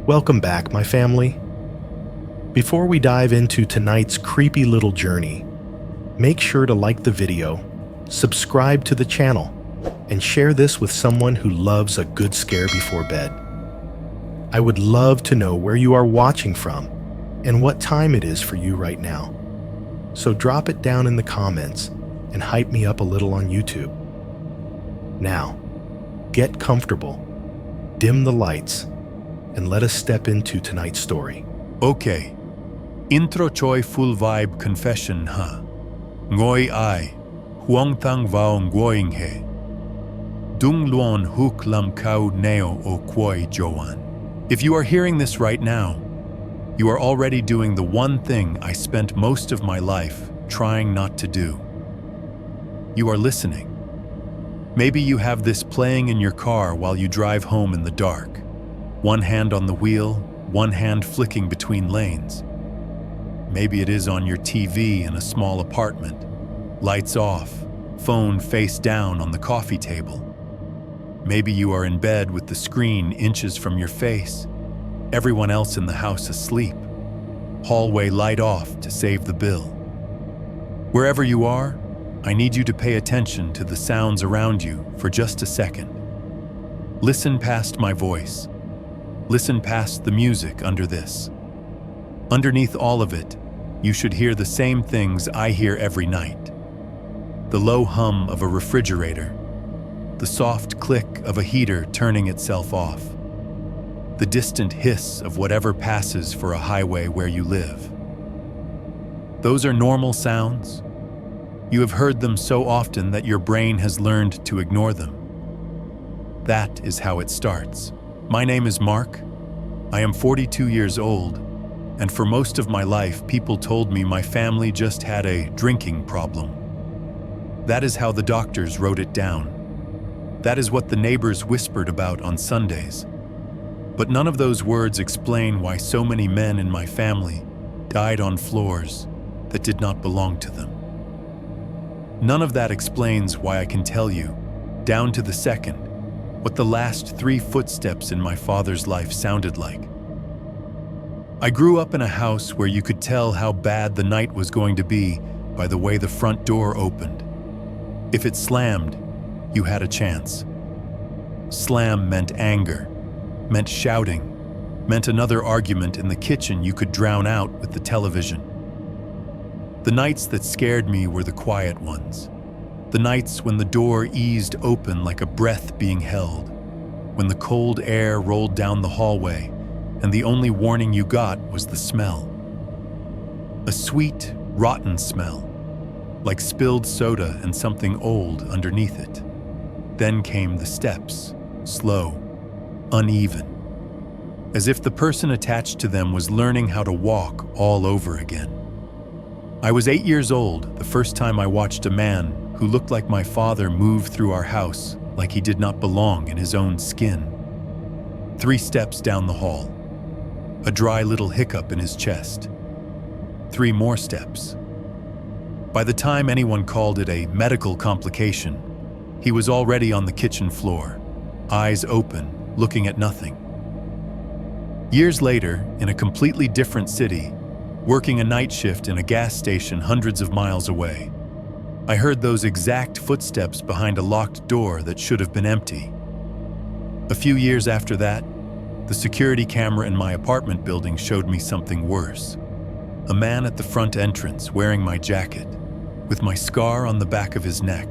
Welcome back, my family. Before we dive into tonight's creepy little journey, make sure to like the video, subscribe to the channel, and share this with someone who loves a good scare before bed. I would love to know where you are watching from and what time it is for you right now. So drop it down in the comments and hype me up a little on YouTube. Now, get comfortable, dim the lights, and let us step into tonight's story. Okay. Intro choi full vibe confession ha. Ngoi ai, huang thang vaong ngoing he. Dung luon huk lam kau neo o kwoi joan. If you are hearing this right now, you are already doing the one thing I spent most of my life trying not to do. You are listening. Maybe you have this playing in your car while you drive home in the dark. One hand on the wheel, one hand flicking between lanes. Maybe it is on your TV in a small apartment. Lights off, phone face down on the coffee table. Maybe you are in bed with the screen inches from your face. Everyone else in the house asleep. Hallway light off to save the bill. Wherever you are, I need you to pay attention to the sounds around you for just a second. Listen past my voice. Listen past the music under this. Underneath all of it, you should hear the same things I hear every night. The low hum of a refrigerator. The soft click of a heater turning itself off. The distant hiss of whatever passes for a highway where you live. Those are normal sounds. You have heard them so often that your brain has learned to ignore them. That is how it starts. My name is Mark. I am 42 years old, and for most of my life, people told me my family just had a drinking problem. That is how the doctors wrote it down. That is what the neighbors whispered about on Sundays. But none of those words explain why so many men in my family died on floors that did not belong to them. None of that explains why I can tell you, down to the second, what the last 3 footsteps in my father's life sounded like. I grew up in a house where you could tell how bad the night was going to be by the way the front door opened. If it slammed, you had a chance. Slam meant anger, meant shouting, meant another argument in the kitchen you could drown out with the television. The nights that scared me were the quiet ones. The nights when the door eased open like a breath being held, when the cold air rolled down the hallway and the only warning you got was the smell. A sweet, rotten smell, like spilled soda and something old underneath it. Then came the steps, slow, uneven, as if the person attached to them was learning how to walk all over again. I was 8 years old the first time I watched a man who looked like my father move through our house like he did not belong in his own skin. 3 steps down the hall. A dry little hiccup in his chest. 3 more steps. By the time anyone called it a medical complication, he was already on the kitchen floor, eyes open, looking at nothing. Years later, in a completely different city, working a night shift in a gas station hundreds of miles away, I heard those exact footsteps behind a locked door that should have been empty. A few years after that, the security camera in my apartment building showed me something worse. A man at the front entrance wearing my jacket, with my scar on the back of his neck,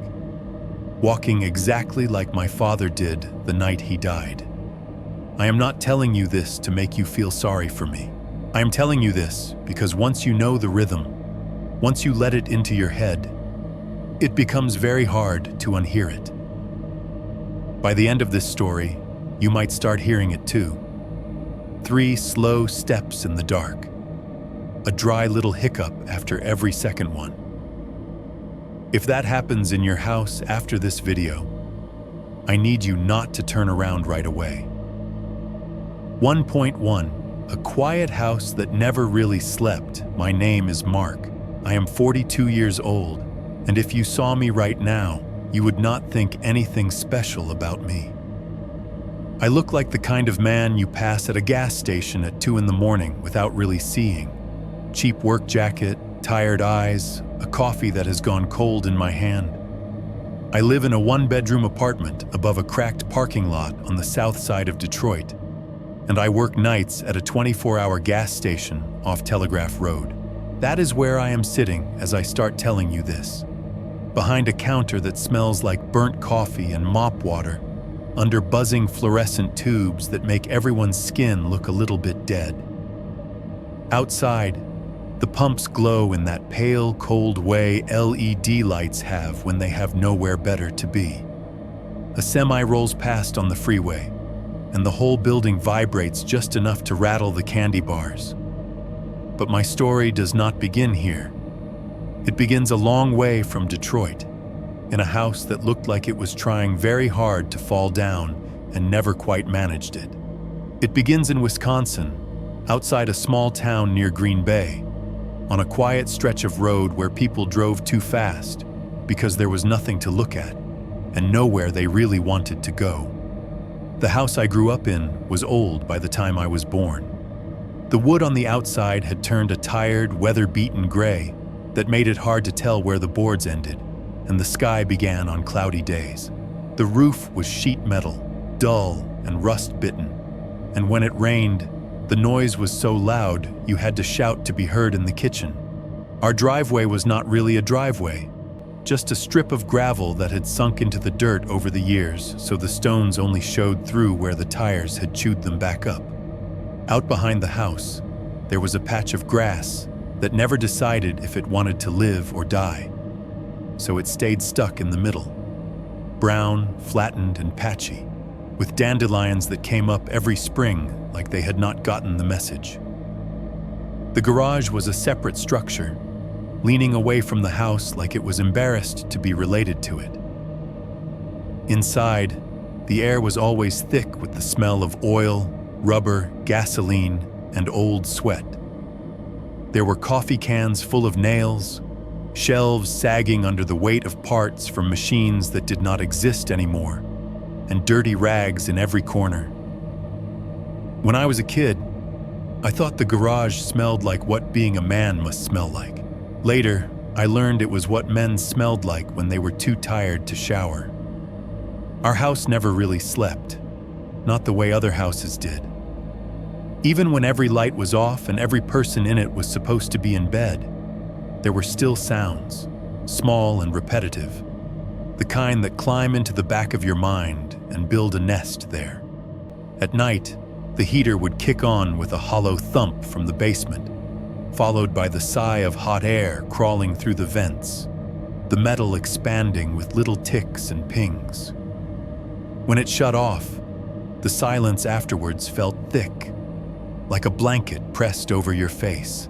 walking exactly like my father did the night he died. I am not telling you this to make you feel sorry for me. I am telling you this because once you know the rhythm, once you let it into your head, it becomes very hard to unhear it. By the end of this story, you might start hearing it too. 3 slow steps in the dark. A dry little hiccup after every second one. If that happens in your house after this video, I need you not to turn around right away. 1.1. A quiet house that never really slept. My name is Mark. I am 42 years old, and if you saw me right now, you would not think anything special about me. I look like the kind of man you pass at a gas station at 2 in the morning without really seeing. Cheap work jacket, tired eyes, a coffee that has gone cold in my hand. I live in a 1-bedroom apartment above a cracked parking lot on the south side of Detroit, and I work nights at a 24-hour gas station off Telegraph Road. That is where I am sitting as I start telling you this. Behind a counter that smells like burnt coffee and mop water, under buzzing fluorescent tubes that make everyone's skin look a little bit dead. Outside, the pumps glow in that pale, cold way LED lights have when they have nowhere better to be. A semi rolls past on the freeway, and the whole building vibrates just enough to rattle the candy bars. But my story does not begin here. It begins a long way from Detroit, in a house that looked like it was trying very hard to fall down and never quite managed it. It begins in Wisconsin, outside a small town near Green Bay, on a quiet stretch of road where people drove too fast because there was nothing to look at and nowhere they really wanted to go. The house I grew up in was old by the time I was born. The wood on the outside had turned a tired, weather-beaten gray that made it hard to tell where the boards ended, and the sky began on cloudy days. The roof was sheet metal, dull and rust-bitten, and when it rained, the noise was so loud you had to shout to be heard in the kitchen. Our driveway was not really a driveway, just a strip of gravel that had sunk into the dirt over the years, so the stones only showed through where the tires had chewed them back up. Out behind the house, there was a patch of grass that never decided if it wanted to live or die, so it stayed stuck in the middle, brown, flattened, and patchy, with dandelions that came up every spring like they had not gotten the message. The garage was a separate structure, leaning away from the house like it was embarrassed to be related to it. Inside, the air was always thick with the smell of oil, rubber, gasoline, and old sweat. There were coffee cans full of nails, shelves sagging under the weight of parts from machines that did not exist anymore, and dirty rags in every corner. When I was a kid, I thought the garage smelled like what being a man must smell like. Later, I learned it was what men smelled like when they were too tired to shower. Our house never really slept, not the way other houses did. Even when every light was off and every person in it was supposed to be in bed, there were still sounds, small and repetitive, the kind that climb into the back of your mind and build a nest there. At night, the heater would kick on with a hollow thump from the basement, followed by the sigh of hot air crawling through the vents, the metal expanding with little ticks and pings. When it shut off, the silence afterwards felt thick, like a blanket pressed over your face.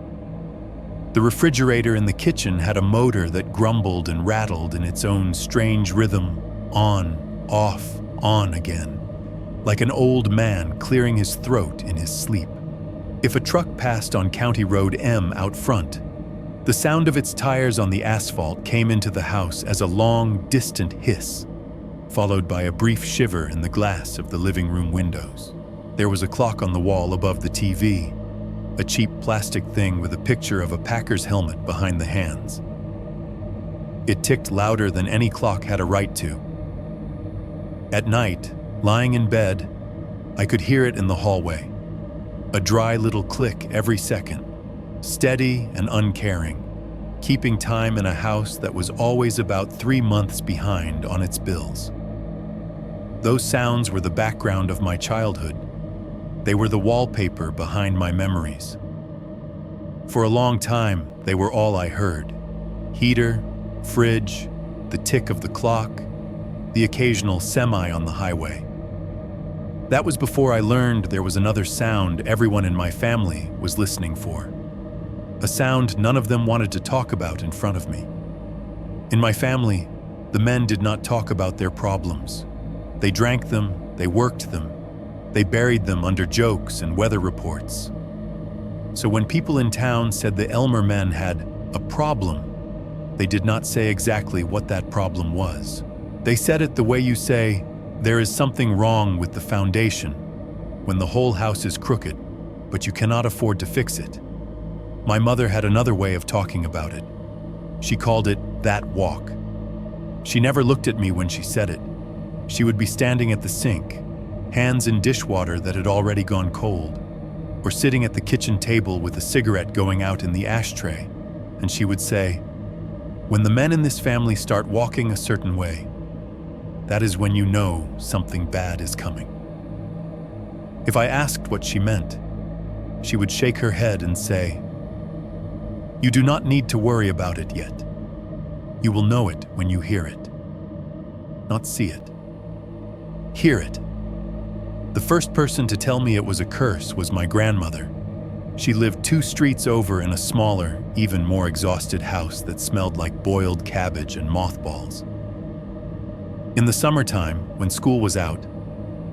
The refrigerator in the kitchen had a motor that grumbled and rattled in its own strange rhythm, on, off, on again, like an old man clearing his throat in his sleep. If a truck passed on County Road M out front, the sound of its tires on the asphalt came into the house as a long, distant hiss, followed by a brief shiver in the glass of the living room windows. There was a clock on the wall above the TV, a cheap plastic thing with a picture of a Packers helmet behind the hands. It ticked louder than any clock had a right to. At night, lying in bed, I could hear it in the hallway, a dry little click every second, steady and uncaring, keeping time in a house that was always about 3 months behind on its bills. Those sounds were the background of my childhood. They were the wallpaper behind my memories. For a long time, they were all I heard. Heater, fridge, the tick of the clock, the occasional semi on the highway. That was before I learned there was another sound everyone in my family was listening for. A sound none of them wanted to talk about in front of me. In my family, the men did not talk about their problems. They drank them, they worked them, they buried them under jokes and weather reports. So when people in town said the Elmer men had a problem, they did not say exactly what that problem was. They said it the way you say, There is something wrong with the foundation when the whole house is crooked, but you cannot afford to fix it. My mother had another way of talking about it. She called it that walk. She never looked at me when she said it. She would be standing at the sink, hands in dishwater that had already gone cold, or sitting at the kitchen table with a cigarette going out in the ashtray, and she would say, "When the men in this family start walking a certain way, that is when you know something bad is coming." If I asked what she meant, she would shake her head and say, "You do not need to worry about it yet. You will know it when you hear it. Not see it. Hear it." The first person to tell me it was a curse was my grandmother. She lived 2 streets over in a smaller, even more exhausted house that smelled like boiled cabbage and mothballs. In the summertime, when school was out,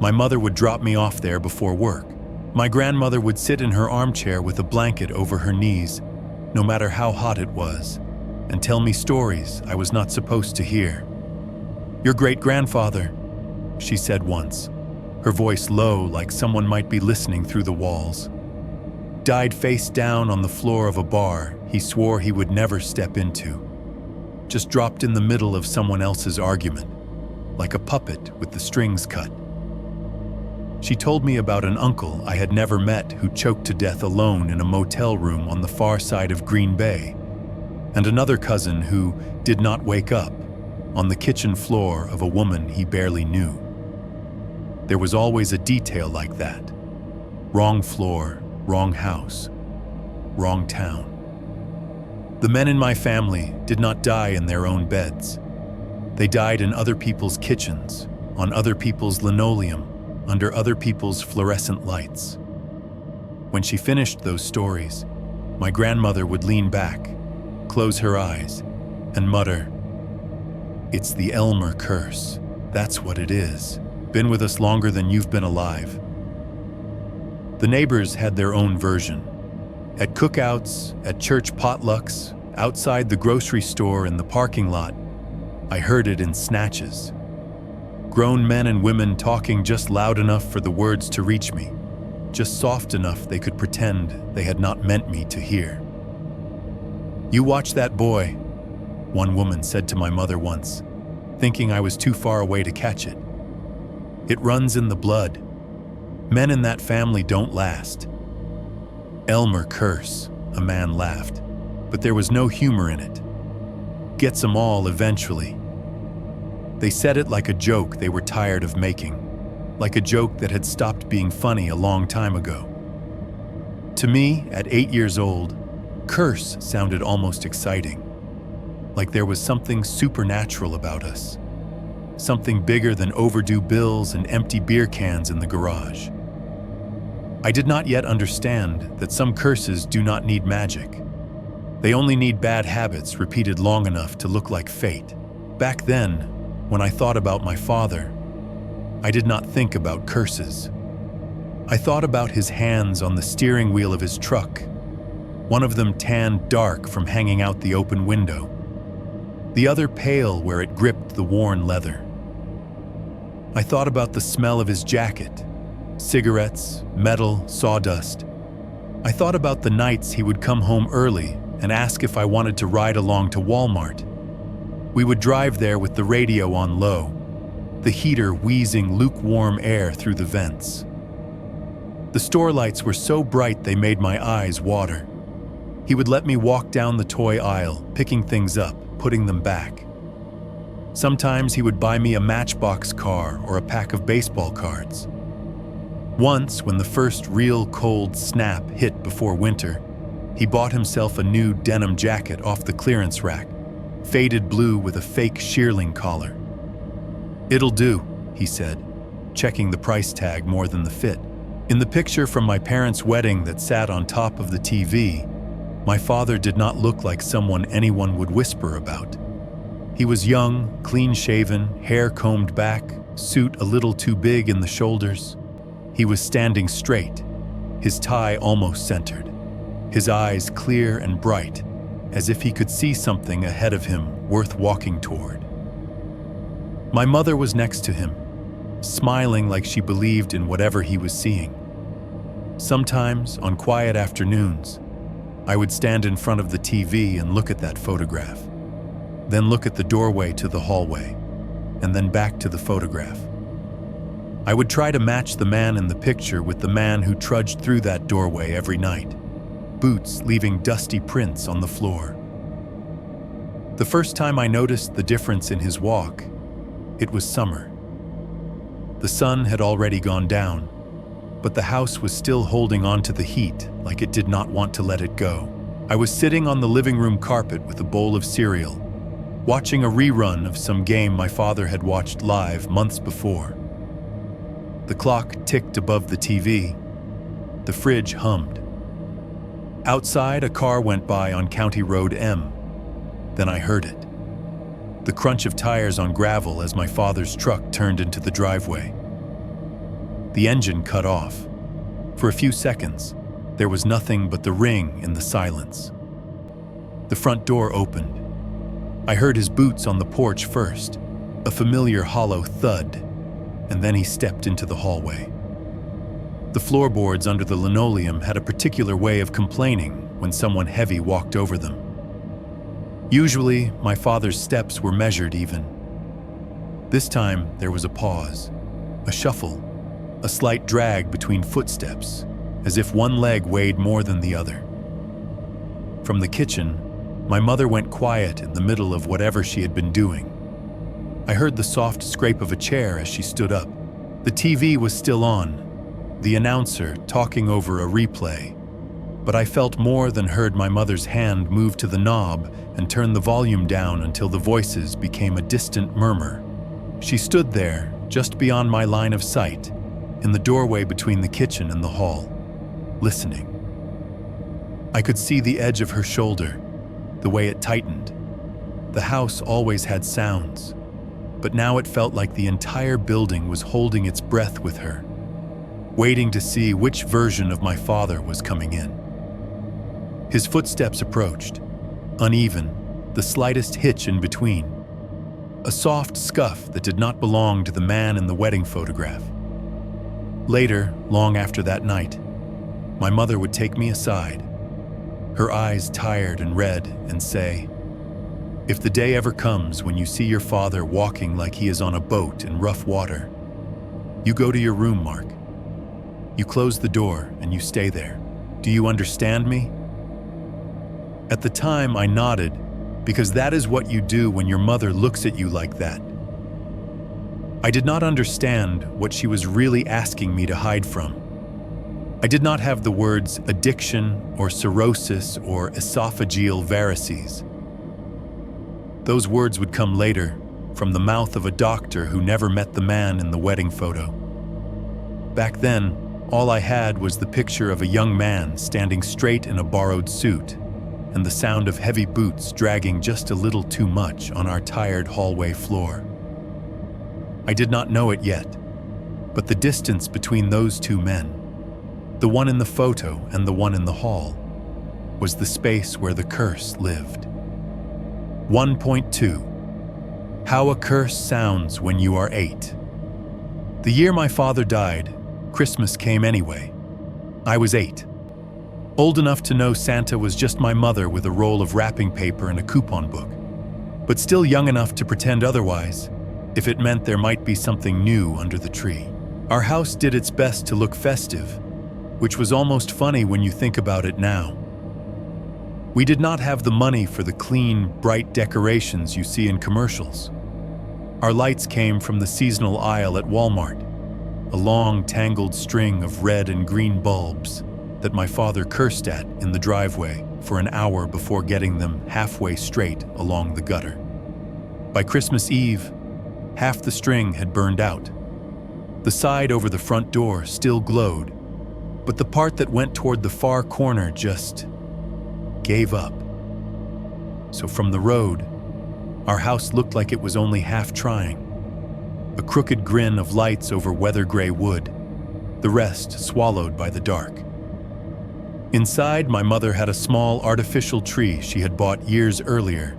my mother would drop me off there before work. My grandmother would sit in her armchair with a blanket over her knees, no matter how hot it was, and tell me stories I was not supposed to hear. "Your great-grandfather," she said once, her voice low like someone might be listening through the walls, "died face down on the floor of a bar he swore he would never step into. Just dropped in the middle of someone else's argument, like a puppet with the strings cut." She told me about an uncle I had never met who choked to death alone in a motel room on the far side of Green Bay, and another cousin who did not wake up on the kitchen floor of a woman he barely knew. There was always a detail like that. Wrong floor, wrong house, wrong town. The men in my family did not die in their own beds. They died in other people's kitchens, on other people's linoleum, under other people's fluorescent lights. When she finished those stories, my grandmother would lean back, close her eyes, and mutter, "It's the Elmer curse. That's what it is. Been with us longer than you've been alive." The neighbors had their own version. At cookouts, at church potlucks, outside the grocery store, in the parking lot, I heard it in snatches. Grown men and women talking just loud enough for the words to reach me, just soft enough they could pretend they had not meant me to hear. "You watch that boy," one woman said to my mother once, thinking I was too far away to catch it. "It runs in the blood. Men in that family don't last." "Elmer curse," a man laughed, but there was no humor in it. "Gets 'em all eventually." They said it like a joke they were tired of making, like a joke that had stopped being funny a long time ago. To me, at 8 years old, curse sounded almost exciting, like there was something supernatural about us, something bigger than overdue bills and empty beer cans in the garage. I did not yet understand that some curses do not need magic. They only need bad habits repeated long enough to look like fate. Back then, when I thought about my father, I did not think about curses. I thought about his hands on the steering wheel of his truck, one of them tanned dark from hanging out the open window, the other pale where it gripped the worn leather. I thought about the smell of his jacket, cigarettes, metal, sawdust. I thought about the nights he would come home early and ask if I wanted to ride along to Walmart. We would drive there with the radio on low, the heater wheezing lukewarm air through the vents. The store lights were so bright they made my eyes water. He would let me walk down the toy aisle, picking things up, putting them back. Sometimes he would buy me a Matchbox car or a pack of baseball cards. Once, when the first real cold snap hit before winter, he bought himself a new denim jacket off the clearance rack, faded blue with a fake shearling collar. "It'll do," he said, checking the price tag more than the fit. In the picture from my parents' wedding that sat on top of the TV, my father did not look like someone anyone would whisper about. He was young, clean-shaven, hair combed back, suit a little too big in the shoulders. He was standing straight, his tie almost centered, his eyes clear and bright, as if he could see something ahead of him worth walking toward. My mother was next to him, smiling like she believed in whatever he was seeing. Sometimes, on quiet afternoons, I would stand in front of the TV and look at that photograph, then look at the doorway to the hallway, and then back to the photograph. I would try to match the man in the picture with the man who trudged through that doorway every night, boots leaving dusty prints on the floor. The first time I noticed the difference in his walk, it was summer. The sun had already gone down, but the house was still holding on to the heat like it did not want to let it go. I was sitting on the living room carpet with a bowl of cereal, watching a rerun of some game my father had watched live months before. The clock ticked above the TV. The fridge hummed. Outside, a car went by on County Road M. Then I heard it. The crunch of tires on gravel as my father's truck turned into the driveway. The engine cut off. For a few seconds, there was nothing but the ring in the silence. The front door opened. I heard his boots on the porch first, a familiar hollow thud, and then he stepped into the hallway. The floorboards under the linoleum had a particular way of complaining when someone heavy walked over them. Usually, my father's steps were measured even. This time, there was a pause, a shuffle, a slight drag between footsteps, as if one leg weighed more than the other. From the kitchen, my mother went quiet in the middle of whatever she had been doing. I heard the soft scrape of a chair as she stood up. The TV was still on, the announcer talking over a replay, but I felt more than heard my mother's hand move to the knob and turn the volume down until the voices became a distant murmur. She stood there, just beyond my line of sight, in the doorway between the kitchen and the hall, listening. I could see the edge of her shoulder, the way it tightened. The house always had sounds, but now it felt like the entire building was holding its breath with her, waiting to see which version of my father was coming in. His footsteps approached, uneven, the slightest hitch in between. A soft scuff that did not belong to the man in the wedding photograph. Later, long after that night, my mother would take me aside, her eyes tired and red, and say, "If the day ever comes when you see your father walking like he is on a boat in rough water, you go to your room, Mark. You close the door and you stay there. Do you understand me?" At the time, I nodded, because that is what you do when your mother looks at you like that. I did not understand what she was really asking me to hide from. I did not have the words addiction or cirrhosis or esophageal varices. Those words would come later, from the mouth of a doctor who never met the man in the wedding photo. Back then, all I had was the picture of a young man standing straight in a borrowed suit, and the sound of heavy boots dragging just a little too much on our tired hallway floor. I did not know it yet, but the distance between those two men, the one in the photo and the one in the hall, was the space where the curse lived. 1.2. How a curse sounds when you are 8. The year my father died, Christmas came anyway. I was 8. Old enough to know Santa was just my mother with a roll of wrapping paper and a coupon book, but still young enough to pretend otherwise, if it meant there might be something new under the tree. Our house did its best to look festive, which was almost funny when you think about it now. We did not have the money for the clean, bright decorations you see in commercials. Our lights came from the seasonal aisle at Walmart, a long, tangled string of red and green bulbs that my father cursed at in the driveway for an hour before getting them halfway straight along the gutter. By Christmas Eve, half the string had burned out. The side over the front door still glowed, but the part that went toward the far corner just gave up. So from the road, our house looked like it was only half trying. A crooked grin of lights over weather-gray wood, the rest swallowed by the dark. Inside, my mother had a small artificial tree she had bought years earlier,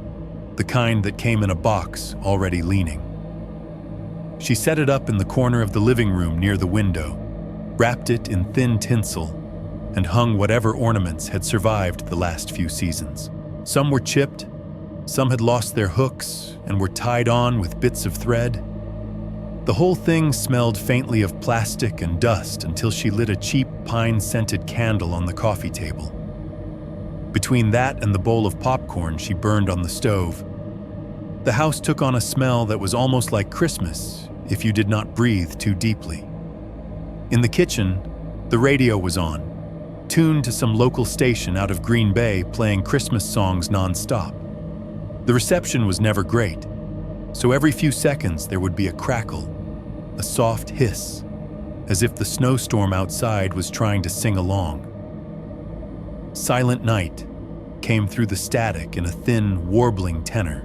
the kind that came in a box already leaning. She set it up in the corner of the living room near the window, wrapped it in thin tinsel, and hung whatever ornaments had survived the last few seasons. Some were chipped, some had lost their hooks and were tied on with bits of thread. The whole thing smelled faintly of plastic and dust until she lit a cheap pine-scented candle on the coffee table. Between that and the bowl of popcorn she burned on the stove, the house took on a smell that was almost like Christmas if you did not breathe too deeply. In the kitchen, the radio was on, tuned to some local station out of Green Bay playing Christmas songs non-stop. The reception was never great, so every few seconds there would be a crackle, a soft hiss, as if the snowstorm outside was trying to sing along. Silent Night came through the static in a thin, warbling tenor,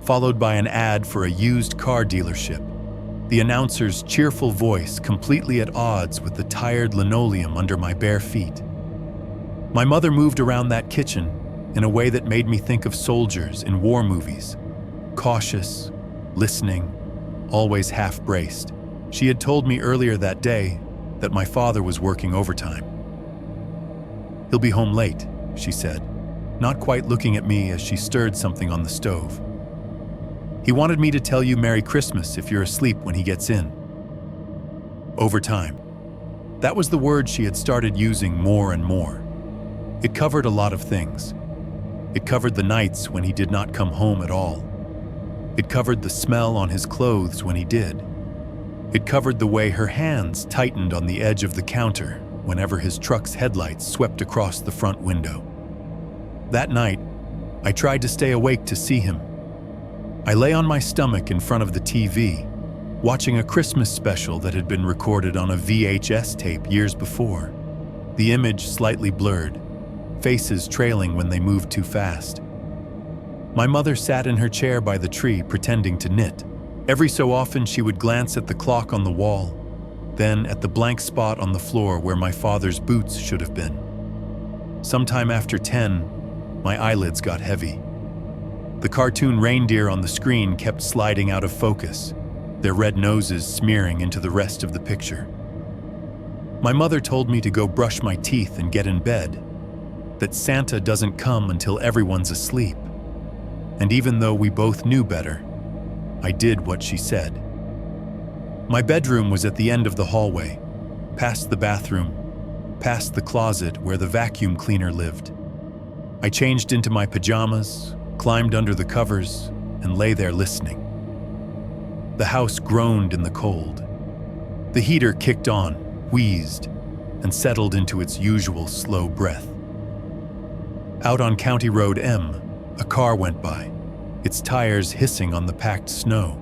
followed by an ad for a used car dealership, the announcer's cheerful voice completely at odds with the tired linoleum under my bare feet. My mother moved around that kitchen in a way that made me think of soldiers in war movies, cautious, listening, always half-braced. She had told me earlier that day that my father was working overtime. "He'll be home late," she said, not quite looking at me as she stirred something on the stove. "He wanted me to tell you Merry Christmas if you're asleep when he gets in." Overtime. That was the word she had started using more and more. It covered a lot of things. It covered the nights when he did not come home at all. It covered the smell on his clothes when he did. It covered the way her hands tightened on the edge of the counter whenever his truck's headlights swept across the front window. That night, I tried to stay awake to see him. I lay on my stomach in front of the TV, watching a Christmas special that had been recorded on a VHS tape years before. The image slightly blurred, faces trailing when they moved too fast. My mother sat in her chair by the tree pretending to knit. Every so often she would glance at the clock on the wall, then at the blank spot on the floor where my father's boots should have been. Sometime after 10, my eyelids got heavy. The cartoon reindeer on the screen kept sliding out of focus, their red noses smearing into the rest of the picture. My mother told me to go brush my teeth and get in bed, that Santa doesn't come until everyone's asleep. And even though we both knew better, I did what she said. My bedroom was at the end of the hallway, past the bathroom, past the closet where the vacuum cleaner lived. I changed into my pajamas, climbed under the covers, and lay there listening. The house groaned in the cold. The heater kicked on, wheezed, and settled into its usual slow breath. Out on County Road M, a car went by, its tires hissing on the packed snow.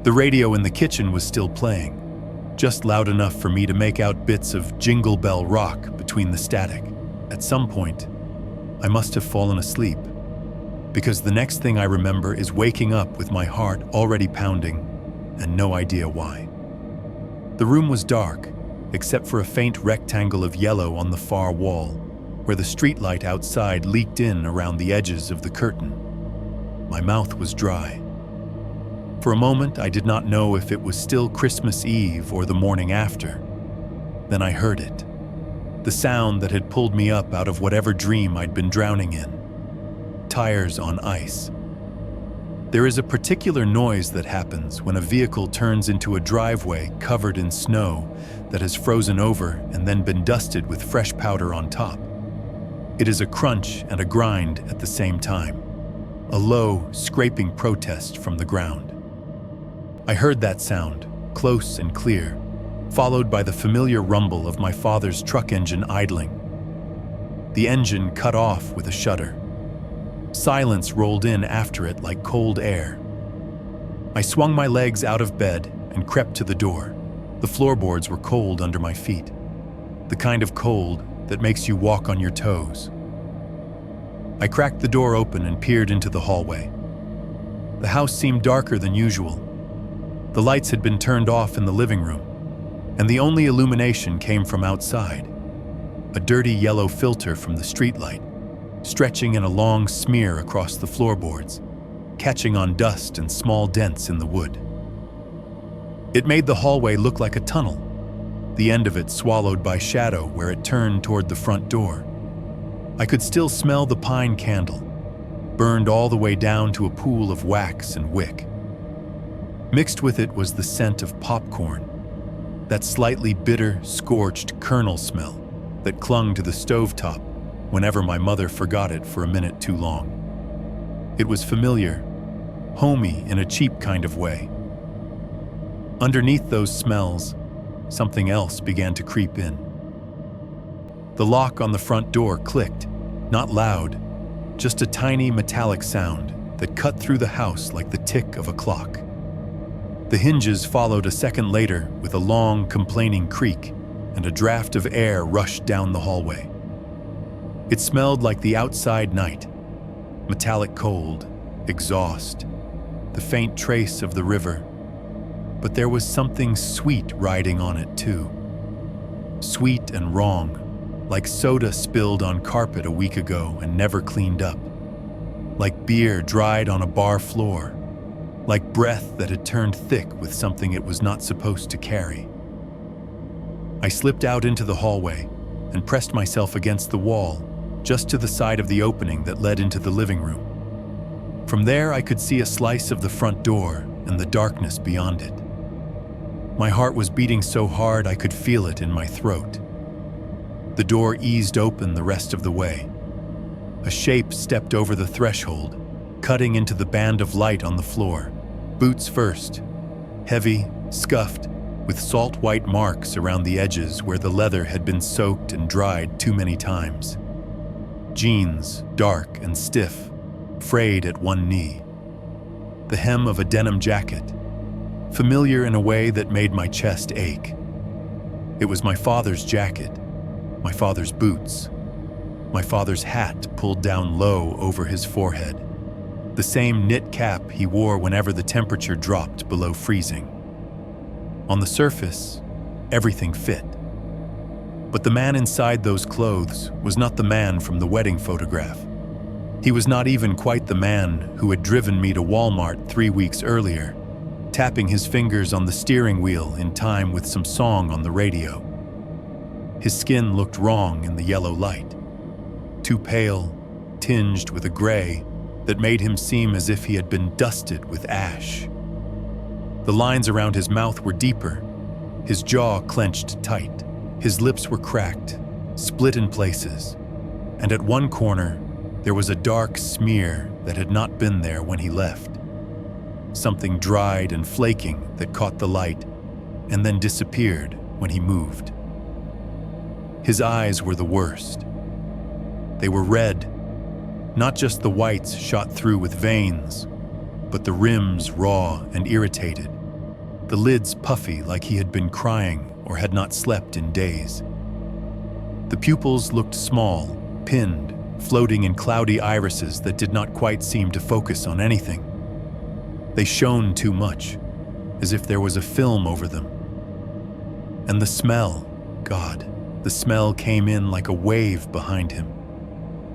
The radio in the kitchen was still playing, just loud enough for me to make out bits of Jingle Bell Rock between the static. At some point, I must have fallen asleep, because the next thing I remember is waking up with my heart already pounding and no idea why. The room was dark, except for a faint rectangle of yellow on the far wall, where the streetlight outside leaked in around the edges of the curtain. My mouth was dry. For a moment, I did not know if it was still Christmas Eve or the morning after. Then I heard it, the sound that had pulled me up out of whatever dream I'd been drowning in. Tires on ice. There is a particular noise that happens when a vehicle turns into a driveway covered in snow that has frozen over and then been dusted with fresh powder on top. It is a crunch and a grind at the same time, a low, scraping protest from the ground. I heard that sound, close and clear, followed by the familiar rumble of my father's truck engine idling. The engine cut off with a shudder. Silence rolled in after it like cold air. I swung my legs out of bed and crept to the door. The floorboards were cold under my feet, the kind of cold that makes you walk on your toes. I cracked the door open and peered into the hallway. The house seemed darker than usual. The lights had been turned off in the living room, and the only illumination came from outside, a dirty yellow filter from the streetlight, stretching in a long smear across the floorboards, catching on dust and small dents in the wood. It made the hallway look like a tunnel, the end of it swallowed by shadow where it turned toward the front door. I could still smell the pine candle, burned all the way down to a pool of wax and wick. Mixed with it was the scent of popcorn, that slightly bitter, scorched kernel smell that clung to the stovetop whenever my mother forgot it for a minute too long. It was familiar, homey in a cheap kind of way. Underneath those smells, something else began to creep in. The lock on the front door clicked, not loud, just a tiny metallic sound that cut through the house like the tick of a clock. The hinges followed a second later with a long, complaining creak, and a draft of air rushed down the hallway. It smelled like the outside night, metallic cold, exhaust, the faint trace of the river, but there was something sweet riding on it too. Sweet and wrong, like soda spilled on carpet a week ago and never cleaned up, like beer dried on a bar floor, like breath that had turned thick with something it was not supposed to carry. I slipped out into the hallway and pressed myself against the wall, just to the side of the opening that led into the living room. From there, I could see a slice of the front door and the darkness beyond it. My heart was beating so hard I could feel it in my throat. The door eased open the rest of the way. A shape stepped over the threshold, cutting into the band of light on the floor. Boots first, heavy, scuffed, with salt-white marks around the edges where the leather had been soaked and dried too many times. Jeans, dark and stiff, frayed at one knee. The hem of a denim jacket, familiar in a way that made my chest ache. It was my father's jacket, my father's boots, my father's hat pulled down low over his forehead, the same knit cap he wore whenever the temperature dropped below freezing. On the surface, everything fit. But the man inside those clothes was not the man from the wedding photograph. He was not even quite the man who had driven me to Walmart 3 weeks earlier, tapping his fingers on the steering wheel in time with some song on the radio. His skin looked wrong in the yellow light, too pale, tinged with a gray that made him seem as if he had been dusted with ash. The lines around his mouth were deeper, his jaw clenched tight, his lips were cracked, split in places, and at one corner there was a dark smear that had not been there when he left. Something dried and flaking that caught the light and then disappeared when he moved. His eyes were the worst. They were red, not just the whites shot through with veins, but the rims raw and irritated, the lids puffy like he had been crying or had not slept in days. The pupils looked small, pinned, floating in cloudy irises that did not quite seem to focus on anything. They shone too much, as if there was a film over them. And the smell, God, the smell came in like a wave behind him.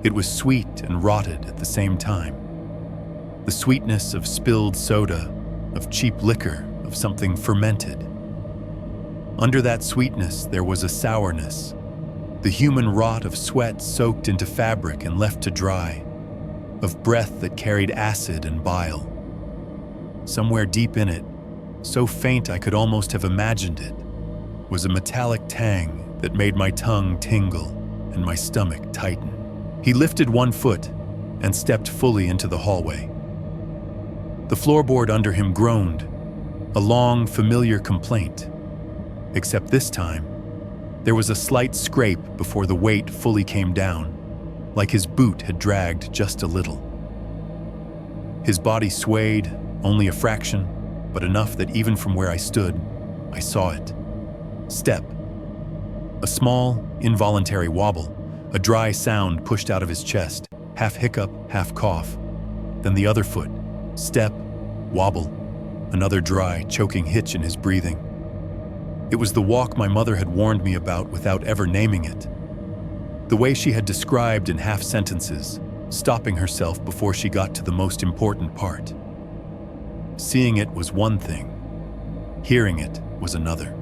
It was sweet and rotted at the same time. The sweetness of spilled soda, of cheap liquor, of something fermented. Under that sweetness there was a sourness, the human rot of sweat soaked into fabric and left to dry, of breath that carried acid and bile. Somewhere deep in it, so faint I could almost have imagined it, was a metallic tang that made my tongue tingle and my stomach tighten. He lifted one foot and stepped fully into the hallway. The floorboard under him groaned, a long, familiar complaint. Except this time, there was a slight scrape before the weight fully came down, like his boot had dragged just a little. His body swayed, only a fraction, but enough that even from where I stood, I saw it. Step. A small, involuntary wobble, a dry sound pushed out of his chest, half hiccup, half cough. Then the other foot. Step, wobble, another dry, choking hitch in his breathing. It was the walk my mother had warned me about without ever naming it. The way she had described in half sentences, stopping herself before she got to the most important part. Seeing it was one thing. Hearing it was another.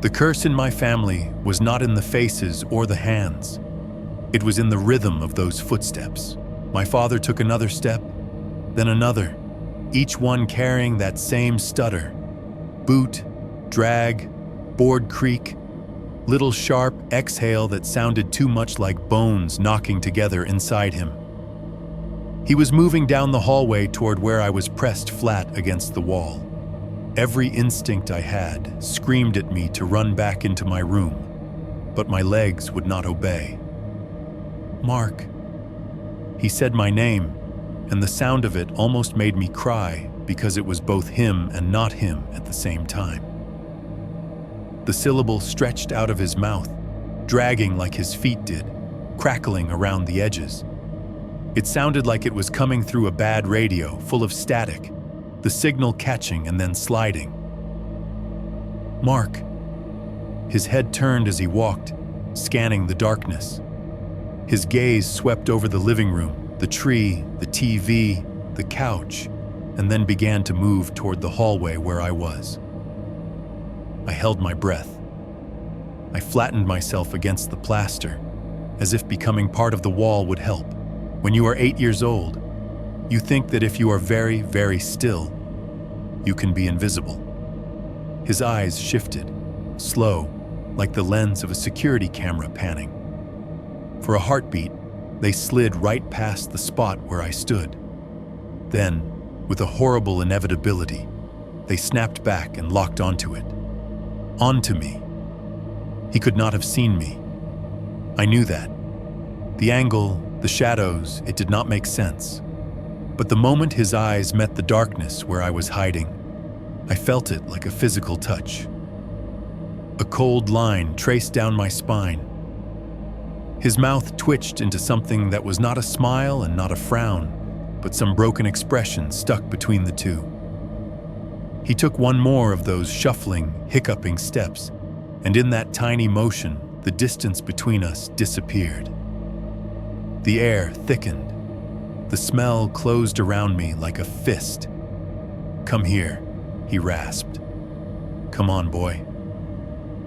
The curse in my family was not in the faces or the hands. It was in the rhythm of those footsteps. My father took another step, then another, each one carrying that same stutter. Boot, drag, board creak, little sharp exhale that sounded too much like bones knocking together inside him. He was moving down the hallway toward where I was pressed flat against the wall. Every instinct I had screamed at me to run back into my room, but my legs would not obey. "Mark." He said my name, and the sound of it almost made me cry because it was both him and not him at the same time. The syllable stretched out of his mouth, dragging like his feet did, crackling around the edges. It sounded like it was coming through a bad radio, full of static, the signal catching and then sliding. "Mark." His head turned as he walked, scanning the darkness. His gaze swept over the living room, the tree, the TV, the couch, and then began to move toward the hallway where I was. I held my breath. I flattened myself against the plaster, as if becoming part of the wall would help. When you are 8 years old, you think that if you are very, very still, you can be invisible. His eyes shifted, slow, like the lens of a security camera panning. For a heartbeat, they slid right past the spot where I stood. Then, with a horrible inevitability, they snapped back and locked onto it. Onto me. He could not have seen me. I knew that. The angle, the shadows, it did not make sense. But the moment his eyes met the darkness where I was hiding, I felt it like a physical touch. A cold line traced down my spine. His mouth twitched into something that was not a smile and not a frown, but some broken expression stuck between the two. He took one more of those shuffling, hiccuping steps, and in that tiny motion, the distance between us disappeared. The air thickened. The smell closed around me like a fist. "Come here," he rasped. "Come on, boy."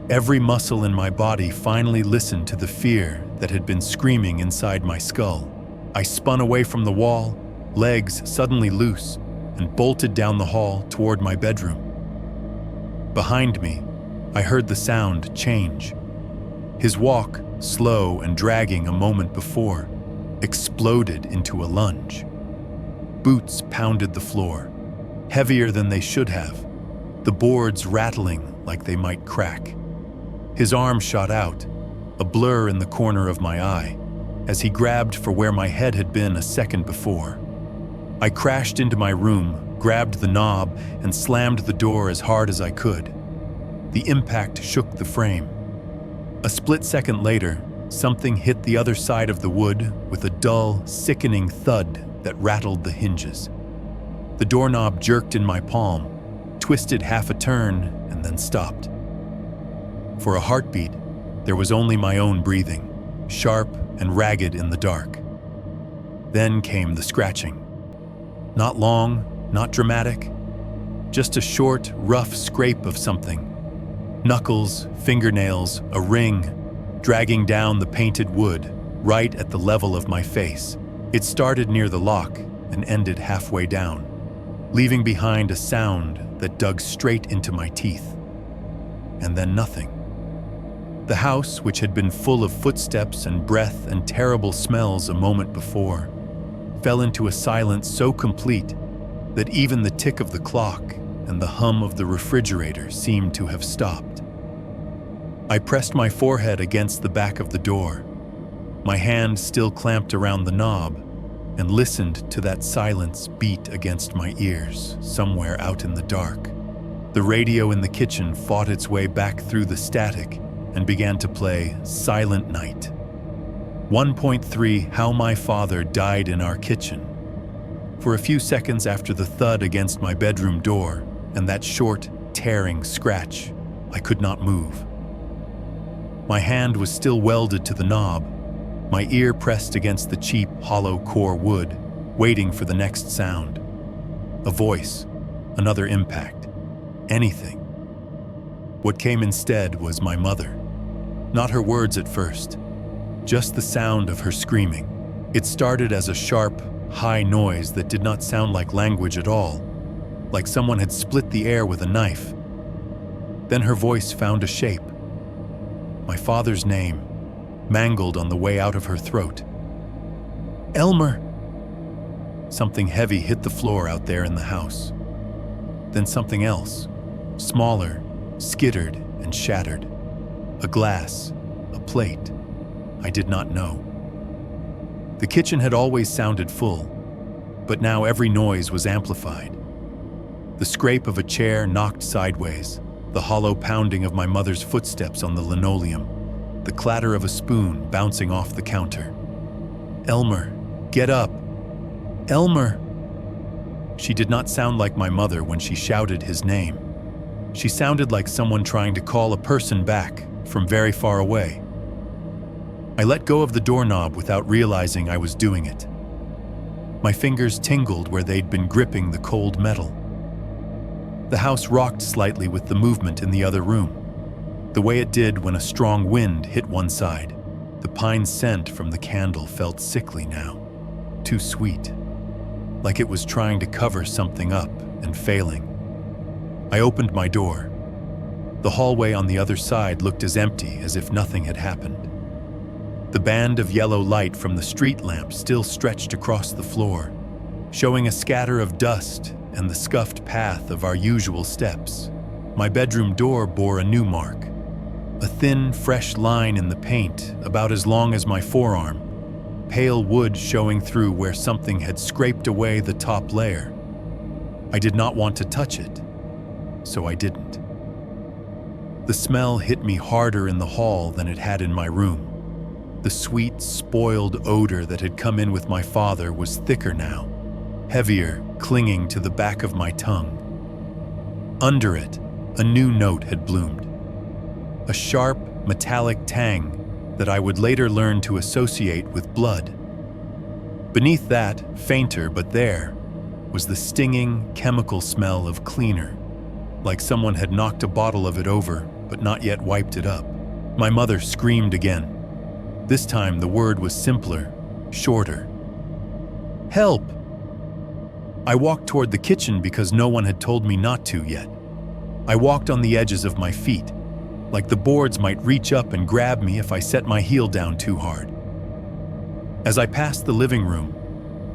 Every muscle in my body finally listened to the fear that had been screaming inside my skull. I spun away from the wall, legs suddenly loose, and bolted down the hall toward my bedroom. Behind me, I heard the sound change. His walk, slow and dragging a moment before, exploded into a lunge. Boots pounded the floor, heavier than they should have, the boards rattling like they might crack. His arm shot out, a blur in the corner of my eye, as he grabbed for where my head had been a second before. I crashed into my room, grabbed the knob, and slammed the door as hard as I could. The impact shook the frame. A split second later, something hit the other side of the wood with a dull, sickening thud that rattled the hinges. The doorknob jerked in my palm, twisted half a turn, and then stopped. For a heartbeat, there was only my own breathing, sharp and ragged in the dark. Then came the scratching. Not long, not dramatic, just a short, rough scrape of something. Knuckles, fingernails, a ring, dragging down the painted wood, right at the level of my face. It started near the lock and ended halfway down, leaving behind a sound that dug straight into my teeth. And then nothing. The house, which had been full of footsteps and breath and terrible smells a moment before, fell into a silence so complete that even the tick of the clock and the hum of the refrigerator seemed to have stopped. I pressed my forehead against the back of the door, my hand still clamped around the knob, and listened to that silence beat against my ears somewhere out in the dark. The radio in the kitchen fought its way back through the static and began to play Silent Night. 1.3 How My Father Died in Our Kitchen. For a few seconds after the thud against my bedroom door and that short, tearing scratch, I could not move. My hand was still welded to the knob, my ear pressed against the cheap, hollow core wood, waiting for the next sound. A voice, another impact. anything. What came instead was my mother. Not her words at first, just the sound of her screaming. It started as a sharp, high noise that did not sound like language at all, like someone had split the air with a knife. Then her voice found a shape. My father's name, mangled on the way out of her throat. Elmer! Something heavy hit the floor out there in the house. Then something else, smaller, skittered and shattered. A glass, a plate. I did not know. The kitchen had always sounded full, but now every noise was amplified. The scrape of a chair knocked sideways, the hollow pounding of my mother's footsteps on the linoleum, the clatter of a spoon bouncing off the counter. Elmer, get up! Elmer! She did not sound like my mother when she shouted his name. She sounded like someone trying to call a person back from very far away. I let go of the doorknob without realizing I was doing it. My fingers tingled where they'd been gripping the cold metal. The house rocked slightly with the movement in the other room, the way it did when a strong wind hit one side. The pine scent from the candle felt sickly now, too sweet, like it was trying to cover something up and failing. I opened my door. The hallway on the other side looked as empty as if nothing had happened. The band of yellow light from the street lamp still stretched across the floor, showing a scatter of dust and the scuffed path of our usual steps. My bedroom door bore a new mark, a thin, fresh line in the paint about as long as my forearm, pale wood showing through where something had scraped away the top layer. I did not want to touch it, so I didn't. The smell hit me harder in the hall than it had in my room. The sweet, spoiled odor that had come in with my father was thicker now, heavier, clinging to the back of my tongue. Under it, a new note had bloomed. A sharp, metallic tang that I would later learn to associate with blood. Beneath that, fainter but there, was the stinging, chemical smell of cleaner, like someone had knocked a bottle of it over but not yet wiped it up. My mother screamed again. This time the word was simpler, shorter. Help! I walked toward the kitchen because no one had told me not to yet. I walked on the edges of my feet, like the boards might reach up and grab me if I set my heel down too hard. As I passed the living room,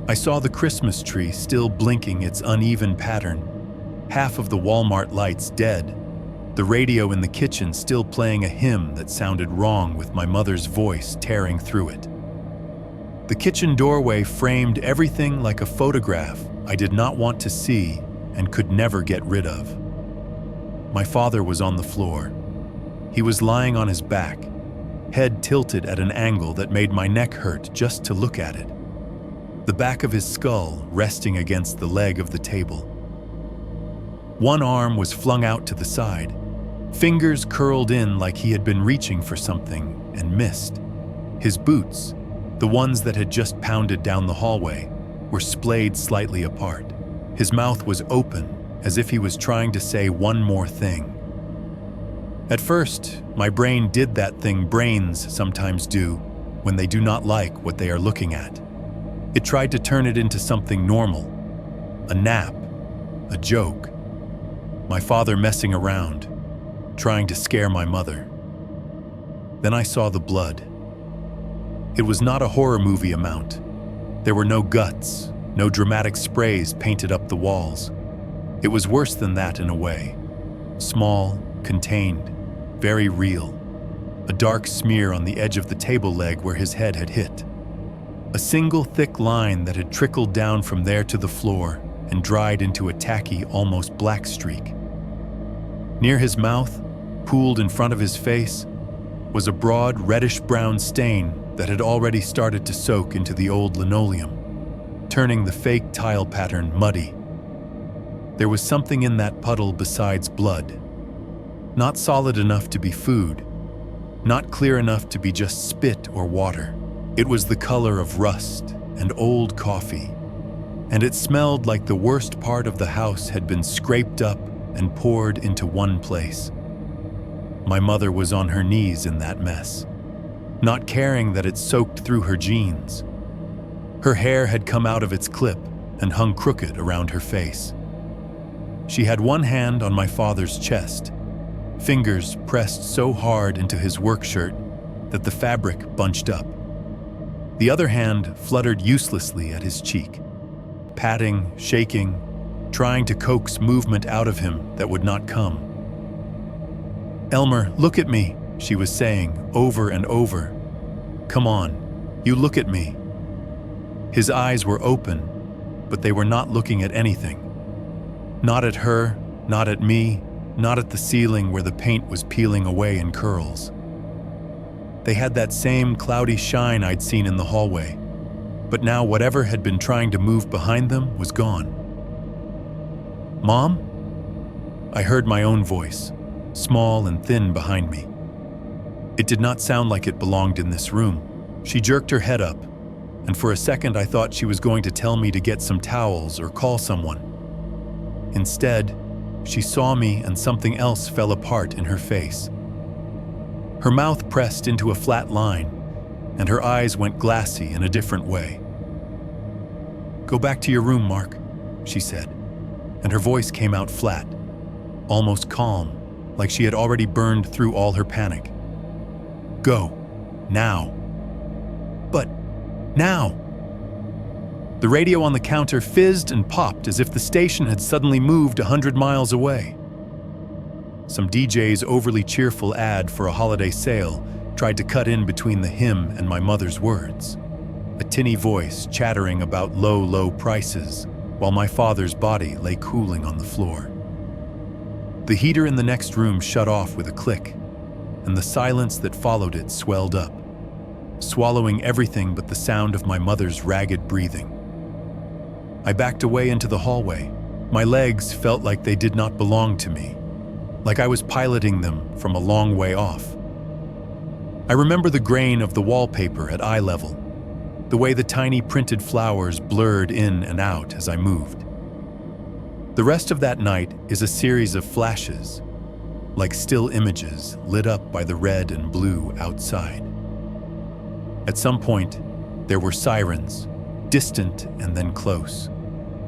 I saw the Christmas tree still blinking its uneven pattern, half of the Walmart lights dead, the radio in the kitchen still playing a hymn that sounded wrong with my mother's voice tearing through it. The kitchen doorway framed everything like a photograph I did not want to see and could never get rid of. My father was on the floor. He was lying on his back, head tilted at an angle that made my neck hurt just to look at it. The back of his skull resting against the leg of the table. One arm was flung out to the side, fingers curled in like he had been reaching for something and missed. His boots, the ones that had just pounded down the hallway, were splayed slightly apart. His mouth was open, as if he was trying to say one more thing. At first, my brain did that thing brains sometimes do when they do not like what they are looking at. It tried to turn it into something normal, a nap, a joke. My father messing around, trying to scare my mother. Then I saw the blood. It was not a horror movie amount. There were no guts, no dramatic sprays painted up the walls. It was worse than that in a way. Small, contained, very real. A dark smear on the edge of the table leg where his head had hit. A single thick line that had trickled down from there to the floor and dried into a tacky, almost black streak. Near his mouth, pooled in front of his face, was a broad reddish-brown stain that had already started to soak into the old linoleum, turning the fake tile pattern muddy. There was something in that puddle besides blood. Not solid enough to be food, not clear enough to be just spit or water. It was the color of rust and old coffee, and it smelled like the worst part of the house had been scraped up and poured into one place. My mother was on her knees in that mess, not caring that it soaked through her jeans. Her hair had come out of its clip and hung crooked around her face. She had one hand on my father's chest, fingers pressed so hard into his work shirt that the fabric bunched up. The other hand fluttered uselessly at his cheek, patting, shaking, trying to coax movement out of him that would not come. "Elmer, look at me," she was saying over and over. "Come on, you look at me." His eyes were open, but they were not looking at anything. Not at her, not at me, not at the ceiling where the paint was peeling away in curls. They had that same cloudy shine I'd seen in the hallway, but now whatever had been trying to move behind them was gone. "Mom?" I heard my own voice, small and thin behind me. It did not sound like it belonged in this room. She jerked her head up, and for a second I thought she was going to tell me to get some towels or call someone. Instead, she saw me and something else fell apart in her face. Her mouth pressed into a flat line, and her eyes went glassy in a different way. "Go back to your room, Mark," she said, and her voice came out flat, almost calm, like she had already burned through all her panic. "Go, now." "But, now!" The radio on the counter fizzed and popped as if the station had suddenly moved 100 miles away. Some DJ's overly cheerful ad for a holiday sale tried to cut in between the hymn and my mother's words. A tinny voice chattering about low, low prices, while my father's body lay cooling on the floor. The heater in the next room shut off with a click, and the silence that followed it swelled up, swallowing everything but the sound of my mother's ragged breathing. I backed away into the hallway. My legs felt like they did not belong to me, like I was piloting them from a long way off. I remember the grain of the wallpaper at eye level, the way the tiny printed flowers blurred in and out as I moved. The rest of that night is a series of flashes, like still images lit up by the red and blue outside. At some point, there were sirens, distant and then close,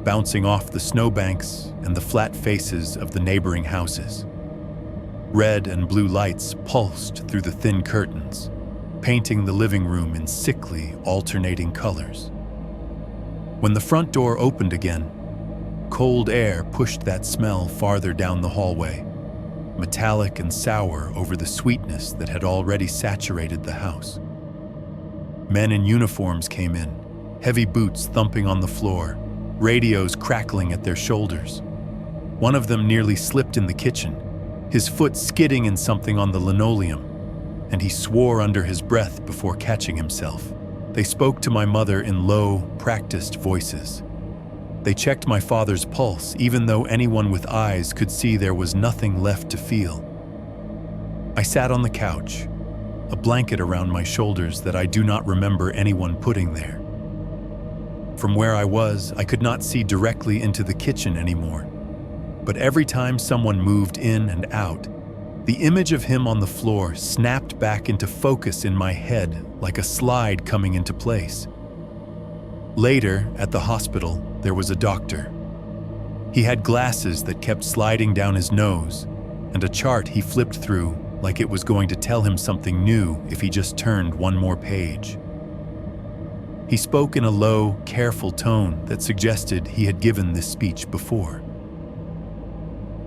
bouncing off the snowbanks and the flat faces of the neighboring houses. Red and blue lights pulsed through the thin curtains, painting the living room in sickly, alternating colors. When the front door opened again, cold air pushed that smell farther down the hallway, metallic and sour over the sweetness that had already saturated the house. Men in uniforms came in, heavy boots thumping on the floor, radios crackling at their shoulders. One of them nearly slipped in the kitchen, his foot skidding in something on the linoleum, and he swore under his breath before catching himself. They spoke to my mother in low, practiced voices. They checked my father's pulse, even though anyone with eyes could see there was nothing left to feel. I sat on the couch, a blanket around my shoulders that I do not remember anyone putting there. From where I was, I could not see directly into the kitchen anymore. But every time someone moved in and out, the image of him on the floor snapped back into focus in my head like a slide coming into place. Later, at the hospital, there was a doctor. He had glasses that kept sliding down his nose, and a chart he flipped through like it was going to tell him something new if he just turned one more page. He spoke in a low, careful tone that suggested he had given this speech before.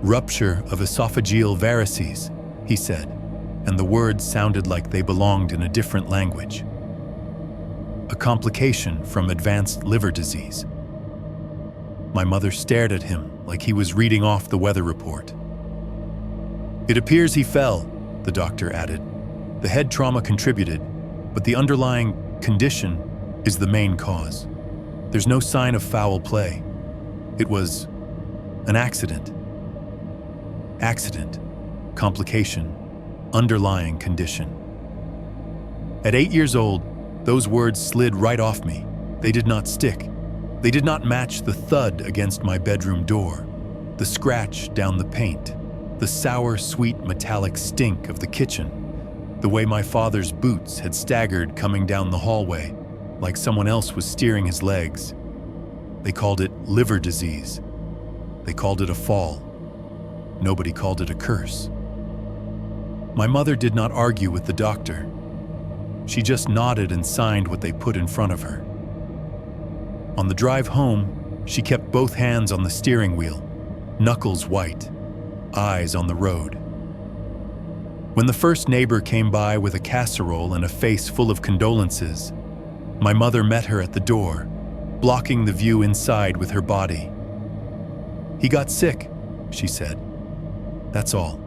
"Rupture of esophageal varices," he said, and the words sounded like they belonged in a different language. "A complication from advanced liver disease." My mother stared at him like he was reading off the weather report. "It appears he fell," the doctor added. "The head trauma contributed, but the underlying condition is the main cause. There's no sign of foul play. It was an accident. Accident, complication, underlying condition." At 8 years old, those words slid right off me. They did not stick. They did not match the thud against my bedroom door, The scratch down the paint, the sour, sweet, metallic stink of the kitchen, the way my father's boots had staggered coming down the hallway, like someone else was steering his legs. They called it liver disease. They called it a fall. Nobody called it a curse. My mother did not argue with the doctor. She just nodded and signed what they put in front of her. On the drive home, she kept both hands on the steering wheel, knuckles white, eyes on the road. When the first neighbor came by with a casserole and a face full of condolences, my mother met her at the door, blocking the view inside with her body. "He got sick," she said. "That's all.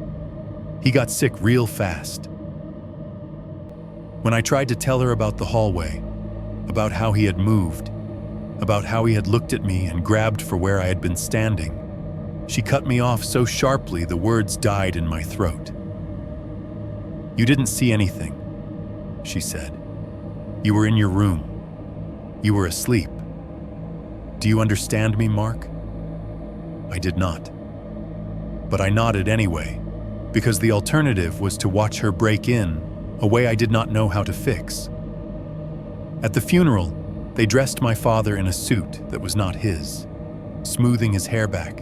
He got sick real fast." When I tried to tell her about the hallway, about how he had moved, about how he had looked at me and grabbed for where I had been standing, she cut me off so sharply the words died in my throat. "You didn't see anything," she said. "You were in your room. You were asleep. Do you understand me, Mark?" I did not. But I nodded anyway, because the alternative was to watch her break in, a way I did not know how to fix. At the funeral, they dressed my father in a suit that was not his, smoothing his hair back,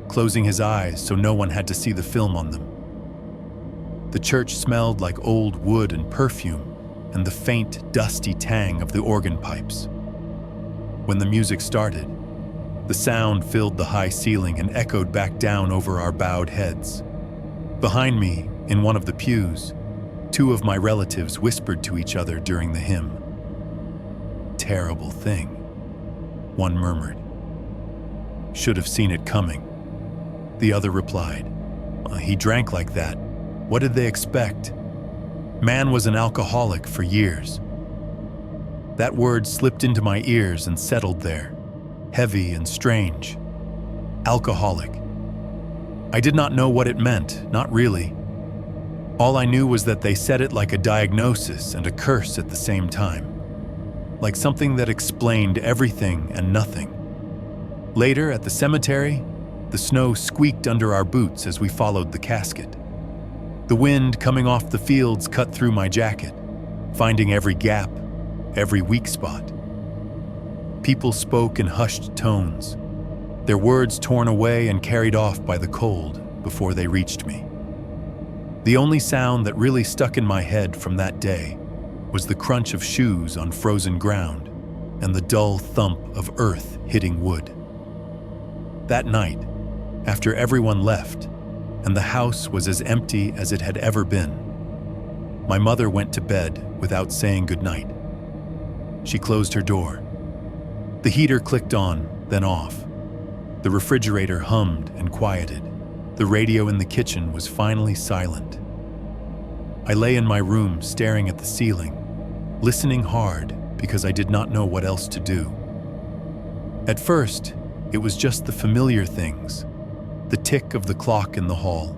closing his eyes so no one had to see the film on them. The church smelled like old wood and perfume and the faint, dusty tang of the organ pipes. When the music started, the sound filled the high ceiling and echoed back down over our bowed heads. Behind me, in one of the pews, two of my relatives whispered to each other during the hymn. "Terrible thing," one murmured. "Should have seen it coming." The other replied, "He drank like that. What did they expect? Man was an alcoholic for years." That word slipped into my ears and settled there, heavy and strange. Alcoholic. I did not know what it meant, not really. All I knew was that they said it like a diagnosis and a curse at the same time, like something that explained everything and nothing. Later, at the cemetery, the snow squeaked under our boots as we followed the casket. The wind coming off the fields cut through my jacket, finding every gap, every weak spot. People spoke in hushed tones, their words torn away and carried off by the cold before they reached me. The only sound that really stuck in my head from that day was the crunch of shoes on frozen ground and the dull thump of earth hitting wood. That night, after everyone left, and the house was as empty as it had ever been, my mother went to bed without saying goodnight. She closed her door. The heater clicked on, then off. The refrigerator hummed and quieted. The radio in the kitchen was finally silent. I lay in my room staring at the ceiling, listening hard because I did not know what else to do. At first, it was just the familiar things, the tick of the clock in the hall,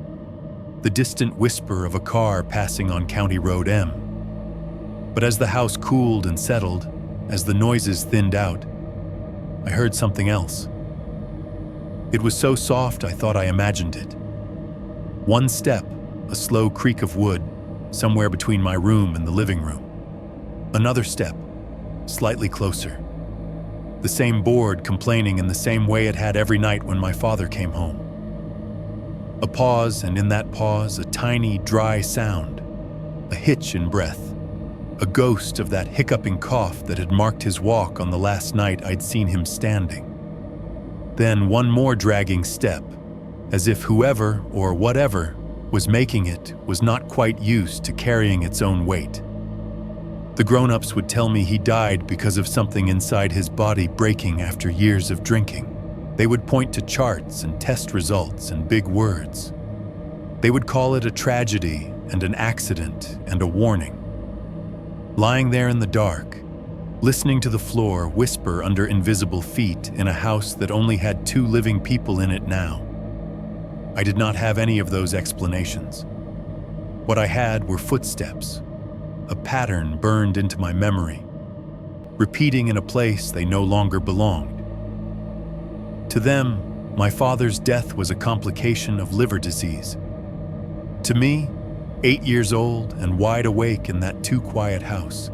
the distant whisper of a car passing on County Road M. But as the house cooled and settled, as the noises thinned out, I heard something else. It was so soft I thought I imagined it. One step, a slow creak of wood, somewhere between my room and the living room. Another step, slightly closer. The same board complaining in the same way it had every night when my father came home. A pause, and in that pause, a tiny, dry sound, a hitch in breath, a ghost of that hiccuping cough that had marked his walk on the last night I'd seen him standing. Then one more dragging step, as if whoever or whatever was making it was not quite used to carrying its own weight. The grown-ups would tell me he died because of something inside his body breaking after years of drinking. They would point to charts and test results and big words. They would call it a tragedy and an accident and a warning. Lying there in the dark, listening to the floor whisper under invisible feet in a house that only had 2 living people in it now. I did not have any of those explanations. What I had were footsteps, a pattern burned into my memory, repeating in a place they no longer belonged. To them, My father's death was a complication of liver disease. To me, 8 years old and wide awake in that too-quiet house,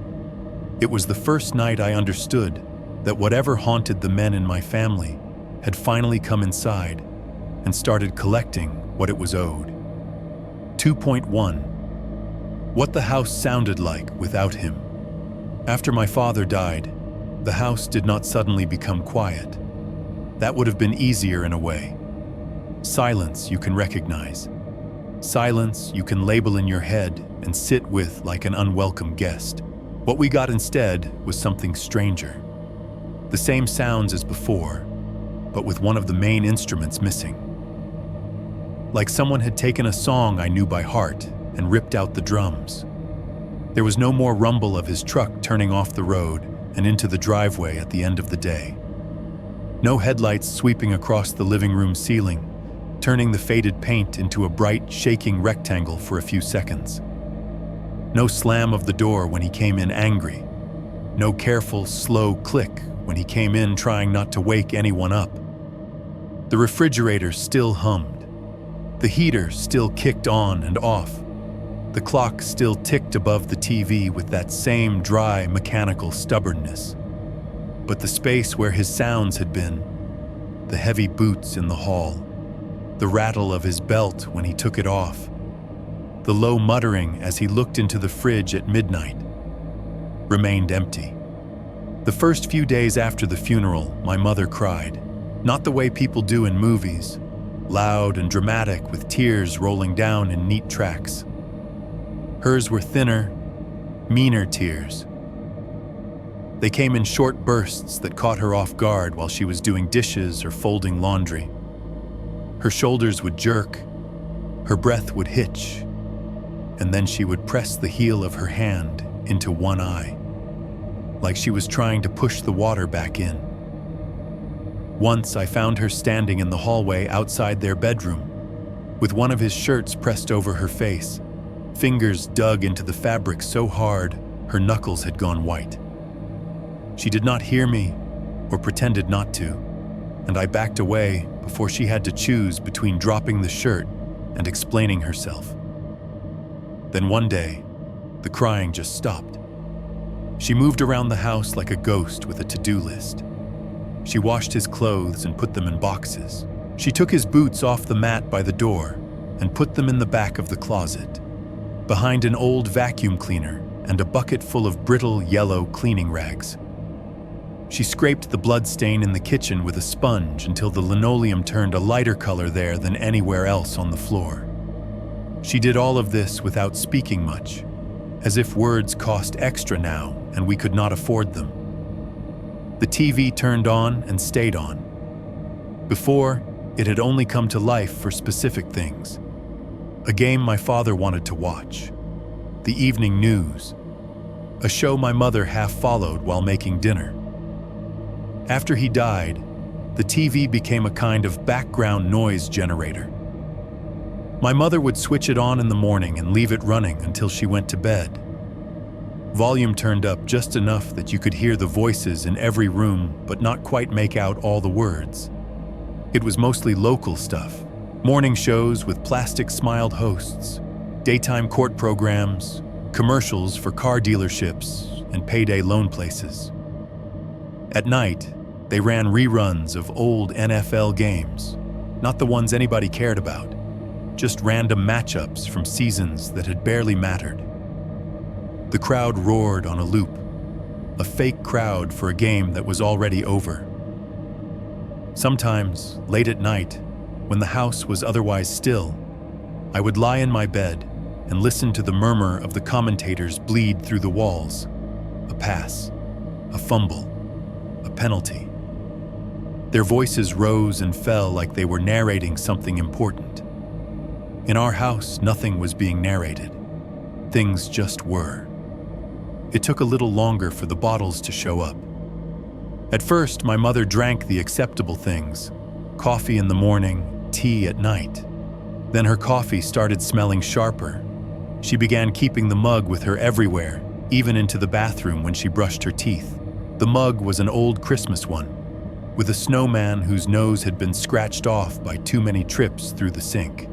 it was the first night I understood that whatever haunted the men in my family had finally come inside and started collecting what it was owed. 2.1. What the house sounded like without him. After my father died, the house did not suddenly become quiet. That would have been easier in a way. Silence you can recognize. Silence you can label in your head and sit with like an unwelcome guest. What we got instead was something stranger. The same sounds as before, but with one of the main instruments missing. Like someone had taken a song I knew by heart and ripped out the drums. There was no more rumble of his truck turning off the road and into the driveway at the end of the day. No headlights sweeping across the living room ceiling, turning the faded paint into a bright, shaking rectangle for a few seconds. No slam of the door when he came in angry. No careful, slow click when he came in trying not to wake anyone up. The refrigerator still hummed. The heater still kicked on and off. The clock still ticked above the TV with that same dry, mechanical stubbornness. But the space where his sounds had been, the heavy boots in the hall, the rattle of his belt when he took it off, the low muttering as he looked into the fridge at midnight, remained empty. The first few days after the funeral, my mother cried, not the way people do in movies, loud and dramatic with tears rolling down in neat tracks. Hers were thinner, meaner tears. They came in short bursts that caught her off guard while she was doing dishes or folding laundry. Her shoulders would jerk, her breath would hitch, and then she would press the heel of her hand into one eye, like she was trying to push the water back in. Once I found her standing in the hallway outside their bedroom, with one of his shirts pressed over her face, fingers dug into the fabric so hard her knuckles had gone white. She did not hear me or pretended not to, and I backed away before she had to choose between dropping the shirt and explaining herself. Then one day, the crying just stopped. She moved around the house like a ghost with a to-do list. She washed his clothes and put them in boxes. She took his boots off the mat by the door and put them in the back of the closet, behind an old vacuum cleaner and a bucket full of brittle yellow cleaning rags. She scraped the blood stain in the kitchen with a sponge until the linoleum turned a lighter color there than anywhere else on the floor. She did all of this without speaking much, as if words cost extra now and we could not afford them. The TV turned on and stayed on. Before, it had only come to life for specific things. A game my father wanted to watch, the evening news, a show my mother half followed while making dinner. After he died, the TV became a kind of background noise generator. My mother would switch it on in the morning and leave it running until she went to bed. Volume turned up just enough that you could hear the voices in every room but not quite make out all the words. It was mostly local stuff, morning shows with plastic-smiled hosts, daytime court programs, commercials for car dealerships and payday loan places. At night, they ran reruns of old NFL games, not the ones anybody cared about, just random matchups from seasons that had barely mattered. The crowd roared on a loop, a fake crowd for a game that was already over. Sometimes, late at night, when the house was otherwise still, I would lie in my bed and listen to the murmur of the commentators bleed through the walls. A pass, a fumble, a penalty. Their voices rose and fell like they were narrating something important. In our house, nothing was being narrated. Things just were. It took a little longer for the bottles to show up. At first, my mother drank the acceptable things, coffee in the morning, tea at night. Then her coffee started smelling sharper. She began keeping the mug with her everywhere, even into the bathroom when she brushed her teeth. The mug was an old Christmas one. with a snowman whose nose had been scratched off by too many trips through the sink.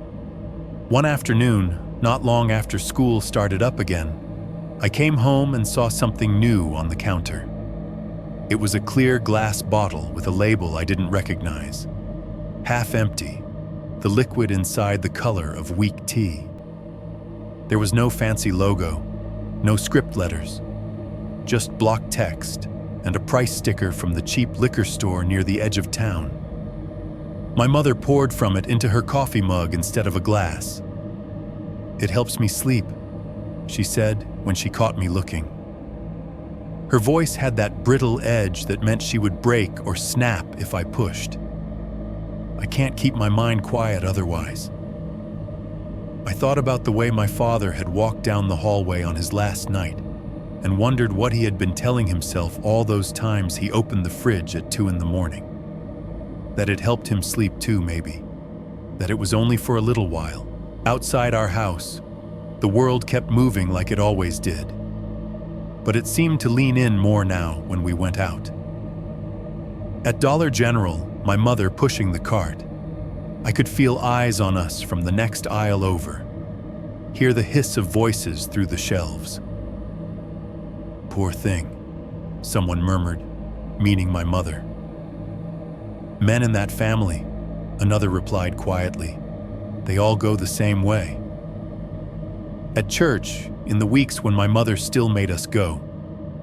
One afternoon, not long after school started up again, I came home and saw something new on the counter. It was a clear glass bottle with a label I didn't recognize. Half empty, the liquid inside the color of weak tea. There was no fancy logo, no script letters, just block text and a price sticker from the cheap liquor store near the edge of town. My mother poured from it into her coffee mug instead of a glass. "It helps me sleep," she said when she caught me looking. Her voice had that brittle edge that meant she would break or snap if I pushed. I can't keep my mind quiet otherwise. I thought about the way my father had walked down the hallway on his last night and wondered what he had been telling himself all those times he opened the fridge at 2 a.m. That it helped him sleep too, maybe. That it was only for a little while. Outside our house, the world kept moving like it always did. But it seemed to lean in more now when we went out. At Dollar General, my mother pushing the cart, I could feel eyes on us from the next aisle over, hear the hiss of voices through the shelves. "Poor thing," someone murmured, meaning my mother. "Men in that family," another replied quietly. "They all go the same way." At church, in the weeks when my mother still made us go,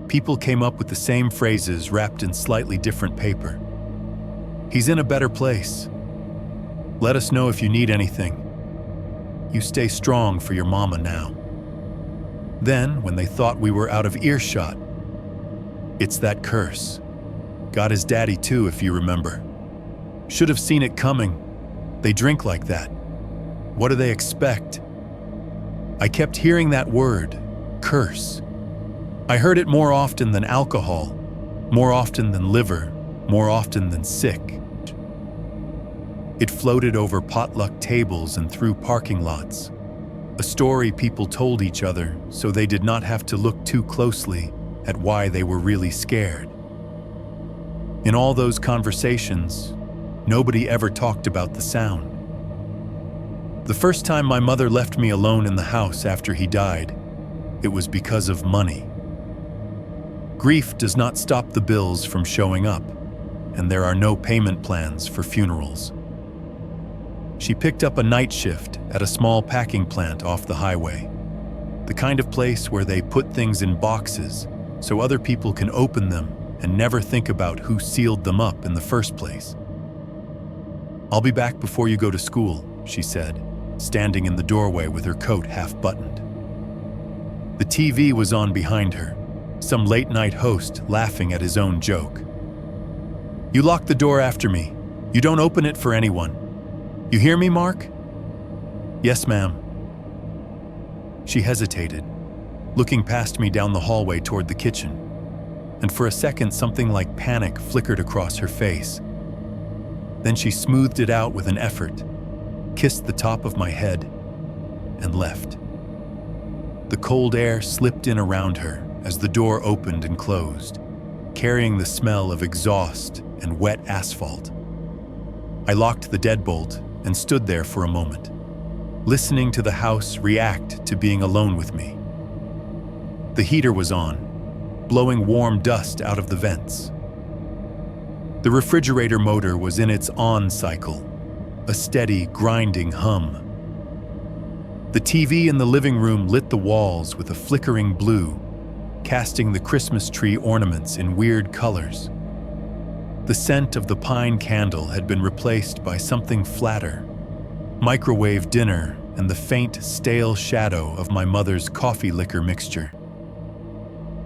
people came up with the same phrases wrapped in slightly different paper. "He's in a better place. Let us know if you need anything. You stay strong for your mama now." Then, when they thought we were out of earshot, "It's that curse. Got his daddy too, if you remember. Should have seen it coming. They drink like that. What do they expect?" I kept hearing that word, curse. I heard it more often than alcohol, more often than liver, more often than sick. It floated over potluck tables and through parking lots. A story people told each other so they did not have to look too closely at why they were really scared. In all those conversations, nobody ever talked about the sound. The first time my mother left me alone in the house after he died, it was because of money. Grief does not stop the bills from showing up, and there are no payment plans for funerals. She picked up a night shift at a small packing plant off the highway, the kind of place where they put things in boxes so other people can open them and never think about who sealed them up in the first place. "I'll be back before you go to school," she said, standing in the doorway with her coat half buttoned. The TV was on behind her, some late-night host laughing at his own joke. "You lock the door after me. You don't open it for anyone. You hear me, Mark?" "Yes, ma'am." She hesitated, looking past me down the hallway toward the kitchen, and for a second something like panic flickered across her face. Then she smoothed it out with an effort, kissed the top of my head, and left. The cold air slipped in around her as the door opened and closed, carrying the smell of exhaust and wet asphalt. I locked the deadbolt and stood there for a moment, listening to the house react to being alone with me. The heater was on, blowing warm dust out of the vents. The refrigerator motor was in its on cycle, a steady, grinding hum. The TV in the living room lit the walls with a flickering blue, casting the Christmas tree ornaments in weird colors. The scent of the pine candle had been replaced by something flatter, microwave dinner and the faint, stale shadow of my mother's coffee liquor mixture.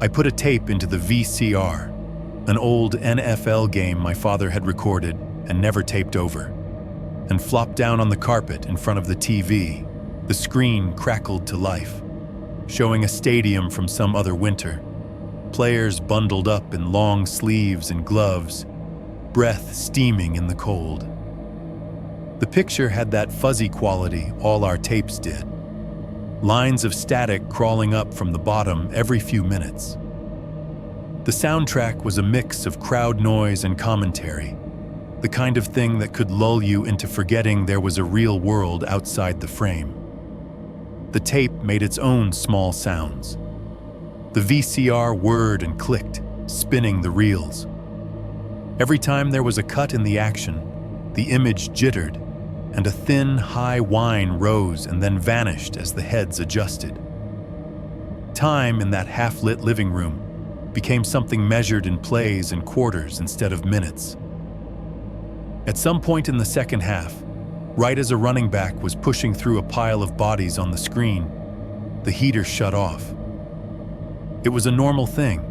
I put a tape into the VCR, an old NFL game my father had recorded and never taped over, and flopped down on the carpet in front of the TV. The screen crackled to life, showing a stadium from some other winter. Players bundled up in long sleeves and gloves, breath steaming in the cold. The picture had that fuzzy quality all our tapes did. Lines of static crawling up from the bottom every few minutes. The soundtrack was a mix of crowd noise and commentary, the kind of thing that could lull you into forgetting there was a real world outside the frame. The tape made its own small sounds. The VCR whirred and clicked, spinning the reels. Every time there was a cut in the action, the image jittered, and a thin, high whine rose and then vanished as the heads adjusted. Time in that half-lit living room became something measured in plays and quarters instead of minutes. At some point in the second half, right as a running back was pushing through a pile of bodies on the screen, the heater shut off. It was a normal thing.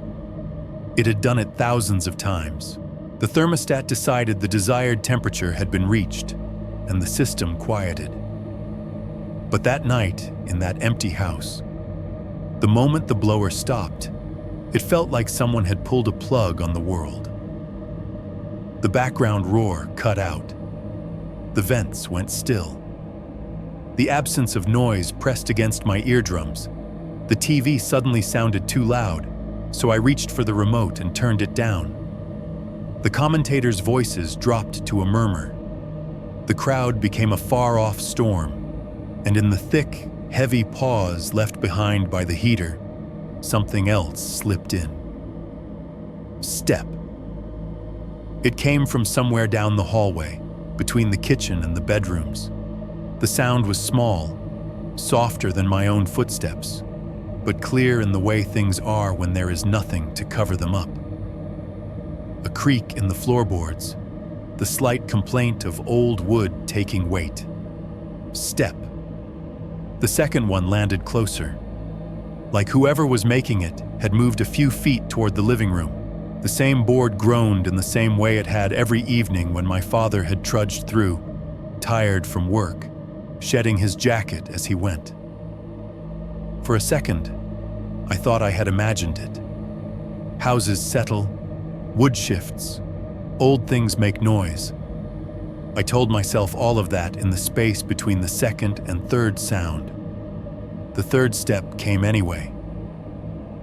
It had done it thousands of times. The thermostat decided the desired temperature had been reached, and the system quieted. But that night, in that empty house, the moment the blower stopped, it felt like someone had pulled a plug on the world. The background roar cut out. The vents went still. The absence of noise pressed against my eardrums. The TV suddenly sounded too loud, so I reached for the remote and turned it down. The commentators' voices dropped to a murmur. The crowd became a far-off storm, and in the thick, heavy pause left behind by the heater, something else slipped in. Step. It came from somewhere down the hallway, between the kitchen and the bedrooms. The sound was small, softer than my own footsteps, but clear in the way things are when there is nothing to cover them up. A creak in the floorboards, the slight complaint of old wood taking weight. Step. The second one landed closer. Like whoever was making it had moved a few feet toward the living room. The same board groaned in the same way it had every evening when my father had trudged through, tired from work, shedding his jacket as he went. For a second, I thought I had imagined it. Houses settle, wood shifts, old things make noise. I told myself all of that in the space between the second and third sound. The third step came anyway.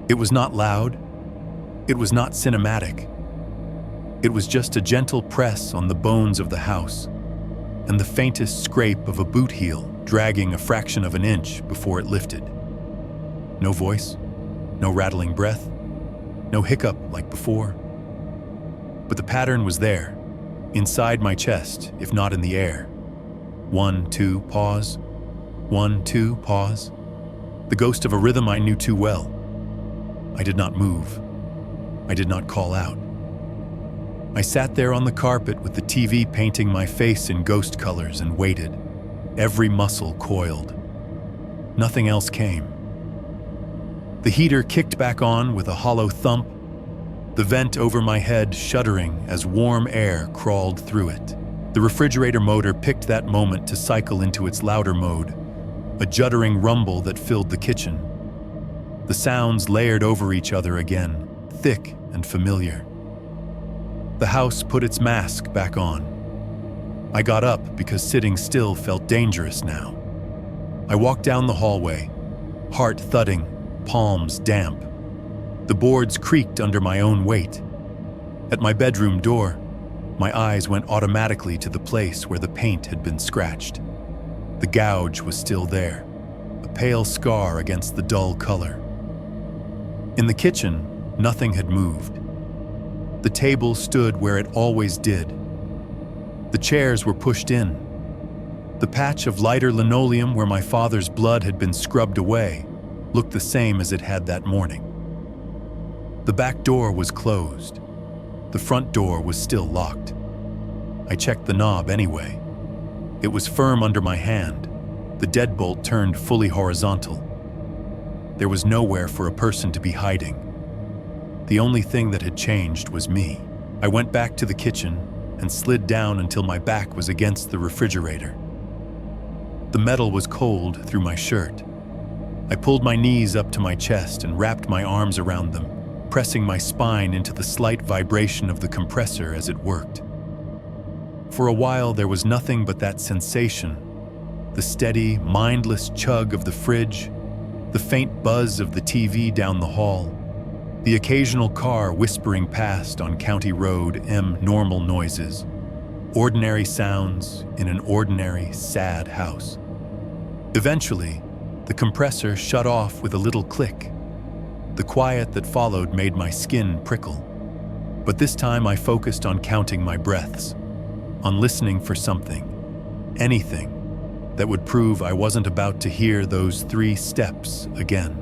It was not loud. It was not cinematic. It was just a gentle press on the bones of the house, and the faintest scrape of a boot heel dragging a fraction of an inch before it lifted. No voice, no rattling breath, no hiccup like before. But the pattern was there, inside my chest, if not in the air. 1, 2, pause. 1, 2, pause. The ghost of a rhythm I knew too well. I did not move. I did not call out. I sat there on the carpet with the TV painting my face in ghost colors and waited, every muscle coiled. Nothing else came. The heater kicked back on with a hollow thump, the vent over my head shuddering as warm air crawled through it. The refrigerator motor picked that moment to cycle into its louder mode, a juddering rumble that filled the kitchen. The sounds layered over each other again, thick and familiar. The house put its mask back on. I got up because sitting still felt dangerous now. I walked down the hallway, heart thudding, palms damp. The boards creaked under my own weight. At my bedroom door, my eyes went automatically to the place where the paint had been scratched. The gouge was still there, a pale scar against the dull color. In the kitchen, nothing had moved. The table stood where it always did. The chairs were pushed in. The patch of lighter linoleum where my father's blood had been scrubbed away looked the same as it had that morning. The back door was closed. The front door was still locked. I checked the knob anyway. It was firm under my hand. The deadbolt turned fully horizontal. There was nowhere for a person to be hiding. The only thing that had changed was me. I went back to the kitchen and slid down until my back was against the refrigerator. The metal was cold through my shirt. I pulled my knees up to my chest and wrapped my arms around them, pressing my spine into the slight vibration of the compressor as it worked. For a while, there was nothing but that sensation, the steady, mindless chug of the fridge, the faint buzz of the TV down the hall, the occasional car whispering past on County Road M normal noises. Ordinary sounds in an ordinary, sad house. Eventually, the compressor shut off with a little click. The quiet that followed made my skin prickle. But this time I focused on counting my breaths, on listening for something, anything, that would prove I wasn't about to hear those 3 steps again.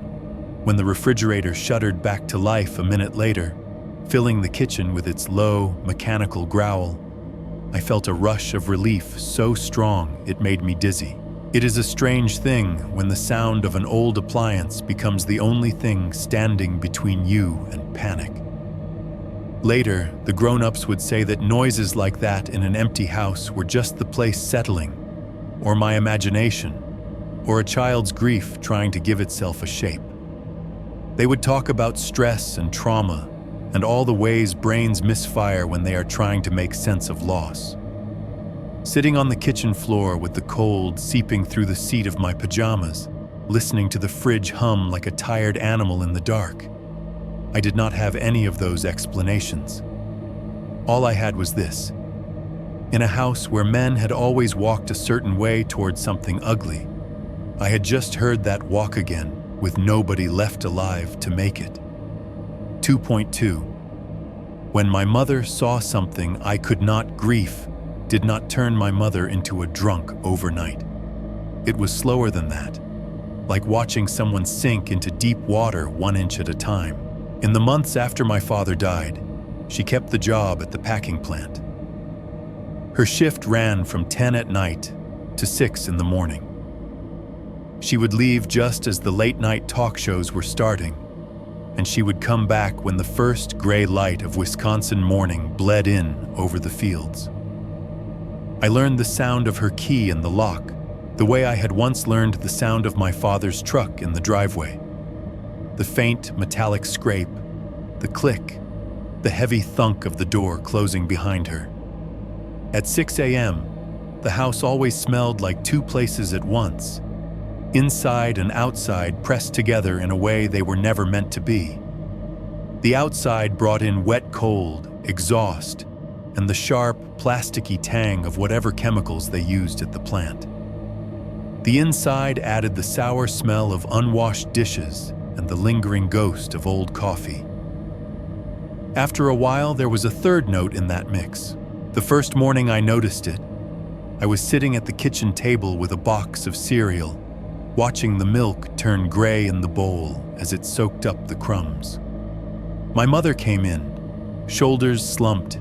When the refrigerator shuddered back to life a minute later, filling the kitchen with its low, mechanical growl, I felt a rush of relief so strong it made me dizzy. It is a strange thing when the sound of an old appliance becomes the only thing standing between you and panic. Later, the grown-ups would say that noises like that in an empty house were just the place settling, or my imagination, or a child's grief trying to give itself a shape. They would talk about stress and trauma, and all the ways brains misfire when they are trying to make sense of loss. Sitting on the kitchen floor with the cold seeping through the seat of my pajamas, listening to the fridge hum like a tired animal in the dark, I did not have any of those explanations. All I had was this. In a house where men had always walked a certain way towards something ugly, I had just heard that walk again, with nobody left alive to make it. 2.2. When my mother saw something I could not, grief did not turn my mother into a drunk overnight. It was slower than that, like watching someone sink into deep water 1 inch at a time. In the months after my father died, she kept the job at the packing plant. Her shift ran from 10 at night to 6 in the morning. She would leave just as the late-night talk shows were starting, and she would come back when the first gray light of Wisconsin morning bled in over the fields. I learned the sound of her key in the lock, the way I had once learned the sound of my father's truck in the driveway. The faint metallic scrape, the click, the heavy thunk of the door closing behind her. At 6 a.m., the house always smelled like 2 places at once, inside and outside pressed together in a way they were never meant to be. The outside brought in wet cold, exhaust, and the sharp, plasticky tang of whatever chemicals they used at the plant. The inside added the sour smell of unwashed dishes and the lingering ghost of old coffee. After a while, there was a third note in that mix. The first morning I noticed it, I was sitting at the kitchen table with a box of cereal, watching the milk turn gray in the bowl as it soaked up the crumbs. My mother came in, shoulders slumped,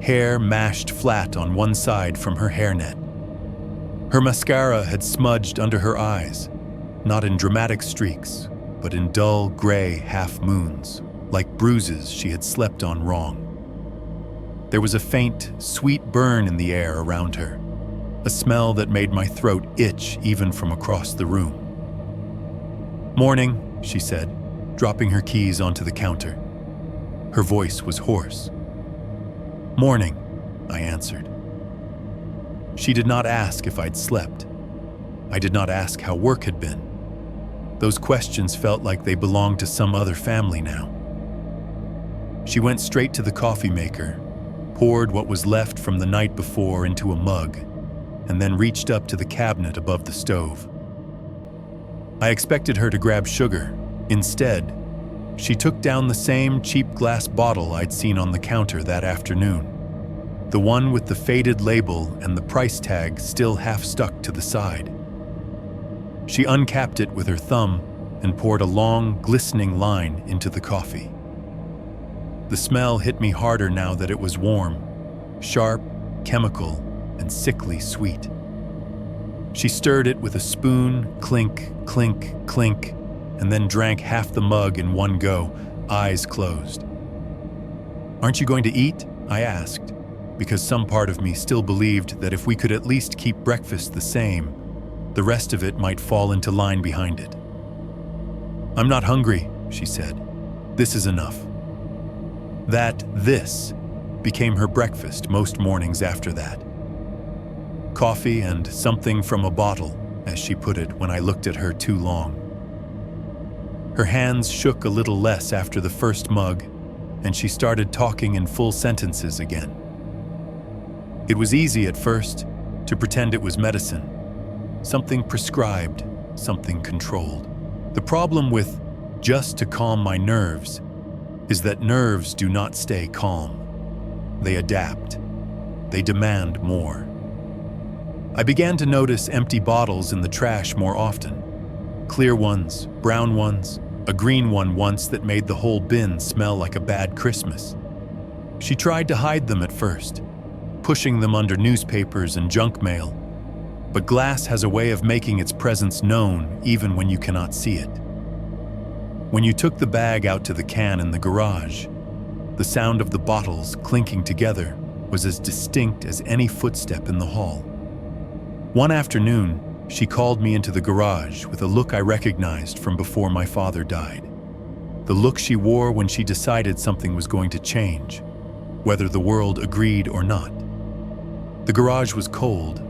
hair mashed flat on one side from her hairnet. Her mascara had smudged under her eyes, not in dramatic streaks, but in dull gray half-moons, like bruises she had slept on wrong. There was a faint, sweet burn in the air around her, a smell that made my throat itch even from across the room. "Morning," she said, dropping her keys onto the counter. Her voice was hoarse. "Morning," I answered. She did not ask if I'd slept. I did not ask how work had been. Those questions felt like they belonged to some other family now. She went straight to the coffee maker, poured what was left from the night before into a mug, and then reached up to the cabinet above the stove. I expected her to grab sugar. Instead, she took down the same cheap glass bottle I'd seen on the counter that afternoon, the one with the faded label and the price tag still half stuck to the side. She uncapped it with her thumb and poured a long, glistening line into the coffee. The smell hit me harder now that it was warm, sharp, chemical, and sickly sweet. She stirred it with a spoon, clink, clink, clink, and then drank half the mug in one go, eyes closed. "Aren't you going to eat?" I asked, because some part of me still believed that if we could at least keep breakfast the same, the rest of it might fall into line behind it. "I'm not hungry," she said. "This is enough." This became her breakfast most mornings after that. Coffee and something from a bottle, as she put it when I looked at her too long. Her hands shook a little less after the first mug, and she started talking in full sentences again. It was easy at first to pretend it was medicine, something prescribed, something controlled. The problem with just to calm my nerves is that nerves do not stay calm. They adapt. They demand more. I began to notice empty bottles in the trash more often. Clear ones, brown ones, a green one once that made the whole bin smell like a bad Christmas. She tried to hide them at first, pushing them under newspapers and junk mail. But glass has a way of making its presence known even when you cannot see it. When you took the bag out to the can in the garage, the sound of the bottles clinking together was as distinct as any footstep in the hall. One afternoon, she called me into the garage with a look I recognized from before my father died. The look she wore when she decided something was going to change, whether the world agreed or not. The garage was cold,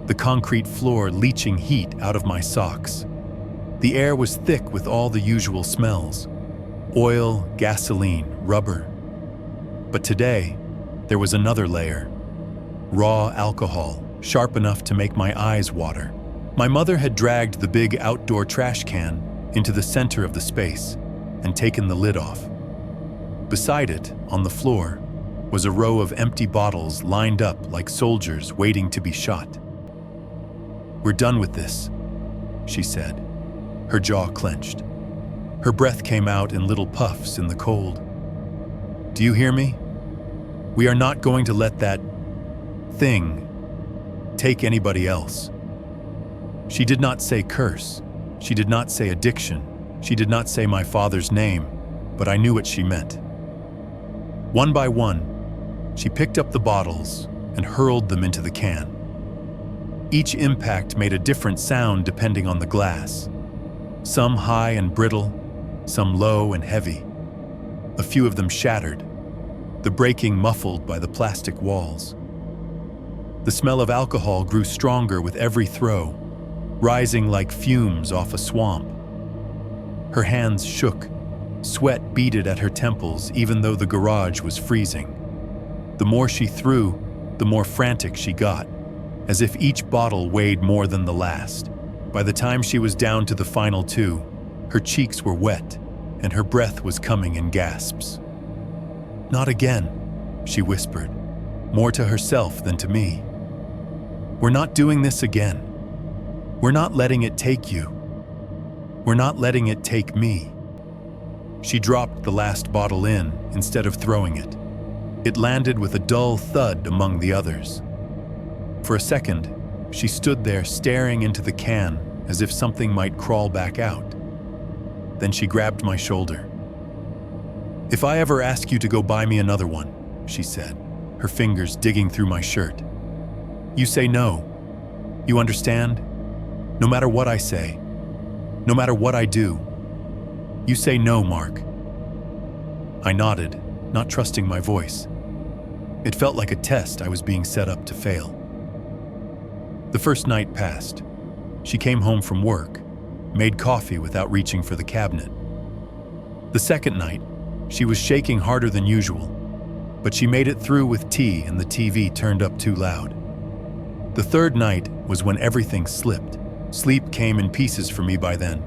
the concrete floor leaching heat out of my socks. The air was thick with all the usual smells: oil, gasoline, rubber. But today, there was another layer: raw alcohol, sharp enough to make my eyes water. My mother had dragged the big outdoor trash can into the center of the space and taken the lid off. Beside it, on the floor, was a row of empty bottles lined up like soldiers waiting to be shot. "We're done with this," she said, her jaw clenched. Her breath came out in little puffs in the cold. "Do you hear me? We are not going to let that thing take anybody else." She did not say curse. She did not say addiction. She did not say my father's name, but I knew what she meant. One by one, she picked up the bottles and hurled them into the can. Each impact made a different sound depending on the glass. Some high and brittle, some low and heavy. A few of them shattered, the breaking muffled by the plastic walls. The smell of alcohol grew stronger with every throw, rising like fumes off a swamp. Her hands shook, sweat beaded at her temples even though the garage was freezing. The more she threw, the more frantic she got, as if each bottle weighed more than the last. By the time she was down to the final two, her cheeks were wet and her breath was coming in gasps. "Not again," she whispered, more to herself than to me. "We're not doing this again. We're not letting it take you. We're not letting it take me." She dropped the last bottle in instead of throwing it. It landed with a dull thud among the others. For a second, she stood there staring into the can as if something might crawl back out. Then she grabbed my shoulder. "If I ever ask you to go buy me another one," she said, her fingers digging through my shirt, "you say no. You understand? No matter what I say, no matter what I do, you say no, Mark." I nodded, not trusting my voice. It felt like a test I was being set up to fail. The first night passed. She came home from work, made coffee without reaching for the cabinet. The second night, she was shaking harder than usual, but she made it through with tea and the TV turned up too loud. The third night was when everything slipped. Sleep came in pieces for me by then.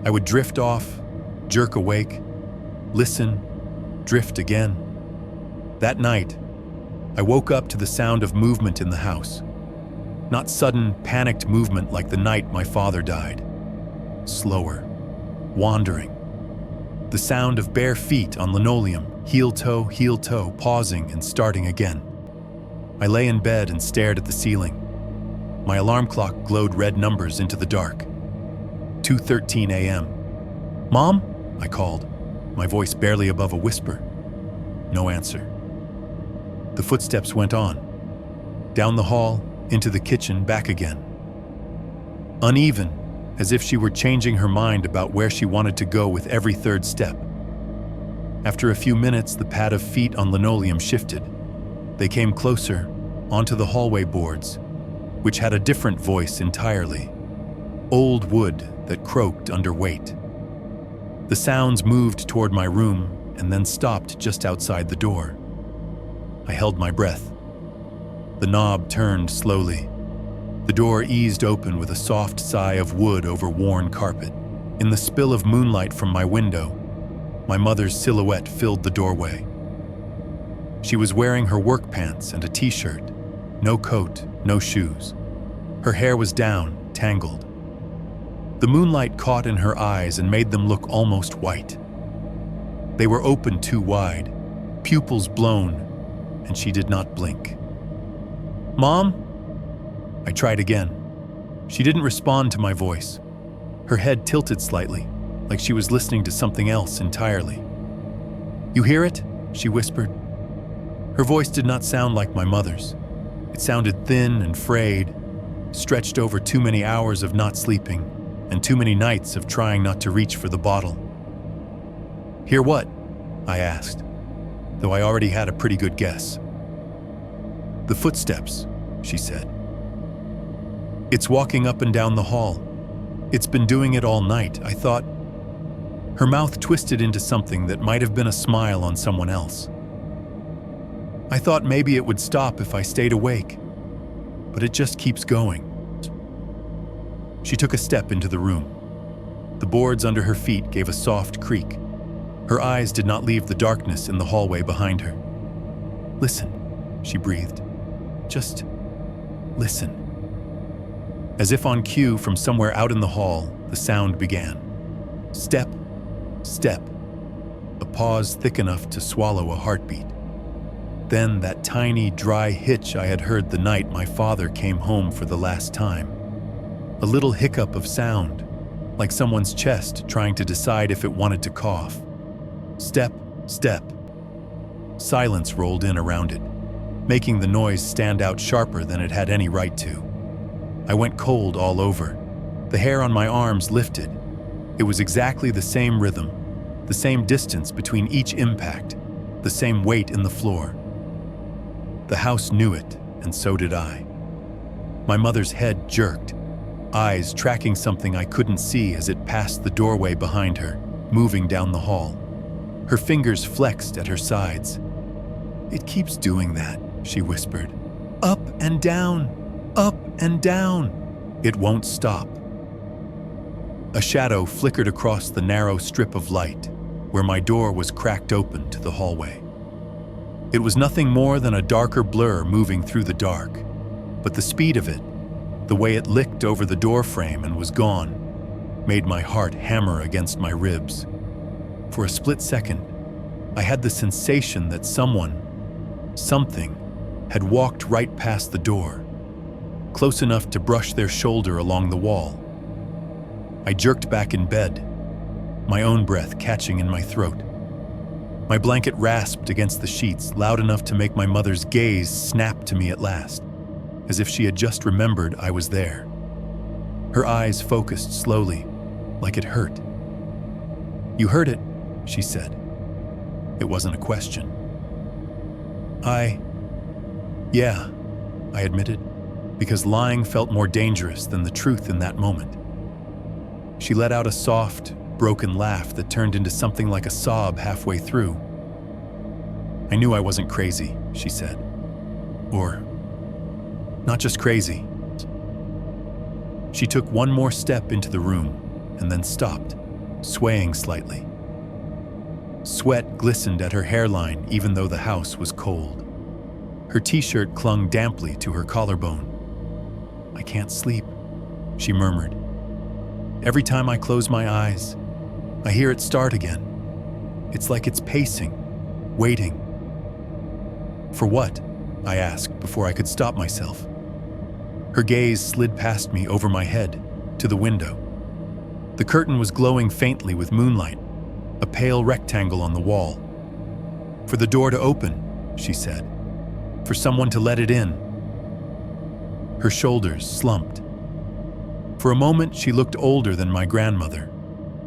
I would drift off, jerk awake, listen, drift again. That night, I woke up to the sound of movement in the house. Not sudden, panicked movement like the night my father died. Slower, wandering. The sound of bare feet on linoleum, heel toe, pausing and starting again. I lay in bed and stared at the ceiling. My alarm clock glowed red numbers into the dark. 2:13 a.m. "Mom?" I called, my voice barely above a whisper. No answer. The footsteps went on. Down the hall, into the kitchen, back again. Uneven, as if she were changing her mind about where she wanted to go with every third step. After a few minutes, the pad of feet on linoleum shifted. They came closer, onto the hallway boards, which had a different voice entirely. Old wood that croaked under weight. The sounds moved toward my room and then stopped just outside the door. I held my breath. The knob turned slowly. The door eased open with a soft sigh of wood over worn carpet. In the spill of moonlight from my window, my mother's silhouette filled the doorway. She was wearing her work pants and a t-shirt, no coat, no shoes. Her hair was down, tangled. The moonlight caught in her eyes and made them look almost white. They were open too wide, pupils blown, and she did not blink. "Mom?" I tried again. She didn't respond to my voice. Her head tilted slightly, like she was listening to something else entirely. "You hear it?" she whispered. Her voice did not sound like my mother's. It sounded thin and frayed, stretched over too many hours of not sleeping and too many nights of trying not to reach for the bottle. "Hear what?" I asked, though I already had a pretty good guess. "The footsteps," she said. "It's walking up and down the hall. It's been doing it all night," I thought. Her mouth twisted into something that might have been a smile on someone else. "I thought maybe it would stop if I stayed awake, but it just keeps going." She took a step into the room. The boards under her feet gave a soft creak. Her eyes did not leave the darkness in the hallway behind her. "Listen," she breathed. "Just listen." As if on cue from somewhere out in the hall, the sound began. Step, step. A pause thick enough to swallow a heartbeat. Then that tiny, dry hitch I had heard the night my father came home for the last time. A little hiccup of sound, like someone's chest trying to decide if it wanted to cough. Step, step. Silence rolled in around it, making the noise stand out sharper than it had any right to. I went cold all over. The hair on my arms lifted. It was exactly the same rhythm, the same distance between each impact, the same weight in the floor. The house knew it, and so did I. My mother's head jerked, eyes tracking something I couldn't see as it passed the doorway behind her, moving down the hall. Her fingers flexed at her sides. "It keeps doing that," she whispered. "Up and down, up and down. It won't stop." A shadow flickered across the narrow strip of light, where my door was cracked open to the hallway. It was nothing more than a darker blur moving through the dark, but the speed of it, the way it licked over the door frame and was gone, made my heart hammer against my ribs. For a split second, I had the sensation that something, had walked right past the door, close enough to brush their shoulder along the wall. I jerked back in bed, my own breath catching in my throat. My blanket rasped against the sheets loud enough to make my mother's gaze snap to me at last, as if she had just remembered I was there. Her eyes focused slowly, like it hurt. "You heard it," she said. It wasn't a question. Yeah, I admitted, because lying felt more dangerous than the truth in that moment. She let out a soft, broken laugh that turned into something like a sob halfway through. "I knew I wasn't crazy," she said. "Or, not just crazy." She took one more step into the room and then stopped, swaying slightly. Sweat glistened at her hairline even though the house was cold. Her t-shirt clung damply to her collarbone. "I can't sleep," she murmured. "Every time I close my eyes, I hear it start again. It's like it's pacing, waiting." "For what?" I asked before I could stop myself. Her gaze slid past me over my head, to the window. The curtain was glowing faintly with moonlight, a pale rectangle on the wall. "For the door to open," she said. "For someone to let it in." Her shoulders slumped. For a moment, she looked older than my grandmother,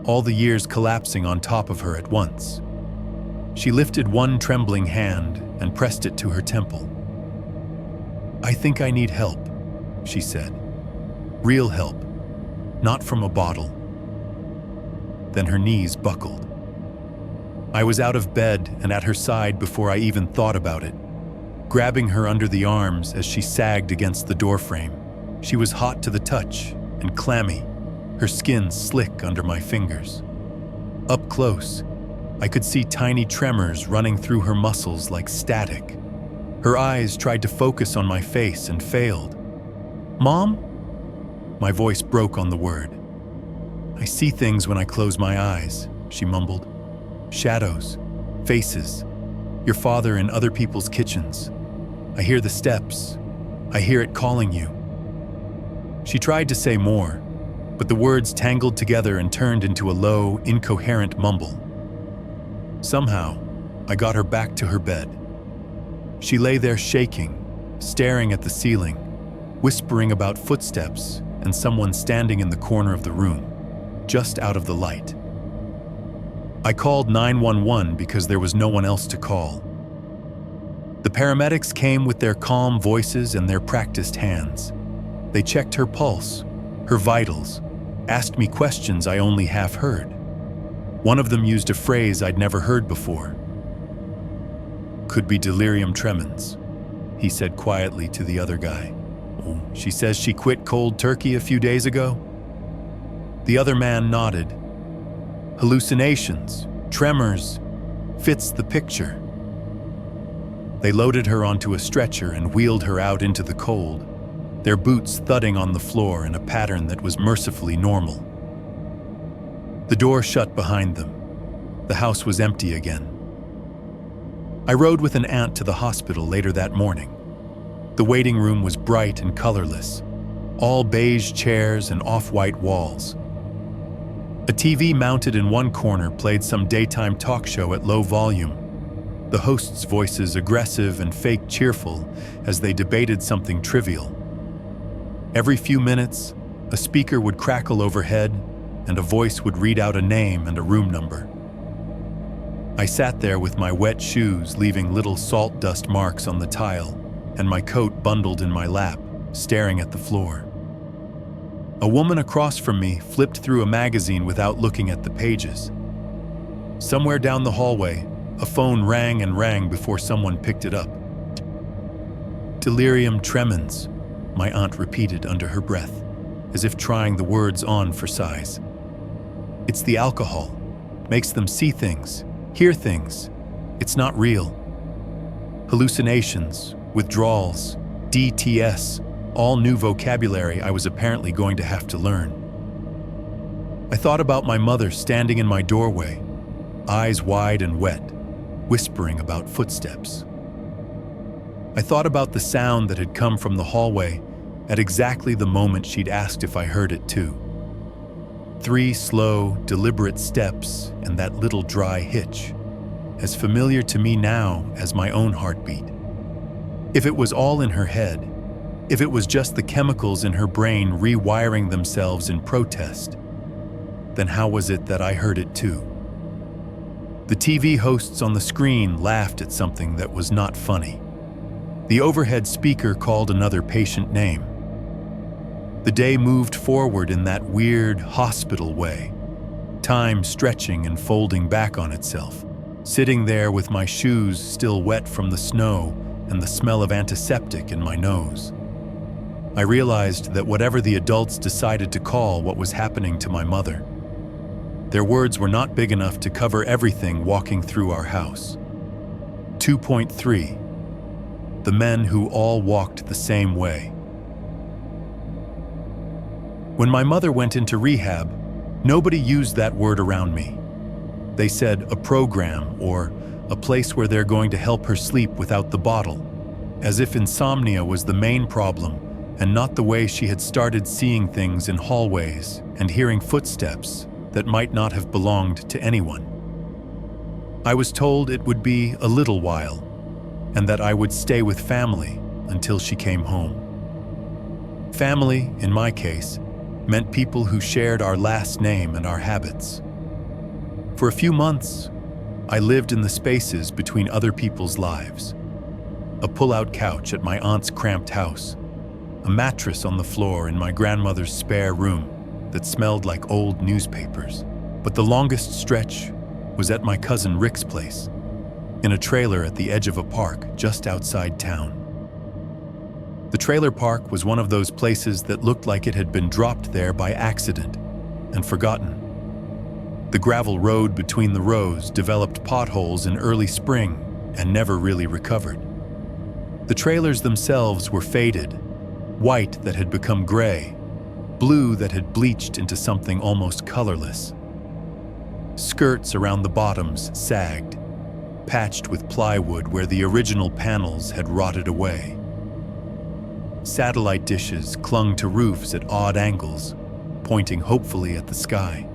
all the years collapsing on top of her at once. She lifted one trembling hand and pressed it to her temple. "I think I need help," she said. "Real help, not from a bottle." Then her knees buckled. I was out of bed and at her side before I even thought about it. grabbing her under the arms as she sagged against the doorframe. She was hot to the touch and clammy, her skin slick under my fingers. Up close, I could see tiny tremors running through her muscles like static. Her eyes tried to focus on my face and failed. "Mom?" My voice broke on the word. "I see things when I close my eyes," she mumbled. "Shadows, faces, your father in other people's kitchens. I hear the steps. I hear it calling you." She tried to say more, but the words tangled together and turned into a low, incoherent mumble. Somehow, I got her back to her bed. She lay there shaking, staring at the ceiling, whispering about footsteps and someone standing in the corner of the room, just out of the light. I called 911 because there was no one else to call. The paramedics came with their calm voices and their practiced hands. They checked her pulse, her vitals, asked me questions I only half heard. One of them used a phrase I'd never heard before. "Could be delirium tremens," he said quietly to the other guy. "Oh, she says she quit cold turkey a few days ago." The other man nodded. "Hallucinations, tremors, fits the picture." They loaded her onto a stretcher and wheeled her out into the cold, their boots thudding on the floor in a pattern that was mercifully normal. The door shut behind them. The house was empty again. I rode with an aunt to the hospital later that morning. The waiting room was bright and colorless, all beige chairs and off-white walls. A TV mounted in one corner played some daytime talk show at low volume, the hosts' voices aggressive and fake cheerful as they debated something trivial. Every few minutes, a speaker would crackle overhead and a voice would read out a name and a room number. I sat there with my wet shoes leaving little salt dust marks on the tile and my coat bundled in my lap, staring at the floor. A woman across from me flipped through a magazine without looking at the pages. Somewhere down the hallway, a phone rang and rang before someone picked it up. "Delirium tremens," my aunt repeated under her breath, as if trying the words on for size. "It's the alcohol. Makes them see things, hear things. It's not real. Hallucinations, withdrawals, DTS, all new vocabulary I was apparently going to have to learn." I thought about my mother standing in my doorway, eyes wide and wet, whispering about footsteps. I thought about the sound that had come from the hallway at exactly the moment she'd asked if I heard it too. 3 slow, deliberate steps and that little dry hitch, as familiar to me now as my own heartbeat. If it was all in her head, if it was just the chemicals in her brain rewiring themselves in protest, then how was it that I heard it too? The TV hosts on the screen laughed at something that was not funny. The overhead speaker called another patient name. The day moved forward in that weird hospital way, time stretching and folding back on itself, sitting there with my shoes still wet from the snow and the smell of antiseptic in my nose. I realized that whatever the adults decided to call what was happening to my mother, their words were not big enough to cover everything walking through our house. 2.3. The men who all walked the same way. When my mother went into rehab, nobody used that word around me. They said a program or a place where they're going to help her sleep without the bottle, as if insomnia was the main problem and not the way she had started seeing things in hallways and hearing footsteps that might not have belonged to anyone. I was told it would be a little while and that I would stay with family until she came home. Family, in my case, meant people who shared our last name and our habits. For a few months, I lived in the spaces between other people's lives. A pull-out couch at my aunt's cramped house, a mattress on the floor in my grandmother's spare room that smelled like old newspapers. But the longest stretch was at my cousin Rick's place. in a trailer at the edge of a park just outside town. The trailer park was one of those places that looked like it had been dropped there by accident and forgotten. The gravel road between the rows developed potholes in early spring and never really recovered. The trailers themselves were faded, white that had become gray, blue that had bleached into something almost colorless. Skirts around the bottoms sagged, patched with plywood where the original panels had rotted away. Satellite dishes clung to roofs at odd angles, pointing hopefully at the sky.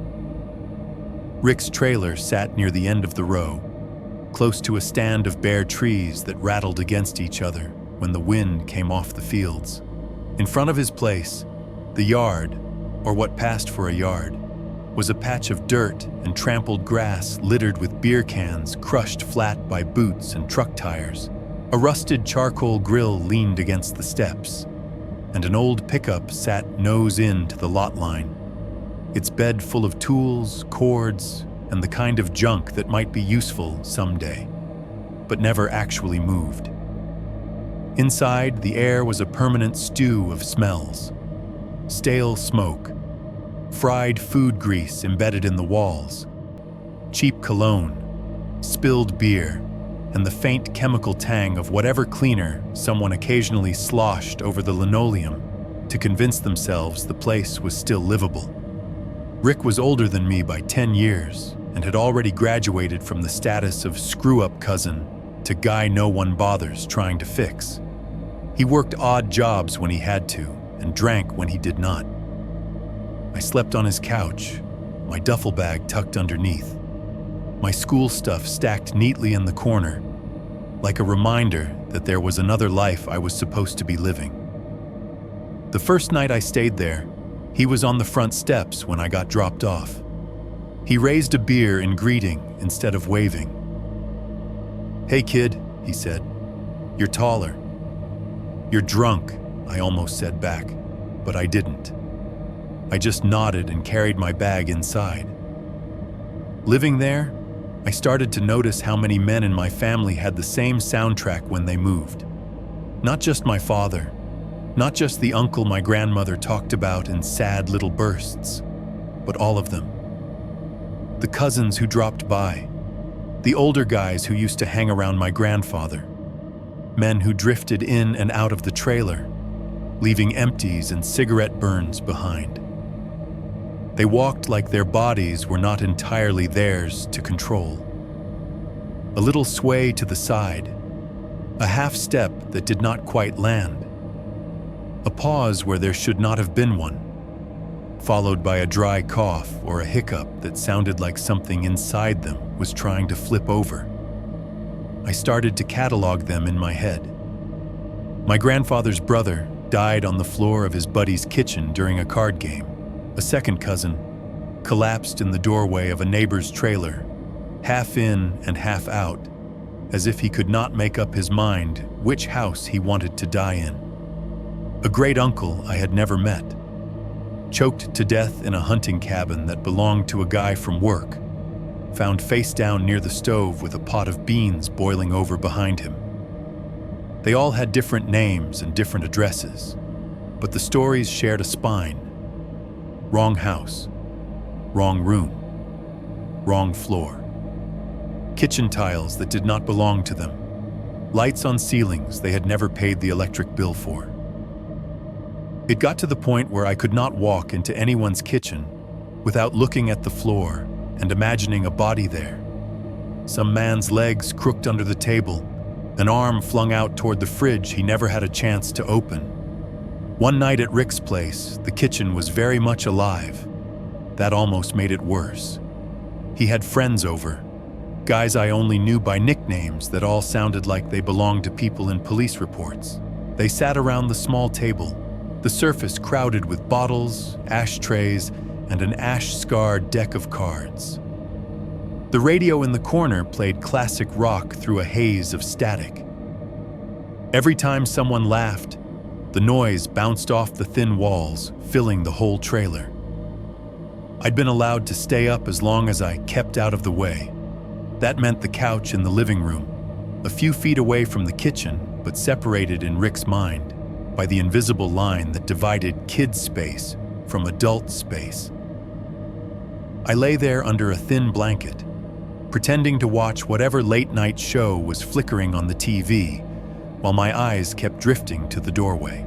Rick's trailer sat near the end of the row, close to a stand of bare trees that rattled against each other when the wind came off the fields. In front of his place, the yard, or what passed for a yard, was a patch of dirt and trampled grass littered with beer cans crushed flat by boots and truck tires. A rusted charcoal grill leaned against the steps, and an old pickup sat nose in to the lot line, its bed full of tools, cords, and the kind of junk that might be useful someday, but never actually moved. Inside, the air was a permanent stew of smells. Stale smoke, fried food grease embedded in the walls, cheap cologne, spilled beer, and the faint chemical tang of whatever cleaner someone occasionally sloshed over the linoleum to convince themselves the place was still livable. Rick was older than me by 10 years and had already graduated from the status of screw-up cousin to guy no one bothers trying to fix. He worked odd jobs when he had to and drank when he did not. I slept on his couch, my duffel bag tucked underneath, my school stuff stacked neatly in the corner, like a reminder that there was another life I was supposed to be living. The first night I stayed there, he was on the front steps when I got dropped off. He raised a beer in greeting instead of waving. "Hey kid," he said, "you're taller." "You're drunk," I almost said back, but I didn't. I just nodded and carried my bag inside. Living there, I started to notice how many men in my family had the same soundtrack when they moved. Not just my father, not just the uncle my grandmother talked about in sad little bursts, but all of them. The cousins who dropped by, the older guys who used to hang around my grandfather, men who drifted in and out of the trailer, leaving empties and cigarette burns behind. They walked like their bodies were not entirely theirs to control. A little sway to the side, a half step that did not quite land, a pause where there should not have been one, followed by a dry cough or a hiccup that sounded like something inside them was trying to flip over. I started to catalog them in my head. My grandfather's brother died on the floor of his buddy's kitchen during a card game. A second cousin collapsed in the doorway of a neighbor's trailer, half in and half out, as if he could not make up his mind which house he wanted to die in. A great uncle I had never met, choked to death in a hunting cabin that belonged to a guy from work, found face down near the stove with a pot of beans boiling over behind him. They all had different names and different addresses, but the stories shared a spine. Wrong house, wrong room, wrong floor. Kitchen tiles that did not belong to them, lights on ceilings they had never paid the electric bill for. It got to the point where I could not walk into anyone's kitchen without looking at the floor and imagining a body there. Some man's legs crooked under the table, an arm flung out toward the fridge he never had a chance to open. One night at Rick's place, the kitchen was very much alive. That almost made it worse. He had friends over, guys I only knew by nicknames that all sounded like they belonged to people in police reports. They sat around the small table, the surface crowded with bottles, ashtrays, and an ash-scarred deck of cards. The radio in the corner played classic rock through a haze of static. Every time someone laughed, the noise bounced off the thin walls, filling the whole trailer. I'd been allowed to stay up as long as I kept out of the way. That meant the couch in the living room, a few feet away from the kitchen, but separated in Rick's mind by the invisible line that divided kids' space from adult space. I lay there under a thin blanket, pretending to watch whatever late-night show was flickering on the TV, while my eyes kept drifting to the doorway.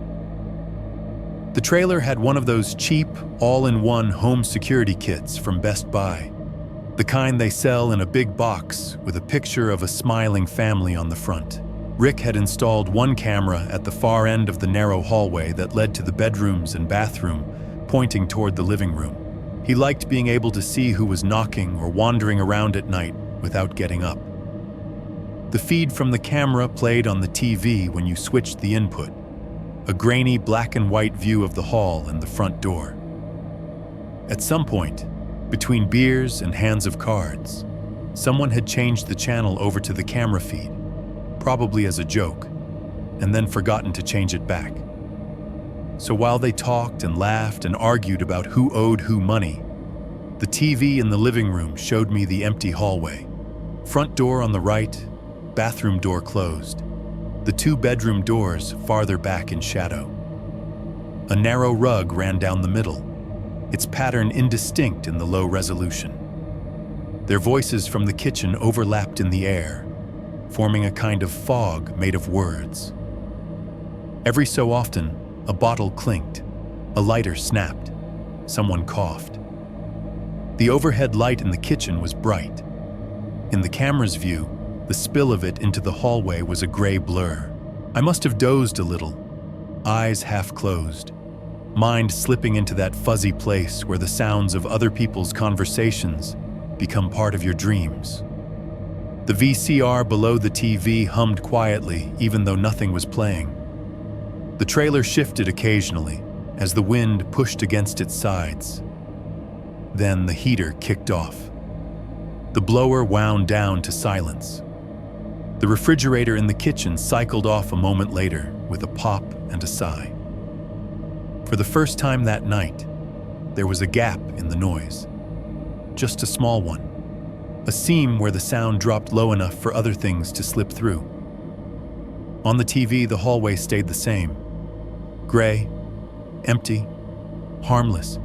The trailer had one of those cheap, all-in-one home security kits from Best Buy, the kind they sell in a big box with a picture of a smiling family on the front. Rick had installed one camera at the far end of the narrow hallway that led to the bedrooms and bathroom, pointing toward the living room. He liked being able to see who was knocking or wandering around at night without getting up. The feed from the camera played on the TV when you switched the input, a grainy black and white view of the hall and the front door. At some point, between beers and hands of cards, someone had changed the channel over to the camera feed, probably as a joke, and then forgotten to change it back. So while they talked and laughed and argued about who owed who money, the TV in the living room showed me the empty hallway. Front door on the right, bathroom door closed. The two bedroom doors farther back in shadow. A narrow rug ran down the middle, its pattern indistinct in the low resolution. Their voices from the kitchen overlapped in the air, forming a kind of fog made of words. Every so often, a bottle clinked, a lighter snapped, someone coughed. The overhead light in the kitchen was bright. In the camera's view, the spill of it into the hallway was a gray blur. I must have dozed a little, eyes half closed, mind slipping into that fuzzy place where the sounds of other people's conversations become part of your dreams. The VCR below the TV hummed quietly, even though nothing was playing. The trailer shifted occasionally as the wind pushed against its sides. Then the heater kicked off. The blower wound down to silence. The refrigerator in the kitchen cycled off a moment later with a pop and a sigh. For the first time that night, there was a gap in the noise. Just a small one. A seam where the sound dropped low enough for other things to slip through. On the TV, the hallway stayed the same. Gray, empty, harmless.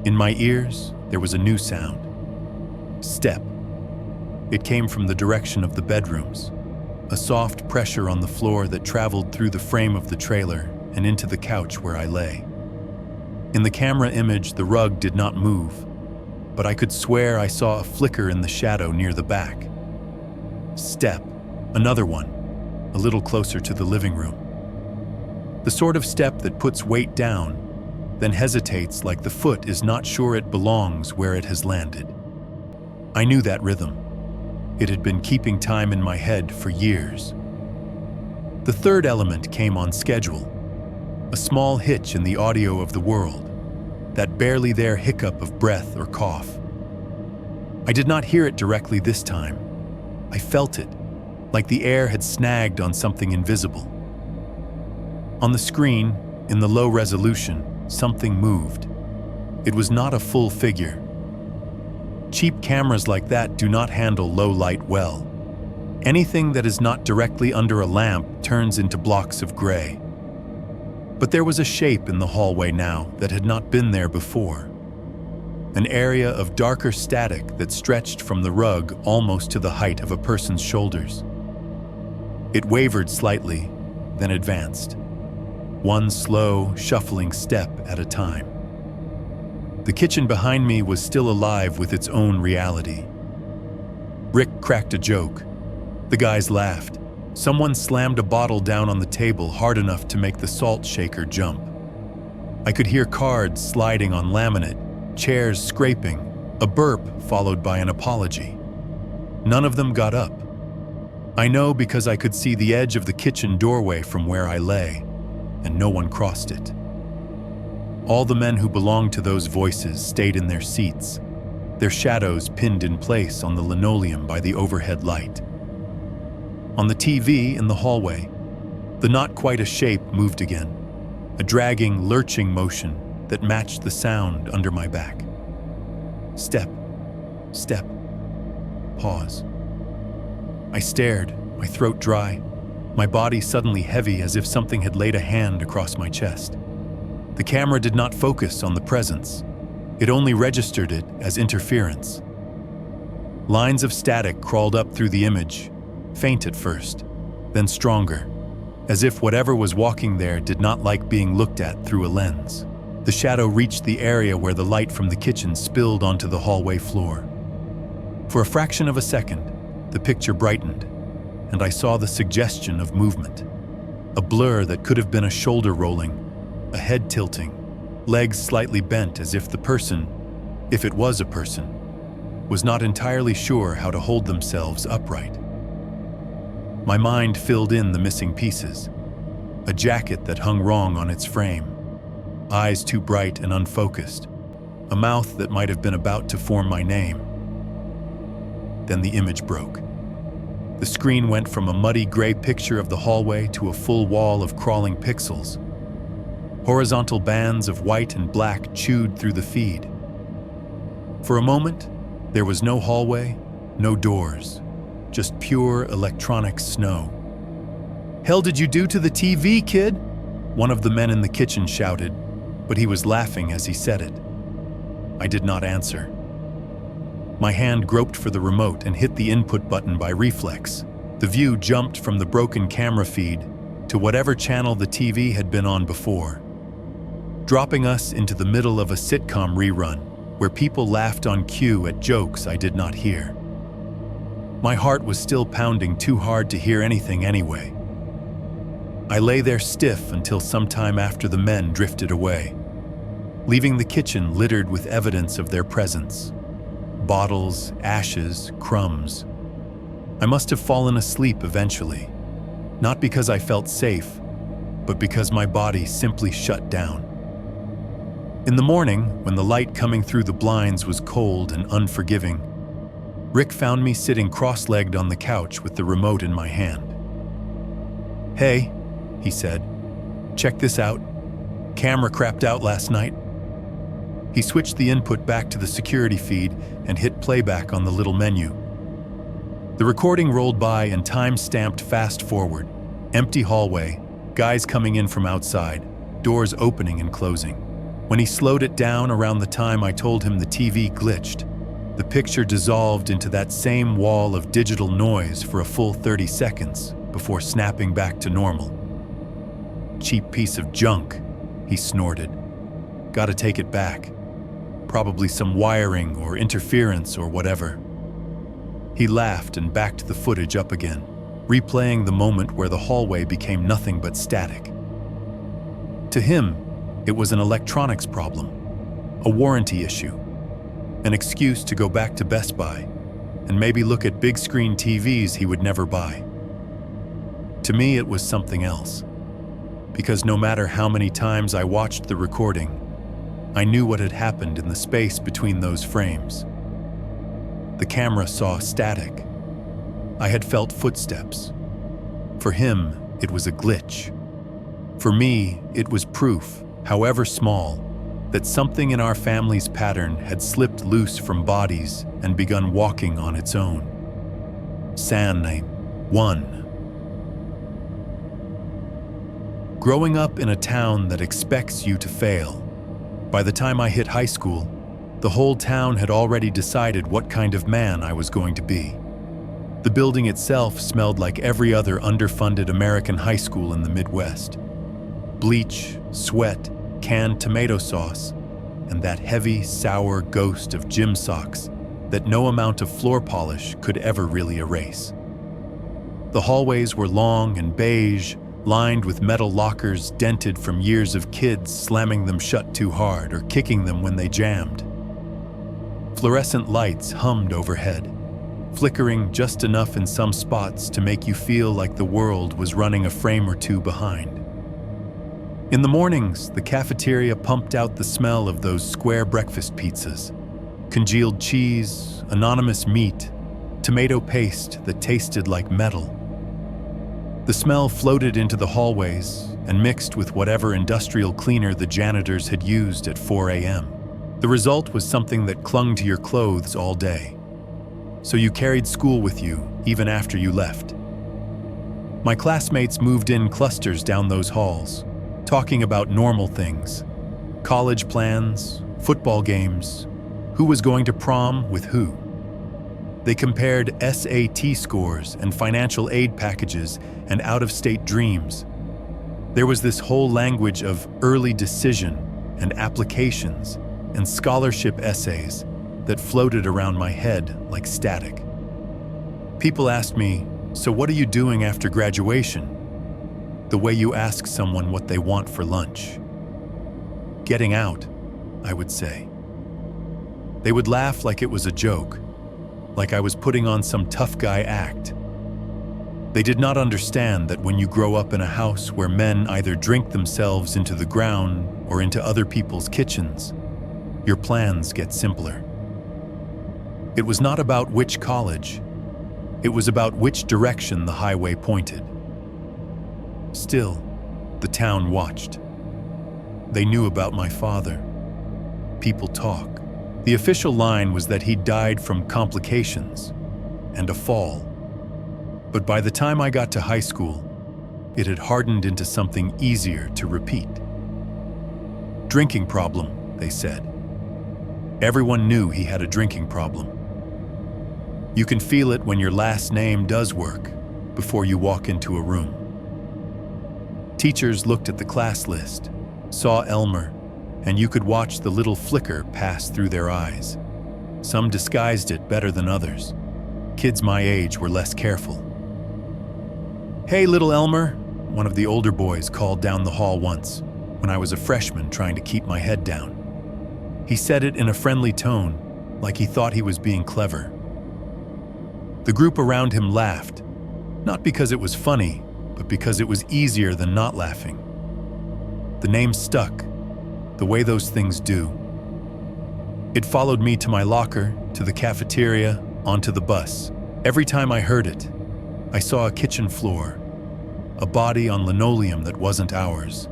In my ears, there was a new sound. Step. It came from the direction of the bedrooms, a soft pressure on the floor that traveled through the frame of the trailer and into the couch where I lay. In the camera image, the rug did not move, but I could swear I saw a flicker in the shadow near the back. Step. Another one, a little closer to the living room. The sort of step that puts weight down, then hesitates like the foot is not sure it belongs where it has landed. I knew that rhythm. It had been keeping time in my head for years. The third element came on schedule, a small hitch in the audio of the world, that barely there hiccup of breath or cough. I did not hear it directly this time. I felt it, like the air had snagged on something invisible. On the screen, in the low resolution, something moved. It was not a full figure. Cheap cameras like that do not handle low light well. Anything that is not directly under a lamp turns into blocks of gray. But there was a shape in the hallway now that had not been there before. An area of darker static that stretched from the rug almost to the height of a person's shoulders. It wavered slightly, then advanced. One slow, shuffling step at a time. The kitchen behind me was still alive with its own reality. Rick cracked a joke. The guys laughed. Someone slammed a bottle down on the table hard enough to make the salt shaker jump. I could hear cards sliding on laminate, chairs scraping, a burp followed by an apology. None of them got up. I know because I could see the edge of the kitchen doorway from where I lay, and no one crossed it. All the men who belonged to those voices stayed in their seats, their shadows pinned in place on the linoleum by the overhead light. On the TV in the hallway, the not quite a shape moved again, a dragging, lurching motion that matched the sound under my back. Step, step, pause. I stared, my throat dry, my body suddenly heavy as if something had laid a hand across my chest. The camera did not focus on the presence. It only registered it as interference. Lines of static crawled up through the image, faint at first, then stronger, as if whatever was walking there did not like being looked at through a lens. The shadow reached the area where the light from the kitchen spilled onto the hallway floor. For a fraction of a second, the picture brightened, and I saw the suggestion of movement. A blur that could have been a shoulder rolling, a head tilting, legs slightly bent as if the person, if it was a person, was not entirely sure how to hold themselves upright. My mind filled in the missing pieces. A jacket that hung wrong on its frame, eyes too bright and unfocused, a mouth that might have been about to form my name. Then the image broke. The screen went from a muddy gray picture of the hallway to a full wall of crawling pixels. Horizontal bands of white and black chewed through the feed. For a moment, there was no hallway, no doors, just pure electronic snow. "Hell did you do to the TV, kid?" one of the men in the kitchen shouted, but he was laughing as he said it. I did not answer. My hand groped for the remote and hit the input button by reflex. The view jumped from the broken camera feed to whatever channel the TV had been on before, dropping us into the middle of a sitcom rerun where people laughed on cue at jokes I did not hear. My heart was still pounding too hard to hear anything anyway. I lay there stiff until sometime after the men drifted away, leaving the kitchen littered with evidence of their presence. Bottles, ashes, crumbs. I must have fallen asleep eventually, not because I felt safe, but because my body simply shut down. In the morning, when the light coming through the blinds was cold and unforgiving, Rick found me sitting cross-legged on the couch with the remote in my hand. "Hey," he said, "check this out. Camera crapped out last night." He switched the input back to the security feed and hit playback on the little menu. The recording rolled by and time-stamped fast forward. Empty hallway, guys coming in from outside, doors opening and closing. When he slowed it down around the time I told him the TV glitched, the picture dissolved into that same wall of digital noise for a full 30 seconds before snapping back to normal. "Cheap piece of junk," he snorted. "Gotta take it back. Probably some wiring or interference or whatever." He laughed and backed the footage up again, replaying the moment where the hallway became nothing but static. To him, it was an electronics problem, a warranty issue, an excuse to go back to Best Buy and maybe look at big screen TVs he would never buy. To me, it was something else, because no matter how many times I watched the recording, I knew what had happened in the space between those frames. The camera saw static. I had felt footsteps. For him, it was a glitch. For me, it was proof, however small, that something in our family's pattern had slipped loose from bodies and begun walking on its own. San 1. Growing up in a town that expects you to fail. By the time I hit high school, the whole town had already decided what kind of man I was going to be. The building itself smelled like every other underfunded American high school in the Midwest. Bleach, sweat, canned tomato sauce, and that heavy, sour ghost of gym socks that no amount of floor polish could ever really erase. The hallways were long and beige, lined with metal lockers dented from years of kids slamming them shut too hard or kicking them when they jammed. Fluorescent lights hummed overhead, flickering just enough in some spots to make you feel like the world was running a frame or two behind. In the mornings, the cafeteria pumped out the smell of those square breakfast pizzas, congealed cheese, anonymous meat, tomato paste that tasted like metal. The smell floated into the hallways and mixed with whatever industrial cleaner the janitors had used at 4 a.m. The result was something that clung to your clothes all day. So you carried school with you even after you left. My classmates moved in clusters down those halls, talking about normal things, college plans, football games, who was going to prom with who. They compared SAT scores and financial aid packages and out-of-state dreams. There was this whole language of early decision and applications and scholarship essays that floated around my head like static. People asked me, "So what are you doing after graduation?" The way you ask someone what they want for lunch. "Getting out," I would say. They would laugh like it was a joke, like I was putting on some tough guy act. They did not understand that when you grow up in a house where men either drink themselves into the ground or into other people's kitchens, your plans get simpler. It was not about which college, it was about which direction the highway pointed. Still, the town watched. They knew about my father. People talk. The official line was that he died from complications and a fall. But by the time I got to high school, it had hardened into something easier to repeat. Drinking problem, they said. Everyone knew he had a drinking problem. You can feel it when your last name does work before you walk into a room. Teachers looked at the class list, saw Elmer, and you could watch the little flicker pass through their eyes. Some disguised it better than others. Kids my age were less careful. "Hey, little Elmer," one of the older boys called down the hall once, when I was a freshman trying to keep my head down. He said it in a friendly tone, like he thought he was being clever. The group around him laughed, not because it was funny, but because it was easier than not laughing. The name stuck, the way those things do. It followed me to my locker, to the cafeteria, onto the bus. Every time I heard it, I saw a kitchen floor, a body on linoleum that wasn't ours,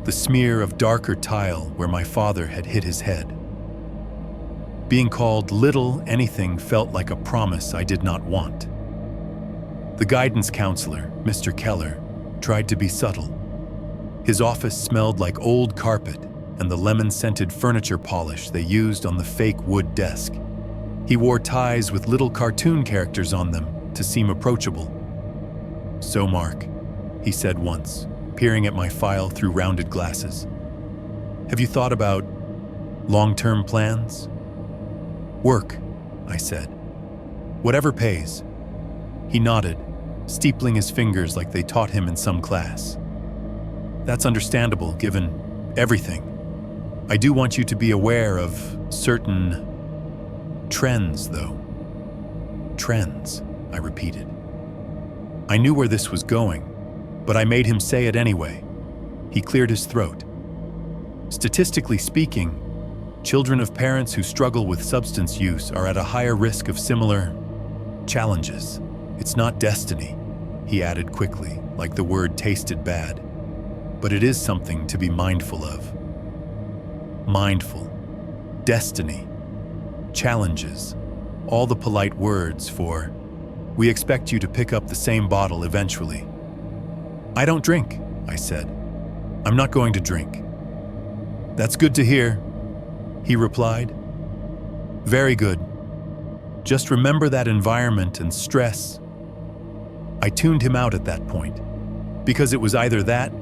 the smear of darker tile where my father had hit his head. Being called little anything felt like a promise I did not want. The guidance counselor, Mr. Keller, tried to be subtle. His office smelled like old carpet and the lemon-scented furniture polish they used on the fake wood desk. He wore ties with little cartoon characters on them to seem approachable. "So, Mark," he said once, peering at my file through rounded glasses, "have you thought about long-term plans?" "Work," I said. "Whatever pays." He nodded, steepling his fingers like they taught him in some class. "That's understandable, given everything. I do want you to be aware of certain trends, though." "Trends," I repeated. I knew where this was going, but I made him say it anyway. He cleared his throat. "Statistically speaking, children of parents who struggle with substance use are at a higher risk of similar challenges. It's not destiny," he added quickly, like the word tasted bad. "But it is something to be mindful of." Mindful, destiny, challenges, all the polite words for, "We expect you to pick up the same bottle eventually." "I don't drink," I said. "I'm not going to drink." "That's good to hear," he replied. "Very good. Just remember that environment and stress." I tuned him out at that point, because it was either that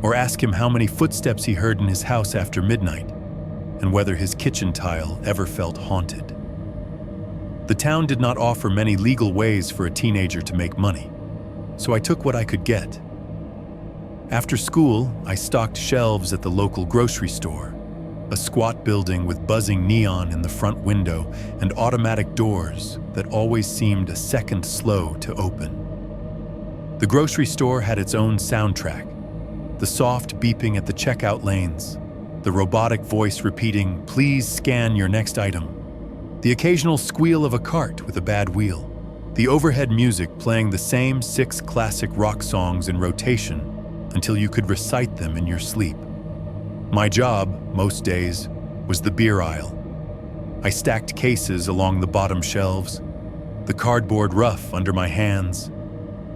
or ask him how many footsteps he heard in his house after midnight, and whether his kitchen tile ever felt haunted. The town did not offer many legal ways for a teenager to make money, so I took what I could get. After school, I stocked shelves at the local grocery store, a squat building with buzzing neon in the front window and automatic doors that always seemed a second slow to open. The grocery store had its own soundtrack, the soft beeping at the checkout lanes, the robotic voice repeating, "Please scan your next item," the occasional squeal of a cart with a bad wheel, the overhead music playing the same 6 classic rock songs in rotation until you could recite them in your sleep. My job, most days, was the beer aisle. I stacked cases along the bottom shelves, the cardboard rough under my hands,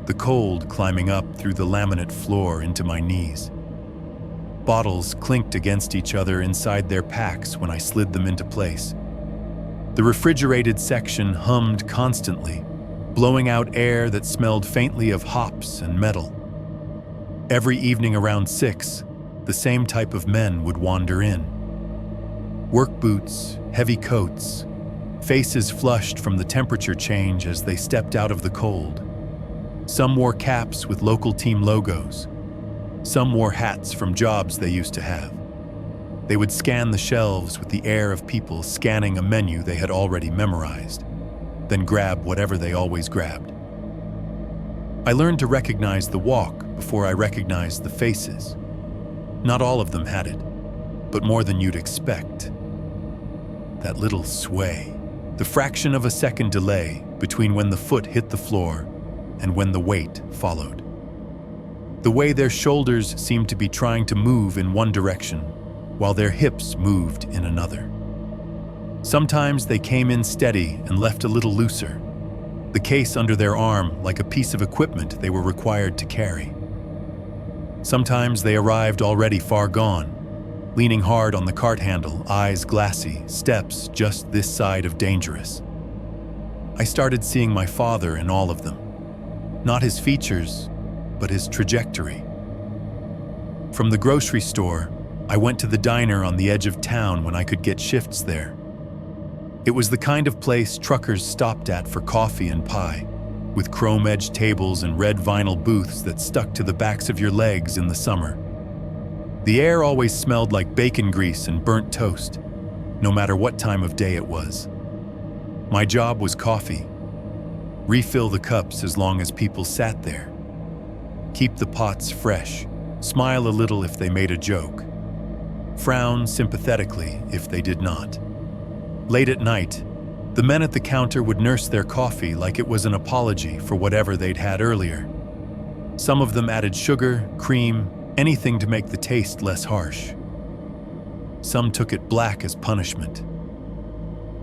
the cold climbing up through the laminate floor into my knees. Bottles clinked against each other inside their packs when I slid them into place. The refrigerated section hummed constantly, blowing out air that smelled faintly of hops and metal. Every evening around 6, the same type of men would wander in. Work boots, heavy coats, faces flushed from the temperature change as they stepped out of the cold. Some wore caps with local team logos. Some wore hats from jobs they used to have. They would scan the shelves with the air of people scanning a menu they had already memorized, then grab whatever they always grabbed. I learned to recognize the walk before I recognized the faces. Not all of them had it, but more than you'd expect. That little sway, the fraction of a second delay between when the foot hit the floor and when the weight followed. The way their shoulders seemed to be trying to move in one direction, while their hips moved in another. Sometimes they came in steady and left a little looser, the case under their arm like a piece of equipment they were required to carry. Sometimes they arrived already far gone, leaning hard on the cart handle, eyes glassy, steps just this side of dangerous. I started seeing my father in all of them. Not his features, but his trajectory. From the grocery store, I went to the diner on the edge of town when I could get shifts there. It was the kind of place truckers stopped at for coffee and pie, with chrome-edged tables and red vinyl booths that stuck to the backs of your legs in the summer. The air always smelled like bacon grease and burnt toast, no matter what time of day it was. My job was coffee. Refill the cups as long as people sat there. Keep the pots fresh, smile a little if they made a joke. Frown sympathetically if they did not. Late at night, the men at the counter would nurse their coffee like it was an apology for whatever they'd had earlier. Some of them added sugar, cream, anything to make the taste less harsh. Some took it black as punishment.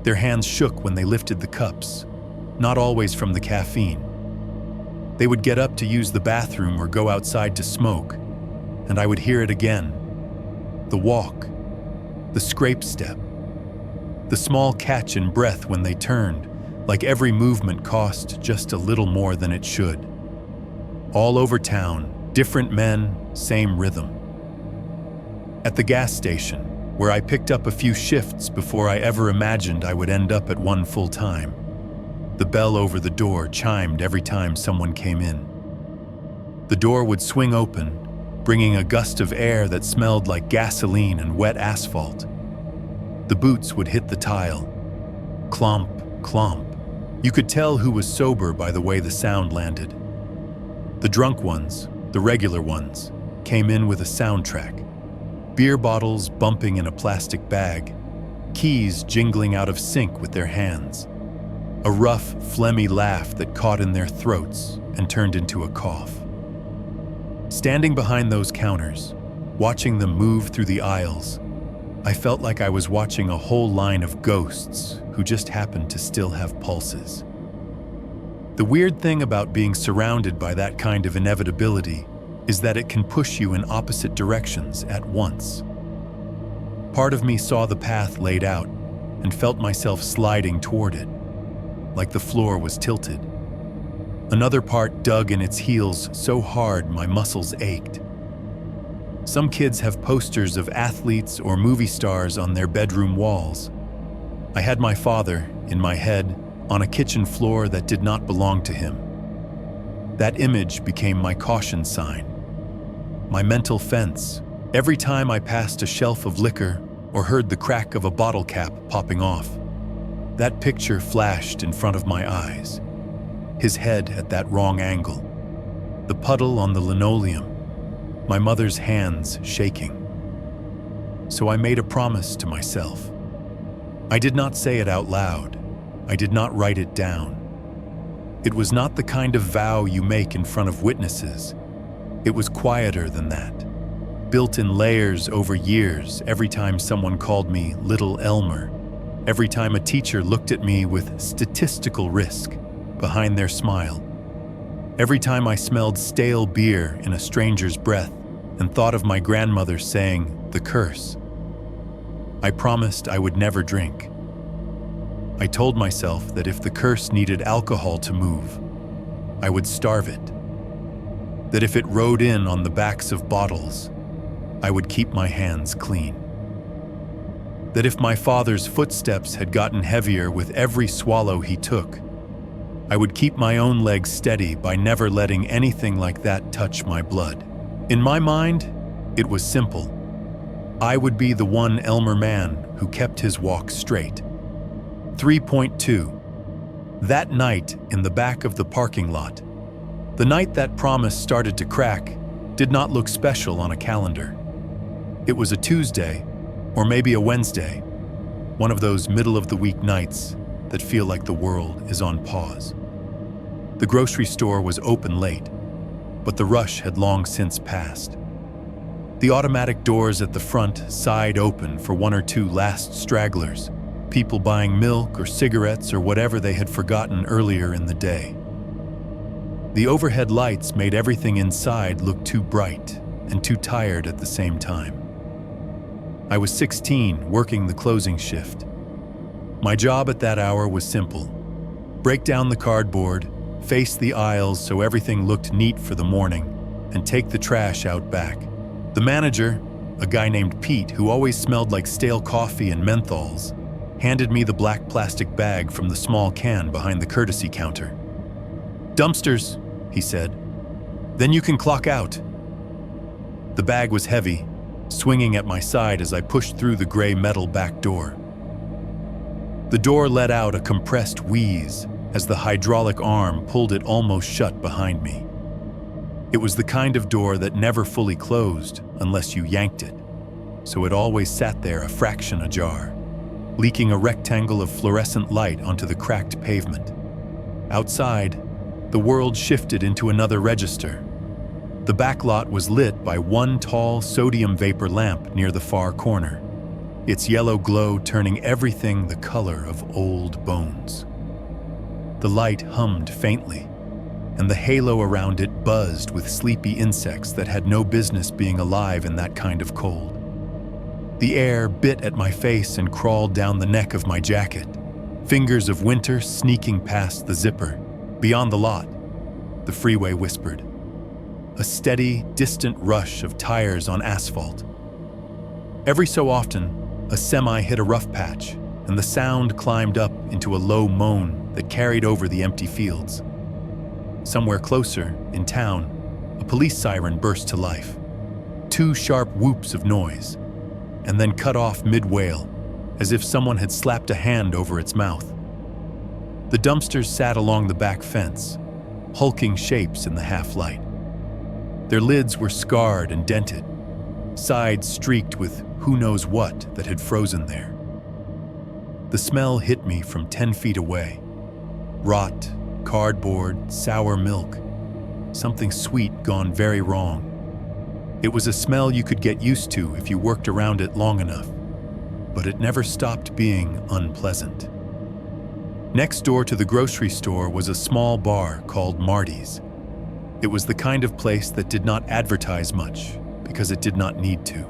Their hands shook when they lifted the cups, not always from the caffeine. They would get up to use the bathroom or go outside to smoke, and I would hear it again. The walk, the scrape step, the small catch in breath when they turned, like every movement cost just a little more than it should. All over town, different men, same rhythm. At the gas station, where I picked up a few shifts before I ever imagined I would end up at one full time, the bell over the door chimed every time someone came in. The door would swing open, bringing a gust of air that smelled like gasoline and wet asphalt. The boots would hit the tile. Clomp, clomp. You could tell who was sober by the way the sound landed. The drunk ones, the regular ones, came in with a soundtrack. Beer bottles bumping in a plastic bag, keys jingling out of sync with their hands. A rough, phlegmy laugh that caught in their throats and turned into a cough. Standing behind those counters, watching them move through the aisles, I felt like I was watching a whole line of ghosts who just happened to still have pulses. The weird thing about being surrounded by that kind of inevitability is that it can push you in opposite directions at once. Part of me saw the path laid out and felt myself sliding toward it, like the floor was tilted. Another part dug in its heels so hard my muscles ached. Some kids have posters of athletes or movie stars on their bedroom walls. I had my father, in my head, on a kitchen floor that did not belong to him. That image became my caution sign, my mental fence, every time I passed a shelf of liquor or heard the crack of a bottle cap popping off. That picture flashed in front of my eyes, his head at that wrong angle, the puddle on the linoleum, my mother's hands shaking. So I made a promise to myself. I did not say it out loud. I did not write it down. It was not the kind of vow you make in front of witnesses. It was quieter than that, built in layers over years every time someone called me Little Elmer, every time a teacher looked at me with statistical risk behind their smile. Every time I smelled stale beer in a stranger's breath and thought of my grandmother saying, "the curse," I promised I would never drink. I told myself that if the curse needed alcohol to move, I would starve it. That if it rode in on the backs of bottles, I would keep my hands clean. That if my father's footsteps had gotten heavier with every swallow he took, I would keep my own legs steady by never letting anything like that touch my blood. In my mind, it was simple. I would be the one Elmer man who kept his walk straight. 3.2. That night in the back of the parking lot, the night that promise started to crack, did not look special on a calendar. It was a Tuesday, or maybe a Wednesday, one of those middle-of-the-week nights that feel like the world is on pause. The grocery store was open late, but the rush had long since passed. The automatic doors at the front sighed open for one or two last stragglers, people buying milk or cigarettes or whatever they had forgotten earlier in the day. The overhead lights made everything inside look too bright and too tired at the same time. I was 16, working the closing shift. My job at that hour was simple. Break down the cardboard, face the aisles so everything looked neat for the morning, and take the trash out back. The manager, a guy named Pete who always smelled like stale coffee and menthols, handed me the black plastic bag from the small can behind the courtesy counter. "Dumpsters," he said. "Then you can clock out." The bag was heavy, swinging at my side as I pushed through the gray metal back door. The door let out a compressed wheeze as the hydraulic arm pulled it almost shut behind me. It was the kind of door that never fully closed unless you yanked it, so it always sat there a fraction ajar, leaking a rectangle of fluorescent light onto the cracked pavement. Outside, the world shifted into another register. The back lot was lit by one tall sodium vapor lamp near the far corner, its yellow glow turning everything the color of old bones. The light hummed faintly, and the halo around it buzzed with sleepy insects that had no business being alive in that kind of cold. The air bit at my face and crawled down the neck of my jacket, fingers of winter sneaking past the zipper. Beyond the lot, the freeway whispered. A steady, distant rush of tires on asphalt. Every so often, a semi hit a rough patch, and the sound climbed up into a low moan that carried over the empty fields. Somewhere closer, in town, a police siren burst to life. Two sharp whoops of noise, and then cut off mid-wail, as if someone had slapped a hand over its mouth. The dumpsters sat along the back fence, hulking shapes in the half-light. Their lids were scarred and dented, sides streaked with who knows what that had frozen there. The smell hit me from 10 feet away. Rot, cardboard, sour milk, something sweet gone very wrong. It was a smell you could get used to if you worked around it long enough, but it never stopped being unpleasant. Next door to the grocery store was a small bar called Marty's. It was the kind of place that did not advertise much because it did not need to.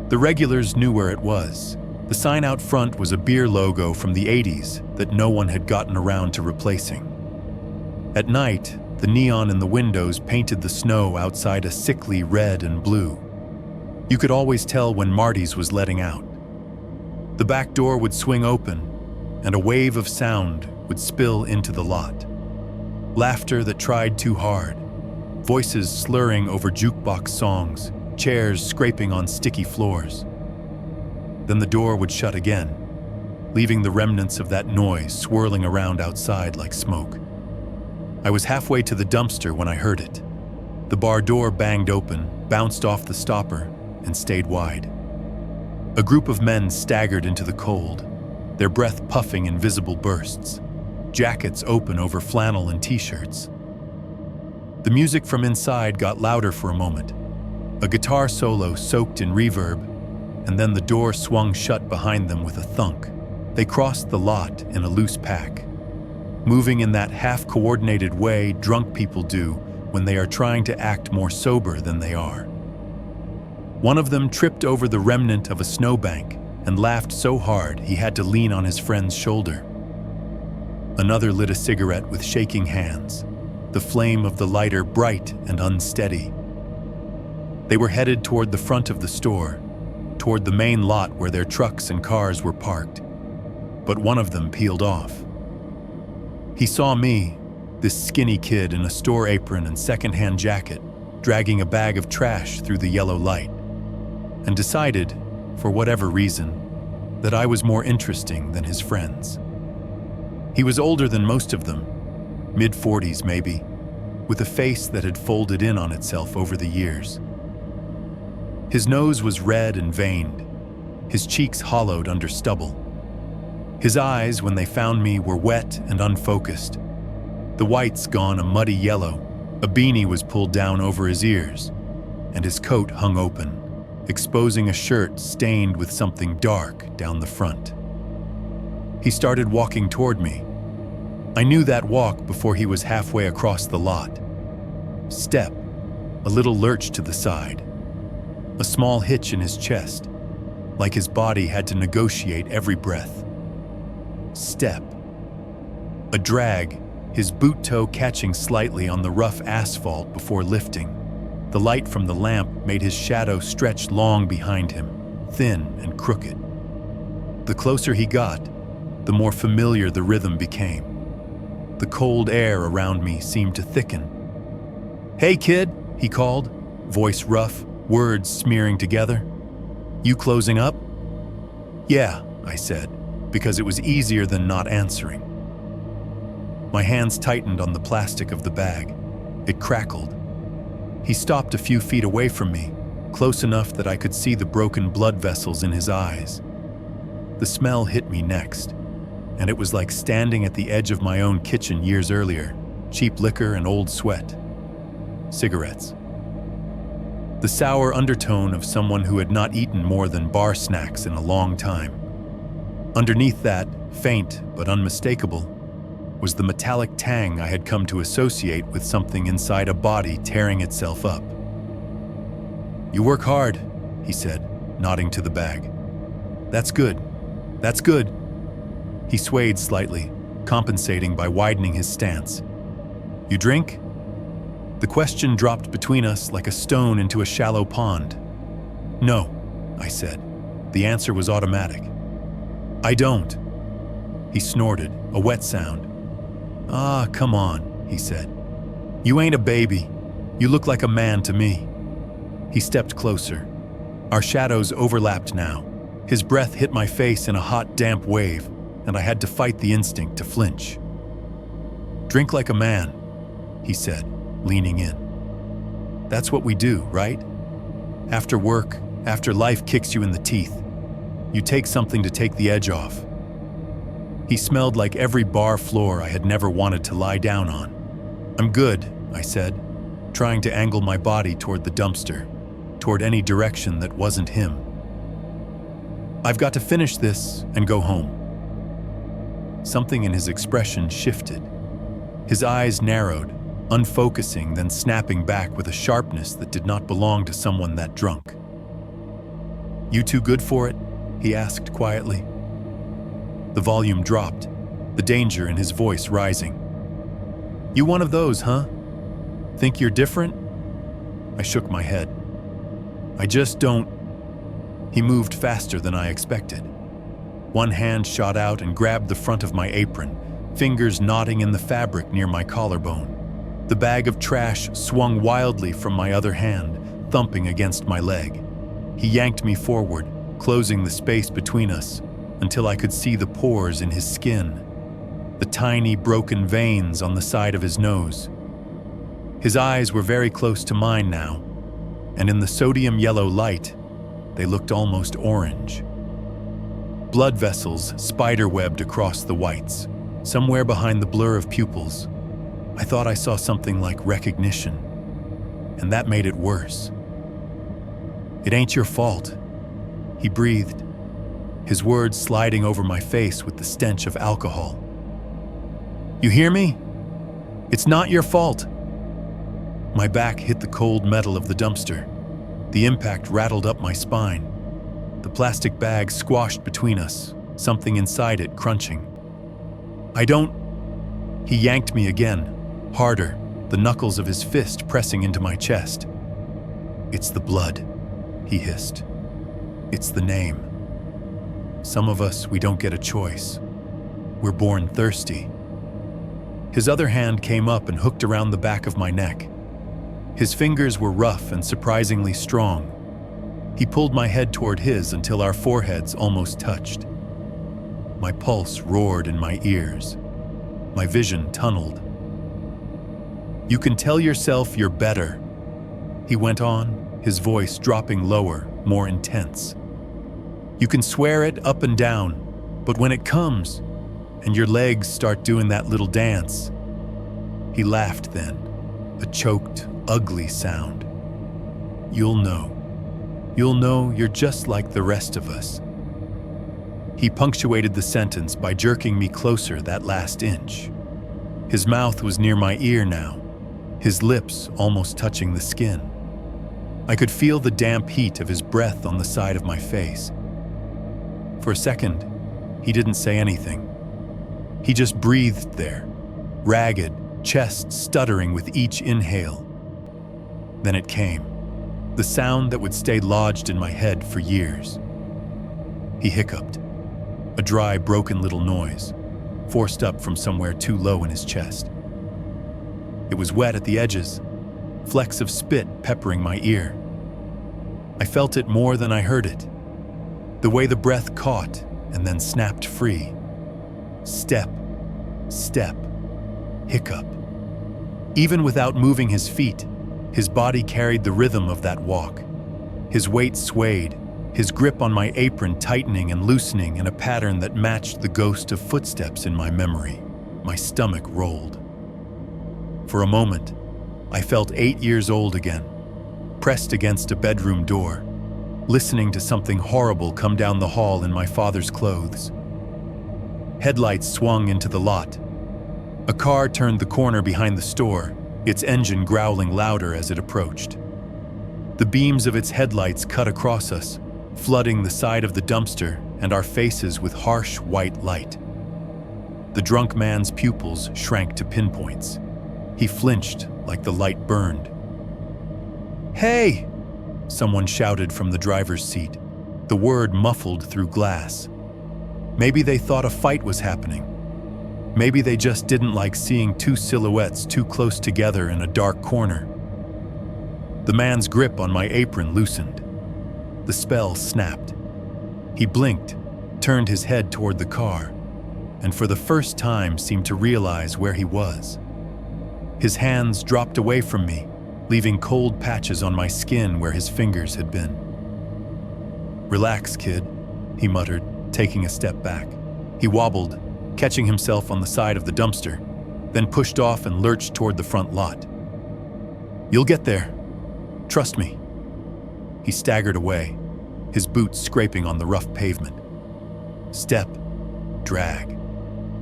The regulars knew where it was. The sign out front was a beer logo from the 80s that no one had gotten around to replacing. At night, the neon in the windows painted the snow outside a sickly red and blue. You could always tell when Marty's was letting out. The back door would swing open, and a wave of sound would spill into the lot. Laughter that tried too hard, voices slurring over jukebox songs, chairs scraping on sticky floors. Then the door would shut again, leaving the remnants of that noise swirling around outside like smoke. I was halfway to the dumpster when I heard it. The bar door banged open, bounced off the stopper, and stayed wide. A group of men staggered into the cold, their breath puffing in visible bursts, jackets open over flannel and t-shirts. The music from inside got louder for a moment, a guitar solo soaked in reverb, and then the door swung shut behind them with a thunk. They crossed the lot in a loose pack. moving in that half-coordinated way drunk people do when they are trying to act more sober than they are. One of them tripped over the remnant of a snowbank and laughed so hard he had to lean on his friend's shoulder. Another lit a cigarette with shaking hands, the flame of the lighter bright and unsteady. They were headed toward the front of the store, toward the main lot where their trucks and cars were parked, but one of them peeled off. He saw me, this skinny kid in a store apron and second-hand jacket, dragging a bag of trash through the yellow light, and decided, for whatever reason, that I was more interesting than his friends. He was older than most of them, mid-40s maybe, with a face that had folded in on itself over the years. His nose was red and veined, his cheeks hollowed under stubble. His eyes, when they found me, were wet and unfocused, the whites gone a muddy yellow. A beanie was pulled down over his ears, and his coat hung open, exposing a shirt stained with something dark down the front. He started walking toward me. I knew that walk before he was halfway across the lot. Step, a little lurch to the side, a small hitch in his chest, like his body had to negotiate every breath. Step, a drag, his boot toe catching slightly on the rough asphalt before lifting. The light from the lamp made his shadow stretch long behind him, thin and crooked. The closer he got, the more familiar the rhythm became. The cold air around me seemed to thicken. "Hey, kid," he called, voice rough, words smearing together. "You closing up?" "Yeah," I said, because it was easier than not answering. My hands tightened on the plastic of the bag. It crackled. He stopped a few feet away from me, close enough that I could see the broken blood vessels in his eyes. The smell hit me next, and it was like standing at the edge of my own kitchen years earlier, cheap liquor and old sweat. Cigarettes. The sour undertone of someone who had not eaten more than bar snacks in a long time. Underneath that, faint but unmistakable, was the metallic tang I had come to associate with something inside a body tearing itself up. "You work hard," he said, nodding to the bag. "That's good. That's good." He swayed slightly, compensating by widening his stance. "You drink?" The question dropped between us like a stone into a shallow pond. "No," I said. The answer was automatic. "I don't." He snorted, a wet sound. "Ah, come on," he said. "You ain't a baby. You look like a man to me." He stepped closer. Our shadows overlapped now. His breath hit my face in a hot, damp wave, and I had to fight the instinct to flinch. "Drink like a man," he said, leaning in. "That's what we do, right? After work, after life kicks you in the teeth, you take something to take the edge off." He smelled like every bar floor I had never wanted to lie down on. "I'm good," I said, trying to angle my body toward the dumpster, toward any direction that wasn't him. "I've got to finish this and go home." Something in his expression shifted. His eyes narrowed, unfocusing, then snapping back with a sharpness that did not belong to someone that drunk. "You too good for it?" he asked quietly. The volume dropped, the danger in his voice rising. "You one of those, huh? Think you're different?" I shook my head. "I just don't." He moved faster than I expected. One hand shot out and grabbed the front of my apron, fingers knotting in the fabric near my collarbone. The bag of trash swung wildly from my other hand, thumping against my leg. He yanked me forward, closing the space between us, until I could see the pores in his skin, the tiny broken veins on the side of his nose. His eyes were very close to mine now, and in the sodium yellow light, they looked almost orange. Blood vessels spider-webbed across the whites, somewhere behind the blur of pupils. I thought I saw something like recognition, and that made it worse. "It ain't your fault," he breathed, his words sliding over my face with the stench of alcohol. You hear me? It's not your fault. My back hit the cold metal of the dumpster. The impact rattled up my spine. The plastic bag squashed between us, something inside it crunching. He yanked me again, harder, the knuckles of his fist pressing into my chest. It's the blood, he hissed. It's the name. Some of us, we don't get a choice. We're born thirsty. His other hand came up and hooked around the back of my neck. His fingers were rough and surprisingly strong. He pulled my head toward his until our foreheads almost touched. My pulse roared in my ears. My vision tunneled. You can tell yourself you're better, he went on, his voice dropping lower, more intense. You can swear it up and down, but when it comes, and your legs start doing that little dance. He laughed then, a choked, ugly sound. You'll know. You'll know you're just like the rest of us. He punctuated the sentence by jerking me closer that last inch. His mouth was near my ear now, his lips almost touching the skin. I could feel the damp heat of his breath on the side of my face. For a second, he didn't say anything. He just breathed there, ragged, chest stuttering with each inhale. Then it came, the sound that would stay lodged in my head for years. He hiccuped, a dry, broken little noise, forced up from somewhere too low in his chest. It was wet at the edges, flecks of spit peppering my ear. I felt it more than I heard it, the way the breath caught and then snapped free. Step, step, hiccup. Even without moving his feet, his body carried the rhythm of that walk. His weight swayed, his grip on my apron tightening and loosening in a pattern that matched the ghost of footsteps in my memory. My stomach rolled. For a moment, I felt 8 years old again, pressed against a bedroom door, listening to something horrible come down the hall in my father's clothes. Headlights swung into the lot. A car turned the corner behind the store, its engine growling louder as it approached. The beams of its headlights cut across us, flooding the side of the dumpster and our faces with harsh white light. The drunk man's pupils shrank to pinpoints. He flinched like the light burned. "Hey!" someone shouted from the driver's seat, the word muffled through glass. Maybe they thought a fight was happening. Maybe they just didn't like seeing two silhouettes too close together in a dark corner. The man's grip on my apron loosened. The spell snapped. He blinked, turned his head toward the car, and for the first time seemed to realize where he was. His hands dropped away from me, leaving cold patches on my skin where his fingers had been. "Relax, kid," he muttered, taking a step back. He wobbled, catching himself on the side of the dumpster, then pushed off and lurched toward the front lot. "You'll get there. Trust me." He staggered away, his boots scraping on the rough pavement. Step, drag,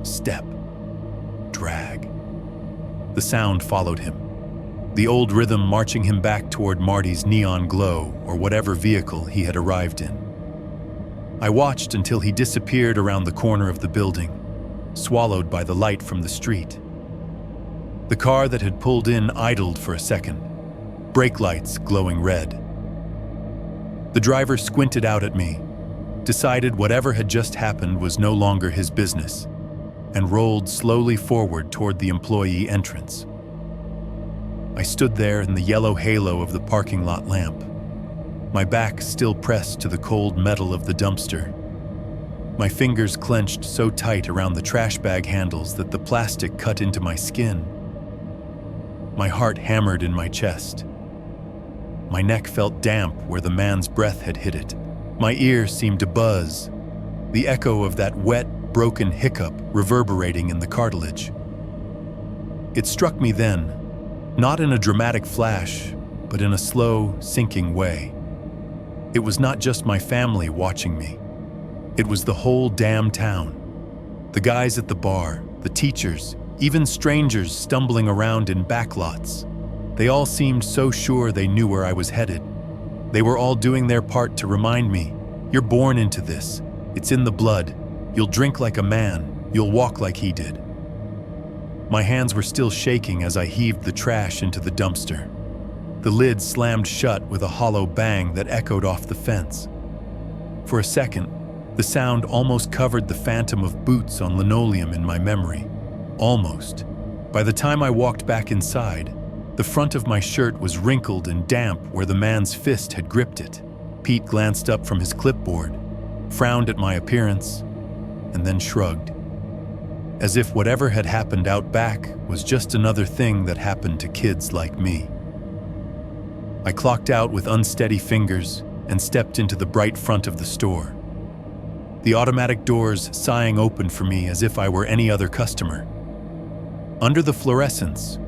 step, drag. The sound followed him, the old rhythm marching him back toward Marty's neon glow or whatever vehicle he had arrived in. I watched until he disappeared around the corner of the building, swallowed by the light from the street. The car that had pulled in idled for a second, brake lights glowing red. The driver squinted out at me, decided whatever had just happened was no longer his business, and rolled slowly forward toward the employee entrance. I stood there in the yellow halo of the parking lot lamp, my back still pressed to the cold metal of the dumpster. My fingers clenched so tight around the trash bag handles that the plastic cut into my skin. My heart hammered in my chest. My neck felt damp where the man's breath had hit it. My ears seemed to buzz, the echo of that wet, broken hiccup reverberating in the cartilage. It struck me then, not in a dramatic flash, but in a slow, sinking way. It was not just my family watching me. It was the whole damn town. The guys at the bar, the teachers, even strangers stumbling around in backlots. They all seemed so sure they knew where I was headed. They were all doing their part to remind me, "You're born into this. It's in the blood. You'll drink like a man. You'll walk like he did." My hands were still shaking as I heaved the trash into the dumpster. The lid slammed shut with a hollow bang that echoed off the fence. For a second, the sound almost covered the phantom of boots on linoleum in my memory. Almost. By the time I walked back inside, the front of my shirt was wrinkled and damp where the man's fist had gripped it. Pete glanced up from his clipboard, frowned at my appearance, and then shrugged. As if whatever had happened out back was just another thing that happened to kids like me. I clocked out with unsteady fingers and stepped into the bright front of the store. The automatic doors sighing open for me as if I were any other customer. Under the fluorescence,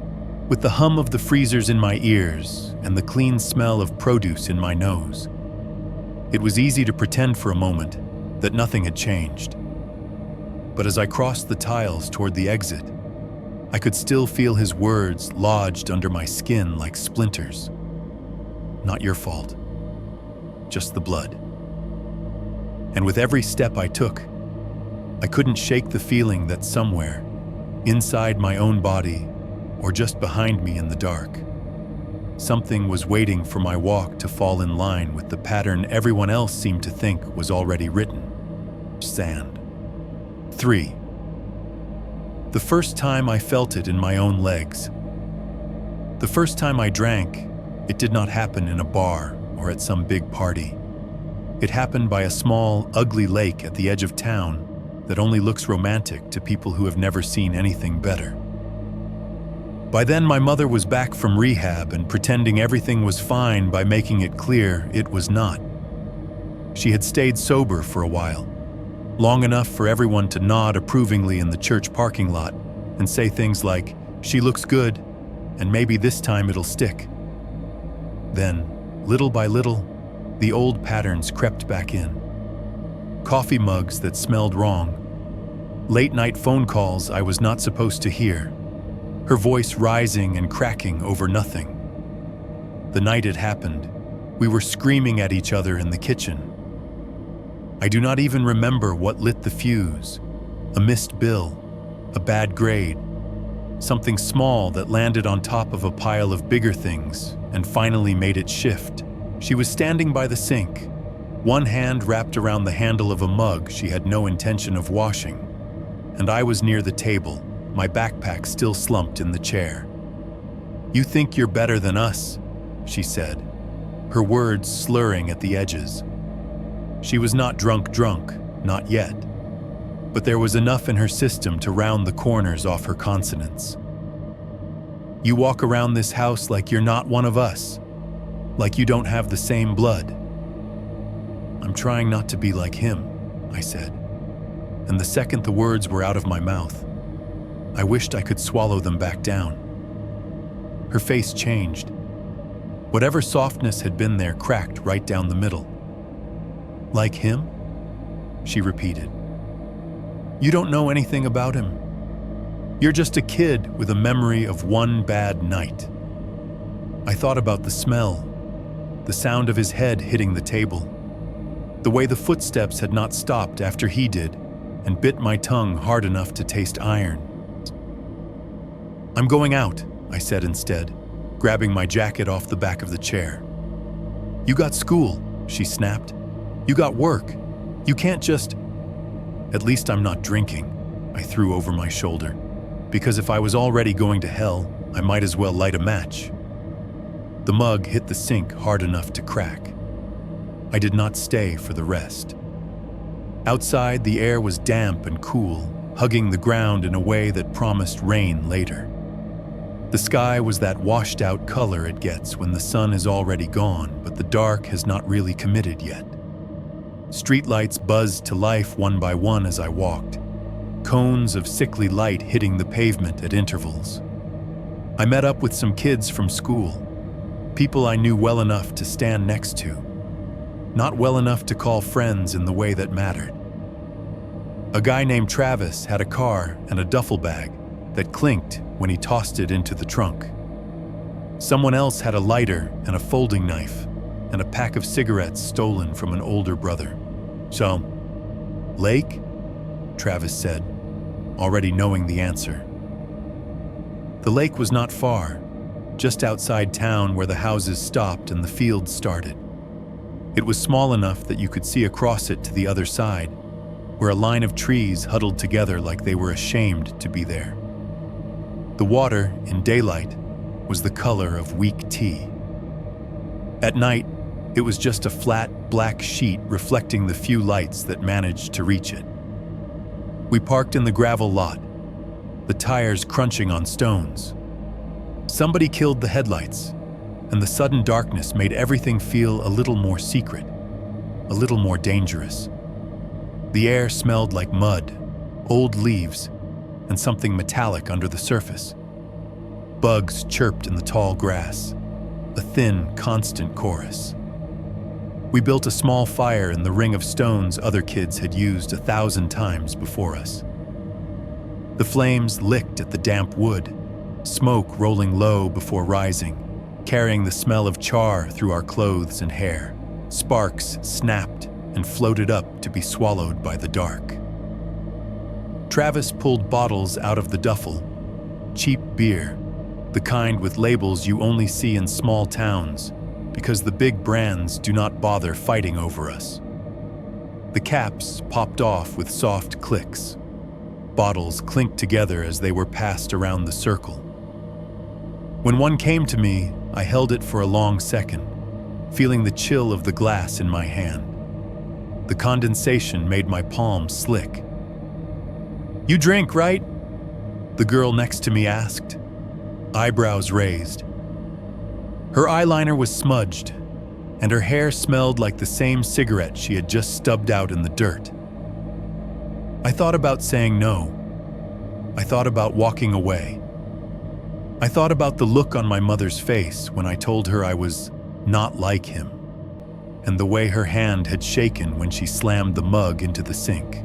with the hum of the freezers in my ears and the clean smell of produce in my nose, it was easy to pretend for a moment that nothing had changed. But as I crossed the tiles toward the exit, I could still feel his words lodged under my skin like splinters. "Not your fault. Just the blood." And with every step I took, I couldn't shake the feeling that somewhere, inside my own body, or just behind me in the dark, something was waiting for my walk to fall in line with the pattern everyone else seemed to think was already written. Sand. 3. The first time I felt it in my own legs. The first time I drank, it did not happen in a bar or at some big party. It happened by a small, ugly lake at the edge of town that only looks romantic to people who have never seen anything better. By then, my mother was back from rehab and pretending everything was fine by making it clear it was not. She had stayed sober for a while, long enough for everyone to nod approvingly in the church parking lot and say things like, "She looks good, and maybe this time it'll stick." Then, little by little, the old patterns crept back in. Coffee mugs that smelled wrong, late-night phone calls I was not supposed to hear, her voice rising and cracking over nothing. The night it happened, we were screaming at each other in the kitchen. I do not even remember what lit the fuse, a missed bill, a bad grade, something small that landed on top of a pile of bigger things and finally made it shift. She was standing by the sink, one hand wrapped around the handle of a mug she had no intention of washing, and I was near the table, my backpack still slumped in the chair. "You think you're better than us," she said, her words slurring at the edges. She was not drunk, not yet, but there was enough in her system to round the corners off her consonants. "You walk around this house like you're not one of us, like you don't have the same blood." "I'm trying not to be like him," I said, and the second the words were out of my mouth, I wished I could swallow them back down. Her face changed. Whatever softness had been there cracked right down the middle. "Like him?" she repeated. "You don't know anything about him. You're just a kid with a memory of one bad night." I thought about the smell, the sound of his head hitting the table, the way the footsteps had not stopped after he did, and bit my tongue hard enough to taste iron. "I'm going out," I said instead, grabbing my jacket off the back of the chair. "You got school," she snapped. "You got work. You can't just—" "At least I'm not drinking," I threw over my shoulder, because if I was already going to hell, I might as well light a match. The mug hit the sink hard enough to crack. I did not stay for the rest. Outside, the air was damp and cool, hugging the ground in a way that promised rain later. The sky was that washed-out color it gets when the sun is already gone, but the dark has not really committed yet. Streetlights buzzed to life one by one as I walked, cones of sickly light hitting the pavement at intervals. I met up with some kids from school, people I knew well enough to stand next to, not well enough to call friends in the way that mattered. A guy named Travis had a car and a duffel bag that clinked when he tossed it into the trunk. Someone else had a lighter and a folding knife and a pack of cigarettes stolen from an older brother. So, lake? Travis said, already knowing the answer. The lake was not far, just outside town where the houses stopped and the fields started. It was small enough that you could see across it to the other side, where a line of trees huddled together like they were ashamed to be there. The water, in daylight, was the color of weak tea. At night, it was just a flat, black sheet reflecting the few lights that managed to reach it. We parked in the gravel lot, the tires crunching on stones. Somebody killed the headlights, and the sudden darkness made everything feel a little more secret, a little more dangerous. The air smelled like mud, old leaves, and something metallic under the surface. Bugs chirped in the tall grass, a thin, constant chorus. We built a small fire in the ring of stones other kids had used 1,000 times before us. The flames licked at the damp wood, smoke rolling low before rising, carrying the smell of char through our clothes and hair. Sparks snapped and floated up to be swallowed by the dark. Travis pulled bottles out of the duffel, cheap beer, the kind with labels you only see in small towns because the big brands do not bother fighting over us. The caps popped off with soft clicks. Bottles clinked together as they were passed around the circle. When one came to me, I held it for a long second, feeling the chill of the glass in my hand. The condensation made my palm slick. "You drink, right?" the girl next to me asked, eyebrows raised. Her eyeliner was smudged, and her hair smelled like the same cigarette she had just stubbed out in the dirt. I thought about saying no. I thought about walking away. I thought about the look on my mother's face when I told her I was not like him, and the way her hand had shaken when she slammed the mug into the sink.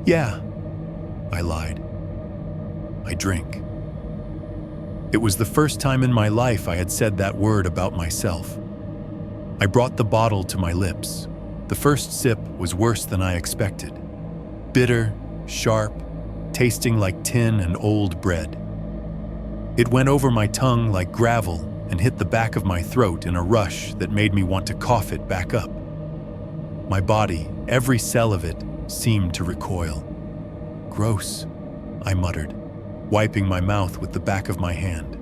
"Yeah," I lied. "I drink." It was the first time in my life I had said that word about myself. I brought the bottle to my lips. The first sip was worse than I expected. Bitter, sharp, tasting like tin and old bread. It went over my tongue like gravel and hit the back of my throat in a rush that made me want to cough it back up. My body, every cell of it, seemed to recoil. "Gross," I muttered, wiping my mouth with the back of my hand.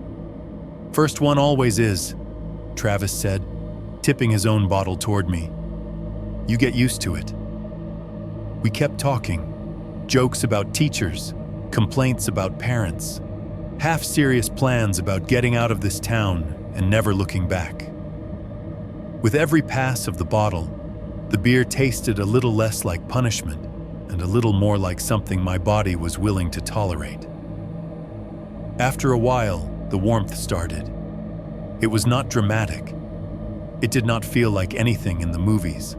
"First one always is," Travis said, tipping his own bottle toward me. "You get used to it." We kept talking, jokes about teachers, complaints about parents, half-serious plans about getting out of this town and never looking back. With every pass of the bottle, the beer tasted a little less like punishment and a little more like something my body was willing to tolerate. After a while, the warmth started. It was not dramatic. It did not feel like anything in the movies.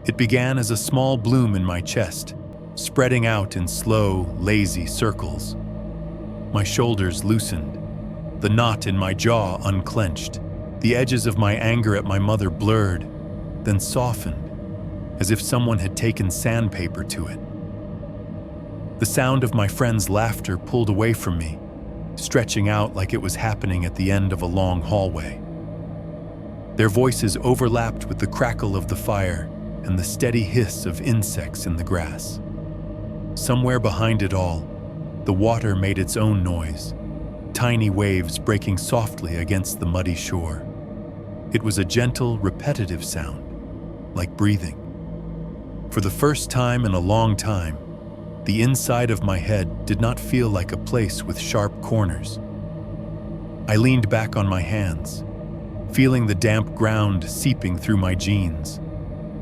It began as a small bloom in my chest, spreading out in slow, lazy circles. My shoulders loosened, the knot in my jaw unclenched, the edges of my anger at my mother blurred, then softened, as if someone had taken sandpaper to it. The sound of my friend's laughter pulled away from me, stretching out like it was happening at the end of a long hallway. Their voices overlapped with the crackle of the fire and the steady hiss of insects in the grass. Somewhere behind it all, the water made its own noise, tiny waves breaking softly against the muddy shore. It was a gentle, repetitive sound, like breathing. For the first time in a long time, the inside of my head did not feel like a place with sharp corners. I leaned back on my hands, feeling the damp ground seeping through my jeans,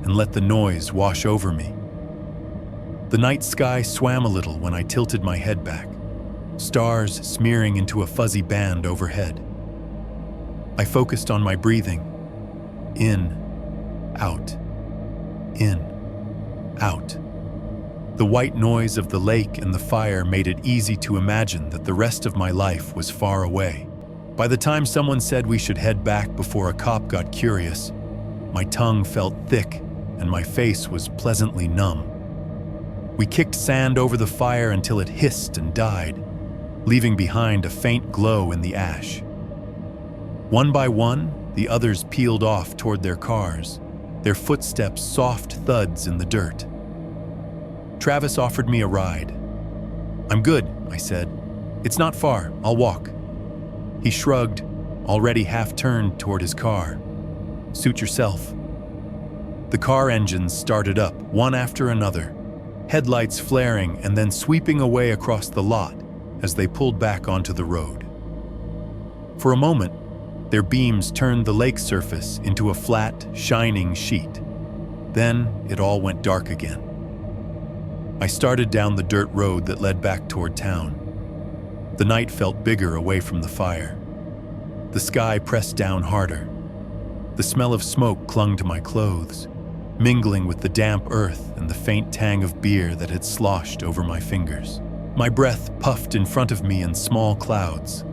and let the noise wash over me. The night sky swam a little when I tilted my head back, stars smearing into a fuzzy band overhead. I focused on my breathing. In, out, in, out. The white noise of the lake and the fire made it easy to imagine that the rest of my life was far away. By the time someone said we should head back before a cop got curious, my tongue felt thick and my face was pleasantly numb. We kicked sand over the fire until it hissed and died, leaving behind a faint glow in the ash. One by one, the others peeled off toward their cars, their footsteps soft thuds in the dirt. Travis offered me a ride. "I'm good," I said. "It's not far, I'll walk." He shrugged, already half-turned toward his car. "Suit yourself." The car engines started up, one after another, headlights flaring and then sweeping away across the lot as they pulled back onto the road. For a moment, their beams turned the lake surface into a flat, shining sheet. Then it all went dark again. I started down the dirt road that led back toward town. The night felt bigger away from the fire. The sky pressed down harder. The smell of smoke clung to my clothes, mingling with the damp earth and the faint tang of beer that had sloshed over my fingers. My breath puffed in front of me in small clouds.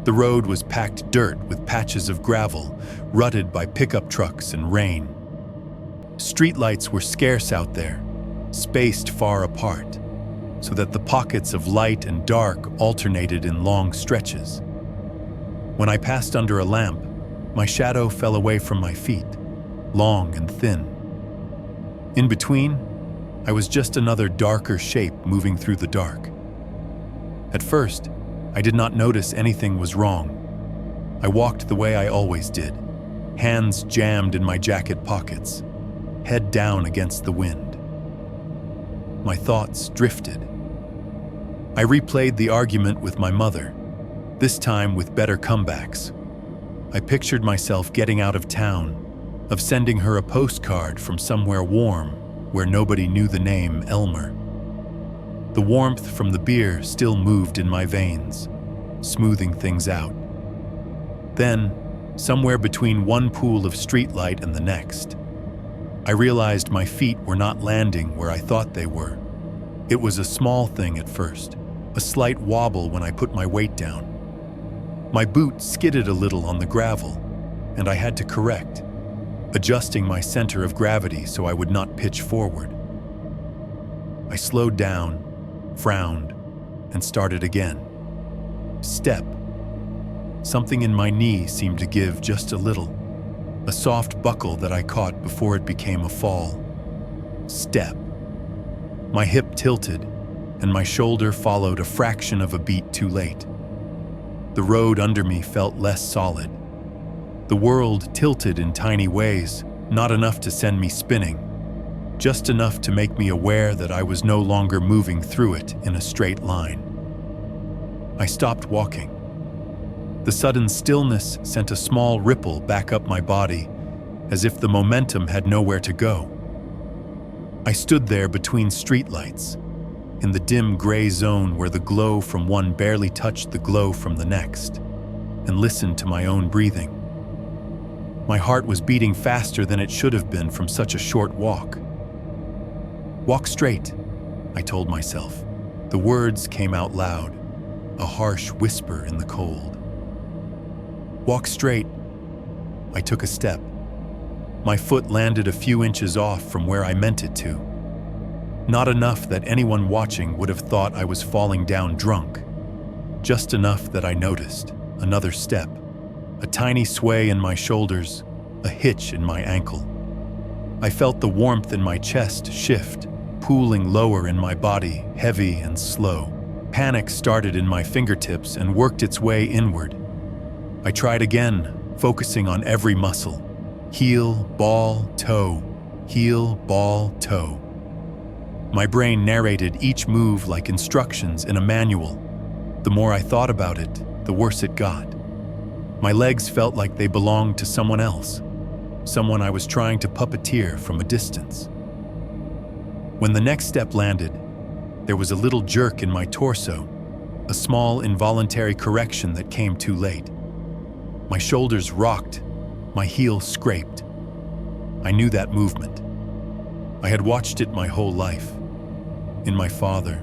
The road was packed dirt with patches of gravel, rutted by pickup trucks and rain. Streetlights were scarce out there, spaced far apart, so that the pockets of light and dark alternated in long stretches. When I passed under a lamp, my shadow fell away from my feet, long and thin. In between, I was just another darker shape moving through the dark. At first, I did not notice anything was wrong. I walked the way I always did, hands jammed in my jacket pockets, head down against the wind. My thoughts drifted. I replayed the argument with my mother, this time with better comebacks. I pictured myself getting out of town, of sending her a postcard from somewhere warm where nobody knew the name Elmer. The warmth from the beer still moved in my veins, smoothing things out. Then, somewhere between one pool of streetlight and the next, I realized my feet were not landing where I thought they were. It was a small thing at first, a slight wobble when I put my weight down. My boot skidded a little on the gravel, and I had to correct, adjusting my center of gravity so I would not pitch forward. I slowed down, frowned, and started again. Step. Something in my knee seemed to give just a little, a soft buckle that I caught before it became a fall. Step. My hip tilted, and my shoulder followed a fraction of a beat too late. The road under me felt less solid. The world tilted in tiny ways, not enough to send me spinning, just enough to make me aware that I was no longer moving through it in a straight line. I stopped walking. The sudden stillness sent a small ripple back up my body, as if the momentum had nowhere to go. I stood there between streetlights, in the dim gray zone where the glow from one barely touched the glow from the next, and listened to my own breathing. My heart was beating faster than it should have been from such a short walk. "Walk straight," I told myself. The words came out loud, a harsh whisper in the cold. "Walk straight." I took a step. My foot landed a few inches off from where I meant it to. Not enough that anyone watching would have thought I was falling down drunk. Just enough that I noticed another step, a tiny sway in my shoulders, a hitch in my ankle. I felt the warmth in my chest shift, pooling lower in my body, heavy and slow. Panic started in my fingertips and worked its way inward. I tried again, focusing on every muscle. Heel, ball, toe. Heel, ball, toe. My brain narrated each move like instructions in a manual. The more I thought about it, the worse it got. My legs felt like they belonged to someone else, someone I was trying to puppeteer from a distance. When the next step landed, there was a little jerk in my torso, a small involuntary correction that came too late. My shoulders rocked, my heel scraped. I knew that movement. I had watched it my whole life. in my father,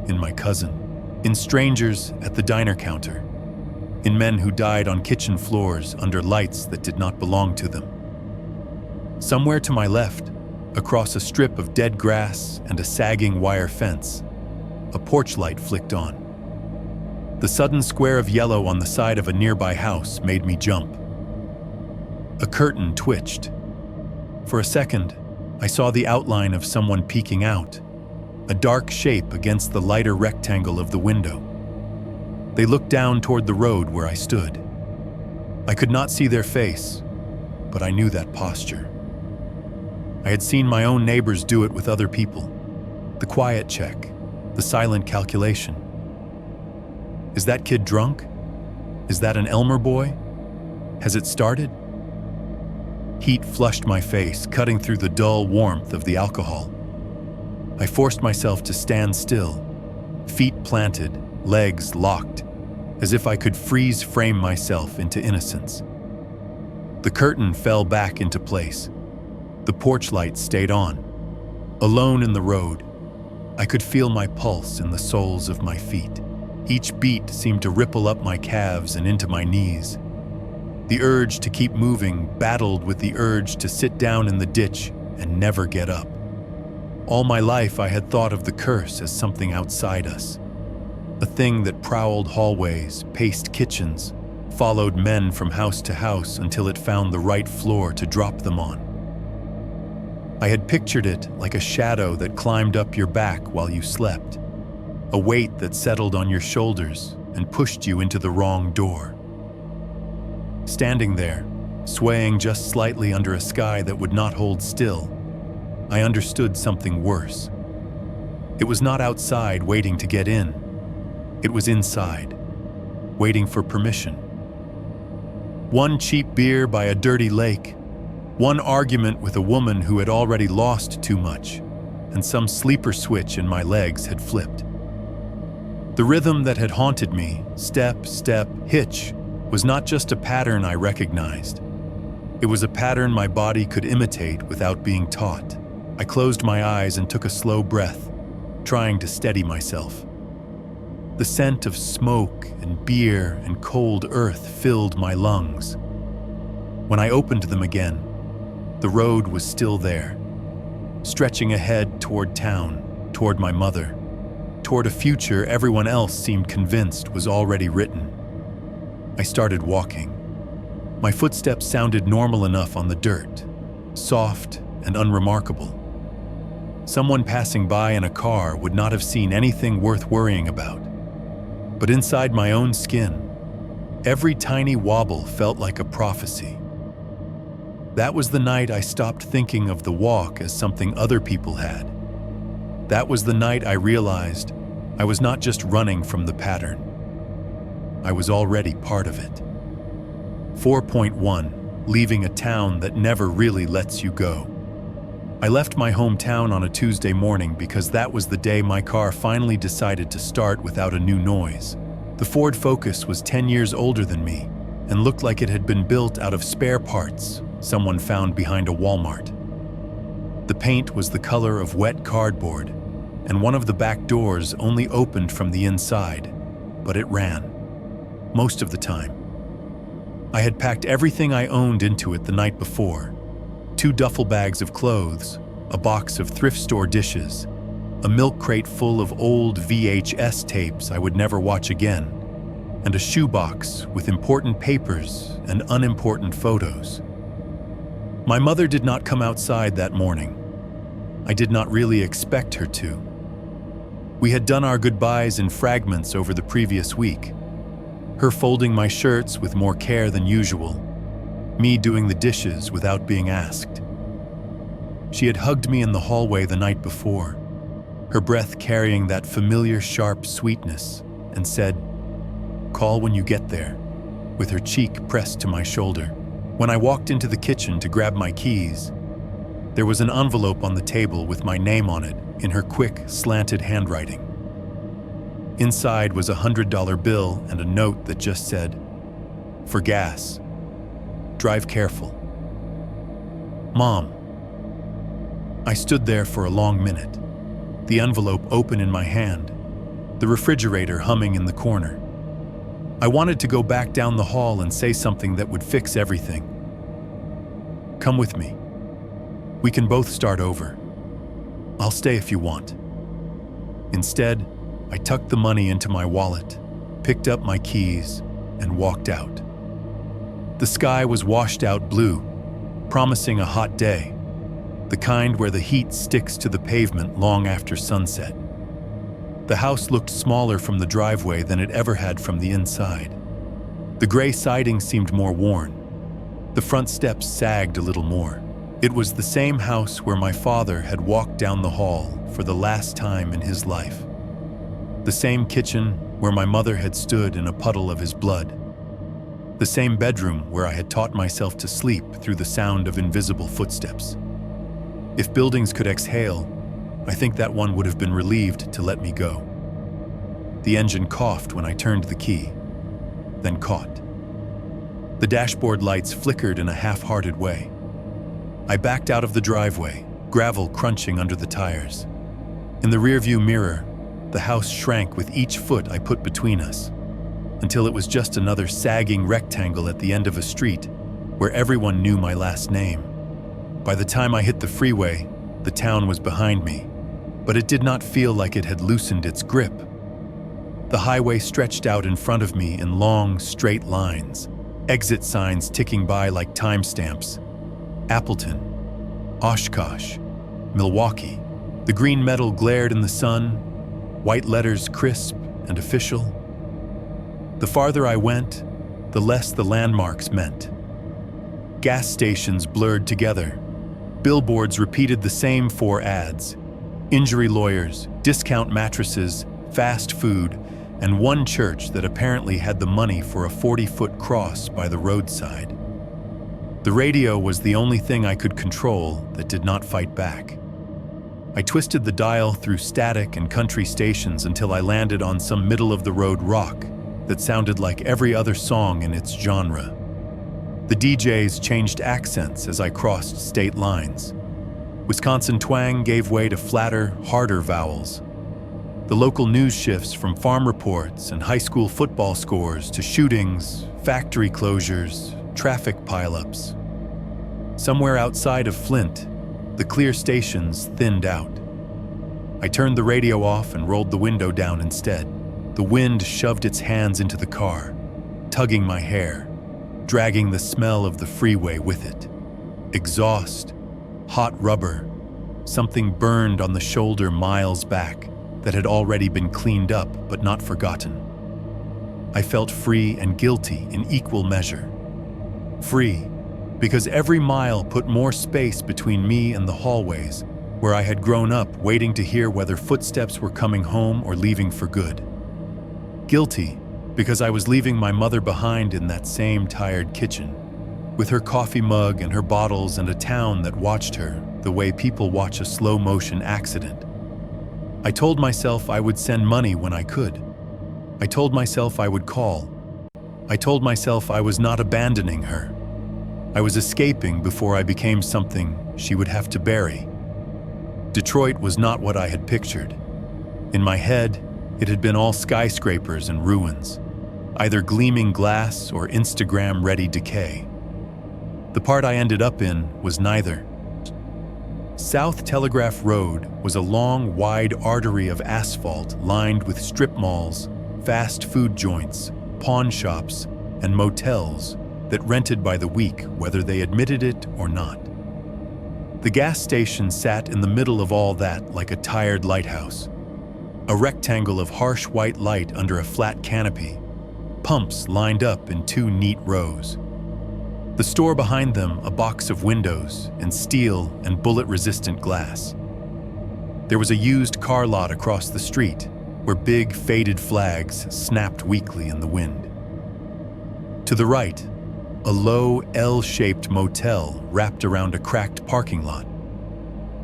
in my cousin, in strangers at the diner counter, in men who died on kitchen floors under lights that did not belong to them. Somewhere to my left, across a strip of dead grass and a sagging wire fence, a porch light flicked on. The sudden square of yellow on the side of a nearby house made me jump. A curtain twitched. For a second, I saw the outline of someone peeking out, a dark shape against the lighter rectangle of the window. They looked down toward the road where I stood. I could not see their face, but I knew that posture. I had seen my own neighbors do it with other people. The quiet check, the silent calculation. Is that kid drunk? Is that an Elmer boy? Has it started? Heat flushed my face, cutting through the dull warmth of the alcohol. I forced myself to stand still, feet planted, legs locked, as if I could freeze frame myself into innocence. The curtain fell back into place. The porch light stayed on. Alone in the road, I could feel my pulse in the soles of my feet. Each beat seemed to ripple up my calves and into my knees. The urge to keep moving battled with the urge to sit down in the ditch and never get up. All my life I had thought of the curse as something outside us, a thing that prowled hallways, paced kitchens, followed men from house to house until it found the right floor to drop them on. I had pictured it like a shadow that climbed up your back while you slept, a weight that settled on your shoulders and pushed you into the wrong door. Standing there, swaying just slightly under a sky that would not hold still, I understood something worse. It was not outside waiting to get in. It was inside, waiting for permission. One cheap beer by a dirty lake, one argument with a woman who had already lost too much, and some sleeper switch in my legs had flipped. The rhythm that had haunted me, step, step, hitch, was not just a pattern I recognized. It was a pattern my body could imitate without being taught. I closed my eyes and took a slow breath, trying to steady myself. The scent of smoke and beer and cold earth filled my lungs. When I opened them again, the road was still there, stretching ahead toward town, toward my mother, toward a future everyone else seemed convinced was already written. I started walking. My footsteps sounded normal enough on the dirt, soft and unremarkable. Someone passing by in a car would not have seen anything worth worrying about. But inside my own skin, every tiny wobble felt like a prophecy. That was the night I stopped thinking of the walk as something other people had. That was the night I realized I was not just running from the pattern. I was already part of it. 4.1, leaving a town that never really lets you go. I left my hometown on a Tuesday morning because that was the day my car finally decided to start without a new noise. The Ford Focus was 10 years older than me and looked like it had been built out of spare parts someone found behind a Walmart. The paint was the color of wet cardboard, and one of the back doors only opened from the inside, but it ran. Most of the time. I had packed everything I owned into it the night before. 2 duffel bags of clothes, a box of thrift store dishes, a milk crate full of old VHS tapes I would never watch again, and a shoebox with important papers and unimportant photos. My mother did not come outside that morning. I did not really expect her to. We had done our goodbyes in fragments over the previous week. Her folding my shirts with more care than usual, me doing the dishes without being asked. She had hugged me in the hallway the night before, her breath carrying that familiar sharp sweetness, and said, "Call when you get there," with her cheek pressed to my shoulder. When I walked into the kitchen to grab my keys, there was an envelope on the table with my name on it in her quick, slanted handwriting. Inside was a $100 bill and a note that just said, "For gas. Drive careful. Mom." I stood there for a long minute, the envelope open in my hand, the refrigerator humming in the corner. I wanted to go back down the hall and say something that would fix everything. Come with me. We can both start over. I'll stay if you want. Instead, I tucked the money into my wallet, picked up my keys, and walked out. The sky was washed out blue, promising a hot day, the kind where the heat sticks to the pavement long after sunset. The house looked smaller from the driveway than it ever had from the inside. The gray siding seemed more worn. The front steps sagged a little more. It was the same house where my father had walked down the hall for the last time in his life. The same kitchen where my mother had stood in a puddle of his blood. The same bedroom where I had taught myself to sleep through the sound of invisible footsteps. If buildings could exhale, I think that one would have been relieved to let me go. The engine coughed when I turned the key, then caught. The dashboard lights flickered in a half-hearted way. I backed out of the driveway, gravel crunching under the tires. In the rearview mirror, the house shrank with each foot I put between us, until it was just another sagging rectangle at the end of a street where everyone knew my last name. By the time I hit the freeway, the town was behind me, but it did not feel like it had loosened its grip. The highway stretched out in front of me in long, straight lines, exit signs ticking by like timestamps. Appleton, Oshkosh, Milwaukee. The green metal glared in the sun, white letters crisp and official. The farther I went, the less the landmarks meant. Gas stations blurred together. Billboards repeated the same 4 ads: injury lawyers, discount mattresses, fast food, and one church that apparently had the money for a 40-foot cross by the roadside. The radio was the only thing I could control that did not fight back. I twisted the dial through static and country stations until I landed on some middle-of-the-road rock that sounded like every other song in its genre. The DJs changed accents as I crossed state lines. Wisconsin twang gave way to flatter, harder vowels. The local news shifts from farm reports and high school football scores to shootings, factory closures, traffic pileups. Somewhere outside of Flint, the clear stations thinned out. I turned the radio off and rolled the window down instead. The wind shoved its hands into the car, tugging my hair, dragging the smell of the freeway with it. Exhaust, hot rubber, something burned on the shoulder miles back that had already been cleaned up but not forgotten. I felt free and guilty in equal measure. Free, because every mile put more space between me and the hallways where I had grown up waiting to hear whether footsteps were coming home or leaving for good. Guilty, because I was leaving my mother behind in that same tired kitchen, with her coffee mug and her bottles and a town that watched her the way people watch a slow-motion accident. I told myself I would send money when I could. I told myself I would call. I told myself I was not abandoning her. I was escaping before I became something she would have to bury. Detroit was not what I had pictured. In my head, it had been all skyscrapers and ruins, either gleaming glass or Instagram-ready decay. The part I ended up in was neither. South Telegraph Road was a long, wide artery of asphalt lined with strip malls, fast food joints, pawn shops, and motels that rented by the week whether they admitted it or not. The gas station sat in the middle of all that like a tired lighthouse, a rectangle of harsh white light under a flat canopy, pumps lined up in 2 neat rows. The store behind them a box of windows and steel and bullet-resistant glass. There was a used car lot across the street where big faded flags snapped weakly in the wind. To the right, a low L-shaped motel wrapped around a cracked parking lot.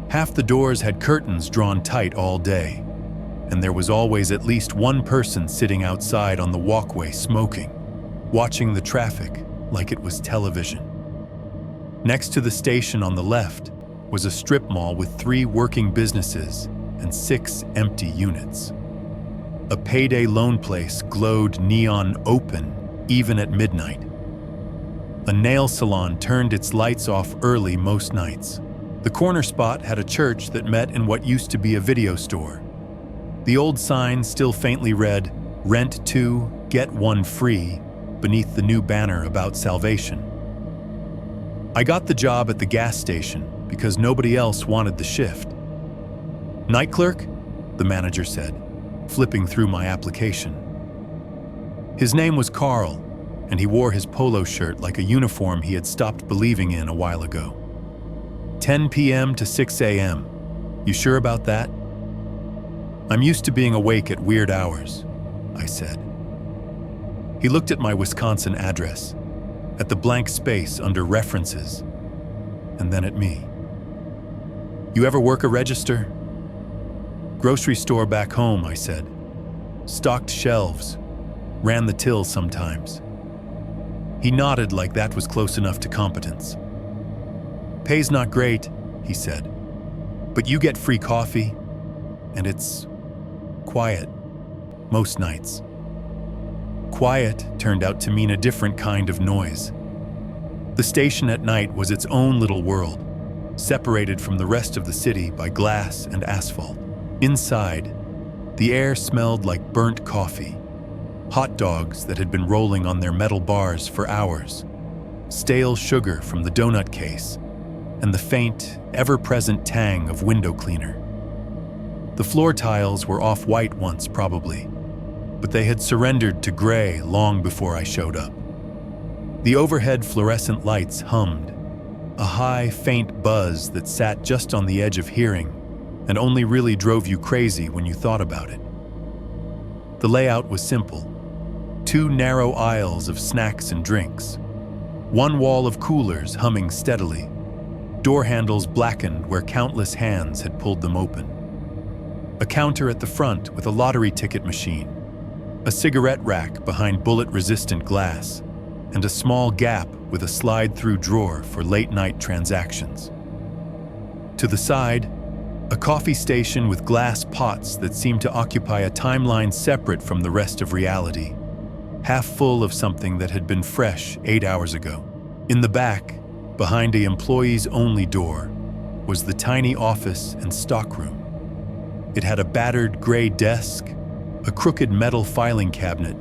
Half the doors had curtains drawn tight all day, and there was always at least one person sitting outside on the walkway smoking, watching the traffic like it was television. Next to the station on the left was a strip mall with 3 working businesses and 6 empty units. A payday loan place glowed neon open even at midnight. A nail salon turned its lights off early most nights. The corner spot had a church that met in what used to be a video store. The old sign still faintly read, "Rent 2, get 1 free," beneath the new banner about salvation. I got the job at the gas station because nobody else wanted the shift. "Night clerk?" the manager said, flipping through my application. His name was Carl, and he wore his polo shirt like a uniform he had stopped believing in a while ago. 10 p.m. to 6 a.m. You sure about that? "I'm used to being awake at weird hours," I said. He looked at my Wisconsin address, at the blank space under references, and then at me. "You ever work a register?" "Grocery store back home," I said. "Stocked shelves, ran the till sometimes." He nodded like that was close enough to competence. "Pay's not great," he said, "but you get free coffee, and it's quiet most nights." Quiet turned out to mean a different kind of noise. The station at night was its own little world, separated from the rest of the city by glass and asphalt. Inside, the air smelled like burnt coffee, hot dogs that had been rolling on their metal bars for hours, stale sugar from the donut case, and the faint, ever-present tang of window cleaner. The floor tiles were off-white once, probably, but they had surrendered to gray long before I showed up. The overhead fluorescent lights hummed, a high, faint buzz that sat just on the edge of hearing and only really drove you crazy when you thought about it. The layout was simple. 2 narrow aisles of snacks and drinks, 1 wall of coolers humming steadily, door handles blackened where countless hands had pulled them open. A counter at the front with a lottery ticket machine, a cigarette rack behind bullet-resistant glass, and a small gap with a slide-through drawer for late-night transactions. To the side, a coffee station with glass pots that seemed to occupy a timeline separate from the rest of reality, half full of something that had been fresh 8 hours ago. In the back, behind a employees-only door, was the tiny office and stockroom. It had a battered gray desk, a crooked metal filing cabinet,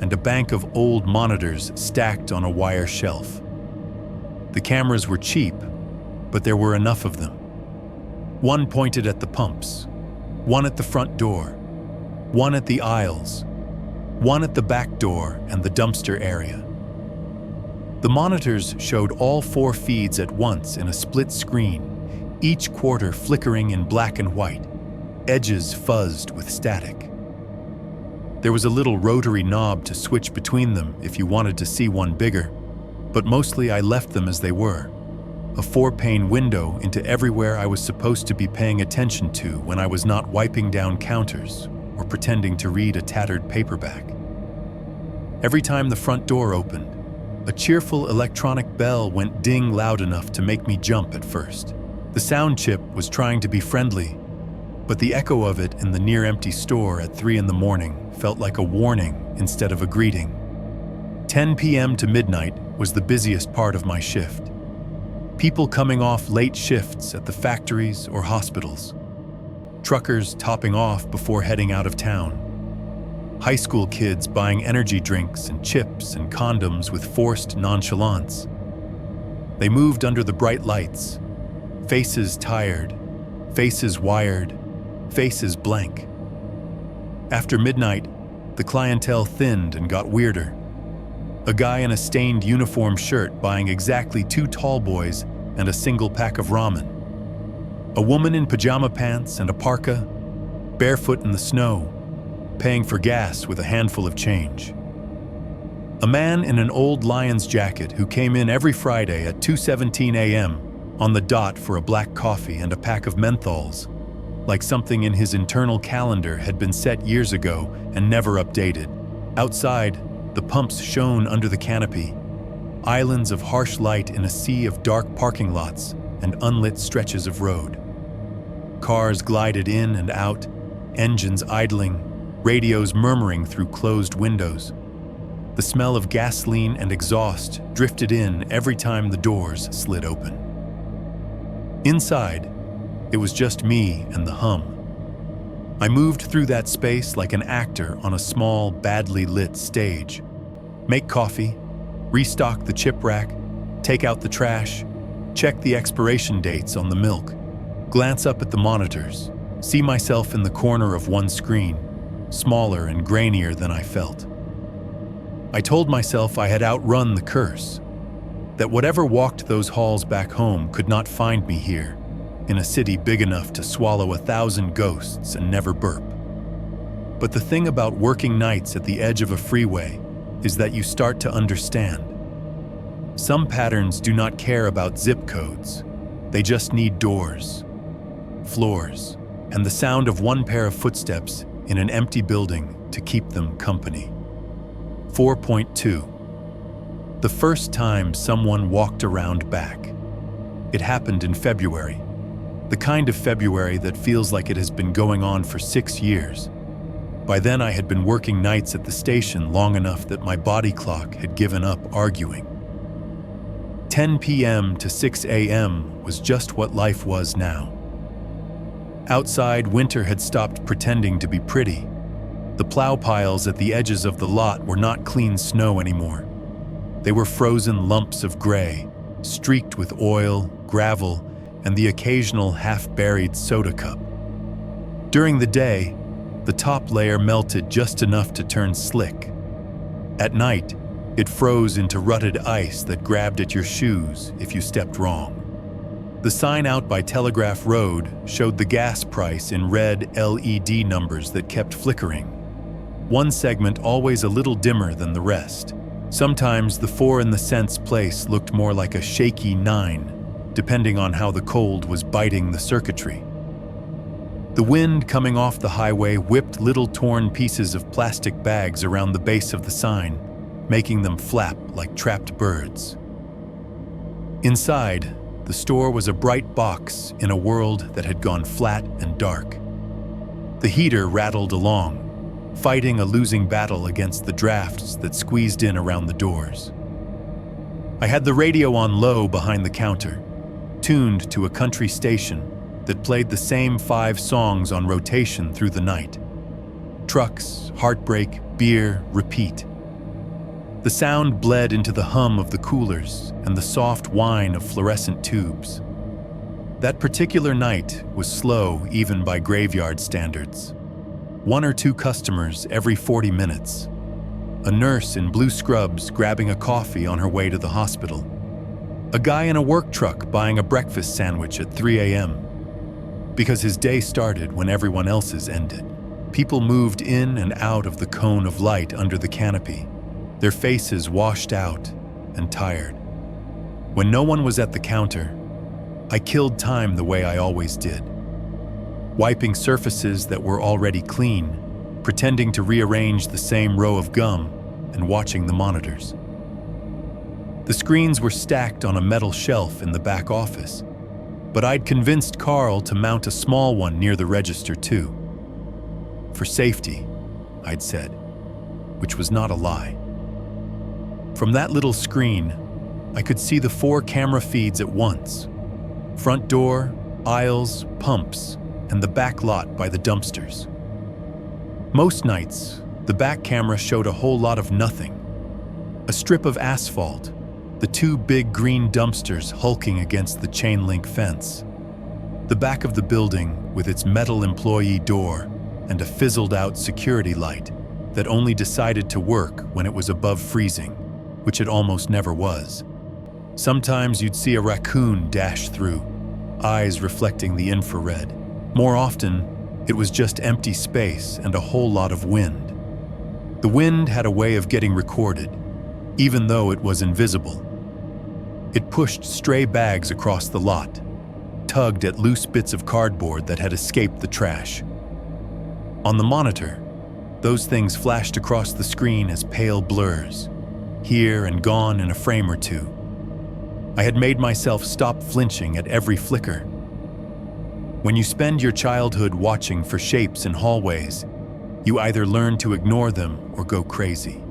and a bank of old monitors stacked on a wire shelf. The cameras were cheap, but there were enough of them. 1 pointed at the pumps, 1 at the front door, 1 at the aisles, 1 at the back door and the dumpster area. The monitors showed all 4 feeds at once in a split screen, each quarter flickering in black and white, edges fuzzed with static. There was a little rotary knob to switch between them if you wanted to see one bigger, but mostly I left them as they were, a 4-pane window into everywhere I was supposed to be paying attention to when I was not wiping down counters or pretending to read a tattered paperback. Every time the front door opened, a cheerful electronic bell went ding loud enough to make me jump at first. The sound chip was trying to be friendly, but the echo of it in the near-empty store at 3 in the morning felt like a warning instead of a greeting. 10 p.m. to midnight was the busiest part of my shift. People coming off late shifts at the factories or hospitals. Truckers topping off before heading out of town. High school kids buying energy drinks and chips and condoms with forced nonchalance. They moved under the bright lights, faces tired, faces wired, faces blank. After midnight, the clientele thinned and got weirder. A guy in a stained uniform shirt buying exactly 2 tall boys and a single pack of ramen. A woman in pajama pants and a parka, barefoot in the snow, paying for gas with a handful of change. A man in an old Lions jacket who came in every Friday at 2:17 a.m. on the dot for a black coffee and a pack of menthols, like something in his internal calendar had been set years ago and never updated. Outside, the pumps shone under the canopy, islands of harsh light in a sea of dark parking lots and unlit stretches of road. Cars glided in and out, engines idling, radios murmuring through closed windows. The smell of gasoline and exhaust drifted in every time the doors slid open. Inside, it was just me and the hum. I moved through that space like an actor on a small, badly lit stage. Make coffee, restock the chip rack, take out the trash, check the expiration dates on the milk, glance up at the monitors, see myself in the corner of one screen, smaller and grainier than I felt. I told myself I had outrun the curse, that whatever walked those halls back home could not find me here, in a city big enough to swallow 1,000 ghosts and never burp. But the thing about working nights at the edge of a freeway is that you start to understand. Some patterns do not care about zip codes. They just need doors, floors, and the sound of one pair of footsteps in an empty building to keep them company. 4.2. The first time someone walked around back. It happened in February. The kind of February that feels like it has been going on for 6 years. By then I had been working nights at the station long enough that my body clock had given up arguing. 10 p.m. to 6 a.m. was just what life was now. Outside, winter had stopped pretending to be pretty. The plow piles at the edges of the lot were not clean snow anymore. They were frozen lumps of gray, streaked with oil, gravel, and the occasional half-buried soda cup. During the day, the top layer melted just enough to turn slick. At night, it froze into rutted ice that grabbed at your shoes if you stepped wrong. The sign out by Telegraph Road showed the gas price in red LED numbers that kept flickering. One segment always a little dimmer than the rest. Sometimes the 4 and the cents place looked more like a shaky 9, depending on how the cold was biting the circuitry. The wind coming off the highway whipped little torn pieces of plastic bags around the base of the sign, making them flap like trapped birds. Inside, the store was a bright box in a world that had gone flat and dark. The heater rattled along, fighting a losing battle against the drafts that squeezed in around the doors. I had the radio on low behind the counter, tuned to a country station that played the same 5 songs on rotation through the night. Trucks, heartbreak, beer, repeat. The sound bled into the hum of the coolers and the soft whine of fluorescent tubes. That particular night was slow even by graveyard standards. 1 or 2 customers every 40 minutes. A nurse in blue scrubs grabbing a coffee on her way to the hospital. A guy in a work truck buying a breakfast sandwich at 3 a.m. Because his day started when everyone else's ended. People moved in and out of the cone of light under the canopy, their faces washed out and tired. When no one was at the counter, I killed time the way I always did. Wiping surfaces that were already clean, pretending to rearrange the same row of gum, and watching the monitors. The screens were stacked on a metal shelf in the back office, but I'd convinced Carl to mount a small one near the register too. For safety, I'd said, which was not a lie. From that little screen, I could see the 4 camera feeds at once. Front door, aisles, pumps, and the back lot by the dumpsters. Most nights, the back camera showed a whole lot of nothing. A strip of asphalt, the 2 big green dumpsters hulking against the chain link fence. The back of the building with its metal employee door and a fizzled-out security light that only decided to work when it was above freezing, which it almost never was. Sometimes you'd see a raccoon dash through, eyes reflecting the infrared. More often, it was just empty space and a whole lot of wind. The wind had a way of getting recorded, even though it was invisible. It pushed stray bags across the lot, tugged at loose bits of cardboard that had escaped the trash. On the monitor, those things flashed across the screen as pale blurs, here and gone in a frame or 2. I had made myself stop flinching at every flicker. When you spend your childhood watching for shapes in hallways, you either learn to ignore them or go crazy.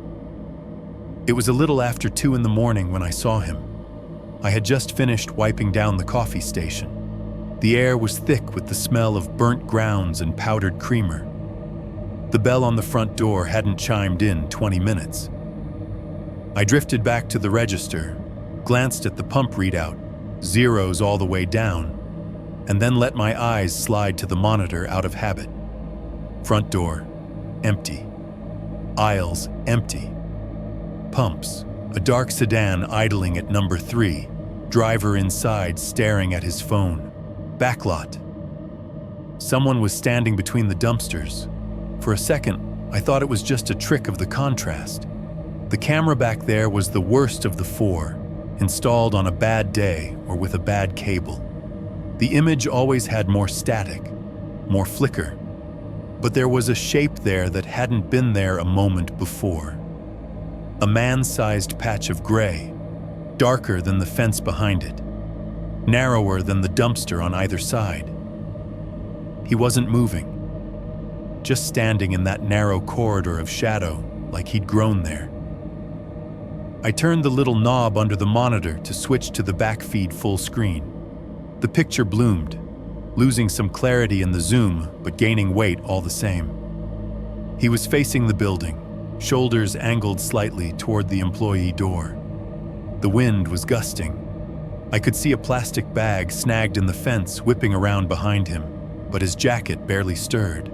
It was a little after 2 in the morning when I saw him. I had just finished wiping down the coffee station. The air was thick with the smell of burnt grounds and powdered creamer. The bell on the front door hadn't chimed in 20 minutes. I drifted back to the register, glanced at the pump readout, zeros all the way down, and then let my eyes slide to the monitor out of habit. Front door, empty. Aisles, empty. Pumps, a dark sedan idling at number 3, driver inside staring at his phone. Backlot. Someone was standing between the dumpsters. For a second, I thought it was just a trick of the contrast. The camera back there was the worst of the 4, installed on a bad day or with a bad cable. The image always had more static, more flicker, but there was a shape there that hadn't been there a moment before. A man-sized patch of gray, darker than the fence behind it, narrower than the dumpster on either side. He wasn't moving, just standing in that narrow corridor of shadow like he'd grown there. I turned the little knob under the monitor to switch to the back feed full screen. The picture bloomed, losing some clarity in the zoom but gaining weight all the same. He was facing the building, shoulders angled slightly toward the employee door. The wind was gusting. I could see a plastic bag snagged in the fence whipping around behind him, but his jacket barely stirred.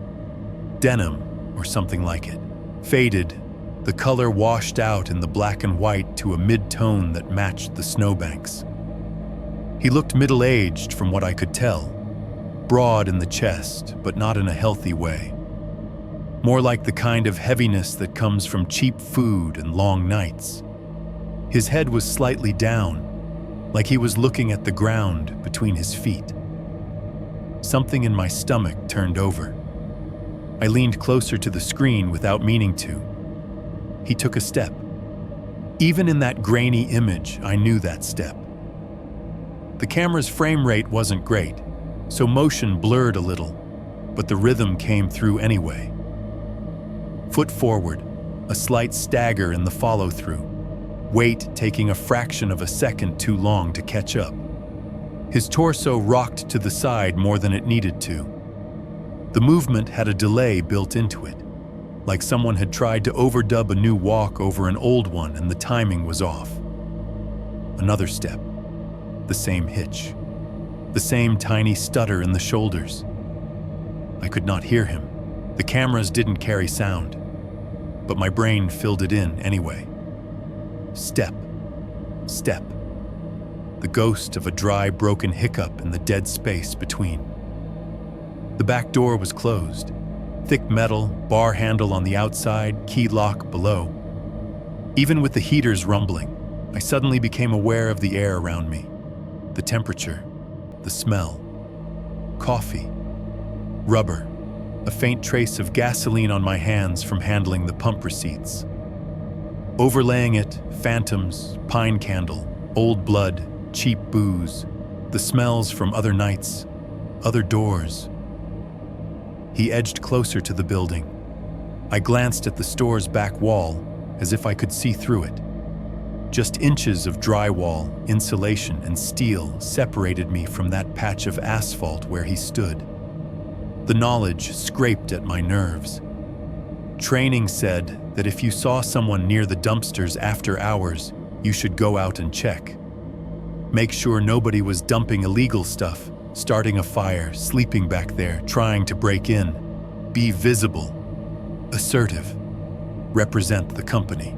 Denim, or something like it. Faded, the color washed out in the black and white to a mid-tone that matched the snowbanks. He looked middle-aged from what I could tell, broad in the chest, but not in a healthy way. More like the kind of heaviness that comes from cheap food and long nights. His head was slightly down, like he was looking at the ground between his feet. Something in my stomach turned over. I leaned closer to the screen without meaning to. He took a step. Even in that grainy image, I knew that step. The camera's frame rate wasn't great, so motion blurred a little, but the rhythm came through anyway. Foot forward, a slight stagger in the follow-through, weight taking a fraction of a second too long to catch up. His torso rocked to the side more than it needed to. The movement had a delay built into it, like someone had tried to overdub a new walk over an old one and the timing was off. Another step, the same hitch, the same tiny stutter in the shoulders. I could not hear him. The cameras didn't carry sound, but my brain filled it in anyway. Step, step. The ghost of a dry, broken hiccup in the dead space between. The back door was closed. Thick metal, bar handle on the outside, key lock below. Even with the heaters rumbling, I suddenly became aware of the air around me. The temperature, the smell. Coffee, rubber, a faint trace of gasoline on my hands from handling the pump receipts. Overlaying it, phantoms, pine candle, old blood, cheap booze, the smells from other nights, other doors. He edged closer to the building. I glanced at the store's back wall as if I could see through it. Just inches of drywall, insulation, and steel separated me from that patch of asphalt where he stood. The knowledge scraped at my nerves. Training said that if you saw someone near the dumpsters after hours, you should go out and check. Make sure nobody was dumping illegal stuff, starting a fire, sleeping back there, trying to break in. Be visible, assertive, represent the company.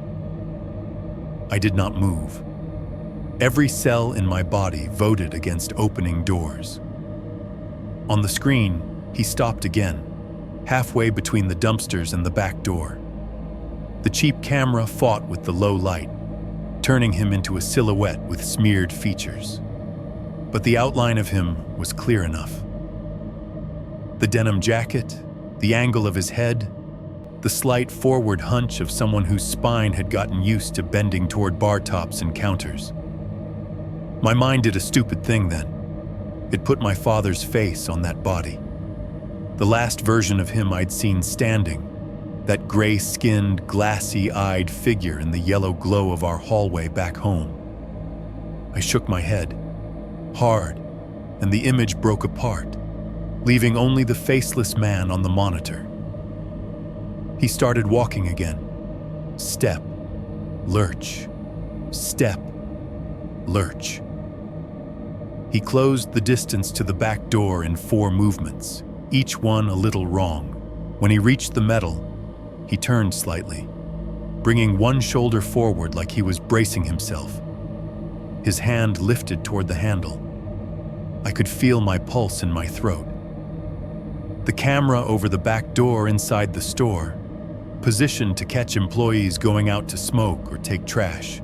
I did not move. Every cell in my body voted against opening doors. On the screen, he stopped again, halfway between the dumpsters and the back door. The cheap camera fought with the low light, turning him into a silhouette with smeared features. But the outline of him was clear enough. The denim jacket, the angle of his head, the slight forward hunch of someone whose spine had gotten used to bending toward bar tops and counters. My mind did a stupid thing then. It put my father's face on that body. The last version of him I'd seen standing, that gray-skinned, glassy-eyed figure in the yellow glow of our hallway back home. I shook my head, hard, and the image broke apart, leaving only the faceless man on the monitor. He started walking again. Step, lurch, step, lurch. He closed the distance to the back door in 4 movements, each one a little wrong. When he reached the metal, he turned slightly, bringing one shoulder forward like he was bracing himself. His hand lifted toward the handle. I could feel my pulse in my throat. The camera over the back door inside the store, positioned to catch employees going out to smoke or take trash,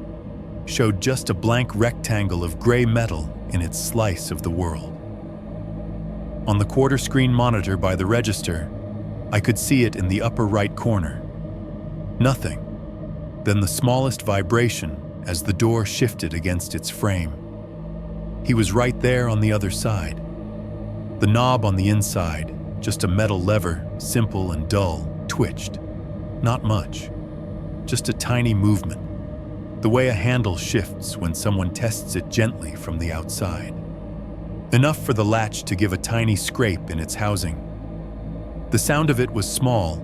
showed just a blank rectangle of gray metal in its slice of the world. On the quarter-screen monitor by the register, I could see it in the upper right corner. Nothing, then the smallest vibration as the door shifted against its frame. He was right there on the other side. The knob on the inside, just a metal lever, simple and dull, twitched. Not much, just a tiny movement, the way a handle shifts when someone tests it gently from the outside. Enough for the latch to give a tiny scrape in its housing. The sound of it was small,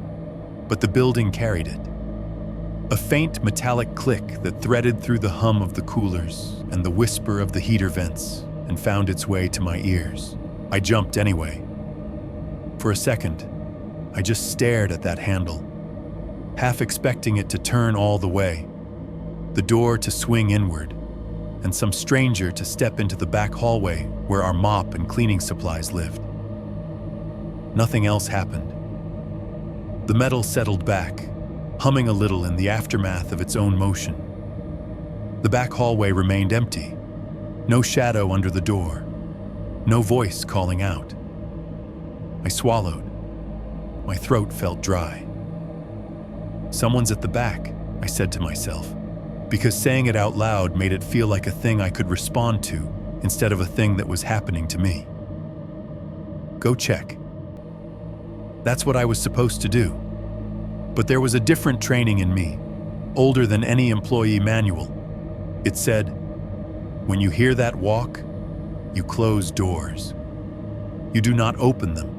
but the building carried it. A faint metallic click that threaded through the hum of the coolers and the whisper of the heater vents and found its way to my ears. I jumped anyway. For a second, I just stared at that handle, half expecting it to turn all the way, the door to swing inward, and some stranger to step into the back hallway where our mop and cleaning supplies lived. Nothing else happened. The metal settled back, humming a little in the aftermath of its own motion. The back hallway remained empty, no shadow under the door, no voice calling out. I swallowed. My throat felt dry. Someone's at the back, I said to myself, because saying it out loud made it feel like a thing I could respond to instead of a thing that was happening to me. Go check. That's what I was supposed to do. But there was a different training in me, older than any employee manual. It said, when you hear that walk, you close doors. You do not open them.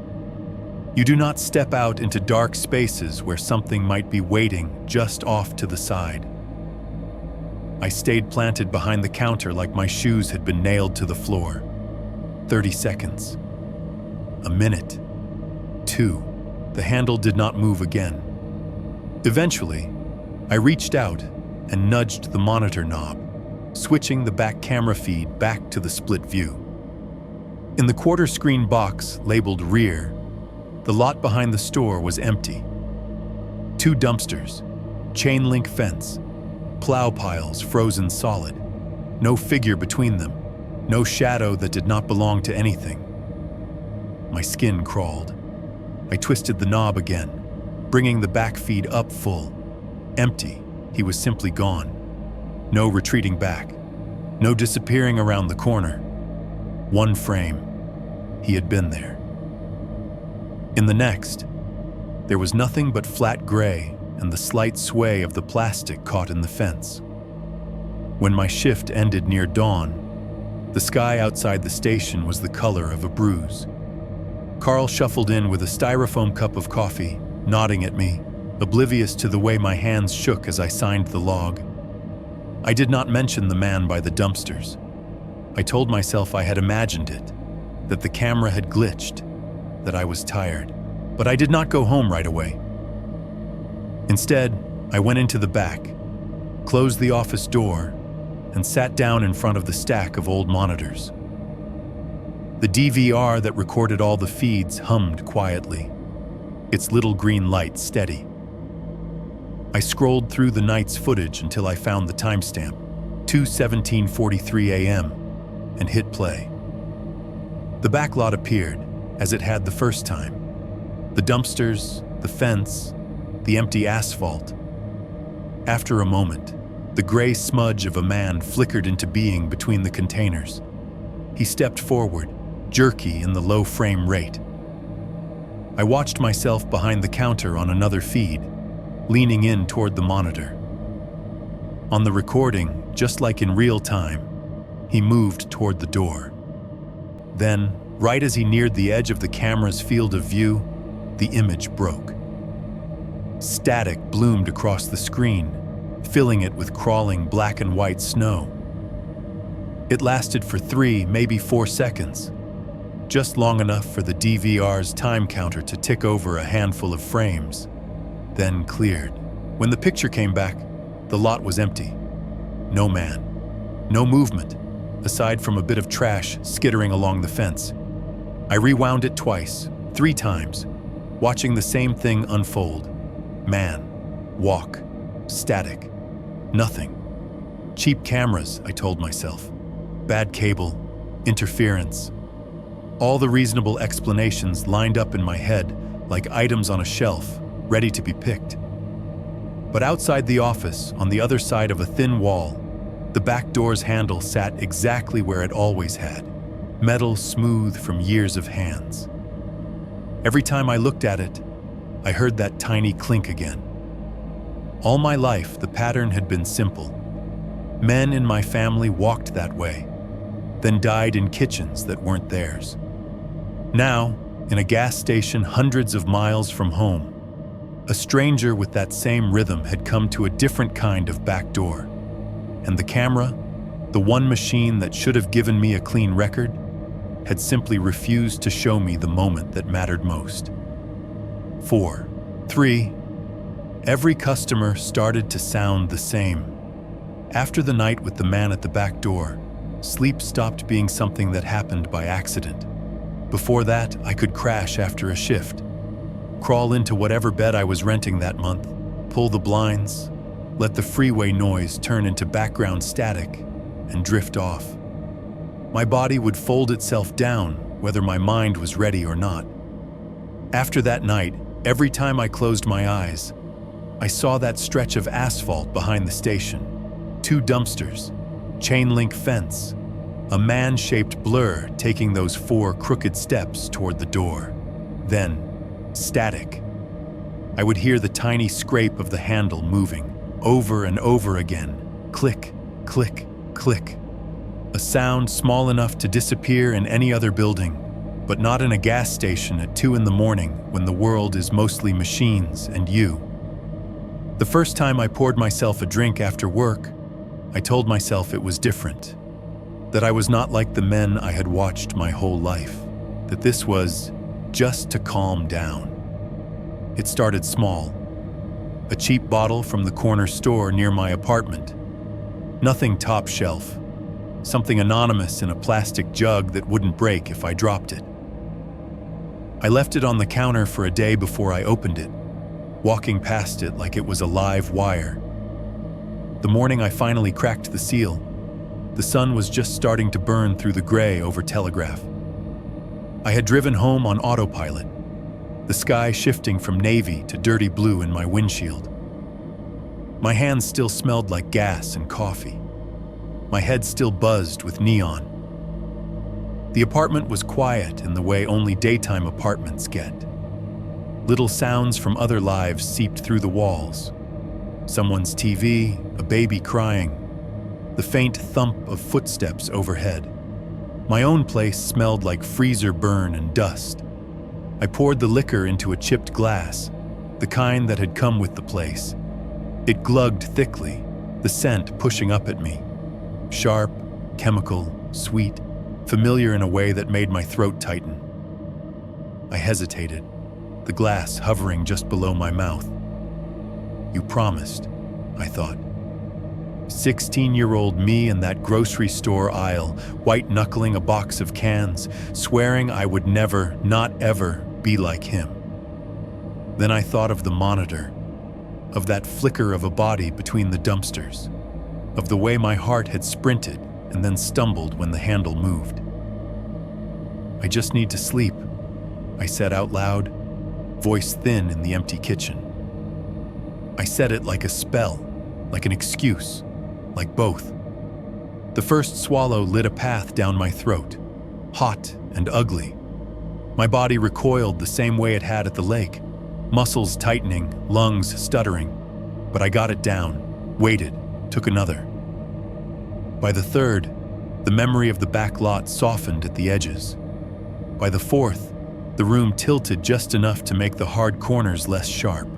You do not step out into dark spaces where something might be waiting just off to the side. I stayed planted behind the counter like my shoes had been nailed to the floor. 30 seconds. A minute. 2. The handle did not move again. Eventually, I reached out and nudged the monitor knob, switching the back camera feed back to the split view. In the quarter-screen box labeled rear, the lot behind the store was empty. 2 dumpsters, chain-link fence, plow piles frozen solid, no figure between them, no shadow that did not belong to anything. My skin crawled. I twisted the knob again, bringing the back feed up full. Empty, he was simply gone. No retreating back, no disappearing around the corner. 1 frame. He had been there. In the next, there was nothing but flat gray and the slight sway of the plastic caught in the fence. When my shift ended near dawn, the sky outside the station was the color of a bruise. Carl shuffled in with a styrofoam cup of coffee, nodding at me, oblivious to the way my hands shook as I signed the log. I did not mention the man by the dumpsters. I told myself I had imagined it, that the camera had glitched, that I was tired. But I did not go home right away. Instead, I went into the back, closed the office door, and sat down in front of the stack of old monitors. The DVR that recorded all the feeds hummed quietly, its little green light steady. I scrolled through the night's footage until I found the timestamp, 2:17:43 a.m., and hit play. The backlot appeared, as it had the first time. The dumpsters, the fence, the empty asphalt. After a moment, the gray smudge of a man flickered into being between the containers. He stepped forward, jerky in the low frame rate. I watched myself behind the counter on another feed, leaning in toward the monitor. On the recording, just like in real time, he moved toward the door. Then, right as he neared the edge of the camera's field of view, the image broke. Static bloomed across the screen, filling it with crawling black and white snow. It lasted for 3, maybe 4 seconds, just long enough for the DVR's time counter to tick over a handful of frames, then cleared. When the picture came back, the lot was empty. No man, no movement, aside from a bit of trash skittering along the fence. I rewound it twice, 3 times, watching the same thing unfold. Man, walk, static, nothing. Cheap cameras, I told myself. Bad cable, interference. All the reasonable explanations lined up in my head like items on a shelf, ready to be picked. But outside the office, on the other side of a thin wall, the back door's handle sat exactly where it always had, metal smooth from years of hands. Every time I looked at it, I heard that tiny clink again. All my life, the pattern had been simple. Men in my family walked that way, then died in kitchens that weren't theirs. Now, in a gas station hundreds of miles from home, a stranger with that same rhythm had come to a different kind of back door. And the camera, the one machine that should have given me a clean record, had simply refused to show me the moment that mattered most. 4, 3, every customer started to sound the same. After the night with the man at the back door, sleep stopped being something that happened by accident. Before that, I could crash after a shift, crawl into whatever bed I was renting that month, pull the blinds, let the freeway noise turn into background static, and drift off. My body would fold itself down, whether my mind was ready or not. After that night, every time I closed my eyes, I saw that stretch of asphalt behind the station, 2 dumpsters, chain-link fence, a man-shaped blur taking those 4 crooked steps toward the door. Then, static. I would hear the tiny scrape of the handle moving, over and over again, click, click, click. A sound small enough to disappear in any other building, but not in a gas station at 2 in the morning when the world is mostly machines and you. The first time I poured myself a drink after work, I told myself it was different, that I was not like the men I had watched my whole life, that this was just to calm down. It started small. A cheap bottle from the corner store near my apartment. Nothing top shelf. Something anonymous in a plastic jug that wouldn't break if I dropped it. I left it on the counter for a day before I opened it, walking past it like it was a live wire. The morning I finally cracked the seal, the sun was just starting to burn through the gray over Telegraph. I had driven home on autopilot, the sky shifting from navy to dirty blue in my windshield. My hands still smelled like gas and coffee. My head still buzzed with neon. The apartment was quiet in the way only daytime apartments get. Little sounds from other lives seeped through the walls. Someone's TV, a baby crying, the faint thump of footsteps overhead. My own place smelled like freezer burn and dust. I poured the liquor into a chipped glass, the kind that had come with the place. It glugged thickly, the scent pushing up at me. Sharp, chemical, sweet, familiar in a way that made my throat tighten. I hesitated, the glass hovering just below my mouth. You promised, I thought. 16-year-old me in that grocery store aisle, white-knuckling a box of cans, swearing I would never, not ever, be like him. Then I thought of the monitor, of that flicker of a body between the dumpsters, of the way my heart had sprinted and then stumbled when the handle moved. I just need to sleep, I said out loud, voice thin in the empty kitchen. I said it like a spell, like an excuse, like both. The first swallow lit a path down my throat, hot and ugly. My body recoiled the same way it had at the lake, muscles tightening, lungs stuttering. But I got it down, waited, took another. By the third, the memory of the back lot softened at the edges. By the fourth, the room tilted just enough to make the hard corners less sharp.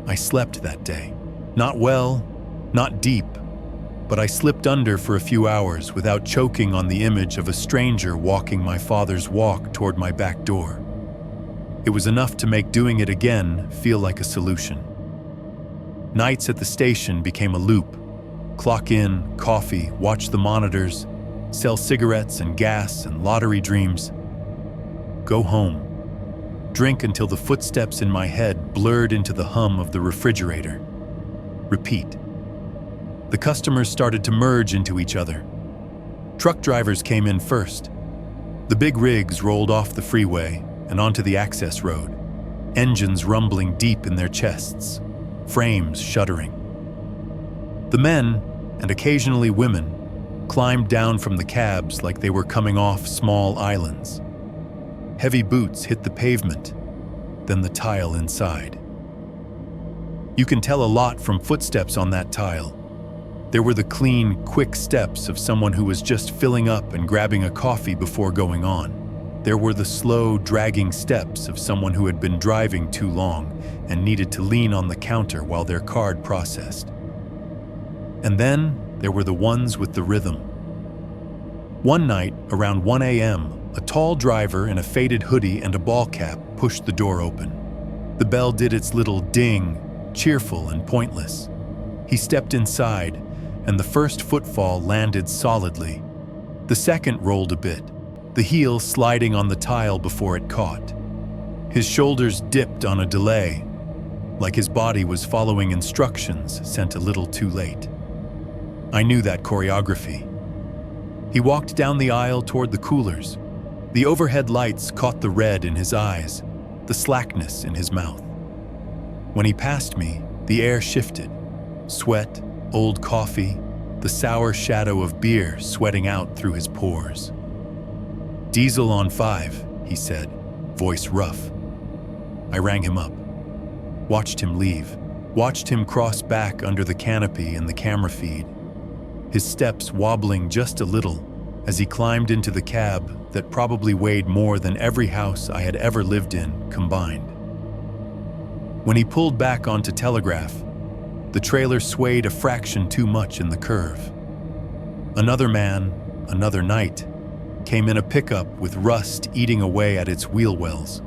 I slept that day. Not well, not deep, but I slipped under for a few hours without choking on the image of a stranger walking my father's walk toward my back door. It was enough to make doing it again feel like a solution. Nights at the station became a loop. Clock in, coffee, watch the monitors, sell cigarettes and gas and lottery dreams. Go home. Drink until the footsteps in my head blurred into the hum of the refrigerator. Repeat. The customers started to merge into each other. Truck drivers came in first. The big rigs rolled off the freeway and onto the access road, engines rumbling deep in their chests, frames shuddering. The men, and occasionally women, climbed down from the cabs like they were coming off small islands. Heavy boots hit the pavement, then the tile inside. You can tell a lot from footsteps on that tile. There were the clean, quick steps of someone who was just filling up and grabbing a coffee before going on. There were the slow, dragging steps of someone who had been driving too long and needed to lean on the counter while their card processed. And then there were the ones with the rhythm. One night, around 1 a.m., a tall driver in a faded hoodie and a ball cap pushed the door open. The bell did its little ding, cheerful and pointless. He stepped inside, and the first footfall landed solidly. The second rolled a bit, the heel sliding on the tile before it caught. His shoulders dipped on a delay, like his body was following instructions sent a little too late. I knew that choreography. He walked down the aisle toward the coolers. The overhead lights caught the red in his eyes, the slackness in his mouth. When he passed me, the air shifted. Sweat, old coffee, the sour shadow of beer sweating out through his pores. "Diesel on 5, he said, voice rough. I rang him up. Watched him leave. Watched him cross back under the canopy in the camera feed. His steps wobbling just a little as he climbed into the cab that probably weighed more than every house I had ever lived in combined. When he pulled back onto Telegraph, the trailer swayed a fraction too much in the curve. Another man, another night, came in a pickup with rust eating away at its wheel wells.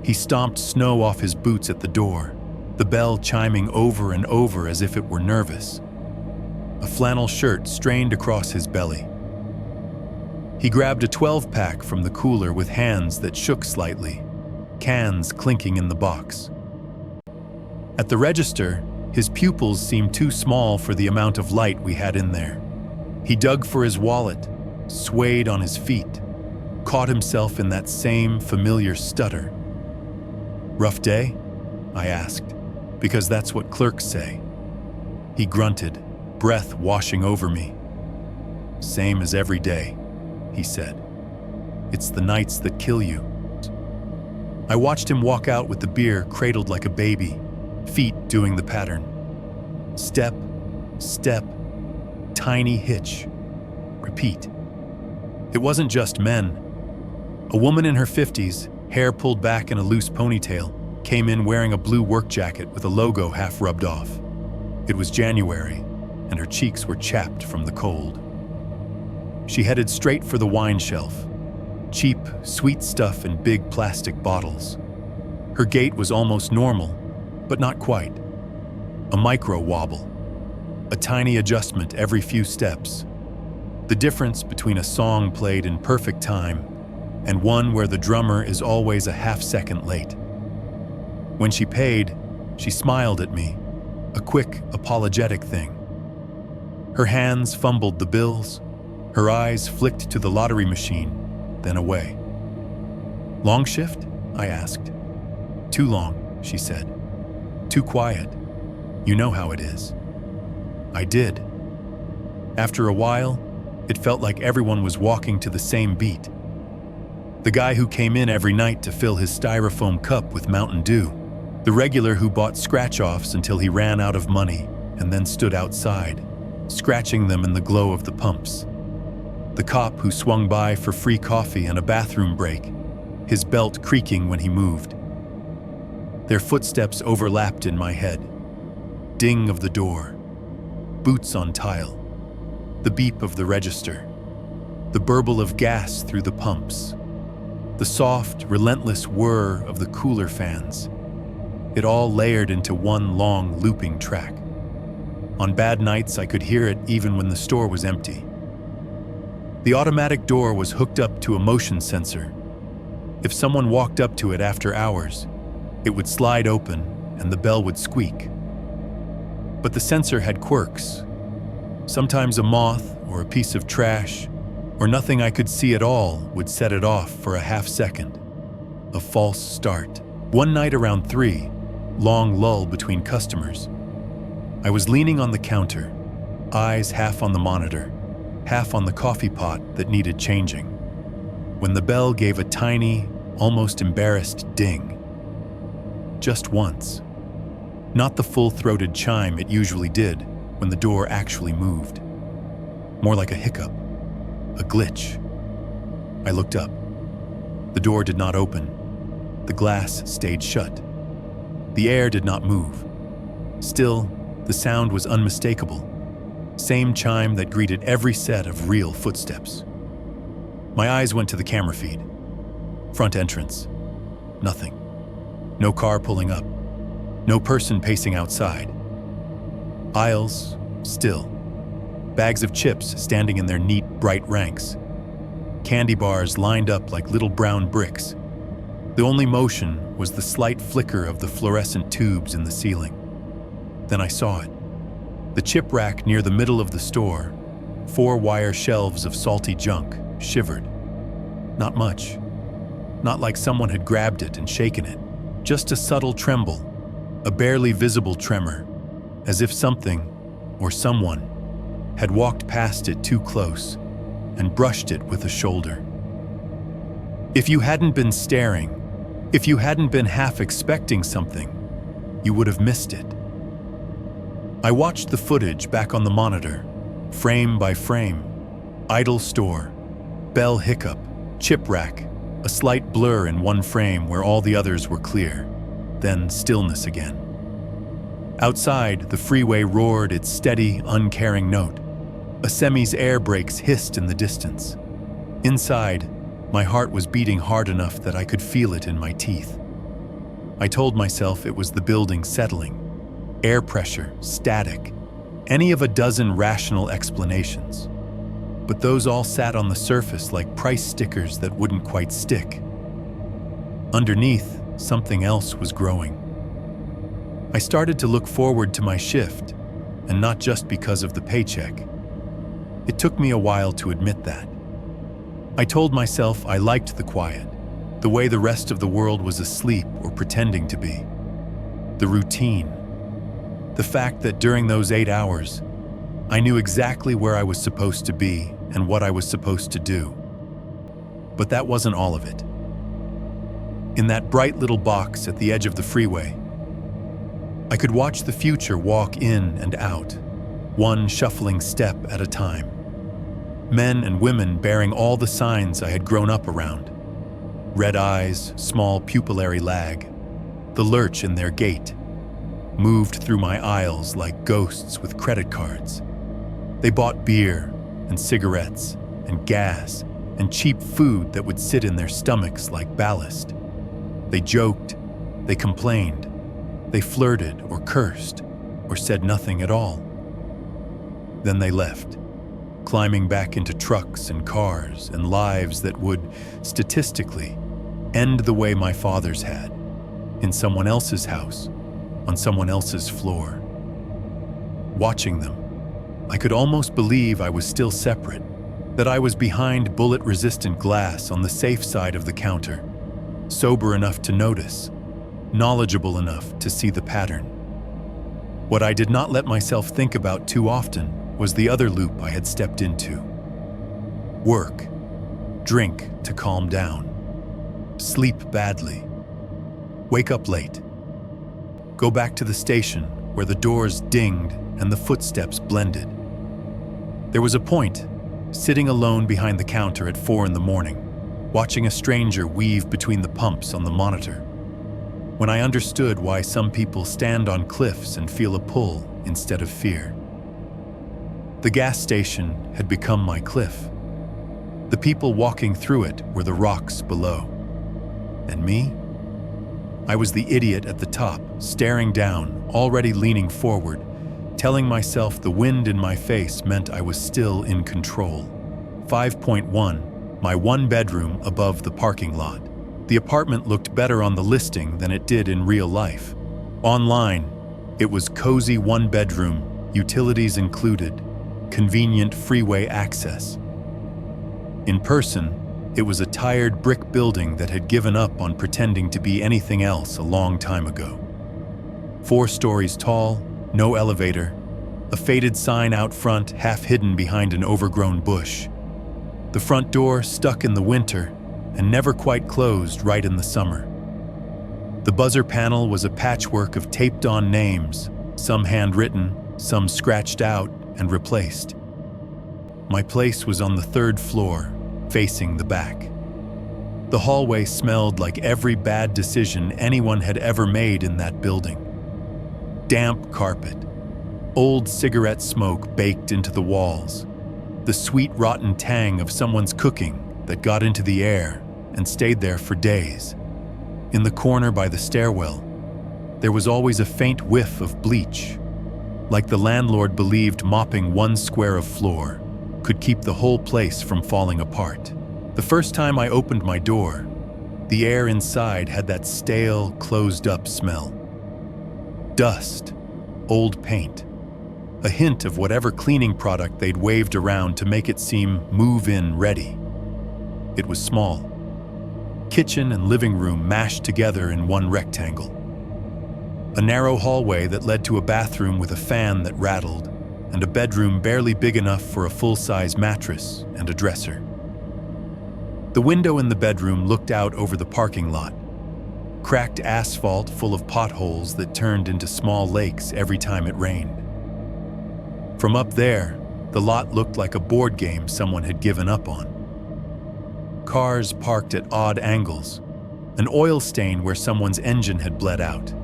He stomped snow off his boots at the door, the bell chiming over and over as if it were nervous. A flannel shirt strained across his belly. He grabbed a 12-pack from the cooler with hands that shook slightly, cans clinking in the box. At the register, his pupils seemed too small for the amount of light we had in there. He dug for his wallet, swayed on his feet, caught himself in that same familiar stutter. "Rough day?" I asked, because that's what clerks say. He grunted, breath washing over me. "Same as every day," he said. "It's the nights that kill you." I watched him walk out with the beer cradled like a baby, feet doing the pattern. Step, step, tiny hitch, repeat. It wasn't just men. A woman in her 50s, hair pulled back in a loose ponytail, came in wearing a blue work jacket with a logo half rubbed off. It was January, and her cheeks were chapped from the cold. She headed straight for the wine shelf. Cheap, sweet stuff in big plastic bottles. Her gait was almost normal, but not quite. A micro wobble. A tiny adjustment every few steps. The difference between a song played in perfect time and one where the drummer is always a half-second late. When she paid, she smiled at me, a quick, apologetic thing. Her hands fumbled the bills, her eyes flicked to the lottery machine, then away. "Long shift?" I asked. "Too long," she said. "Too quiet. You know how it is." I did. After a while, It felt like everyone was walking to the same beat. The guy who came in every night to fill his styrofoam cup with Mountain Dew. The regular who bought scratch-offs until he ran out of money and then stood outside, scratching them in the glow of the pumps. The cop who swung by for free coffee and a bathroom break, his belt creaking when he moved. Their footsteps overlapped in my head. Ding of the door, boots on tile, the beep of the register, the burble of gas through the pumps, the soft, relentless whir of the cooler fans. It all layered into one long, looping track. On bad nights, I could hear it even when the store was empty. The automatic door was hooked up to a motion sensor. If someone walked up to it after hours, it would slide open and the bell would squeak. But the sensor had quirks. Sometimes a moth or a piece of trash or nothing I could see at all would set it off for a half second. A false start. One night around 3, long lull between customers, I was leaning on the counter, eyes half on the monitor, half on the coffee pot that needed changing, when the bell gave a tiny, almost embarrassed ding. Just once. Not the full-throated chime it usually did when the door actually moved. More like a hiccup, a glitch. I looked up. The door did not open. The glass stayed shut. The air did not move. Still, the sound was unmistakable. Same chime that greeted every set of real footsteps. My eyes went to the camera feed. Front entrance. Nothing. No car pulling up. No person pacing outside. Aisles, still. Bags of chips standing in their neat, bright ranks. Candy bars lined up like little brown bricks. The only motion was the slight flicker of the fluorescent tubes in the ceiling. Then I saw it. The chip rack near the middle of the store, 4 wire shelves of salty junk, shivered. Not much. Not like someone had grabbed it and shaken it. Just a subtle tremble, a barely visible tremor, as if something, or someone, had walked past it too close and brushed it with a shoulder. If you hadn't been staring, if you hadn't been half expecting something, you would have missed it. I watched the footage back on the monitor, frame by frame. Idle store, bell hiccup, chip rack, a slight blur in one frame where all the others were clear, then stillness again. Outside, the freeway roared its steady, uncaring note. A semi's air brakes hissed in the distance. Inside, my heart was beating hard enough that I could feel it in my teeth. I told myself it was the building settling. Air pressure, static, any of a dozen rational explanations. But those all sat on the surface like price stickers that wouldn't quite stick. Underneath, something else was growing. I started to look forward to my shift, and not just because of the paycheck. It took me a while to admit that. I told myself I liked the quiet, the way the rest of the world was asleep or pretending to be. The routine. The fact that during those 8 hours, I knew exactly where I was supposed to be and what I was supposed to do. But that wasn't all of it. In that bright little box at the edge of the freeway, I could watch the future walk in and out, one shuffling step at a time. Men and women bearing all the signs I had grown up around. Red eyes, small pupillary lag, the lurch in their gait, moved through my aisles like ghosts with credit cards. They bought beer and cigarettes and gas and cheap food that would sit in their stomachs like ballast. They joked, they complained, they flirted or cursed or said nothing at all. Then they left, climbing back into trucks and cars and lives that would, statistically, end the way my father's had, in someone else's house, on someone else's floor. Watching them, I could almost believe I was still separate, that I was behind bullet-resistant glass on the safe side of the counter, sober enough to notice, knowledgeable enough to see the pattern. What I did not let myself think about too often was the other loop I had stepped into. work, drink to calm down, sleep badly, wake up late, go back to the station where the doors dinged and the footsteps blended. There was a point, sitting alone behind the counter at 4 in the morning, watching a stranger weave between the pumps on the monitor, when I understood why some people stand on cliffs and feel a pull instead of fear. The gas station had become my cliff. The people walking through it were the rocks below. And me? I was the idiot at the top, staring down, already leaning forward, telling myself the wind in my face meant I was still in control. 5.1, my one bedroom above the parking lot. The apartment looked better on the listing than it did in real life. Online, it was cozy one bedroom, utilities included, convenient freeway access. In person, it was a tired brick building that had given up on pretending to be anything else a long time ago. 4 stories tall, no elevator, a faded sign out front half hidden behind an overgrown bush. The front door stuck in the winter and never quite closed right in the summer. The buzzer panel was a patchwork of taped-on names, some handwritten, some scratched out and replaced. My place was on the 3rd floor, facing the back. The hallway smelled like every bad decision anyone had ever made in that building. Damp carpet, old cigarette smoke baked into the walls, the sweet rotten tang of someone's cooking that got into the air and stayed there for days. In the corner by the stairwell, there was always a faint whiff of bleach, like the landlord believed mopping 1 square of floor could keep the whole place from falling apart. The first time I opened my door, the air inside had that stale, closed-up smell. Dust, old paint, a hint of whatever cleaning product they'd waved around to make it seem move-in ready. It was small. Kitchen and living room mashed together in one rectangle. A narrow hallway that led to a bathroom with a fan that rattled, and a bedroom barely big enough for a full-size mattress and a dresser. The window in the bedroom looked out over the parking lot, cracked asphalt full of potholes that turned into small lakes every time it rained. From up there, the lot looked like a board game someone had given up on. Cars parked at odd angles, an oil stain where someone's engine had bled out,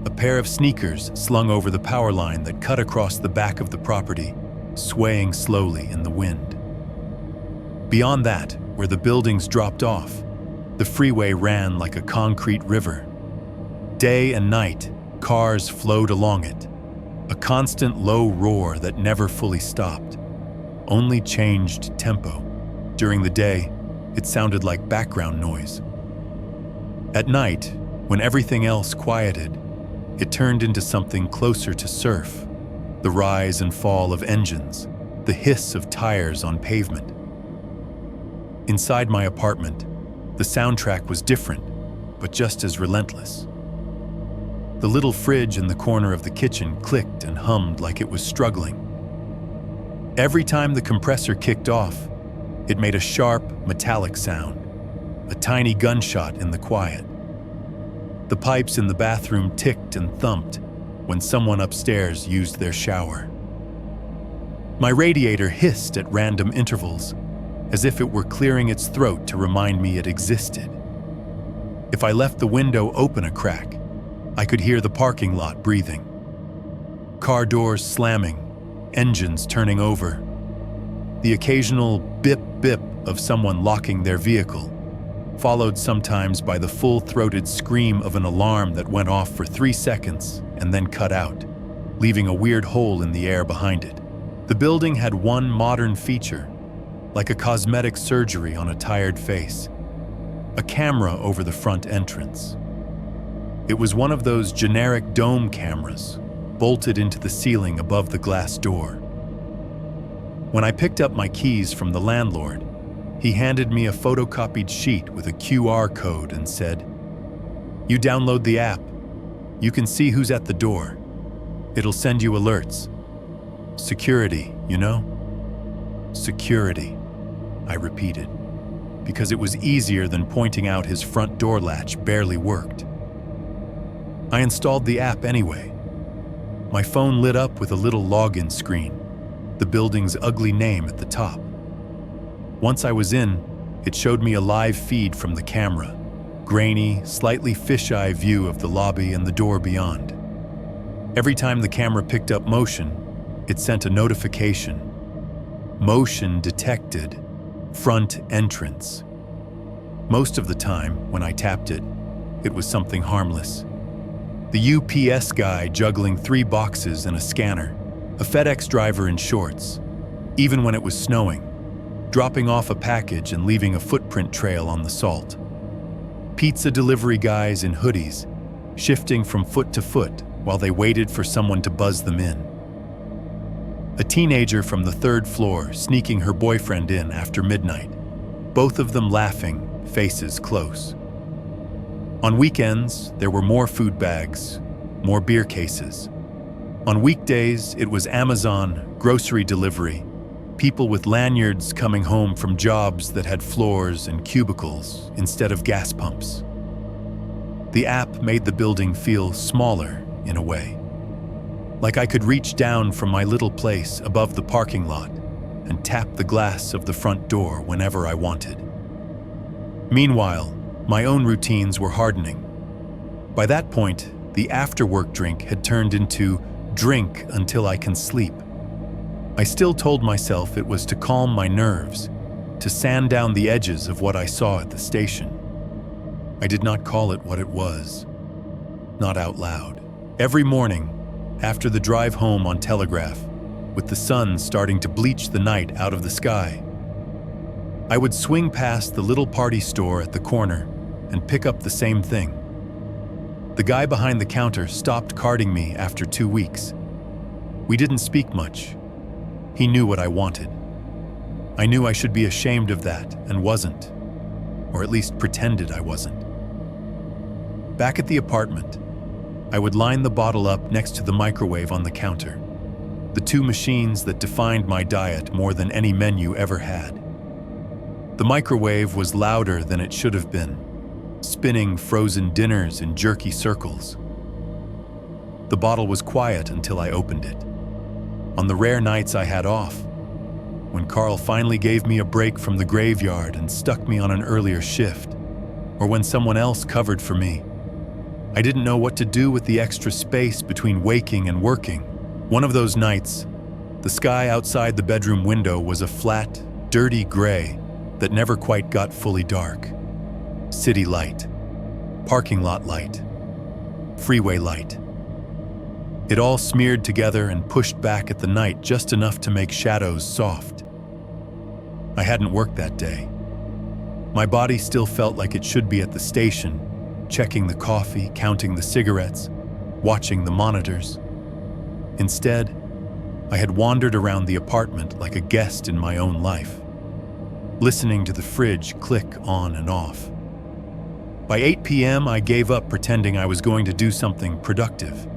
a pair of sneakers slung over the power line that cut across the back of the property, swaying slowly in the wind. Beyond that, where the buildings dropped off, the freeway ran like a concrete river. Day and night, cars flowed along it, a constant low roar that never fully stopped, only changed tempo. During the day, it sounded like background noise. At night, when everything else quieted, it turned into something closer to surf, the rise and fall of engines, the hiss of tires on pavement. Inside my apartment, the soundtrack was different, but just as relentless. The little fridge in the corner of the kitchen clicked and hummed like it was struggling. Every time the compressor kicked off, it made a sharp, metallic sound, a tiny gunshot in the quiet. The pipes in the bathroom ticked and thumped when someone upstairs used their shower. My radiator hissed at random intervals, as if it were clearing its throat to remind me it existed. If I left the window open a crack, I could hear the parking lot breathing. Car doors slamming, engines turning over. The occasional bip-bip of someone locking their vehicle, followed sometimes by the full-throated scream of an alarm that went off for 3 seconds and then cut out, leaving a weird hole in the air behind it. The building had one modern feature, like a cosmetic surgery on a tired face, a camera over the front entrance. It was one of those generic dome cameras, bolted into the ceiling above the glass door. When I picked up my keys from the landlord, he handed me a photocopied sheet with a QR code and said, "You download the app. You can see who's at the door. It'll send you alerts. Security, you know? Security." I repeated, because it was easier than pointing out his front door latch barely worked. I installed the app anyway. My phone lit up with a little login screen, the building's ugly name at the top. Once I was in, it showed me a live feed from the camera, grainy, slightly fisheye view of the lobby and the door beyond. Every time the camera picked up motion, it sent a notification. Motion detected. Front entrance. Most of the time, when I tapped it, it was something harmless. The UPS guy juggling 3 boxes and a scanner, a FedEx driver in shorts, even when it was snowing, dropping off a package and leaving a footprint trail on the salt. Pizza delivery guys in hoodies, shifting from foot to foot while they waited for someone to buzz them in. A teenager from the 3rd floor sneaking her boyfriend in after midnight, both of them laughing, faces close. On weekends, there were more food bags, more beer cases. On weekdays, it was Amazon, grocery delivery, people with lanyards coming home from jobs that had floors and cubicles instead of gas pumps. The app made the building feel smaller in a way. Like I could reach down from my little place above the parking lot and tap the glass of the front door whenever I wanted. Meanwhile, my own routines were hardening. By that point, the after-work drink had turned into drink until I can sleep. I still told myself it was to calm my nerves, to sand down the edges of what I saw at the station. I did not call it what it was, not out loud. Every morning, after the drive home on Telegraph, with the sun starting to bleach the night out of the sky, I would swing past the little party store at the corner and pick up the same thing. The guy behind the counter stopped carding me after 2 weeks. We didn't speak much. He knew what I wanted. I knew I should be ashamed of that and wasn't, or at least pretended I wasn't. Back at the apartment, I would line the bottle up next to the microwave on the counter, the 2 machines that defined my diet more than any menu ever had. The microwave was louder than it should have been, spinning frozen dinners in jerky circles. The bottle was quiet until I opened it. On the rare nights I had off, when Carl finally gave me a break from the graveyard and stuck me on an earlier shift, or when someone else covered for me, I didn't know what to do with the extra space between waking and working. One of those nights, the sky outside the bedroom window was a flat, dirty gray that never quite got fully dark. City light, parking lot light, freeway light. It all smeared together and pushed back at the night just enough to make shadows soft. I hadn't worked that day. My body still felt like it should be at the station, checking the coffee, counting the cigarettes, watching the monitors. Instead, I had wandered around the apartment like a guest in my own life, listening to the fridge click on and off. By 8 p.m., I gave up pretending I was going to do something productive.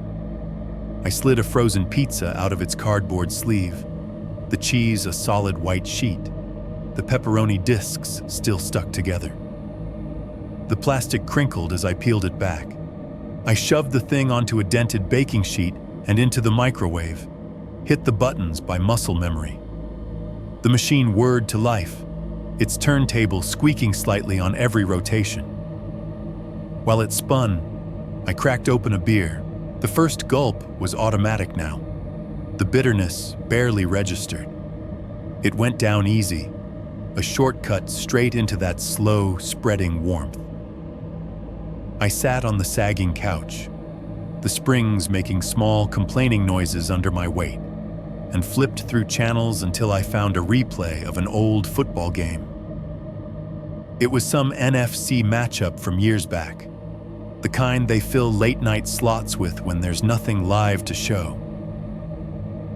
I slid a frozen pizza out of its cardboard sleeve, the cheese a solid white sheet, the pepperoni discs still stuck together. The plastic crinkled as I peeled it back. I shoved the thing onto a dented baking sheet and into the microwave, hit the buttons by muscle memory. The machine whirred to life, its turntable squeaking slightly on every rotation. While it spun, I cracked open a beer. The first gulp was automatic now. The bitterness barely registered. It went down easy, a shortcut straight into that slow, spreading warmth. I sat on the sagging couch, the springs making small, complaining noises under my weight, and flipped through channels until I found a replay of an old football game. It was some NFC matchup from years back, the kind they fill late-night slots with when there's nothing live to show.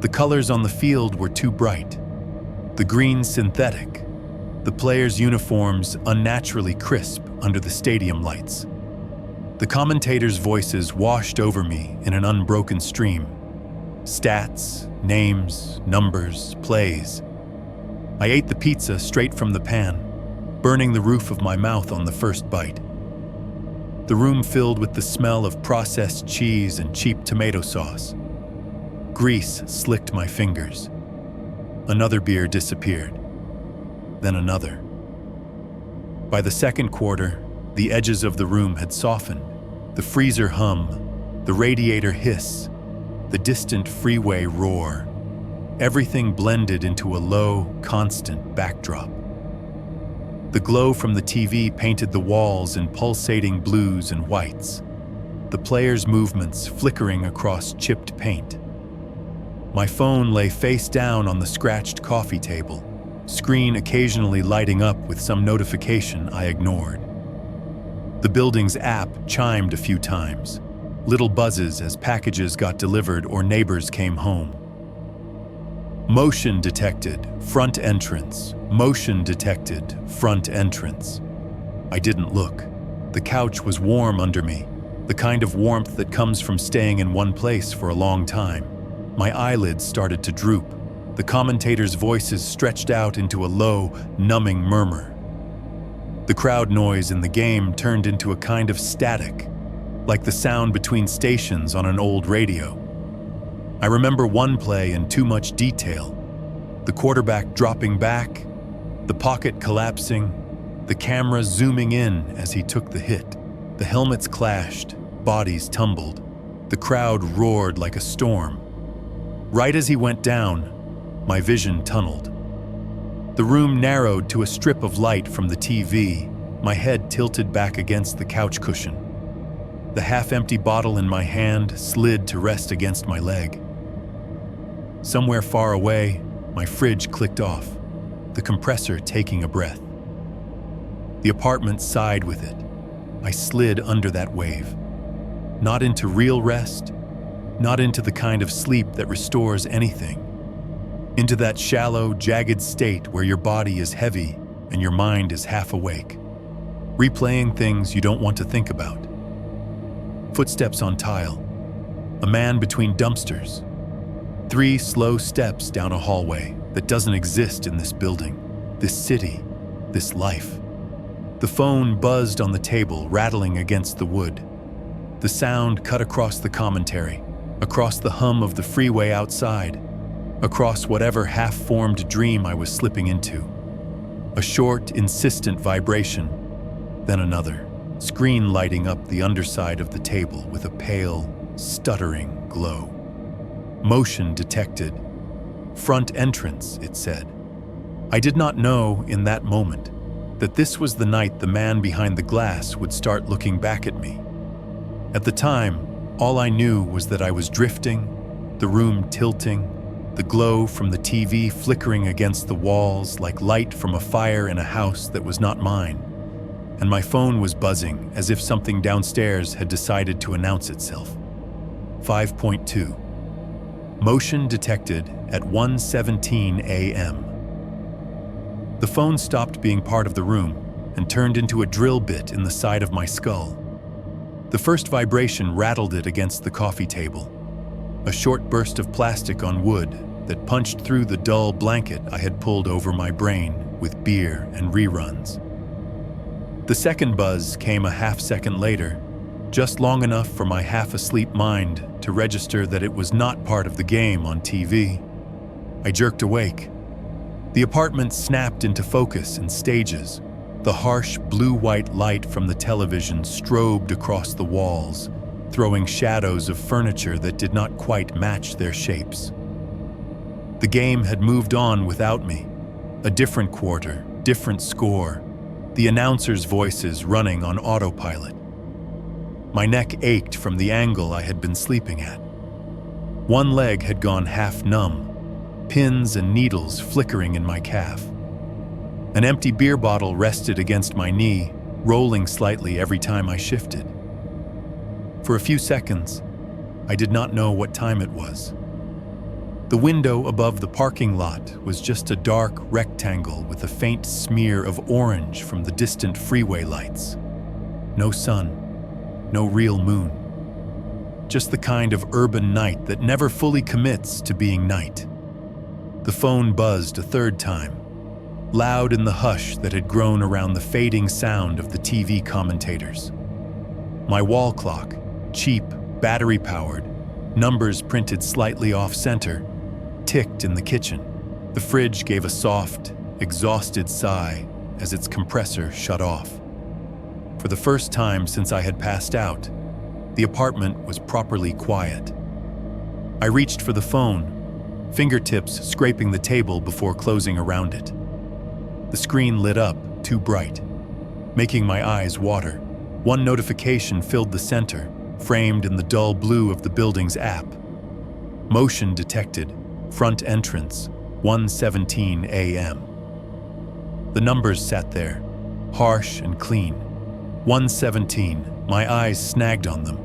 The colors on the field were too bright, the green synthetic, the players' uniforms unnaturally crisp under the stadium lights. The commentators' voices washed over me in an unbroken stream. Stats, names, numbers, plays. I ate the pizza straight from the pan, burning the roof of my mouth on the first bite. The room filled with the smell of processed cheese and cheap tomato sauce. Grease slicked my fingers. Another beer disappeared. Then another. By the second quarter, the edges of the room had softened. The freezer hum, the radiator hiss, the distant freeway roar. Everything blended into a low, constant backdrop. The glow from the TV painted the walls in pulsating blues and whites, the players' movements flickering across chipped paint. My phone lay face down on the scratched coffee table, screen occasionally lighting up with some notification I ignored. The building's app chimed a few times, little buzzes as packages got delivered or neighbors came home. Motion detected, front entrance. Motion detected, front entrance. I didn't look. The couch was warm under me, the kind of warmth that comes from staying in one place for a long time. My eyelids started to droop. The commentators' voices stretched out into a low, numbing murmur. The crowd noise in the game turned into a kind of static, like the sound between stations on an old radio. I remember one play in too much detail. The quarterback dropping back, the pocket collapsing, the camera zooming in as he took the hit. The helmets clashed, bodies tumbled. The crowd roared like a storm. Right as he went down, my vision tunneled. The room narrowed to a strip of light from the TV, my head tilted back against the couch cushion. The half-empty bottle in my hand slid to rest against my leg. Somewhere far away, my fridge clicked off, the compressor taking a breath. The apartment sighed with it. I slid under that wave. Not into real rest, not into the kind of sleep that restores anything. Into that shallow, jagged state where your body is heavy and your mind is half awake, replaying things you don't want to think about. Footsteps on tile. A man between dumpsters. 3 slow steps down a hallway that doesn't exist in this building, this city, this life. The phone buzzed on the table, rattling against the wood. The sound cut across the commentary, across the hum of the freeway outside, across whatever half-formed dream I was slipping into. A short, insistent vibration, then another, screen lighting up the underside of the table with a pale, stuttering glow. Motion detected. Front entrance, it said. I did not know in that moment that this was the night the man behind the glass would start looking back at me. At the time, all I knew was that I was drifting, the room tilting, the glow from the TV flickering against the walls like light from a fire in a house that was not mine, and my phone was buzzing as if something downstairs had decided to announce itself. 5.2. Motion detected at 1:17 a.m. The phone stopped being part of the room and turned into a drill bit in the side of my skull. The first vibration rattled it against the coffee table, a short burst of plastic on wood that punched through the dull blanket I had pulled over my brain with beer and reruns. The second buzz came a half-second later, just long enough for my half-asleep mind to register that it was not part of the game on TV. I jerked awake. The apartment snapped into focus in stages. The harsh blue-white light from the television strobed across the walls, throwing shadows of furniture that did not quite match their shapes. The game had moved on without me. A different quarter, different score, the announcers' voices running on autopilot. My neck ached from the angle I had been sleeping at. One leg had gone half numb, pins and needles flickering in my calf. An empty beer bottle rested against my knee, rolling slightly every time I shifted. For a few seconds, I did not know what time it was. The window above the parking lot was just a dark rectangle with a faint smear of orange from the distant freeway lights. No sun. No real moon. Just the kind of urban night that never fully commits to being night. The phone buzzed a third time, loud in the hush that had grown around the fading sound of the TV commentators. My wall clock, cheap, battery-powered, numbers printed slightly off-center, ticked in the kitchen. The fridge gave a soft, exhausted sigh as its compressor shut off. For the first time since I had passed out, the apartment was properly quiet. I reached for the phone, fingertips scraping the table before closing around it. The screen lit up, too bright, making my eyes water. One notification filled the center, framed in the dull blue of the building's app. Motion detected, front entrance, 1:17 a.m. The numbers sat there, harsh and clean. 1:17, my eyes snagged on them.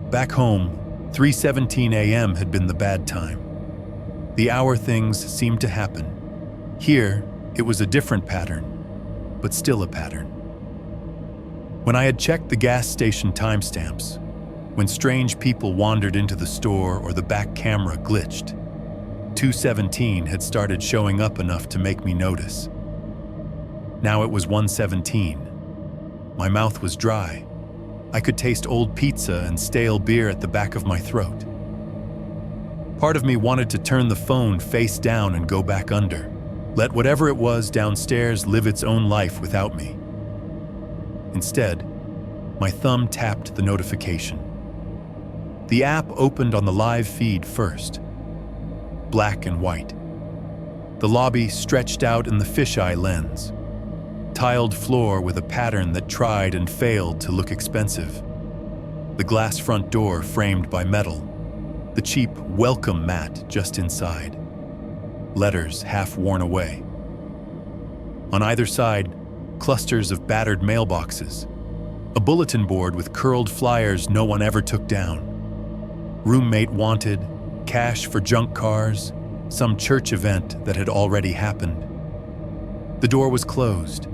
Back home, 3:17 a.m. had been the bad time. The hour things seemed to happen. Here, it was a different pattern, but still a pattern. When I had checked the gas station timestamps, when strange people wandered into the store or the back camera glitched, 2:17 had started showing up enough to make me notice. Now it was 1:17. My mouth was dry. I could taste old pizza and stale beer at the back of my throat. Part of me wanted to turn the phone face down and go back under. Let whatever it was downstairs live its own life without me. Instead, my thumb tapped the notification. The app opened on the live feed first. Black and white. The lobby stretched out in the fisheye lens. Tiled floor with a pattern that tried and failed to look expensive. The glass front door framed by metal. The cheap welcome mat just inside. Letters half worn away. On either side, clusters of battered mailboxes. A bulletin board with curled flyers no one ever took down. Roommate wanted, cash for junk cars, some church event that had already happened. The door was closed.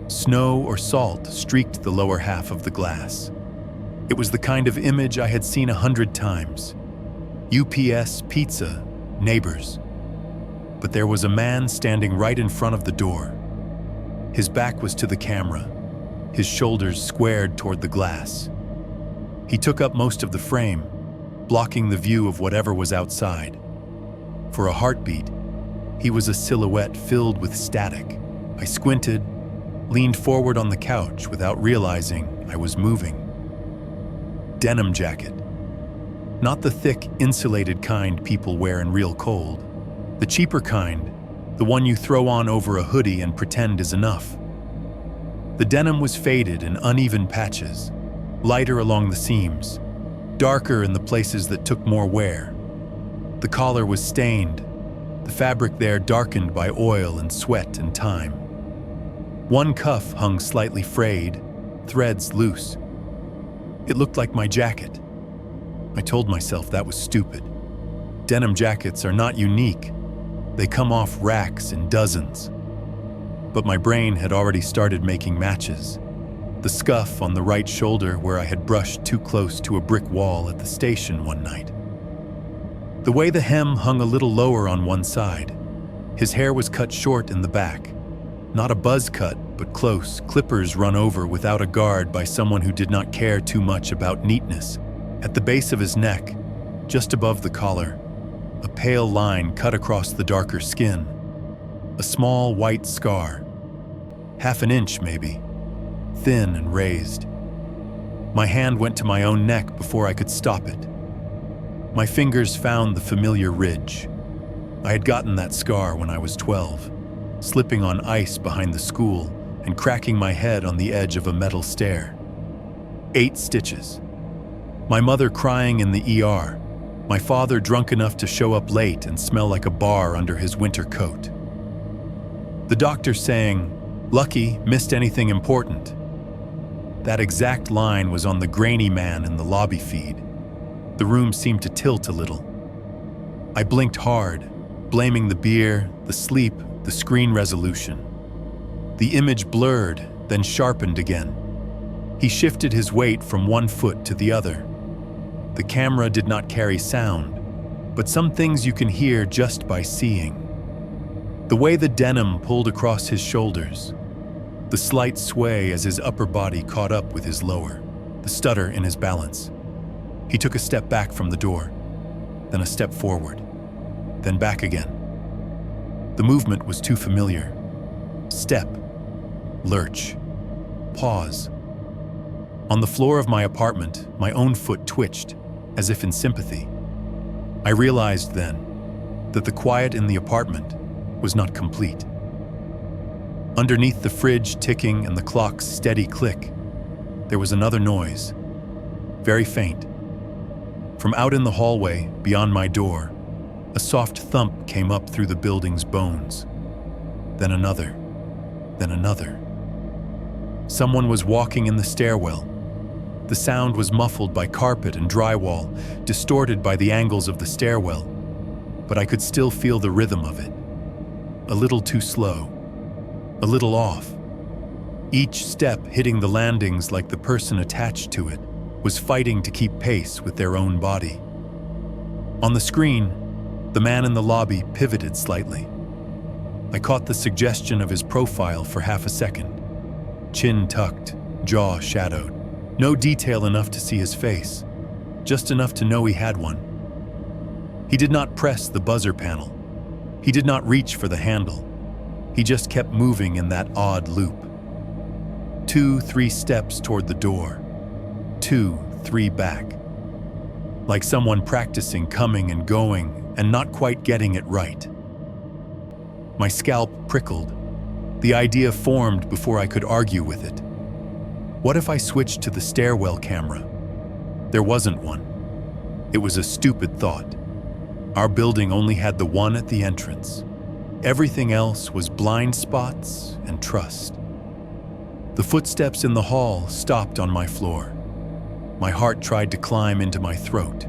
Snow or salt streaked the lower half of the glass. It was the kind of image I had seen 100 times. UPS, pizza, neighbors. But there was a man standing right in front of the door. His back was to the camera, his shoulders squared toward the glass. He took up most of the frame, blocking the view of whatever was outside. For a heartbeat, he was a silhouette filled with static. I squinted, leaned forward on the couch without realizing I was moving. Denim jacket. Not the thick, insulated kind people wear in real cold. The cheaper kind, the one you throw on over a hoodie and pretend is enough. The denim was faded in uneven patches, lighter along the seams, darker in the places that took more wear. The collar was stained, the fabric there darkened by oil and sweat and time. One cuff hung slightly frayed, threads loose. It looked like my jacket. I told myself that was stupid. Denim jackets are not unique. They come off racks in dozens. But my brain had already started making matches. The scuff on the right shoulder where I had brushed too close to a brick wall at the station one night. The way the hem hung a little lower on one side. His hair was cut short in the back. Not a buzz cut, but close, clippers run over without a guard by someone who did not care too much about neatness. At the base of his neck, just above the collar, a pale line cut across the darker skin. A small white scar. Half an inch, maybe. Thin and raised. My hand went to my own neck before I could stop it. My fingers found the familiar ridge. I had gotten that scar when I was 12, slipping on ice behind the school and cracking my head on the edge of a metal stair. 8 stitches. My mother crying in the ER. My father drunk enough to show up late and smell like a bar under his winter coat. The doctor saying, "Lucky, missed anything important." That exact line was on the grainy man in the lobby feed. The room seemed to tilt a little. I blinked hard, blaming the beer, the sleep, the screen resolution. The image blurred, then sharpened again. He shifted his weight from one foot to the other. The camera did not carry sound, but some things you can hear just by seeing. The way the denim pulled across his shoulders, the slight sway as his upper body caught up with his lower, the stutter in his balance. He took a step back from the door, then a step forward, then back again. The movement was too familiar. Step, lurch, pause. On the floor of my apartment, my own foot twitched, as if in sympathy. I realized then that the quiet in the apartment was not complete. Underneath the fridge ticking and the clock's steady click, there was another noise, very faint. From out in the hallway, beyond my door, a soft thump came up through the building's bones. Then another, then another. Someone was walking in the stairwell. The sound was muffled by carpet and drywall, distorted by the angles of the stairwell, but I could still feel the rhythm of it. A little too slow, a little off. Each step hitting the landings like the person attached to it was fighting to keep pace with their own body. On the screen, the man in the lobby pivoted slightly. I caught the suggestion of his profile for half a second. Chin tucked, jaw shadowed. No detail enough to see his face, just enough to know he had one. He did not press the buzzer panel. He did not reach for the handle. He just kept moving in that odd loop. 2, 3 steps toward the door. 2, 3 back. Like someone practicing coming and going and not quite getting it right. My scalp prickled. The idea formed before I could argue with it. What if I switched to the stairwell camera? There wasn't one. It was a stupid thought. Our building only had the one at the entrance. Everything else was blind spots and trust. The footsteps in the hall stopped on my floor. My heart tried to climb into my throat.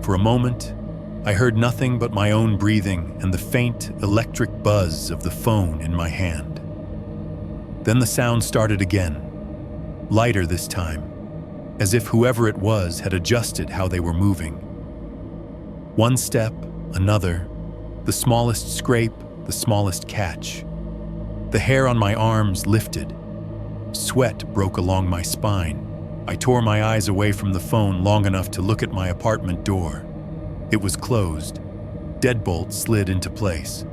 For a moment, I heard nothing but my own breathing and the faint electric buzz of the phone in my hand. Then the sound started again, lighter this time, as if whoever it was had adjusted how they were moving. One step, another, the smallest scrape, the smallest catch. The hair on my arms lifted. Sweat broke along my spine. I tore my eyes away from the phone long enough to look at my apartment door. It was closed. Deadbolt slid into place.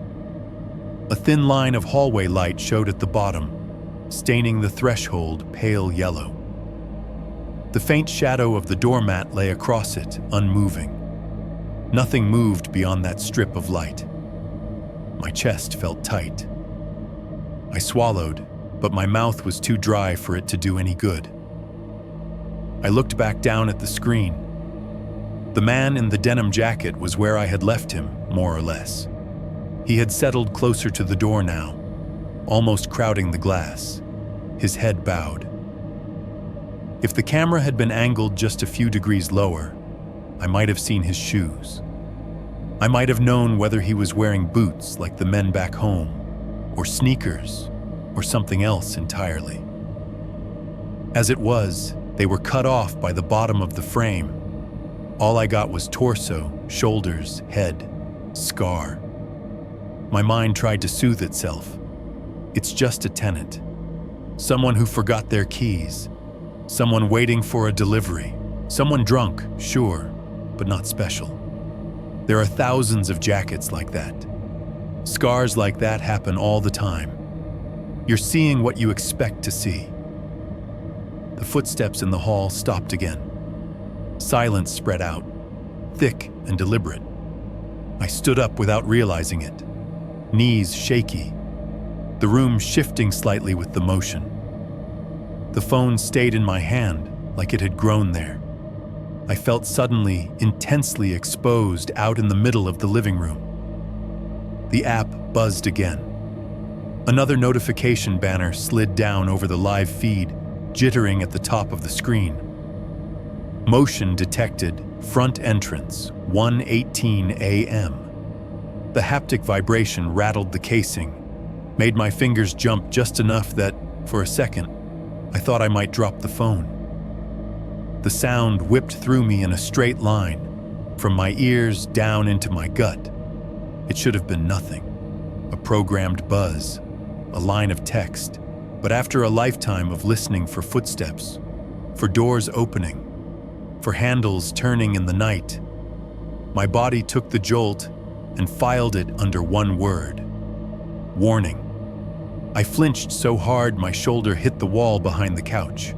A thin line of hallway light showed at the bottom, staining the threshold pale yellow. The faint shadow of the doormat lay across it, unmoving. Nothing moved beyond that strip of light. My chest felt tight. I swallowed, but my mouth was too dry for it to do any good. I looked back down at the screen. The man in the denim jacket was where I had left him, more or less. He had settled closer to the door now, almost crowding the glass, his head bowed. If the camera had been angled just a few degrees lower, I might have seen his shoes. I might have known whether he was wearing boots like the men back home, or sneakers, or something else entirely. As it was, they were cut off by the bottom of the frame. All I got was torso, shoulders, head, scar. My mind tried to soothe itself. It's just a tenant. Someone who forgot their keys. Someone waiting for a delivery. Someone drunk, sure, but not special. There are thousands of jackets like that. Scars like that happen all the time. You're seeing what you expect to see. The footsteps in the hall stopped again. Silence spread out, thick and deliberate. I stood up without realizing it, knees shaky, the room shifting slightly with the motion. The phone stayed in my hand like it had grown there. I felt suddenly, intensely exposed out in the middle of the living room. The app buzzed again. Another notification banner slid down over the live feed, jittering at the top of the screen. Motion detected, front entrance, 1:18 a.m. The haptic vibration rattled the casing, made my fingers jump just enough that, for a second, I thought I might drop the phone. The sound whipped through me in a straight line, from my ears down into my gut. It should have been nothing. a programmed buzz, a line of text. But after a lifetime of listening for footsteps, for doors opening, for handles turning in the night, my body took the jolt and filed it under one word: warning. I flinched so hard my shoulder hit the wall behind the couch.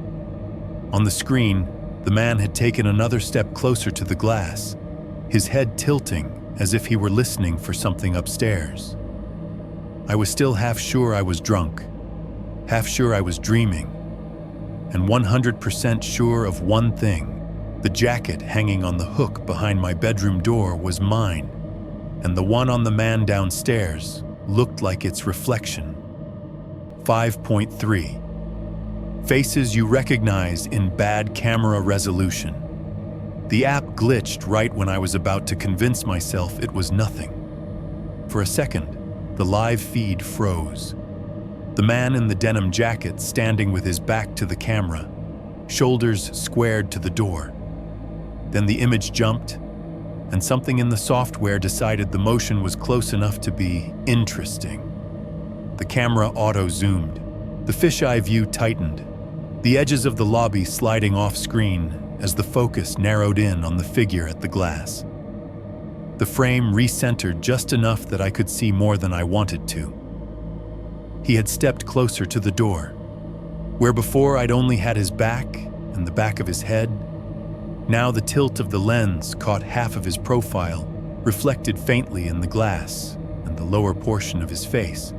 On the screen, the man had taken another step closer to the glass, his head tilting as if he were listening for something upstairs. I was still half sure I was drunk, half sure I was dreaming, and 100% sure of one thing: the jacket hanging on the hook behind my bedroom door was mine, and the one on the man downstairs looked like its reflection. 5.3. Faces you recognize in bad camera resolution. The app glitched right when I was about to convince myself it was nothing. For a second, the live feed froze. The man in the denim jacket standing with his back to the camera, shoulders squared to the door. Then the image jumped, and something in the software decided the motion was close enough to be interesting. The camera auto-zoomed. The fisheye view tightened, the edges of the lobby sliding off-screen as the focus narrowed in on the figure at the glass. The frame recentered just enough that I could see more than I wanted to. He had stepped closer to the door. Where before I'd only had his back and the back of his head, now the tilt of the lens caught half of his profile, reflected faintly in the glass, and the lower portion of his face,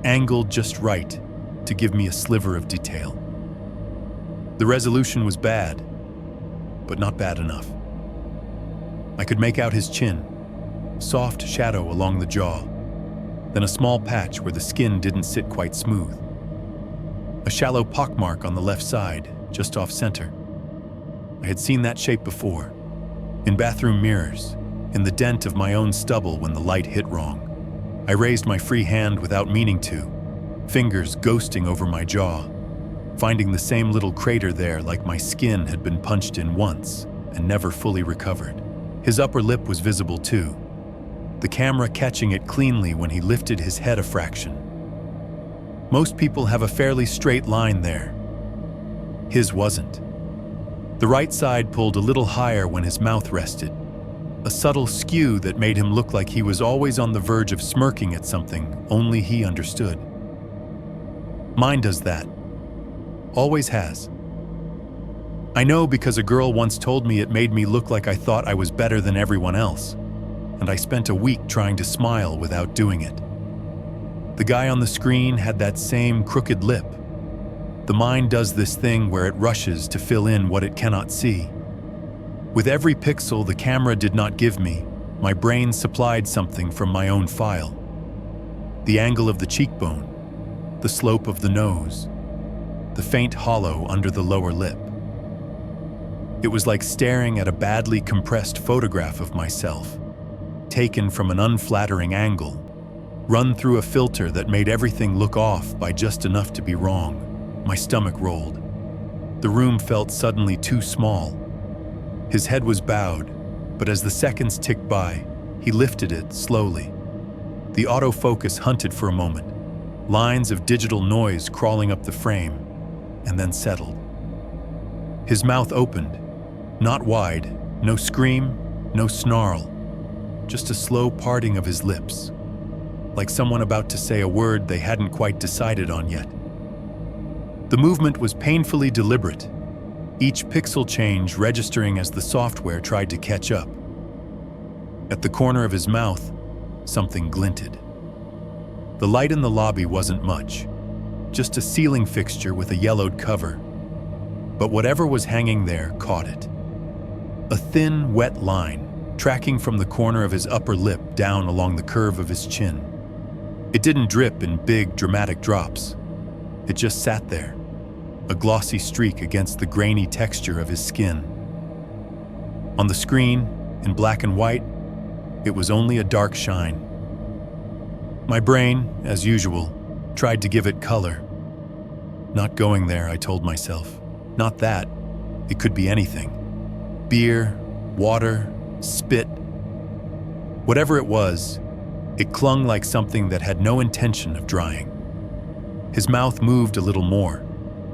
angled just right to give me a sliver of detail. The resolution was bad, but not bad enough. I could make out his chin, soft shadow along the jaw, then a small patch where the skin didn't sit quite smooth. A shallow pockmark on the left side, just off center. I had seen that shape before, in bathroom mirrors, in the dent of my own stubble when the light hit wrong. I raised my free hand without meaning to, fingers ghosting over my jaw, finding the same little crater there like my skin had been punched in once and never fully recovered. His upper lip was visible too, the camera catching it cleanly when he lifted his head a fraction. Most people have a fairly straight line there. His wasn't. The right side pulled a little higher when his mouth rested, a subtle skew that made him look like he was always on the verge of smirking at something only he understood. Mine does that. Always has. I know because a girl once told me it made me look like I thought I was better than everyone else, and I spent a week trying to smile without doing it. The guy on the screen had that same crooked lip. The mind does this thing where it rushes to fill in what it cannot see. With every pixel the camera did not give me, my brain supplied something from my own file. The angle of the cheekbone, the slope of the nose, the faint hollow under the lower lip. It was like staring at a badly compressed photograph of myself, taken from an unflattering angle, run through a filter that made everything look off by just enough to be wrong. My stomach rolled. The room felt suddenly too small. His head was bowed, but as the seconds ticked by, he lifted it slowly. The autofocus hunted for a moment, lines of digital noise crawling up the frame, and then settled. His mouth opened, not wide, no scream, no snarl, just a slow parting of his lips, like someone about to say a word they hadn't quite decided on yet. The movement was painfully deliberate, each pixel change registering as the software tried to catch up. At the corner of his mouth, something glinted. The light in the lobby wasn't much, just a ceiling fixture with a yellowed cover. But whatever was hanging there caught it. A thin, wet line, tracking from the corner of his upper lip down along the curve of his chin. It didn't drip in big, dramatic drops. It just sat there, a glossy streak against the grainy texture of his skin. On the screen, in black and white, it was only a dark shine. My brain, as usual, tried to give it color. Not going there, I told myself. Not that. It could be anything. Beer, water, spit. Whatever it was, It clung like something that had no intention of drying. His mouth moved a little more,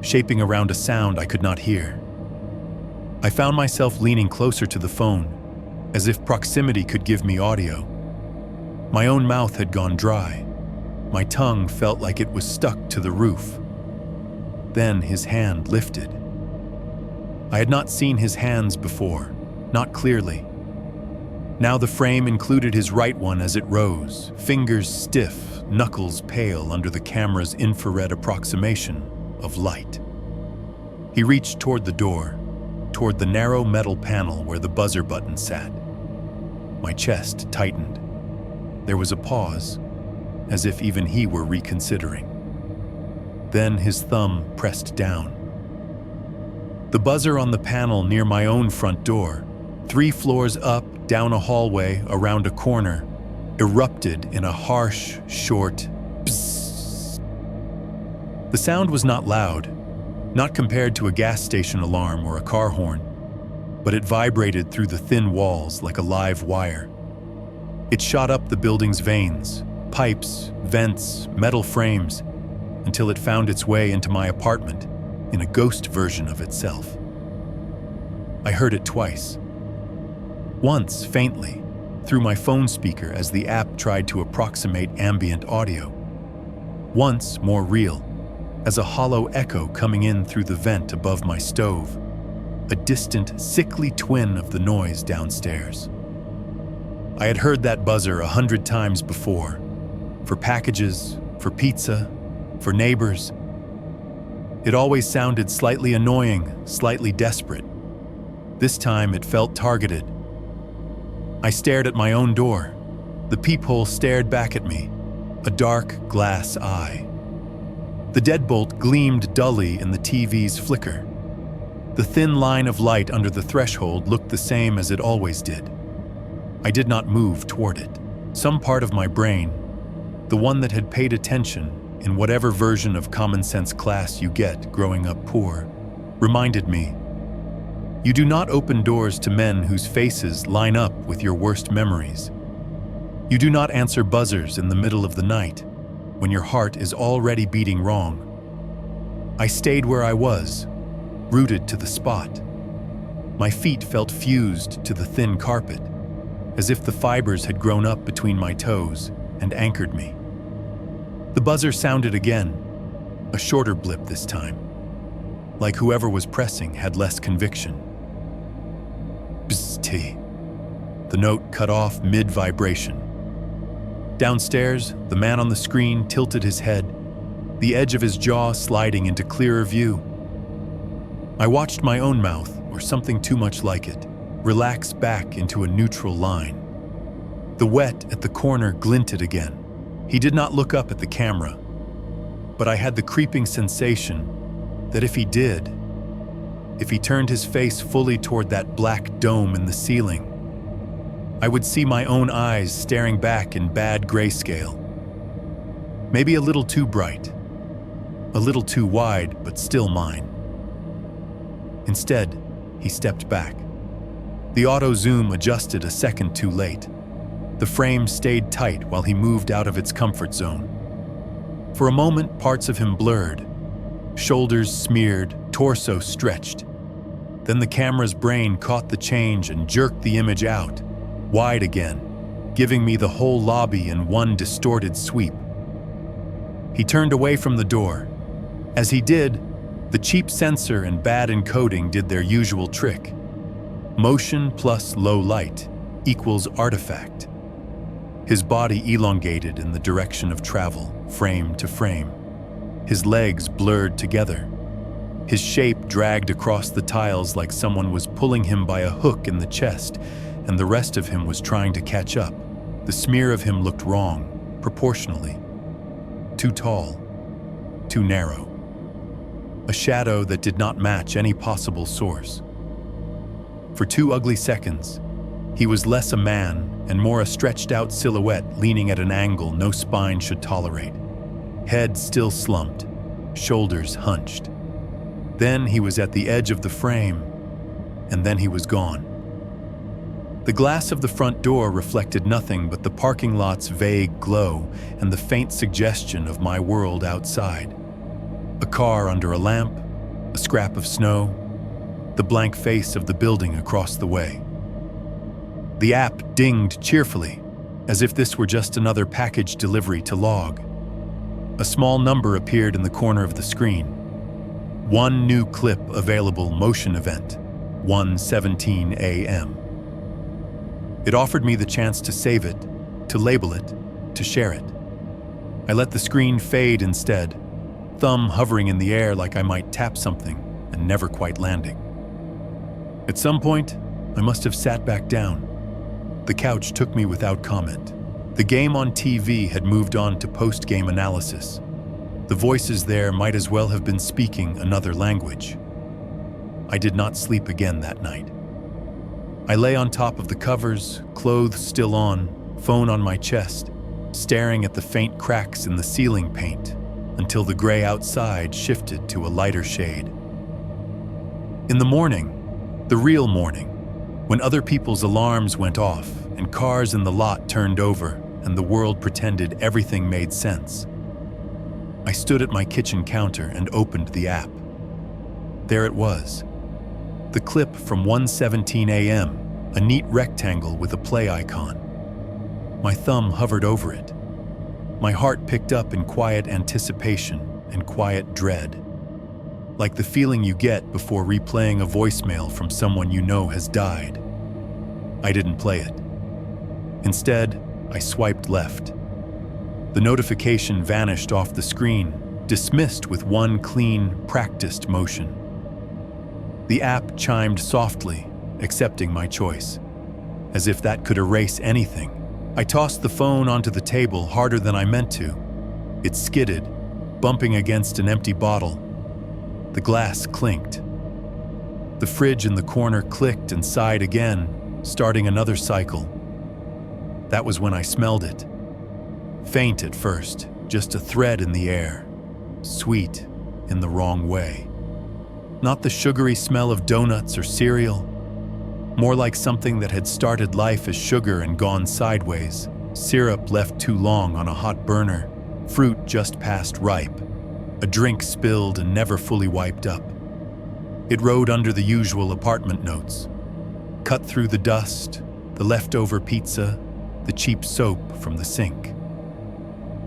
shaping around a sound I could not hear. I found myself leaning closer to the phone, as if proximity could give me audio. My own mouth had gone dry. My tongue felt like it was stuck to the roof. Then his hand lifted. I had not seen his hands before, not clearly. Now the frame included his right one as it rose, fingers stiff, knuckles pale under the camera's infrared approximation of light. He reached toward the door, toward the narrow metal panel where the buzzer button sat. My chest tightened. There was a pause, as if even he were reconsidering. Then his thumb pressed down. The buzzer on the panel near my own front door, 3 floors up, down a hallway, around a corner, erupted in a harsh, short bzzz. The sound was not loud, not compared to a gas station alarm or a car horn, but it vibrated through the thin walls like a live wire. It shot up the building's veins, pipes, vents, metal frames, until it found its way into my apartment in a ghost version of itself. I heard it twice. Once, faintly, through my phone speaker as the app tried to approximate ambient audio. Once, more real, as a hollow echo coming in through the vent above my stove, a distant, sickly twin of the noise downstairs. I had heard that buzzer 100 times before, for packages, for pizza, for neighbors. It always sounded slightly annoying, slightly desperate. This time it felt targeted. I stared at my own door. The peephole stared back at me, a dark glass eye. The deadbolt gleamed dully in the TV's flicker. The thin line of light under the threshold looked the same as it always did. I did not move toward it. Some part of my brain, the one that had paid attention in whatever version of common sense class you get growing up poor, reminded me, you do not open doors to men whose faces line up with your worst memories. You do not answer buzzers in the middle of the night when your heart is already beating wrong. I stayed where I was, rooted to the spot. My feet felt fused to the thin carpet, as if the fibers had grown up between my toes and anchored me. The buzzer sounded again, a shorter blip this time, like whoever was pressing had less conviction. Bzzz-t. The note cut off mid-vibration. Downstairs, the man on the screen tilted his head, the edge of his jaw sliding into clearer view. I watched my own mouth, or something too much like it, relax back into a neutral line. The wet at the corner glinted again. He did not look up at the camera, but I had the creeping sensation that if he did, if he turned his face fully toward that black dome in the ceiling, I would see my own eyes staring back in bad grayscale. Maybe a little too bright, a little too wide, but still mine. Instead, he stepped back. The auto zoom adjusted a second too late. The frame stayed tight while he moved out of its comfort zone. For a moment, parts of him blurred, shoulders smeared, torso stretched. Then the camera's brain caught the change and jerked the image out, wide again, giving me the whole lobby in one distorted sweep. He turned away from the door. As he did, the cheap sensor and bad encoding did their usual trick. Motion plus low light equals artifact. His body elongated in the direction of travel, frame to frame. His legs blurred together. His shape dragged across the tiles like someone was pulling him by a hook in the chest, and the rest of him was trying to catch up. The smear of him looked wrong, proportionally. Too tall, too narrow. A shadow that did not match any possible source. For 2 ugly seconds, he was less a man and more a stretched-out silhouette leaning at an angle no spine should tolerate. Head still slumped, shoulders hunched. Then he was at the edge of the frame, and then he was gone. The glass of the front door reflected nothing but the parking lot's vague glow and the faint suggestion of my world outside. A car under a lamp, a scrap of snow, the blank face of the building across the way. The app dinged cheerfully, as if this were just another package delivery to log. A small number appeared in the corner of the screen. One new clip available, motion event, 1:17 a.m. It offered me the chance to save it, to label it, to share it. I let the screen fade instead, thumb hovering in the air like I might tap something and never quite landing. At some point, I must have sat back down. The couch took me without comment. The game on TV had moved on to post-game analysis. The voices there might as well have been speaking another language. I did not sleep again that night. I lay on top of the covers, clothes still on, phone on my chest, staring at the faint cracks in the ceiling paint until the gray outside shifted to a lighter shade. In the morning, the real morning, when other people's alarms went off and cars in the lot turned over and the world pretended everything made sense, I stood at my kitchen counter and opened the app. There it was. The clip from 1:17 a.m., a neat rectangle with a play icon. My thumb hovered over it. My heart picked up in quiet anticipation and quiet dread, like the feeling you get before replaying a voicemail from someone you know has died. I didn't play it. Instead, I swiped left. The notification vanished off the screen, dismissed with one clean, practiced motion. The app chimed softly, accepting my choice. As if that could erase anything, I tossed the phone onto the table harder than I meant to. It skidded, bumping against an empty bottle. The glass clinked. The fridge in the corner clicked and sighed again, starting another cycle. That was when I smelled it. Faint at first, just a thread in the air. Sweet in the wrong way. Not the sugary smell of donuts or cereal. More like something that had started life as sugar and gone sideways. Syrup left too long on a hot burner. Fruit just past ripe. A drink spilled and never fully wiped up. It rode under the usual apartment notes. Cut through the dust, the leftover pizza, the cheap soap from the sink.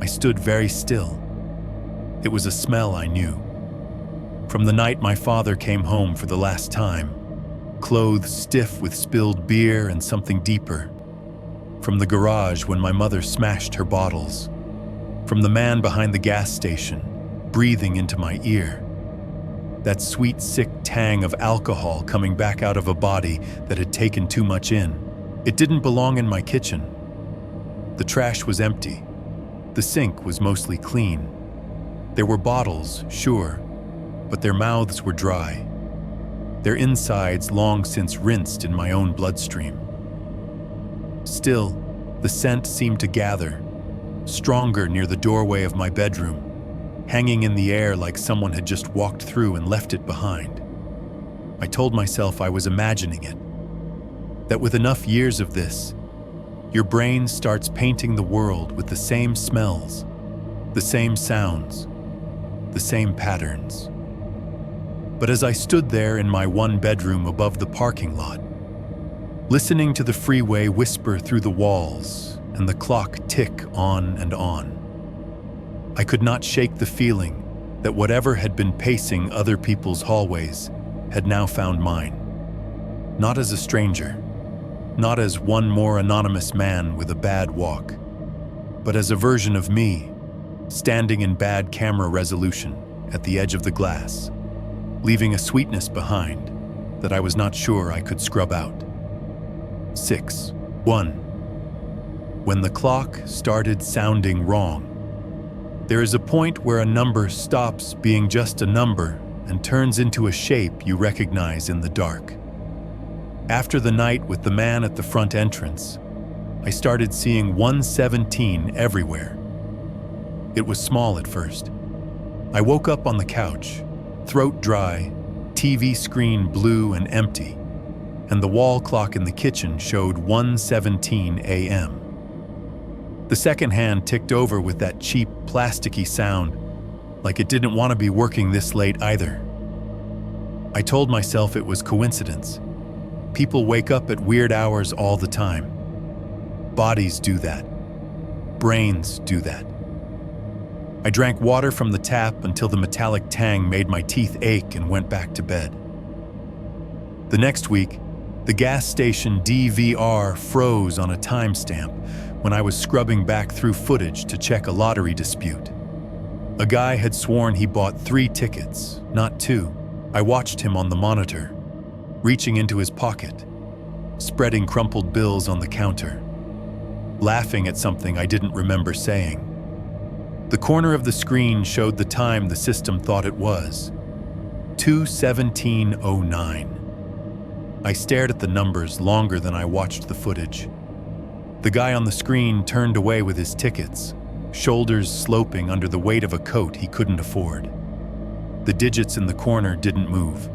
I stood very still. It was a smell I knew. From the night my father came home for the last time, clothes stiff with spilled beer and something deeper. From the garage when my mother smashed her bottles. From the man behind the gas station, breathing into my ear. That sweet, sick tang of alcohol coming back out of a body that had taken too much in. It didn't belong in my kitchen. The trash was empty. The sink was mostly clean. There were bottles, sure, but their mouths were dry. Their insides long since rinsed in my own bloodstream. Still, the scent seemed to gather, stronger near the doorway of my bedroom, hanging in the air like someone had just walked through and left it behind. I told myself I was imagining it, that with enough years of this, your brain starts painting the world with the same smells, the same sounds, the same patterns. But as I stood there in my one bedroom above the parking lot, listening to the freeway whisper through the walls and the clock tick on and on, I could not shake the feeling that whatever had been pacing other people's hallways had now found mine. Not as a stranger, not as one more anonymous man with a bad walk, but as a version of me, standing in bad camera resolution at the edge of the glass, leaving a sweetness behind that I was not sure I could scrub out. 6:1. When the clock started sounding wrong. There is a point where a number stops being just a number and turns into a shape you recognize in the dark. After the night with the man at the front entrance, I started seeing 117 everywhere. It was small at first. I woke up on the couch, throat dry, TV screen blue and empty. and the wall clock in the kitchen showed 1:17 a.m. The second hand ticked over with that cheap, plasticky sound, like it didn't want to be working this late either. I told myself it was coincidence. People wake up at weird hours all the time. Bodies do that. Brains do that. I drank water from the tap until the metallic tang made my teeth ache and went back to bed. The next week, the gas station DVR froze on a timestamp when I was scrubbing back through footage to check a lottery dispute. A guy had sworn he bought 3 tickets, not 2. I watched him on the monitor, reaching into his pocket, spreading crumpled bills on the counter, laughing at something I didn't remember saying. The corner of the screen showed the time the system thought it was, 2:17:09. I stared at the numbers longer than I watched the footage. The guy on the screen turned away with his tickets, shoulders sloping under the weight of a coat he couldn't afford. The digits in the corner didn't move.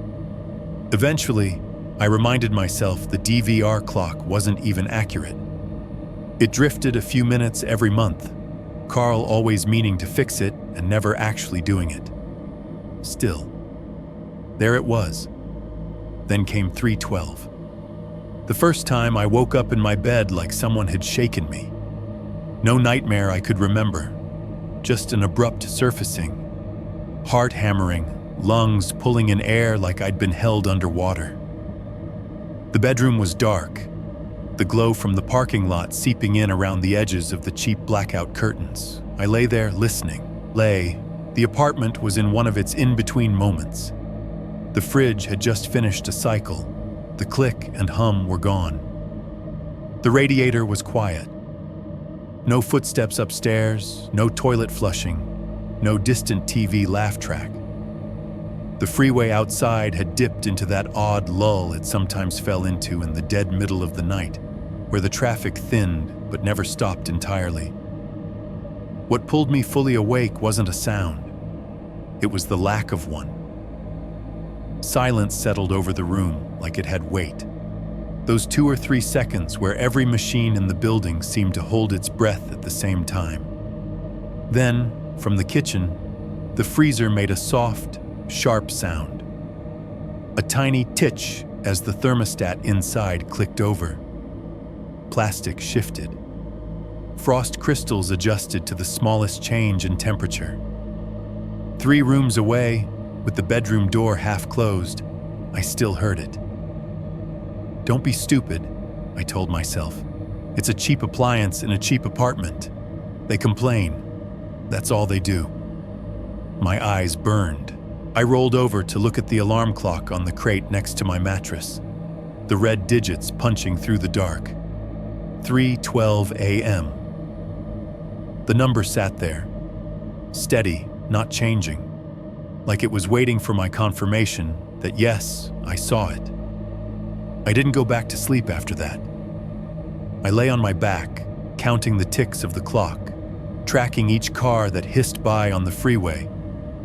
Eventually, I reminded myself the DVR clock wasn't even accurate. It drifted a few minutes every month, Carl always meaning to fix it and never actually doing it. Still, there it was. Then came 3:12. The first time I woke up in my bed like someone had shaken me. No nightmare I could remember, just an abrupt surfacing. Heart hammering, lungs pulling in air like I'd been held underwater. The bedroom was dark, the glow from the parking lot seeping in around the edges of the cheap blackout curtains. I lay there listening. The apartment was in one of its in-between moments. The fridge had just finished a cycle. The click and hum were gone. The radiator was quiet. No footsteps upstairs, no toilet flushing, no distant TV laugh track. The freeway outside had dipped into that odd lull it sometimes fell into in the dead middle of the night, where the traffic thinned but never stopped entirely. What pulled me fully awake wasn't a sound. It was the lack of one. Silence settled over the room like it had weight. Those 2 or 3 seconds where every machine in the building seemed to hold its breath at the same time. Then, from the kitchen, the freezer made a soft, sharp sound. A tiny titch as the thermostat inside clicked over. Plastic shifted. Frost crystals adjusted to the smallest change in temperature. 3 rooms away, with the bedroom door half closed, I still heard it. Don't be stupid, I told myself. It's a cheap appliance in a cheap apartment. They complain. That's all they do. My eyes burned. I rolled over to look at the alarm clock on the crate next to my mattress, the red digits punching through the dark. 3:12 a.m. The number sat there, steady, not changing, like it was waiting for my confirmation that yes, I saw it. I didn't go back to sleep after that. I lay on my back, counting the ticks of the clock, tracking each car that hissed by on the freeway,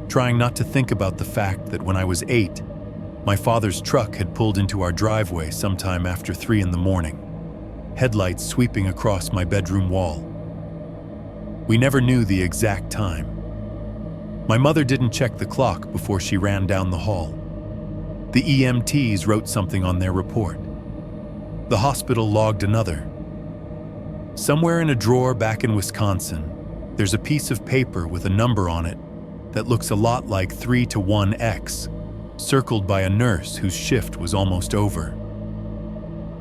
trying not to think about the fact that when I was 8, my father's truck had pulled into our driveway sometime after 3 in the morning, headlights sweeping across my bedroom wall. We never knew the exact time. My mother didn't check the clock before she ran down the hall. The EMTs wrote something on their report. The hospital logged another. Somewhere in a drawer back in Wisconsin, there's a piece of paper with a number on it that looks a lot like 3-to-1X, circled by a nurse whose shift was almost over.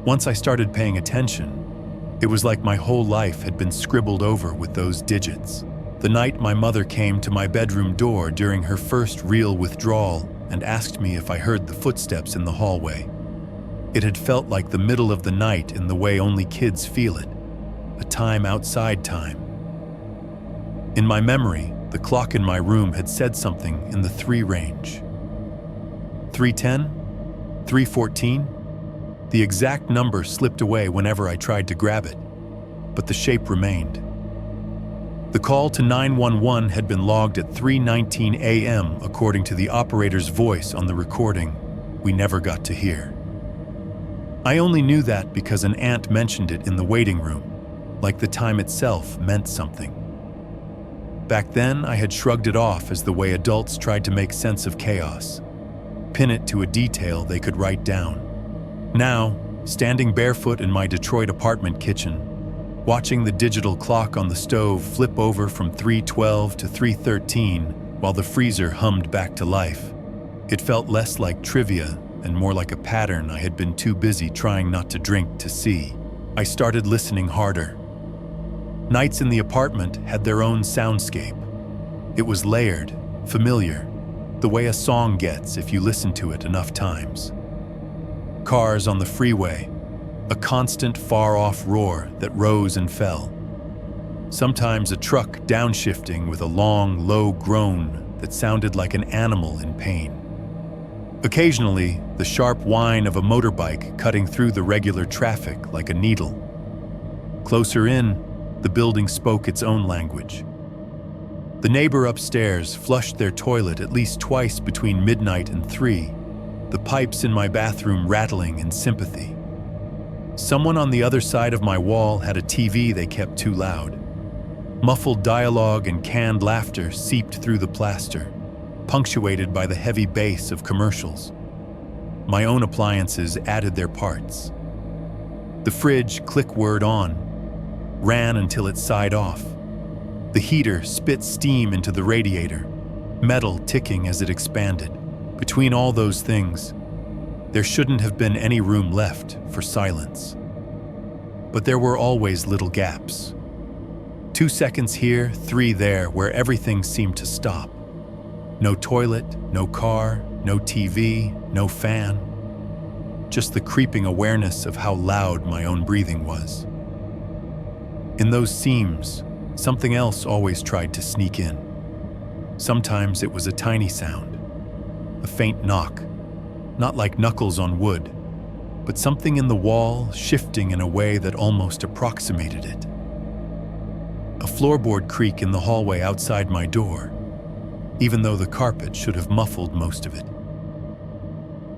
Once I started paying attention, it was like my whole life had been scribbled over with those digits. The night my mother came to my bedroom door during her first real withdrawal and asked me if I heard the footsteps in the hallway. It had felt like the middle of the night in the way only kids feel it, a time outside time. In my memory, the clock in my room had said something in the 3 range. 3:10? 3:14? The exact number slipped away whenever I tried to grab it, but the shape remained. The call to 911 had been logged at 3:19 a.m. according to the operator's voice on the recording we never got to hear. I only knew that because an aunt mentioned it in the waiting room, like the time itself meant something. Back then, I had shrugged it off as the way adults tried to make sense of chaos, pin it to a detail they could write down. Now, standing barefoot in my Detroit apartment kitchen, watching the digital clock on the stove flip over from 3:12 to 3:13 while the freezer hummed back to life, it felt less like trivia and more like a pattern I had been too busy trying not to drink to see. I started listening harder. Nights in the apartment had their own soundscape. It was layered, familiar, the way a song gets if you listen to it enough times. Cars on the freeway, a constant far-off roar that rose and fell. Sometimes a truck downshifting with a long, low groan that sounded like an animal in pain. Occasionally, the sharp whine of a motorbike cutting through the regular traffic like a needle. Closer in, the building spoke its own language. The neighbor upstairs flushed their toilet at least twice between midnight and 3, the pipes in my bathroom rattling in sympathy. Someone on the other side of my wall had a TV they kept too loud. Muffled dialogue and canned laughter seeped through the plaster, punctuated by the heavy bass of commercials. My own appliances added their parts. The fridge, click word on, ran until it sighed off. The heater spit steam into the radiator, metal ticking as it expanded. Between all those things, there shouldn't have been any room left for silence. But there were always little gaps. 2 seconds here, 3 there, where everything seemed to stop. No toilet, no car, no TV, no fan. Just the creeping awareness of how loud my own breathing was. In those seams, something else always tried to sneak in. Sometimes it was a tiny sound, a faint knock, not like knuckles on wood, but something in the wall shifting in a way that almost approximated it. A floorboard creak in the hallway outside my door, even though the carpet should have muffled most of it.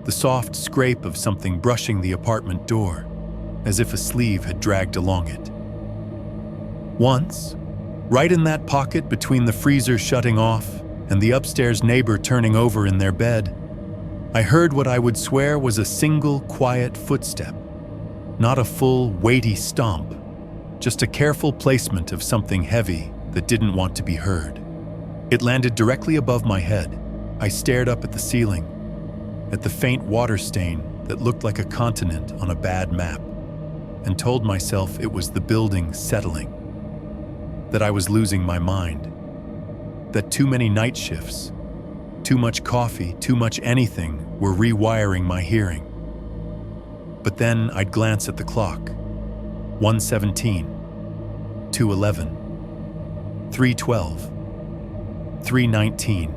The soft scrape of something brushing the apartment door, as if a sleeve had dragged along it. Once, right in that pocket between the freezer shutting off and the upstairs neighbor turning over in their bed, I heard what I would swear was a single quiet footstep, not a full, weighty stomp, just a careful placement of something heavy that didn't want to be heard. It landed directly above my head. I stared up at the ceiling, at the faint water stain that looked like a continent on a bad map, and told myself it was the building settling, that I was losing my mind, that too many night shifts, too much coffee, too much anything were rewiring my hearing. But then I'd glance at the clock. 1:17, 2:11, 3:12, 3:19.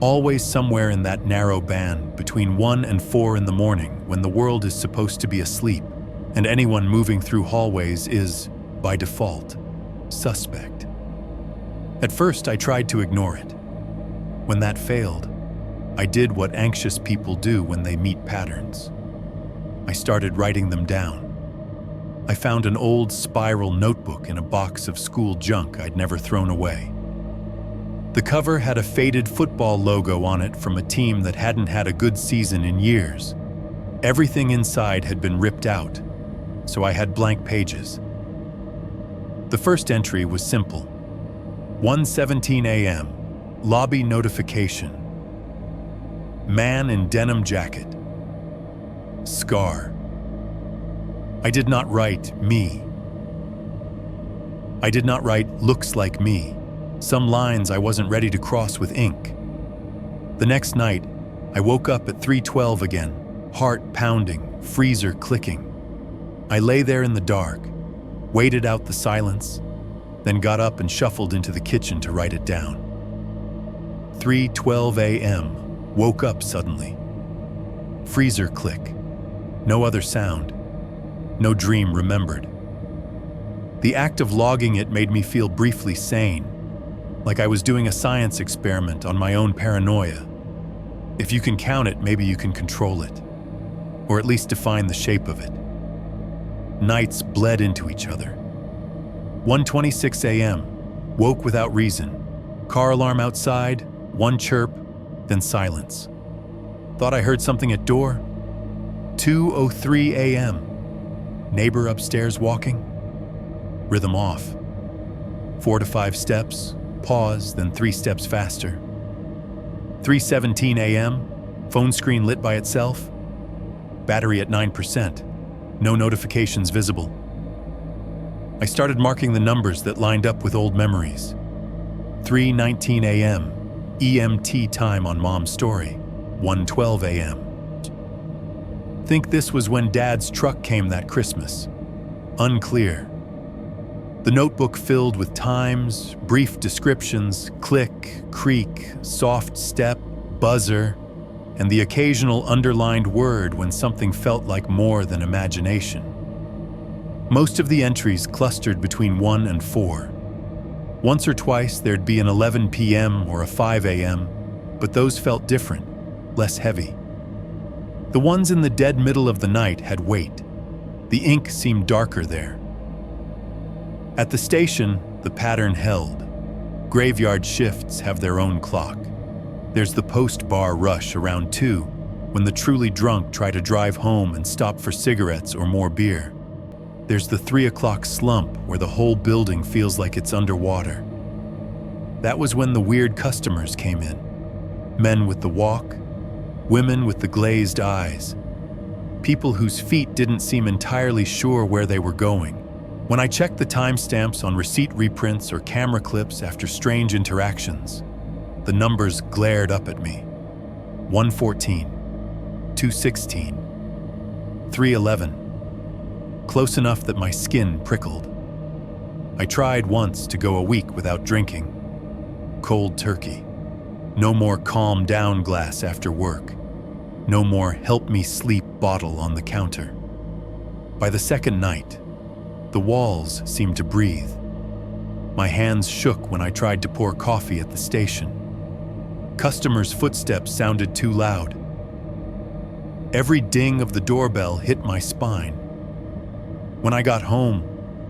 Always somewhere in that narrow band between 1 and 4 in the morning when the world is supposed to be asleep and anyone moving through hallways is, by default, suspect. At first, I tried to ignore it. When that failed, I did what anxious people do when they meet patterns. I started writing them down. I found an old spiral notebook in a box of school junk I'd never thrown away. The cover had a faded football logo on it from a team that hadn't had a good season in years. Everything inside had been ripped out, so I had blank pages. The first entry was simple. 1:17 a.m., lobby notification. Man in denim jacket. Scar. I did not write me. I did not write looks like me, some lines I wasn't ready to cross with ink. The next night, I woke up at 3:12 again, heart pounding, freezer clicking. I lay there in the dark, waited out the silence, then got up and shuffled into the kitchen to write it down. 3:12 a.m., woke up suddenly. Freezer click. No other sound. No dream remembered. The act of logging it made me feel briefly sane, like I was doing a science experiment on my own paranoia. If you can count it, maybe you can control it. or at least define the shape of it. Nights bled into each other. 1:26 a.m., woke without reason. Car alarm outside, one chirp, then silence. Thought I heard something at door. 2:03 a.m., neighbor upstairs walking. Rhythm off. 4 to 5 steps, pause, then 3 steps faster. 3:17 a.m., phone screen lit by itself. Battery at 9%, no notifications visible. I started marking the numbers that lined up with old memories. 3:19 a.m., EMT time on Mom's story. 1:12 a.m. Think this was when Dad's truck came that Christmas. Unclear. The notebook filled with times, brief descriptions, click, creak, soft step, buzzer, and the occasional underlined word when something felt like more than imagination. Most of the entries clustered between 1 and 4. Once or twice there'd be an 11 p.m. or a 5 a.m., but those felt different, less heavy. The ones in the dead middle of the night had weight. The ink seemed darker there. At the station, the pattern held. Graveyard shifts have their own clock. There's the post-bar rush around 2, when the truly drunk try to drive home and stop for cigarettes or more beer. There's the 3 o'clock slump where the whole building feels like it's underwater. That was when the weird customers came in. Men with the walk, women with the glazed eyes. People whose feet didn't seem entirely sure where they were going. When I checked the timestamps on receipt reprints or camera clips after strange interactions, the numbers glared up at me. 1:14, 2:16, 3:11. Close enough that my skin prickled. I tried once to go a week without drinking. Cold turkey. No more calm down glass after work. No more help me sleep bottle on the counter. By the second night, the walls seemed to breathe. My hands shook when I tried to pour coffee at the station. Customers' footsteps sounded too loud. Every ding of the doorbell hit my spine. When I got home,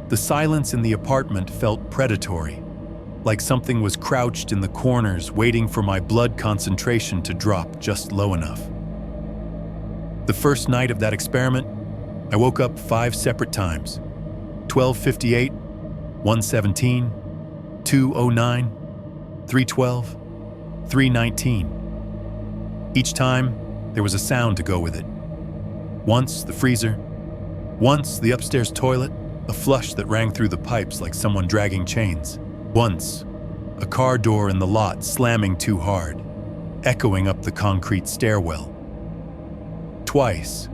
the silence in the apartment felt predatory, like something was crouched in the corners waiting for my blood concentration to drop just low enough. The first night of that experiment, I woke up 5 separate times. 12:58, 1:17, 2:09, 3:12, 3:19. Each time, there was a sound to go with it. Once, the freezer. Once, the upstairs toilet, a flush that rang through the pipes like someone dragging chains. Once, a car door in the lot slamming too hard, echoing up the concrete stairwell. Twice,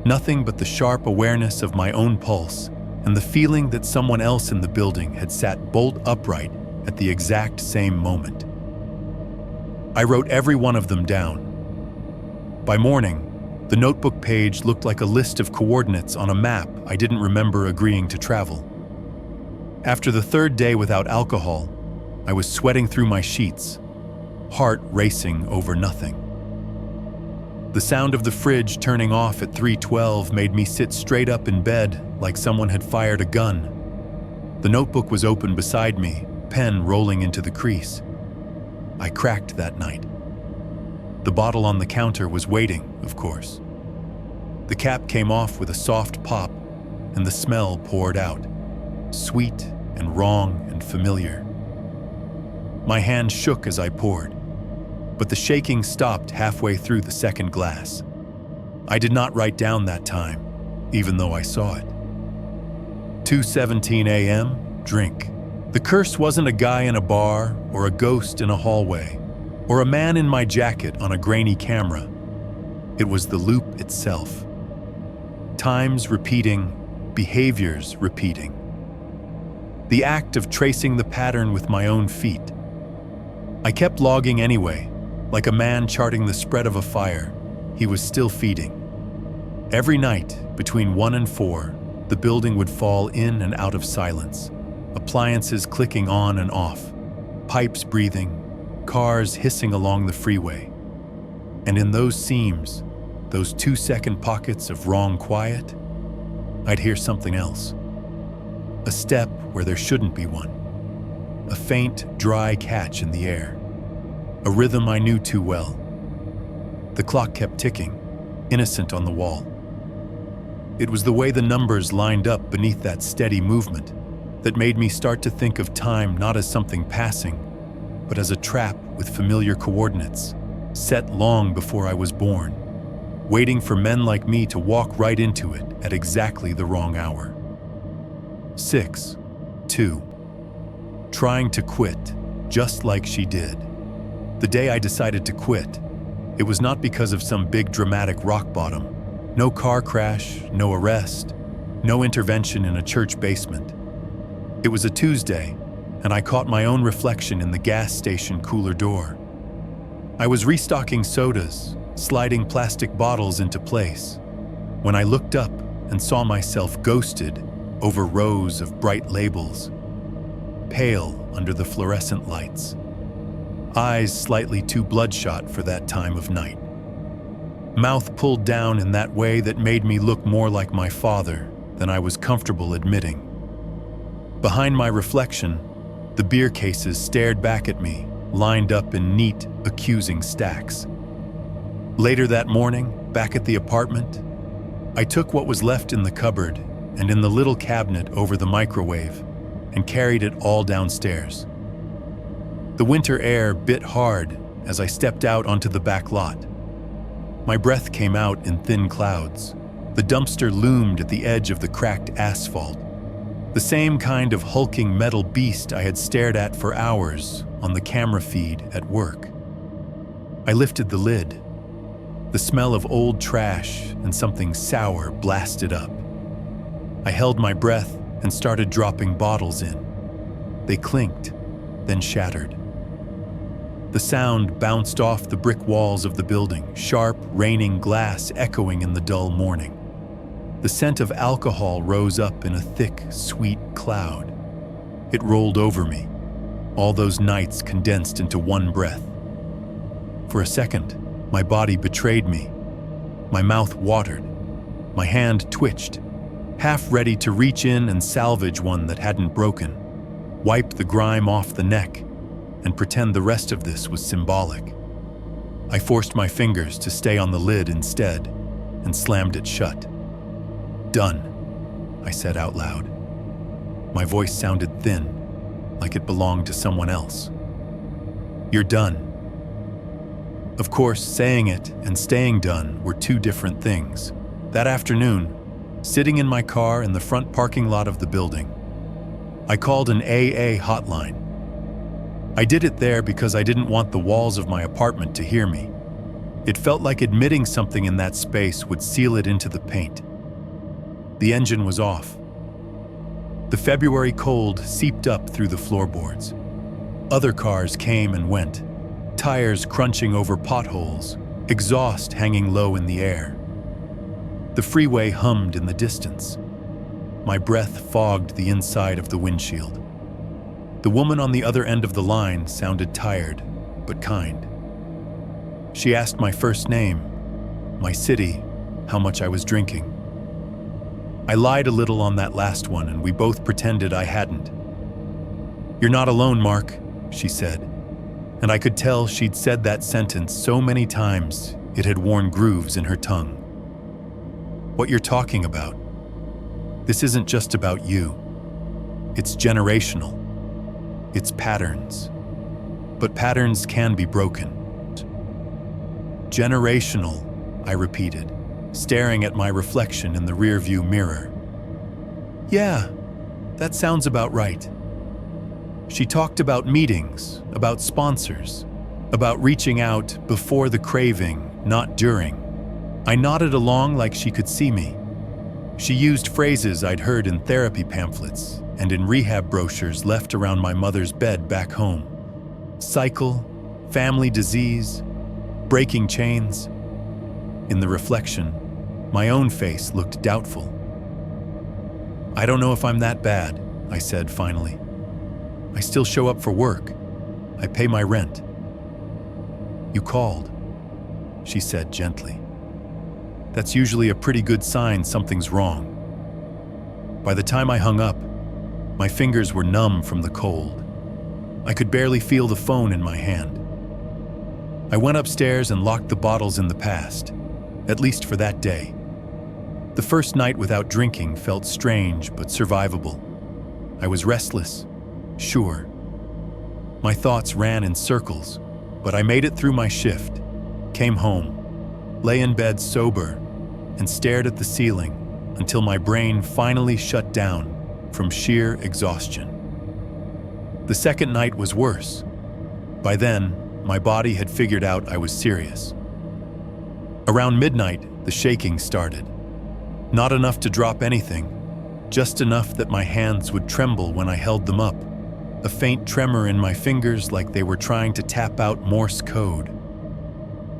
nothing but the sharp awareness of my own pulse and the feeling that someone else in the building had sat bolt upright at the exact same moment. I wrote every one of them down. By morning, the notebook page looked like a list of coordinates on a map I didn't remember agreeing to travel. After the 3rd day without alcohol, I was sweating through my sheets, heart racing over nothing. The sound of the fridge turning off at 3:12 made me sit straight up in bed like someone had fired a gun. The notebook was open beside me, pen rolling into the crease. I cracked that night. The bottle on the counter was waiting, of course. The cap came off with a soft pop, and the smell poured out, sweet and wrong and familiar. My hand shook as I poured, but the shaking stopped halfway through the second glass. I did not write down that time, even though I saw it. 2:17 a.m., drink. The curse wasn't a guy in a bar or a ghost in a hallway or a man in my jacket on a grainy camera. It was the loop itself. Times repeating, behaviors repeating. The act of tracing the pattern with my own feet. I kept logging anyway, like a man charting the spread of a fire. He was still feeding. Every night, between 1 and 4, the building would fall in and out of silence, appliances clicking on and off, pipes breathing, cars hissing along the freeway. And in those seams, those 2-second pockets of wrong quiet, I'd hear something else. A step where there shouldn't be one. A faint, dry catch in the air. A rhythm I knew too well. The clock kept ticking, innocent on the wall. It was the way the numbers lined up beneath that steady movement that made me start to think of time not as something passing, but as a trap with familiar coordinates, set long before I was born, waiting for men like me to walk right into it at exactly the wrong hour. 6, 2. Trying to quit, just like she did. The day I decided to quit, it was not because of some big dramatic rock bottom. No car crash, no arrest, no intervention in a church basement. It was a Tuesday, and I caught my own reflection in the gas station cooler door. I was restocking sodas, sliding plastic bottles into place, when I looked up and saw myself ghosted over rows of bright labels, pale under the fluorescent lights, eyes slightly too bloodshot for that time of night, mouth pulled down in that way that made me look more like my father than I was comfortable admitting. Behind my reflection, the beer cases stared back at me, lined up in neat, accusing stacks. Later that morning, back at the apartment, I took what was left in the cupboard and in the little cabinet over the microwave and carried it all downstairs. The winter air bit hard as I stepped out onto the back lot. My breath came out in thin clouds. The dumpster loomed at the edge of the cracked asphalt, the same kind of hulking metal beast I had stared at for hours on the camera feed at work. I lifted the lid. The smell of old trash and something sour blasted up. I held my breath and started dropping bottles in. They clinked, then shattered. The sound bounced off the brick walls of the building, sharp, raining glass echoing in the dull morning. The scent of alcohol rose up in a thick, sweet cloud. It rolled over me, all those nights condensed into one breath. For a second, my body betrayed me. My mouth watered. My hand twitched, half ready to reach in and salvage one that hadn't broken, wipe the grime off the neck, and pretend the rest of this was symbolic. I forced my fingers to stay on the lid instead and slammed it shut. "Done," I said out loud. My voice sounded thin, like it belonged to someone else. "You're done." Of course, saying it and staying done were two different things. That afternoon, sitting in my car in the front parking lot of the building, I called an AA hotline. I did it there because I didn't want the walls of my apartment to hear me. It felt like admitting something in that space would seal it into the paint. The engine was off. The February cold seeped up through the floorboards. Other cars came and went, tires crunching over potholes, exhaust hanging low in the air. The freeway hummed in the distance. My breath fogged the inside of the windshield. The woman on the other end of the line sounded tired, but kind. She asked my first name, my city, how much I was drinking. I lied a little on that last one, and we both pretended I hadn't. "You're not alone, Mark," she said, and I could tell she'd said that sentence so many times it had worn grooves in her tongue. "What you're talking about, this isn't just about you. It's generational. It's patterns. But patterns can be broken." "Generational," I repeated, staring at my reflection in the rearview mirror. "Yeah, that sounds about right." She talked about meetings, about sponsors, about reaching out before the craving, not during. I nodded along like she could see me. She used phrases I'd heard in therapy pamphlets and in rehab brochures left around my mother's bed back home. Cycle, family disease, breaking chains. In the reflection, my own face looked doubtful. "I don't know if I'm that bad," I said finally. "I still show up for work. I pay my rent." "You called," she said gently. That's usually a pretty good sign something's wrong. By the time I hung up, my fingers were numb from the cold. I could barely feel the phone in my hand. I went upstairs and locked the bottles in the past, at least for that day. The first night without drinking felt strange but survivable. I was restless, sure. My thoughts ran in circles, but I made it through my shift, came home, lay in bed sober, and stared at the ceiling until my brain finally shut down from sheer exhaustion. The second night was worse. By then, my body had figured out I was serious. Around midnight, the shaking started. Not enough to drop anything, just enough that my hands would tremble when I held them up, a faint tremor in my fingers like they were trying to tap out Morse code.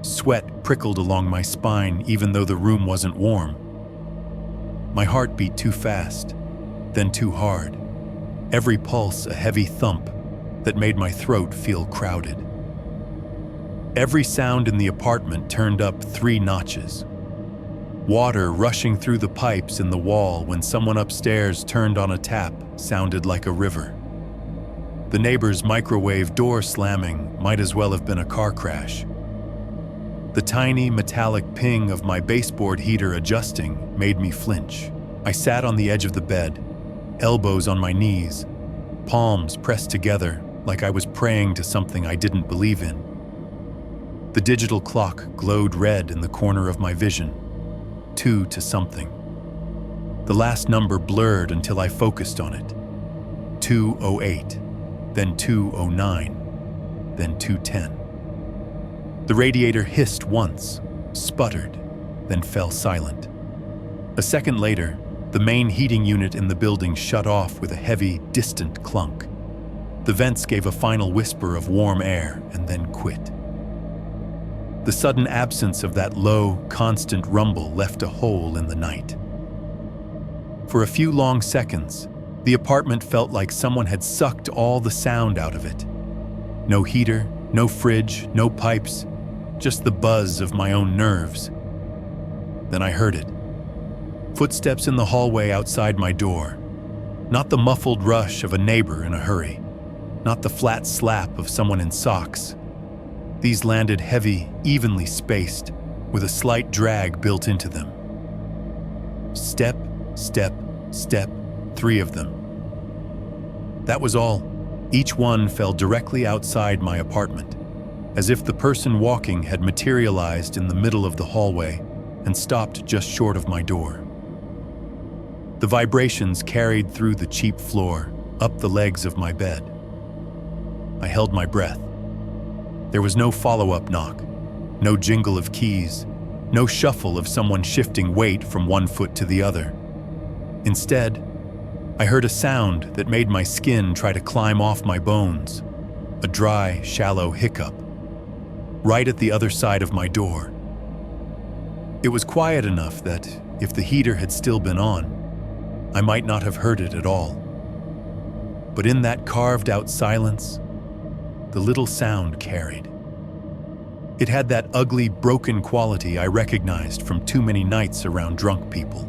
Sweat prickled along my spine even though the room wasn't warm. My heart beat too fast, then too hard, every pulse a heavy thump that made my throat feel crowded. Every sound in the apartment turned up 3 notches. Water rushing through the pipes in the wall when someone upstairs turned on a tap sounded like a river. The neighbor's microwave door slamming might as well have been a car crash. The tiny metallic ping of my baseboard heater adjusting made me flinch. I sat on the edge of the bed, elbows on my knees, palms pressed together like I was praying to something I didn't believe in. The digital clock glowed red in the corner of my vision, 2 to something. The last number blurred until I focused on it. 2:08, then 2:09, then 2:10. The radiator hissed once, sputtered, then fell silent. A second later, the main heating unit in the building shut off with a heavy, distant clunk. The vents gave a final whisper of warm air and then quit. The sudden absence of that low, constant rumble left a hole in the night. For a few long seconds, the apartment felt like someone had sucked all the sound out of it. No heater, no fridge, no pipes, just the buzz of my own nerves. Then I heard it. Footsteps in the hallway outside my door. Not the muffled rush of a neighbor in a hurry. Not the flat slap of someone in socks. These landed heavy, evenly spaced, with a slight drag built into them. Step, step, step, 3 of them. That was all. Each one fell directly outside my apartment, as if the person walking had materialized in the middle of the hallway and stopped just short of my door. The vibrations carried through the cheap floor, up the legs of my bed. I held my breath. There was no follow-up knock, no jingle of keys, no shuffle of someone shifting weight from one foot to the other. Instead, I heard a sound that made my skin try to climb off my bones, a dry, shallow hiccup, right at the other side of my door. It was quiet enough that, if the heater had still been on, I might not have heard it at all. But in that carved-out silence, the little sound carried. It had that ugly, broken quality I recognized from too many nights around drunk people.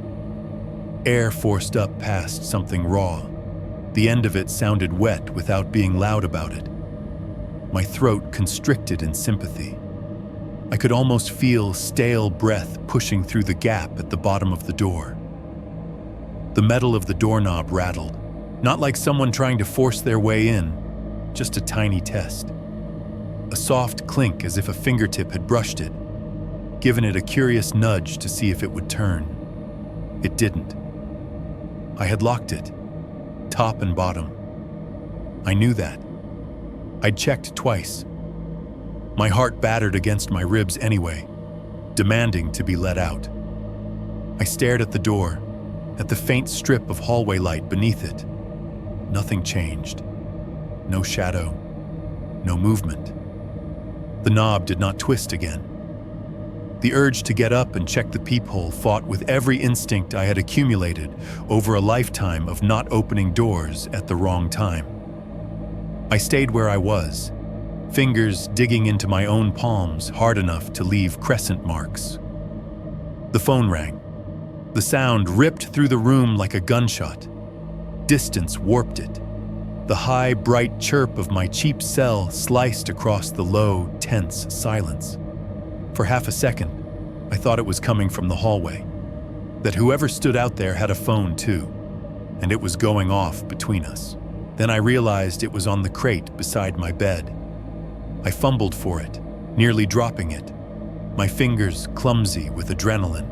Air forced up past something raw. The end of it sounded wet without being loud about it. My throat constricted in sympathy. I could almost feel stale breath pushing through the gap at the bottom of the door. The metal of the doorknob rattled, not like someone trying to force their way in, just a tiny test. A soft clink as if a fingertip had brushed it, given it a curious nudge to see if it would turn. It didn't. I had locked it, top and bottom. I knew that. I'd checked twice. My heart battered against my ribs anyway, demanding to be let out. I stared at the door, at the faint strip of hallway light beneath it. Nothing changed. No shadow, no movement. The knob did not twist again. The urge to get up and check the peephole fought with every instinct I had accumulated over a lifetime of not opening doors at the wrong time. I stayed where I was, fingers digging into my own palms hard enough to leave crescent marks. The phone rang. The sound ripped through the room like a gunshot. Distance warped it. The high, bright chirp of my cheap cell sliced across the low, tense silence. For half a second, I thought it was coming from the hallway. That whoever stood out there had a phone too, and it was going off between us. Then I realized it was on the crate beside my bed. I fumbled for it, nearly dropping it, my fingers clumsy with adrenaline.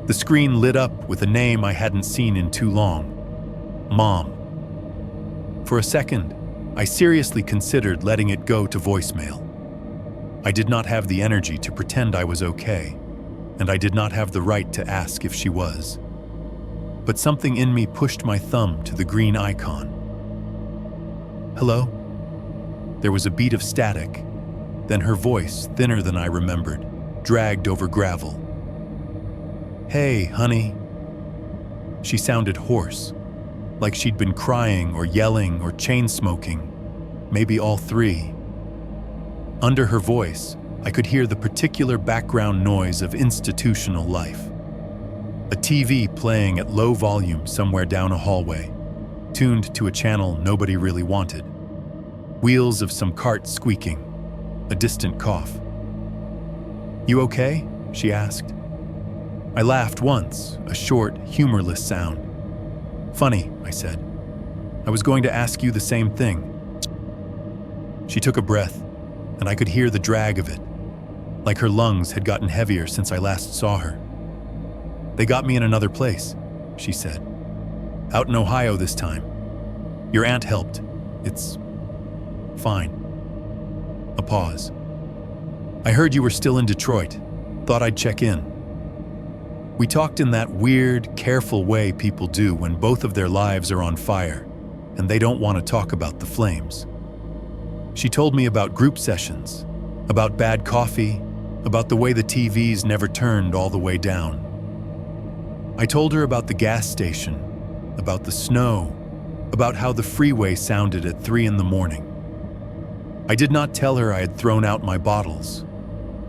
The screen lit up with a name I hadn't seen in too long. Mom. For a second, I seriously considered letting it go to voicemail. I did not have the energy to pretend I was okay, and I did not have the right to ask if she was. But something in me pushed my thumb to the green icon. Hello? There was a beat of static, then her voice, thinner than I remembered, dragged over gravel. Hey, honey. She sounded hoarse, like she'd been crying or yelling or chain-smoking, maybe all three. Under her voice, I could hear the particular background noise of institutional life. A TV playing at low volume somewhere down a hallway, tuned to a channel nobody really wanted. Wheels of some cart squeaking, a distant cough. You okay? She asked. I laughed once, a short, humorless sound. Funny, I said. I was going to ask you the same thing. She took a breath, and I could hear the drag of it, like her lungs had gotten heavier since I last saw her. They got me in another place, she said. Out in Ohio this time. Your aunt helped. It's fine. A pause. I heard you were still in Detroit. Thought I'd check in. We talked in that weird, careful way people do when both of their lives are on fire, and they don't want to talk about the flames. She told me about group sessions, about bad coffee, about the way the TVs never turned all the way down. I told her about the gas station, about the snow, about how the freeway sounded at 3 a.m. I did not tell her I had thrown out my bottles.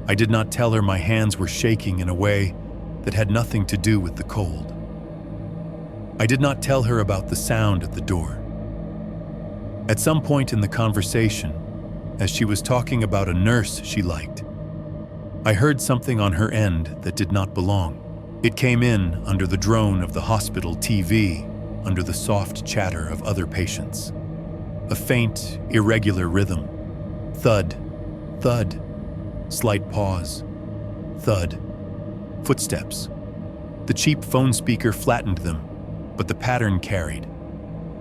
I did not tell her my hands were shaking in a way that had nothing to do with the cold. I did not tell her about the sound at the door. At some point in the conversation, as she was talking about a nurse she liked, I heard something on her end that did not belong. It came in under the drone of the hospital TV, under the soft chatter of other patients. A faint, irregular rhythm. Thud, thud, slight pause, thud. Footsteps. The cheap phone speaker flattened them, but the pattern carried.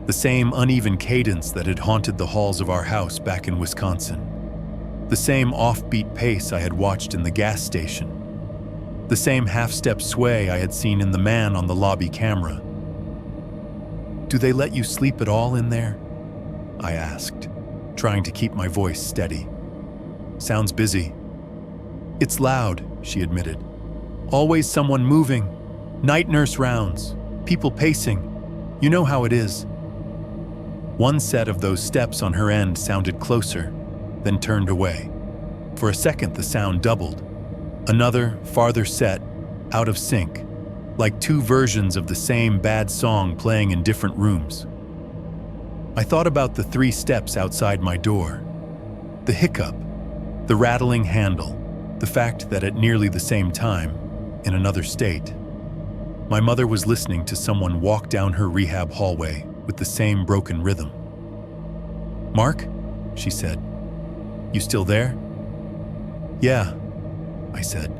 The same uneven cadence that had haunted the halls of our house back in Wisconsin. The same offbeat pace I had watched in the gas station. The same half-step sway I had seen in the man on the lobby camera. Do they let you sleep at all in there? I asked, trying to keep my voice steady. Sounds busy. It's loud, she admitted. Always someone moving, night nurse rounds, people pacing. You know how it is. One set of those steps on her end sounded closer, then turned away. For a second, the sound doubled. Another, farther set, out of sync, like two versions of the same bad song playing in different rooms. I thought about the 3 steps outside my door. The hiccup, the rattling handle, the fact that at nearly the same time, in another state, my mother was listening to someone walk down her rehab hallway with the same broken rhythm. Mark? She said. You still there? Yeah, I said.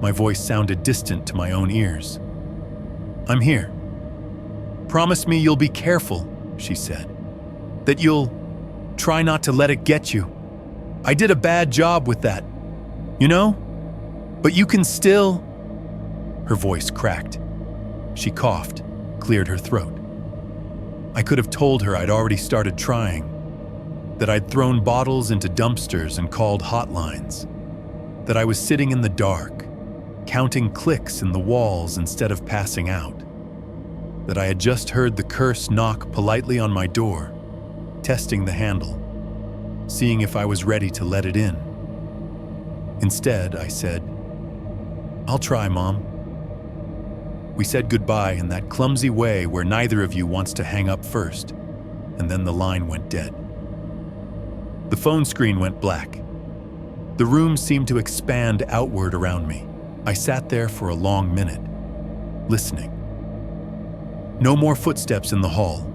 My voice sounded distant to my own ears. I'm here. Promise me you'll be careful, she said. That you'll try not to let it get you. I did a bad job with that, you know? But you can still... Her voice cracked. She coughed, cleared her throat. I could have told her I'd already started trying, that I'd thrown bottles into dumpsters and called hotlines, that I was sitting in the dark, counting clicks in the walls instead of passing out, that I had just heard the curse knock politely on my door, testing the handle, seeing if I was ready to let it in. Instead, I said, I'll try, Mom. We said goodbye in that clumsy way where neither of you wants to hang up first, and then the line went dead. The phone screen went black. The room seemed to expand outward around me. I sat there for a long minute, listening. No more footsteps in the hall.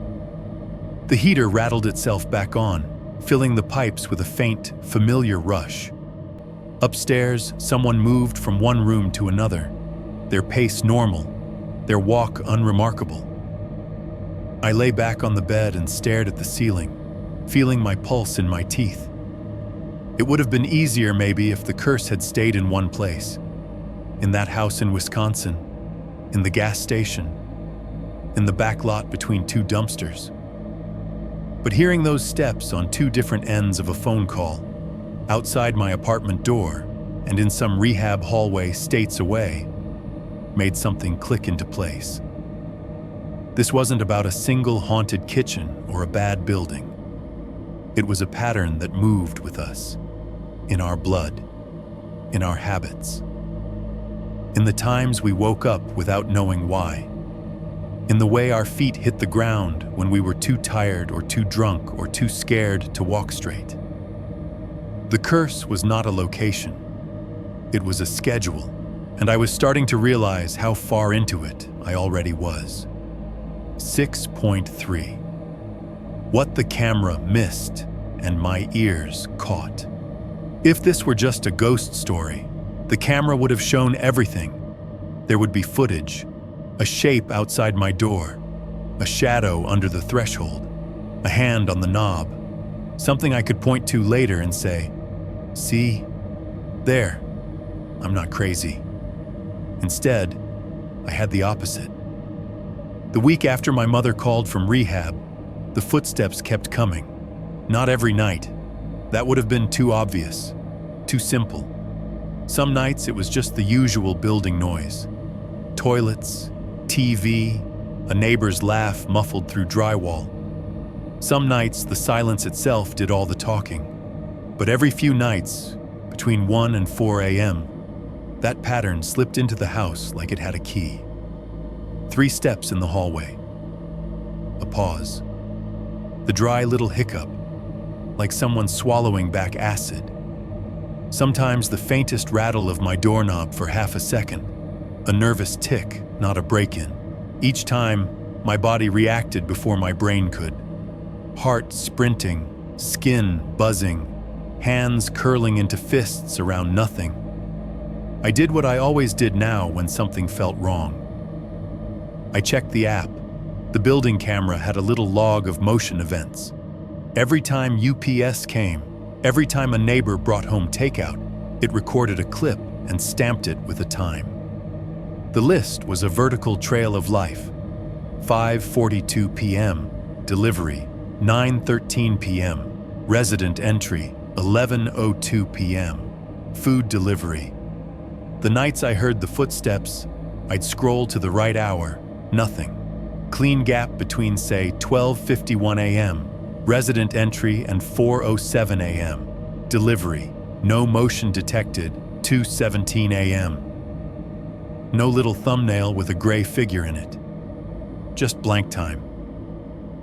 The heater rattled itself back on, filling the pipes with a faint, familiar rush. Upstairs, someone moved from one room to another, their pace normal, their walk unremarkable. I lay back on the bed and stared at the ceiling, feeling my pulse in my teeth. It would have been easier maybe if the curse had stayed in one place. In that house in Wisconsin, in the gas station, in the back lot between two dumpsters. But hearing those steps on two different ends of a phone call, outside my apartment door and in some rehab hallway states away, made something click into place. This wasn't about a single haunted kitchen or a bad building. It was a pattern that moved with us, in our blood, in our habits. In the times we woke up without knowing why. In the way our feet hit the ground when we were too tired or too drunk or too scared to walk straight. The curse was not a location. It was a schedule, and I was starting to realize how far into it I already was. 6.3. What the camera missed and my ears caught. If this were just a ghost story, the camera would have shown everything. There would be footage, a shape outside my door, a shadow under the threshold, a hand on the knob, something I could point to later and say, "See? There. I'm not crazy." Instead, I had the opposite. The week after my mother called from rehab, the footsteps kept coming. Not every night. That would have been too obvious, too simple. Some nights it was just the usual building noise. Toilets, TV, a neighbor's laugh muffled through drywall. Some nights the silence itself did all the talking. But every few nights, between 1 and 4 a.m., that pattern slipped into the house like it had a key. 3 steps in the hallway. A pause. The dry little hiccup, like someone swallowing back acid. Sometimes the faintest rattle of my doorknob for half a second. A nervous tick, not a break-in. Each time, my body reacted before my brain could. Heart sprinting, skin buzzing, hands curling into fists around nothing. I did what I always did now when something felt wrong. I checked the app. The building camera had a little log of motion events. Every time UPS came, every time a neighbor brought home takeout, it recorded a clip and stamped it with a time. The list was a vertical trail of life. 5:42 p.m., delivery. 9:13 p.m., resident entry. 11:02 p.m., food delivery. The nights I heard the footsteps, I'd scroll to the right hour, nothing. Clean gap between, say, 12:51 a.m., resident entry, and 4:07 a.m., delivery. No motion detected, 2:17 a.m. No little thumbnail with a gray figure in it. Just blank time.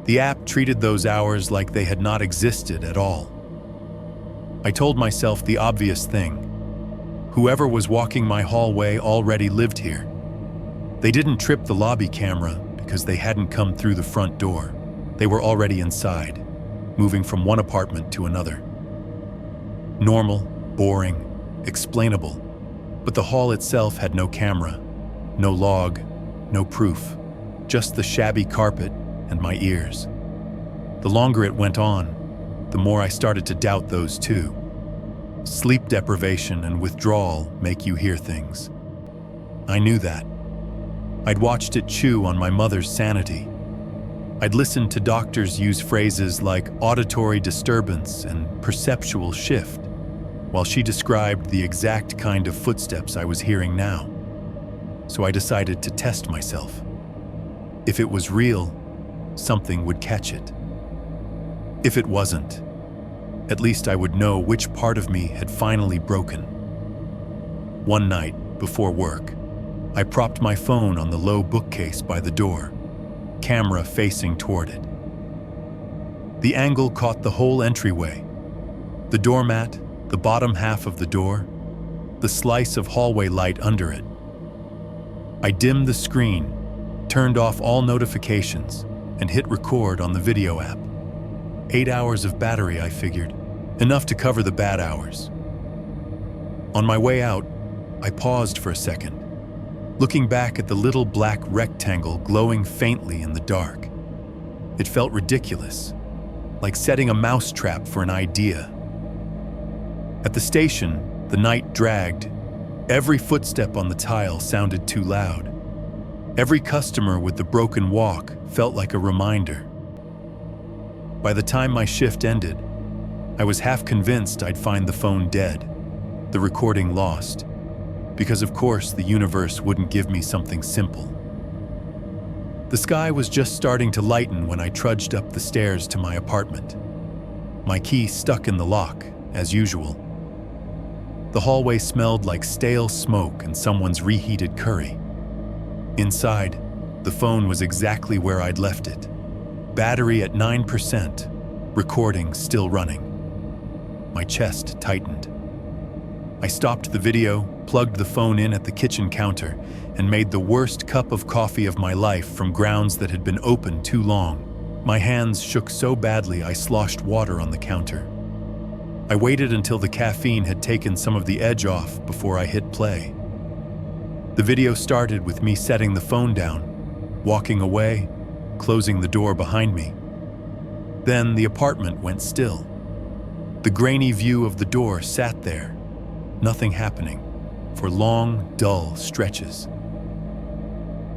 The app treated those hours like they had not existed at all. I told myself the obvious thing. Whoever was walking my hallway already lived here. They didn't trip the lobby camera because they hadn't come through the front door. They were already inside, moving from one apartment to another. Normal, boring, explainable, but the hall itself had no camera, no log, no proof, just the shabby carpet and my ears. The longer it went on, the more I started to doubt those too. Sleep deprivation and withdrawal make you hear things. I knew that. I'd watched it chew on my mother's sanity. I'd listened to doctors use phrases like auditory disturbance and perceptual shift, while she described the exact kind of footsteps I was hearing now. So I decided to test myself. If it was real, something would catch it. If it wasn't, at least I would know which part of me had finally broken. One night, before work. I propped my phone on the low bookcase by the door, camera facing toward it. The angle caught the whole entryway, the doormat, the bottom half of the door, the slice of hallway light under it. I dimmed the screen, turned off all notifications, and hit record on the video app. 8 hours of battery, I figured, enough to cover the bad hours. On my way out, I paused for a second, looking back at the little black rectangle glowing faintly in the dark. It felt ridiculous, like setting a mousetrap for an idea. At the station, the night dragged. Every footstep on the tile sounded too loud. Every customer with the broken walk felt like a reminder. By the time my shift ended, I was half convinced I'd find the phone dead, the recording lost, because of course the universe wouldn't give me something simple. The sky was just starting to lighten when I trudged up the stairs to my apartment. My key stuck in the lock, as usual. The hallway smelled like stale smoke and someone's reheated curry. Inside, the phone was exactly where I'd left it. Battery at 9%, recording still running. My chest tightened. I stopped the video, plugged the phone in at the kitchen counter, and made the worst cup of coffee of my life from grounds that had been open too long. My hands shook so badly I sloshed water on the counter. I waited until the caffeine had taken some of the edge off before I hit play. The video started with me setting the phone down, walking away, closing the door behind me. Then the apartment went still. The grainy view of the door sat there, nothing happening, for long, dull stretches.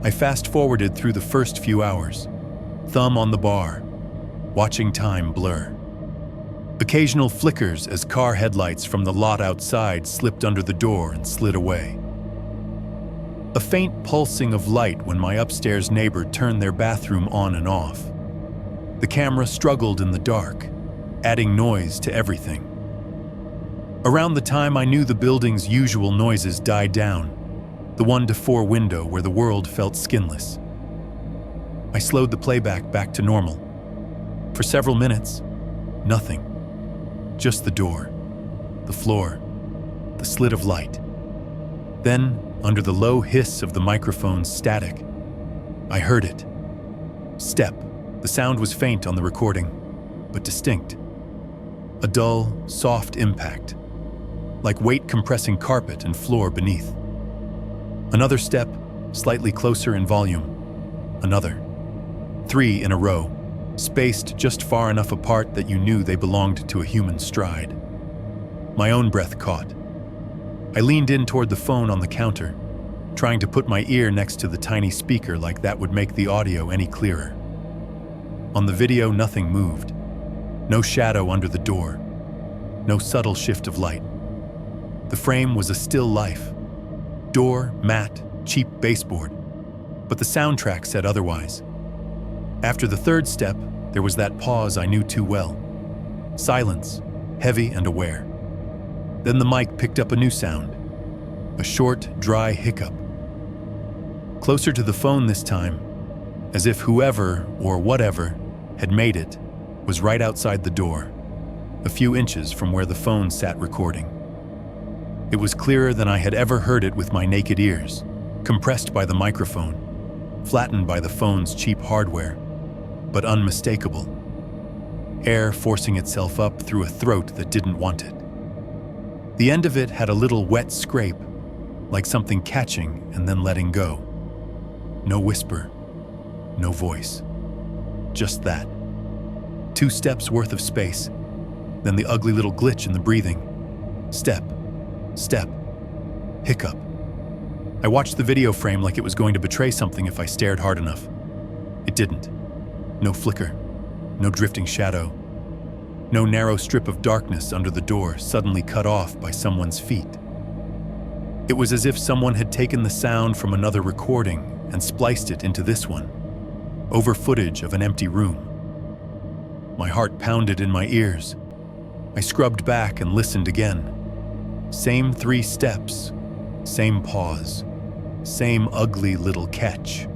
I fast-forwarded through the first few hours, thumb on the bar, watching time blur. Occasional flickers as car headlights from the lot outside slipped under the door and slid away. A faint pulsing of light when my upstairs neighbor turned their bathroom on and off. The camera struggled in the dark, adding noise to everything. Around the time I knew the building's usual noises died down, the 1-to-4 window where the world felt skinless. I slowed the playback back to normal. For several minutes, nothing. Just the door, the floor, the slit of light. Then, under the low hiss of the microphone's static, I heard it. Step. The sound was faint on the recording, but distinct. A dull, soft impact, like weight compressing carpet and floor beneath. Another step, slightly closer in volume. Another. 3 in a row, spaced just far enough apart that you knew they belonged to a human stride. My own breath caught. I leaned in toward the phone on the counter, trying to put my ear next to the tiny speaker like that would make the audio any clearer. On the video, nothing moved. No shadow under the door. No subtle shift of light. The frame was a still life. Door, mat, cheap baseboard. But the soundtrack said otherwise. After the third step, there was that pause I knew too well. Silence, heavy and aware. Then the mic picked up a new sound. A short, dry hiccup. Closer to the phone this time, as if whoever or whatever had made it was right outside the door, a few inches from where the phone sat recording. It was clearer than I had ever heard it with my naked ears, compressed by the microphone, flattened by the phone's cheap hardware, but unmistakable. Air forcing itself up through a throat that didn't want it. The end of it had a little wet scrape, like something catching and then letting go. No whisper, no voice. Just that. 2 steps worth of space, then the ugly little glitch in the breathing. Step, step, hiccup. I watched the video frame like it was going to betray something if I stared hard enough. It didn't. No flicker, no drifting shadow, no narrow strip of darkness under the door suddenly cut off by someone's feet. It was as if someone had taken the sound from another recording and spliced it into this one, over footage of an empty room. My heart pounded in my ears. I scrubbed back and listened again. Same 3 steps, same pause, same ugly little catch.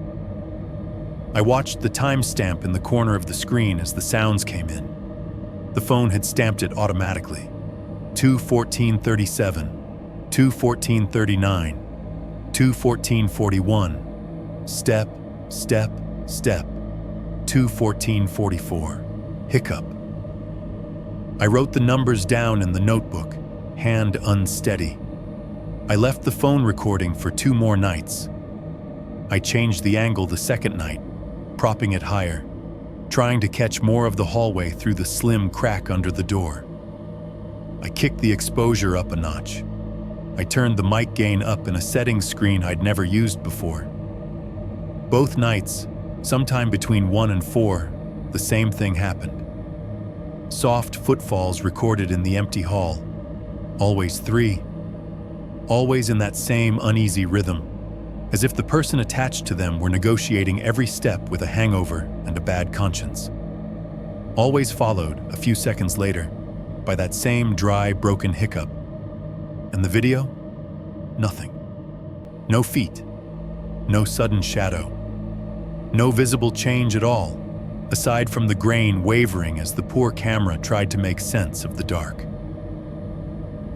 I watched the timestamp in the corner of the screen as the sounds came in. The phone had stamped it automatically. 2:14:37, 2:14:39, 2:14:41, step, step, step, 2:14:44, hiccup. I wrote the numbers down in the notebook, hand unsteady. I left the phone recording for 2 more nights. I changed the angle the second night, propping it higher, trying to catch more of the hallway through the slim crack under the door. I kicked the exposure up a notch. I turned the mic gain up in a settings screen I'd never used before. Both nights, sometime between 1 and 4, the same thing happened. Soft footfalls recorded in the empty hall. Always 3. Always in that same uneasy rhythm, as if the person attached to them were negotiating every step with a hangover and a bad conscience. Always followed, a few seconds later, by that same dry, broken hiccup. And the video? Nothing. No feet. No sudden shadow. No visible change at all, aside from the grain wavering as the poor camera tried to make sense of the dark.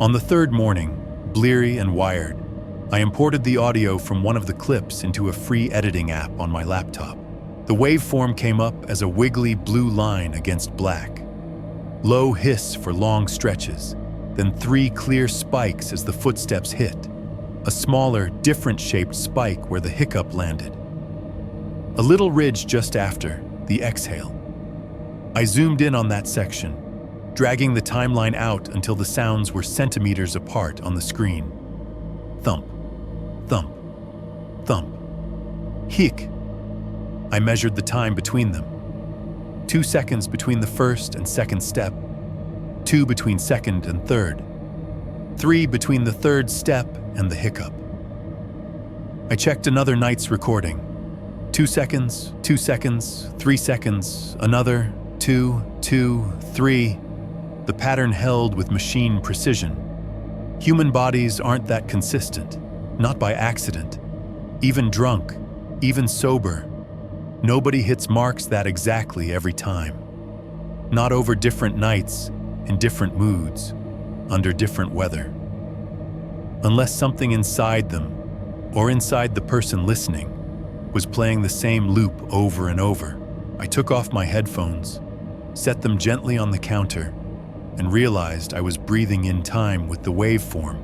On the third morning, bleary and wired, I imported the audio from one of the clips into a free editing app on my laptop. The waveform came up as a wiggly blue line against black. Low hiss for long stretches, then 3 clear spikes as the footsteps hit. A smaller, different-shaped spike where the hiccup landed. A little ridge just after, the exhale. I zoomed in on that section, dragging the timeline out until the sounds were centimeters apart on the screen. Thump, thump, thump. Hic. I measured the time between them. 2 seconds between the first and second step, 2 between second and third, 3 between the third step and the hiccup. I checked another night's recording. 2 seconds, 2 seconds, 3 seconds, another, 2, 2, 3. The pattern held with machine precision. Human bodies aren't that consistent, not by accident. Even drunk, even sober, nobody hits marks that exactly every time. Not over different nights, in different moods, under different weather. Unless something inside them, or inside the person listening, was playing the same loop over and over. I took off my headphones, set them gently on the counter, and realized I was breathing in time with the waveform.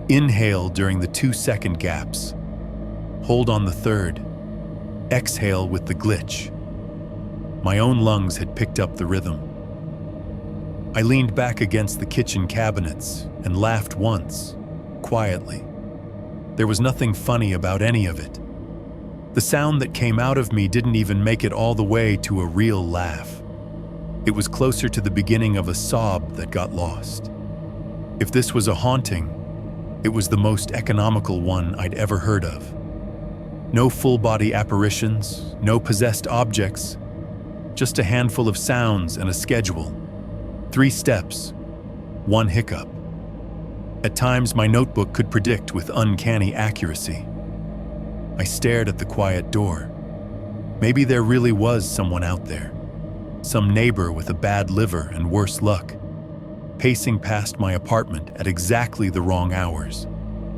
Inhale during the 2-second gaps. Hold on the third. Exhale with the glitch. My own lungs had picked up the rhythm. I leaned back against the kitchen cabinets and laughed once, quietly. There was nothing funny about any of it. The sound that came out of me didn't even make it all the way to a real laugh. It was closer to the beginning of a sob that got lost. If this was a haunting, it was the most economical one I'd ever heard of. No full-body apparitions, no possessed objects, just a handful of sounds and a schedule. 3 steps, 1 hiccup. At times, my notebook could predict with uncanny accuracy. I stared at the quiet door. Maybe there really was someone out there. Some neighbor with a bad liver and worse luck, pacing past my apartment at exactly the wrong hours,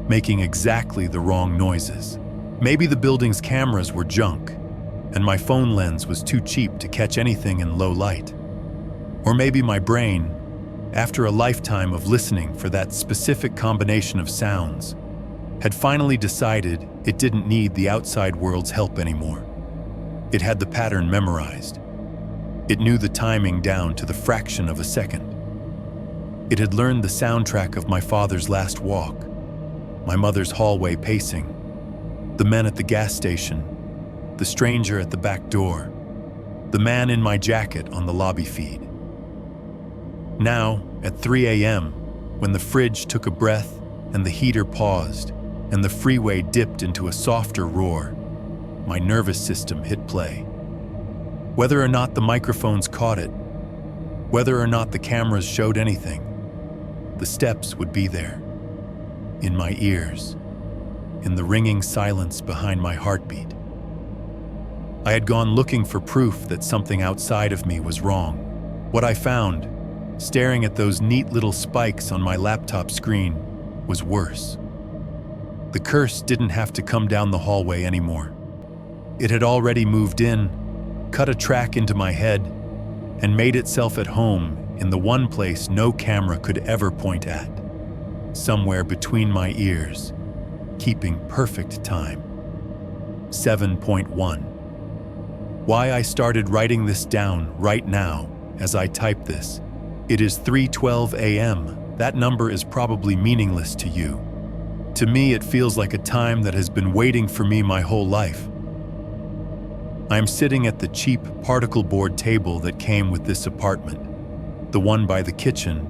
making exactly the wrong noises. Maybe the building's cameras were junk, and my phone lens was too cheap to catch anything in low light. Or maybe my brain, after a lifetime of listening for that specific combination of sounds, had finally decided it didn't need the outside world's help anymore. It had the pattern memorized. It knew the timing down to the fraction of a second. It had learned the soundtrack of my father's last walk, my mother's hallway pacing, the men at the gas station, the stranger at the back door, the man in my jacket on the lobby feed. Now, at 3 a.m., when the fridge took a breath and the heater paused and the freeway dipped into a softer roar, my nervous system hit play. Whether or not the microphones caught it, whether or not the cameras showed anything, the steps would be there. in my ears, in the ringing silence behind my heartbeat. I had gone looking for proof that something outside of me was wrong. What I found, staring at those neat little spikes on my laptop screen, was worse. The curse didn't have to come down the hallway anymore. It had already moved in, cut a track into my head, and made itself at home in the one place no camera could ever point at, somewhere between my ears, keeping perfect time. 7.1. Why I started writing this down right now as I type this. It is 3:12 a.m. That number is probably meaningless to you. To me, it feels like a time that has been waiting for me my whole life. I am sitting at the cheap particle board table that came with this apartment, the one by the kitchen,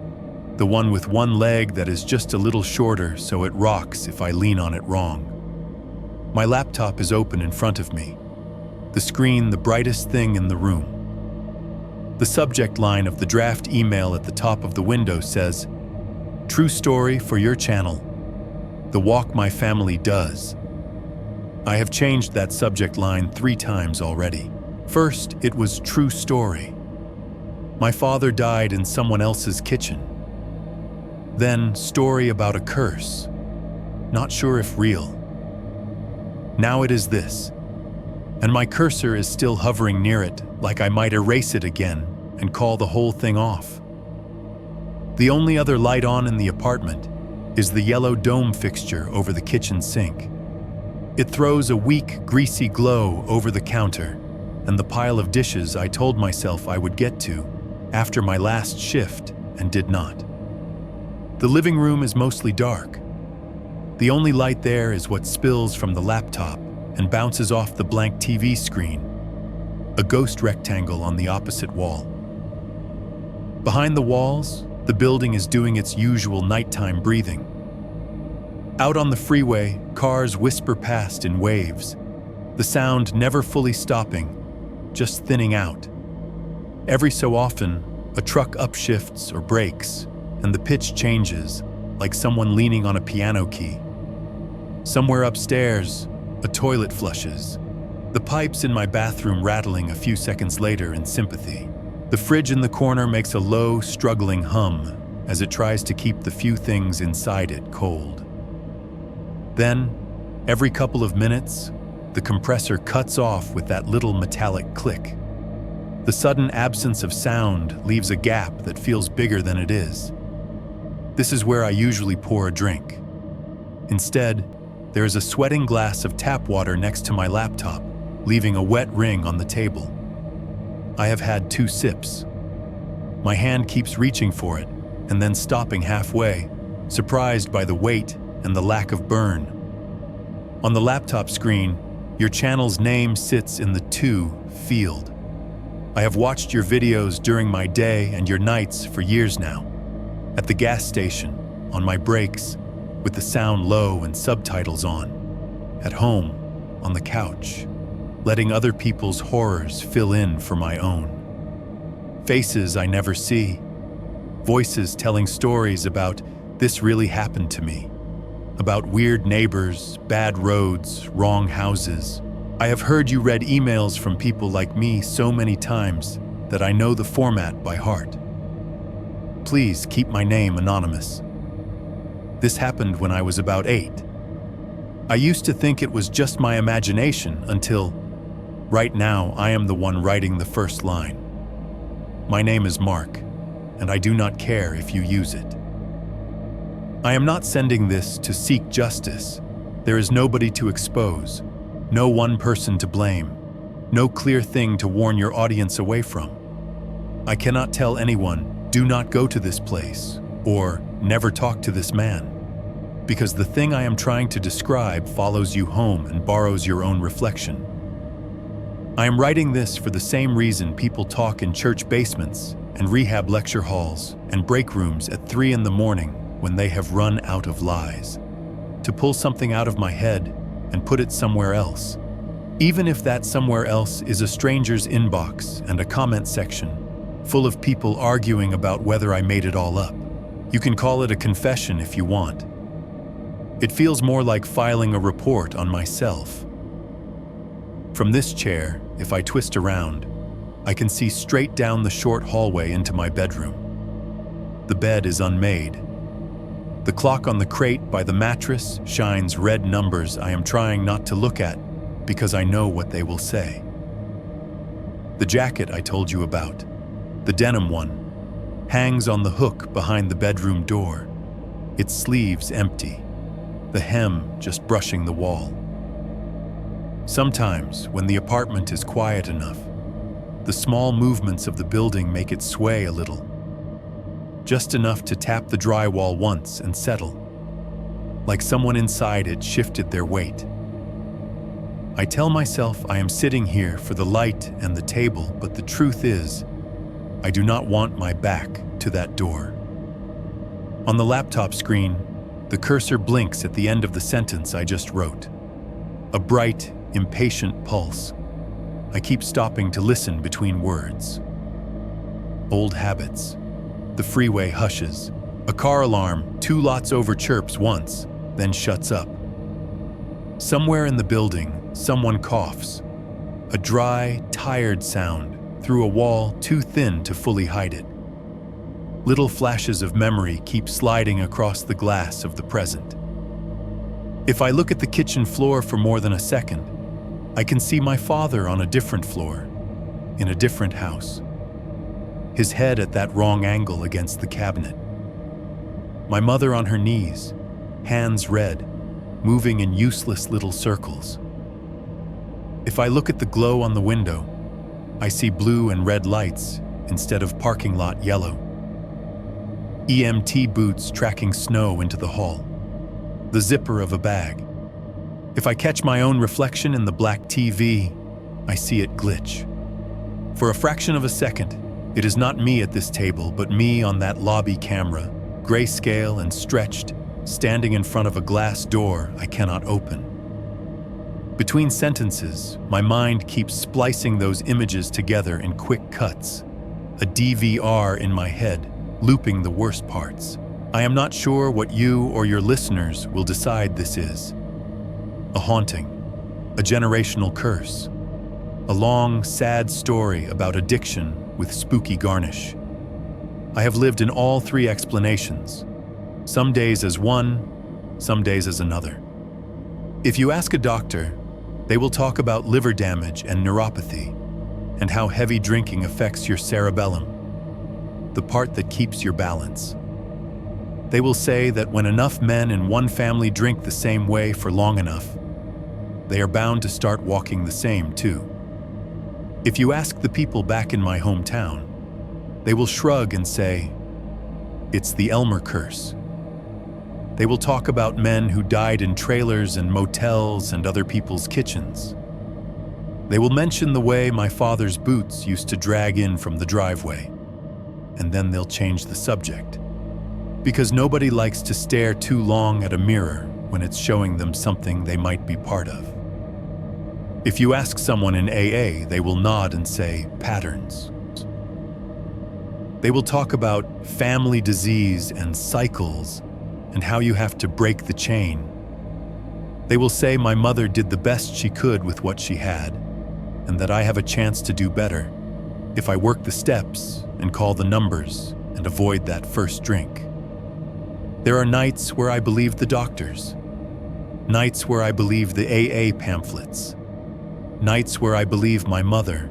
the one with one leg that is just a little shorter so it rocks if I lean on it wrong. My laptop is open in front of me, the screen the brightest thing in the room. The subject line of the draft email at the top of the window says, "True story for your channel. The walk my family does." I have changed that subject line 3 times already. First, it was true story. My father died in someone else's kitchen. Then, story about a curse. Not sure if real. Now it is this. And my cursor is still hovering near it, like I might erase it again and call the whole thing off. The only other light on in the apartment is the yellow dome fixture over the kitchen sink. It throws a weak, greasy glow over the counter and the pile of dishes I told myself I would get to after my last shift and did not. The living room is mostly dark. The only light there is what spills from the laptop and bounces off the blank TV screen, a ghost rectangle on the opposite wall. Behind the walls, the building is doing its usual nighttime breathing. Out on the freeway, cars whisper past in waves, the sound never fully stopping, just thinning out. Every so often, a truck upshifts or brakes, and the pitch changes, like someone leaning on a piano key. Somewhere upstairs, a toilet flushes, the pipes in my bathroom rattling a few seconds later in sympathy. The fridge in the corner makes a low, struggling hum as it tries to keep the few things inside it cold. Then, every couple of minutes, the compressor cuts off with that little metallic click. The sudden absence of sound leaves a gap that feels bigger than it is. This is where I usually pour a drink. Instead, there is a sweating glass of tap water next to my laptop, leaving a wet ring on the table. I have had 2 sips. My hand keeps reaching for it, and then stopping halfway, surprised by the weight and the lack of burn. On the laptop screen, your channel's name sits in the "to" field. I have watched your videos during my day and your nights for years now. At the gas station, on my breaks, with the sound low and subtitles on. At home, on the couch, letting other people's horrors fill in for my own. Faces I never see. Voices telling stories about "this really happened to me." About weird neighbors, bad roads, wrong houses. I have heard you read emails from people like me so many times that I know the format by heart. Please keep my name anonymous. This happened when I was about 8. I used to think it was just my imagination until, right now, I am the one writing the first line. My name is Mark, and I do not care if you use it. I am not sending this to seek justice. There is nobody to expose, no one person to blame, no clear thing to warn your audience away from. I cannot tell anyone, "Do not go to this place," or "Never talk to this man," because the thing I am trying to describe follows you home and borrows your own reflection. I am writing this for the same reason people talk in church basements and rehab lecture halls and break rooms at 3 in the morning when they have run out of lies. To pull something out of my head and put it somewhere else. Even if that somewhere else is a stranger's inbox and a comment section full of people arguing about whether I made it all up. You can call it a confession if you want. It feels more like filing a report on myself. From this chair, if I twist around, I can see straight down the short hallway into my bedroom. The bed is unmade. The clock on the crate by the mattress shines red numbers I am trying not to look at because I know what they will say. The jacket I told you about, the denim one, hangs on the hook behind the bedroom door, its sleeves empty, the hem just brushing the wall. Sometimes, when the apartment is quiet enough, the small movements of the building make it sway a little, just enough to tap the drywall once and settle, like someone inside it shifted their weight. I tell myself I am sitting here for the light and the table, but the truth is, I do not want my back to that door. On the laptop screen, the cursor blinks at the end of the sentence I just wrote. A bright, impatient pulse. I keep stopping to listen between words. Old habits. The freeway hushes. A car alarm 2 lots over chirps once, then shuts up. Somewhere in the building, someone coughs. A dry, tired sound through a wall too thin to fully hide it. Little flashes of memory keep sliding across the glass of the present. If I look at the kitchen floor for more than a second, I can see my father on a different floor, in a different house. His head at that wrong angle against the cabinet. My mother on her knees, hands red, moving in useless little circles. If I look at the glow on the window, I see blue and red lights instead of parking lot yellow. EMT boots tracking snow into the hall. The zipper of a bag. If I catch my own reflection in the black TV, I see it glitch. For a fraction of a second, it is not me at this table, but me on that lobby camera, grayscale and stretched, standing in front of a glass door I cannot open. Between sentences, my mind keeps splicing those images together in quick cuts. A DVR in my head, looping the worst parts. I am not sure what you or your listeners will decide this is. A haunting, a generational curse, a long, sad story about addiction with spooky garnish. I have lived in all 3 explanations, some days as one, some days as another. If you ask a doctor, they will talk about liver damage and neuropathy, and how heavy drinking affects your cerebellum, the part that keeps your balance. They will say that when enough men in one family drink the same way for long enough, they are bound to start walking the same too. If you ask the people back in my hometown, they will shrug and say, it's the Elmer curse. They will talk about men who died in trailers and motels and other people's kitchens. They will mention the way my father's boots used to drag in from the driveway, and then they'll change the subject. Because nobody likes to stare too long at a mirror when it's showing them something they might be part of. If you ask someone in AA, they will nod and say, patterns. They will talk about family disease and cycles and how you have to break the chain. They will say my mother did the best she could with what she had, and that I have a chance to do better if I work the steps and call the numbers and avoid that first drink. There are nights where I believe the doctors, nights where I believe the AA pamphlets, nights where I believe my mother,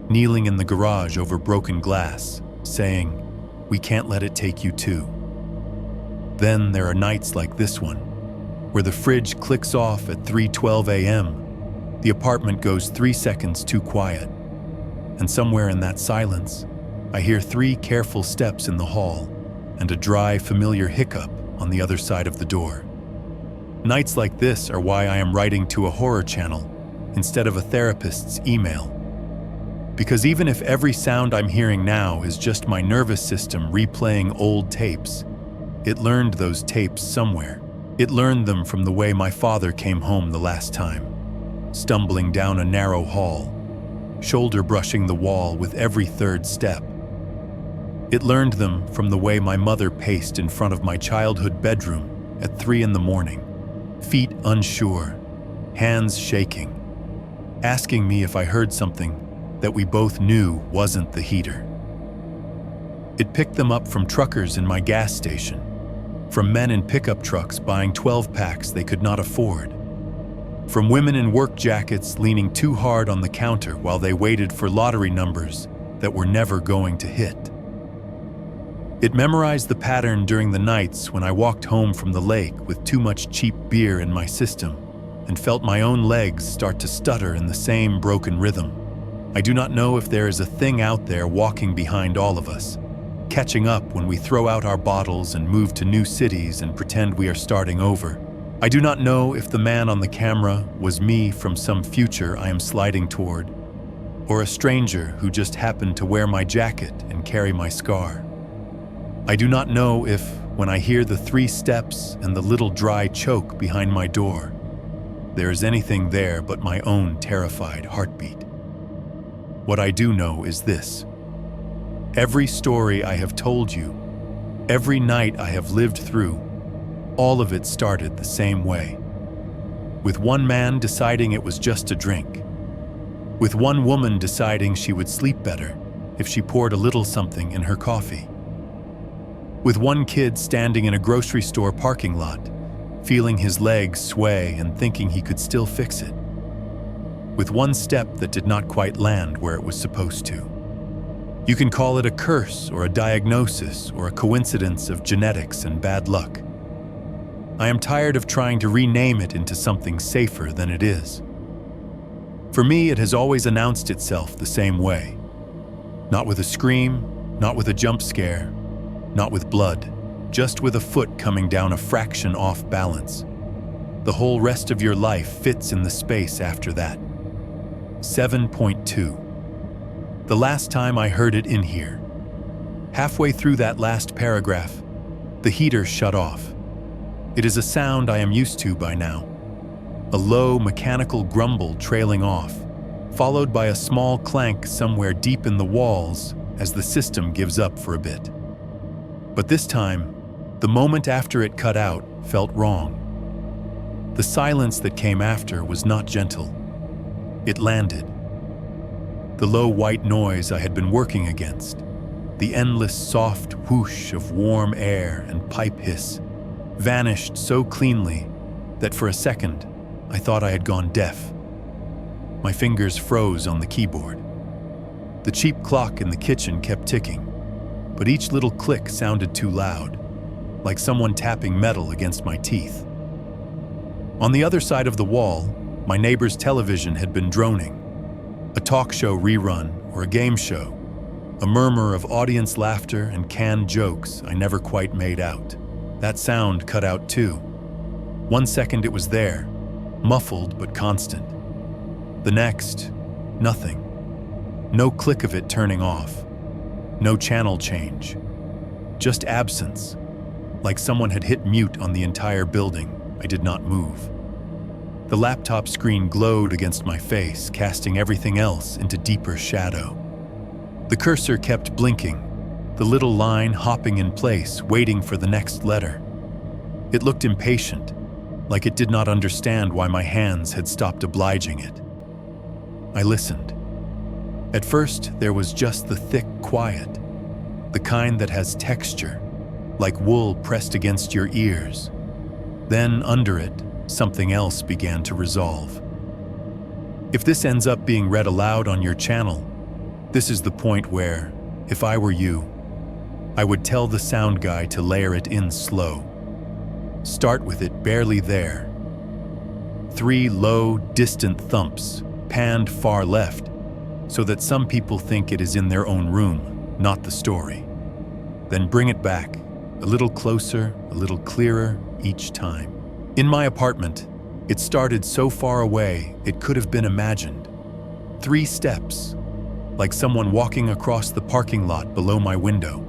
kneeling in the garage over broken glass, saying, we can't let it take you too. Then there are nights like this one, where the fridge clicks off at 3:12 a.m. The apartment goes 3 seconds too quiet, and somewhere in that silence, I hear 3 careful steps in the hall and a dry, familiar hiccup on the other side of the door. Nights like this are why I am writing to a horror channel instead of a therapist's email. Because even if every sound I'm hearing now is just my nervous system replaying old tapes, it learned those tapes somewhere. It learned them from the way my father came home the last time, stumbling down a narrow hall, shoulder brushing the wall with every 3rd step. It learned them from the way my mother paced in front of my childhood bedroom at 3 in the morning, feet unsure, hands shaking, asking me if I heard something that we both knew wasn't the heater. It picked them up from truckers in my gas station, from men in pickup trucks buying 12-packs they could not afford, from women in work jackets leaning too hard on the counter while they waited for lottery numbers that were never going to hit. It memorized the pattern during the nights when I walked home from the lake with too much cheap beer in my system and felt my own legs start to stutter in the same broken rhythm. I do not know if there is a thing out there walking behind all of us, catching up when we throw out our bottles and move to new cities and pretend we are starting over. I do not know if the man on the camera was me from some future I am sliding toward, or a stranger who just happened to wear my jacket and carry my scar. I do not know if, when I hear the 3 steps and the little dry choke behind my door, there is anything there but my own terrified heartbeat. What I do know is this: every story I have told you, every night I have lived through, all of it started the same way. With one man deciding it was just a drink. With one woman deciding she would sleep better if she poured a little something in her coffee. With one kid standing in a grocery store parking lot, feeling his legs sway and thinking he could still fix it. With one step that did not quite land where it was supposed to. You can call it a curse or a diagnosis or a coincidence of genetics and bad luck. I am tired of trying to rename it into something safer than it is. For me, it has always announced itself the same way. Not with a scream, not with a jump scare, not with blood, just with a foot coming down a fraction off balance. The whole rest of your life fits in the space after that. 7.2. The last time I heard it in here. Halfway through that last paragraph, the heater shut off. It is a sound I am used to by now. A low mechanical grumble trailing off, followed by a small clank somewhere deep in the walls as the system gives up for a bit. But this time, the moment after it cut out felt wrong. The silence that came after was not gentle. It landed. The low white noise I had been working against, the endless soft whoosh of warm air and pipe hiss, vanished so cleanly that for a second I thought I had gone deaf. My fingers froze on the keyboard. The cheap clock in the kitchen kept ticking, but each little click sounded too loud, like someone tapping metal against my teeth. On the other side of the wall, my neighbor's television had been droning. A talk show rerun or a game show, a murmur of audience laughter and canned jokes I never quite made out. That sound cut out too. 1 second it was there, muffled but constant. The next, nothing. No click of it turning off. No channel change. Just absence. Like someone had hit mute on the entire building. I did not move. The laptop screen glowed against my face, casting everything else into deeper shadow. The cursor kept blinking, the little line hopping in place, waiting for the next letter. It looked impatient, like it did not understand why my hands had stopped obliging it. I listened. At first, there was just the thick quiet, the kind that has texture, like wool pressed against your ears. Then, under it, something else began to resolve. If this ends up being read aloud on your channel, this is the point where, if I were you, I would tell the sound guy to layer it in slow. Start with it barely there. 3 low, distant thumps, panned far left, so that some people think it is in their own room, not the story. Then bring it back, a little closer, a little clearer each time. In my apartment, it started so far away it could have been imagined. 3 steps, like someone walking across the parking lot below my window.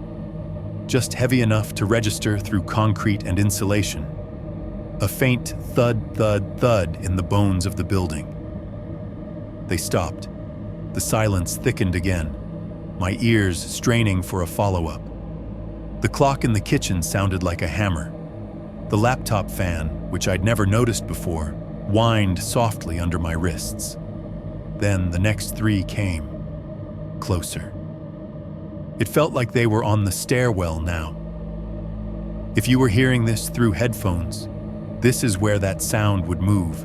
Just heavy enough to register through concrete and insulation. A faint thud, thud, thud in the bones of the building. They stopped. The silence thickened again, my ears straining for a follow-up. The clock in the kitchen sounded like a hammer. The laptop fan, which I'd never noticed before, whined softly under my wrists. Then the next three came, closer. It felt like they were on the stairwell now. If you were hearing this through headphones, this is where that sound would move.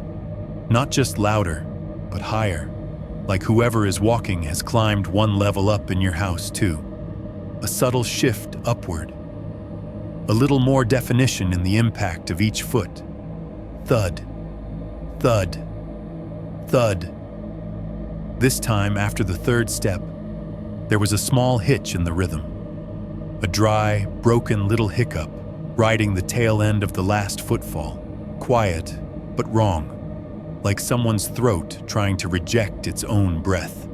Not just louder, but higher, like whoever is walking has climbed one level up in your house too. A subtle shift upward. A little more definition in the impact of each foot. Thud, thud, thud. This time, after the third step, there was a small hitch in the rhythm. A dry, broken little hiccup, riding the tail end of the last footfall. Quiet, but wrong. Like someone's throat trying to reject its own breath.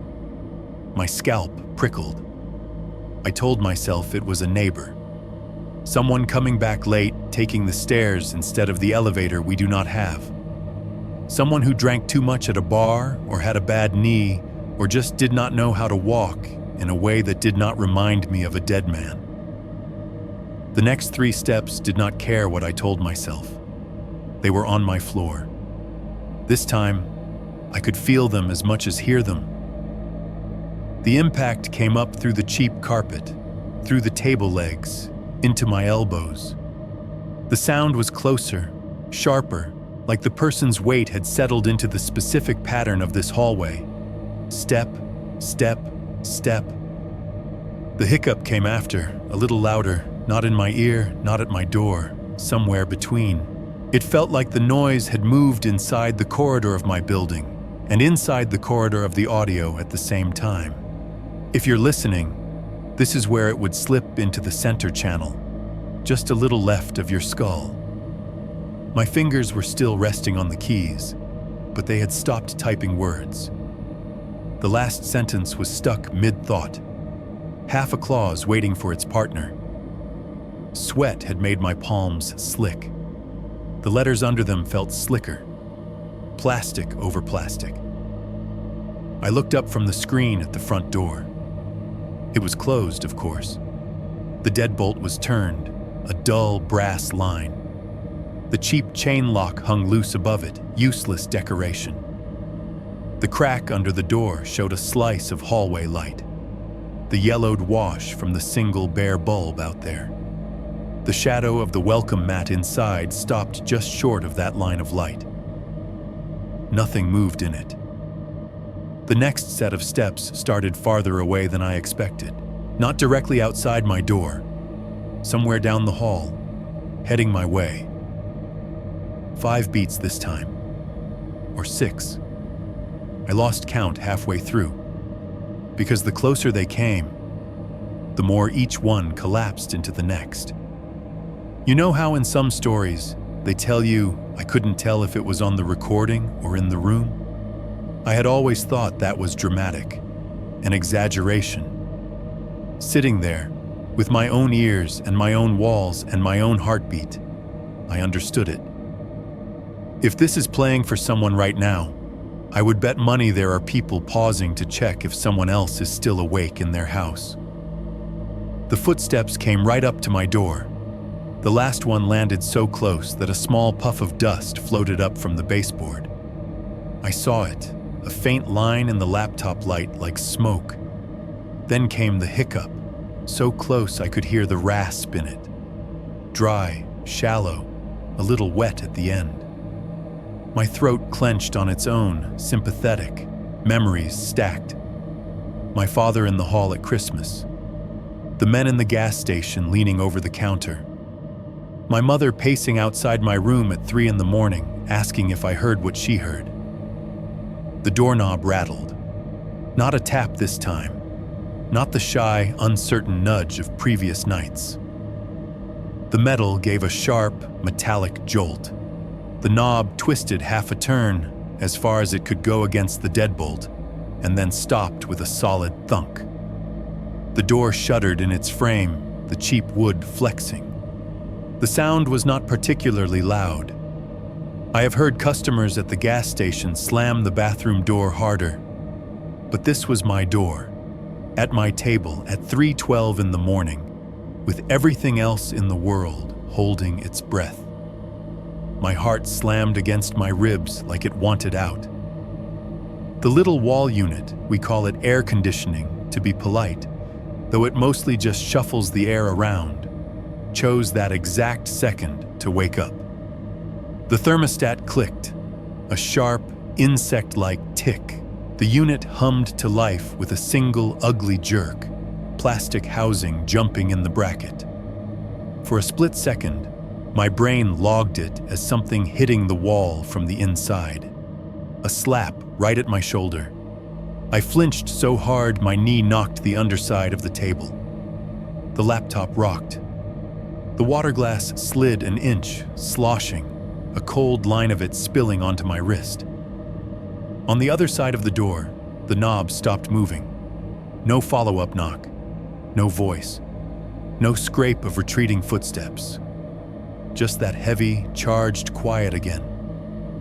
My scalp prickled. I told myself it was a neighbor. Someone coming back late, taking the stairs instead of the elevator we do not have. Someone who drank too much at a bar, or had a bad knee, or just did not know how to walk in a way that did not remind me of a dead man. The next 3 steps did not care what I told myself. They were on my floor. This time, I could feel them as much as hear them. The impact came up through the cheap carpet, through the table legs, into my elbows. The sound was closer, sharper, like the person's weight had settled into the specific pattern of this hallway. Step, step, step. The hiccup came after, a little louder, not in my ear, not at my door, somewhere between. It felt like the noise had moved inside the corridor of my building and inside the corridor of the audio at the same time. If you're listening, this is where it would slip into the center channel, just a little left of your skull. My fingers were still resting on the keys, but they had stopped typing words. The last sentence was stuck mid-thought, half a clause waiting for its partner. Sweat had made my palms slick. The letters under them felt slicker, plastic over plastic. I looked up from the screen at the front door. It was closed, of course. The deadbolt was turned, a dull brass line. The cheap chain lock hung loose above it, useless decoration. The crack under the door showed a slice of hallway light, the yellowed wash from the single bare bulb out there. The shadow of the welcome mat inside stopped just short of that line of light. Nothing moved in it. The next set of steps started farther away than I expected, not directly outside my door, somewhere down the hall, heading my way. 5 beats this time, or 6. I lost count halfway through, because the closer they came, the more each one collapsed into the next. You know how in some stories, they tell you, I couldn't tell if it was on the recording or in the room? I had always thought that was dramatic, an exaggeration. Sitting there, with my own ears and my own walls and my own heartbeat, I understood it. If this is playing for someone right now, I would bet money there are people pausing to check if someone else is still awake in their house. The footsteps came right up to my door. The last one landed so close that a small puff of dust floated up from the baseboard. I saw it, a faint line in the laptop light like smoke. Then came the hiccup, so close I could hear the rasp in it. Dry, shallow, a little wet at the end. My throat clenched on its own, sympathetic, memories stacked. My father in the hall at Christmas. The men in the gas station leaning over the counter. My mother pacing outside my room at 3 a.m, asking if I heard what she heard. The doorknob rattled. Not a tap this time. Not the shy, uncertain nudge of previous nights. The metal gave a sharp, metallic jolt. The knob twisted half a turn, as far as it could go against the deadbolt, and then stopped with a solid thunk. The door shuddered in its frame, the cheap wood flexing. The sound was not particularly loud. I have heard customers at the gas station slam the bathroom door harder. But this was my door, at my table at 3:12 in the morning, with everything else in the world holding its breath. my heart slammed against my ribs like it wanted out. The little wall unit, we call it air conditioning to be polite, though it mostly just shuffles the air around, chose that exact second to wake up. The thermostat clicked, a sharp, insect-like tick. The unit hummed to life with a single ugly jerk, plastic housing jumping in the bracket. For a split second, my brain logged it as something hitting the wall from the inside. A slap right at my shoulder. I flinched so hard my knee knocked the underside of the table. The laptop rocked. The water glass slid an inch, sloshing, a cold line of it spilling onto my wrist. On the other side of the door, the knob stopped moving. No follow-up knock, no voice, no scrape of retreating footsteps. Just that heavy, charged quiet again,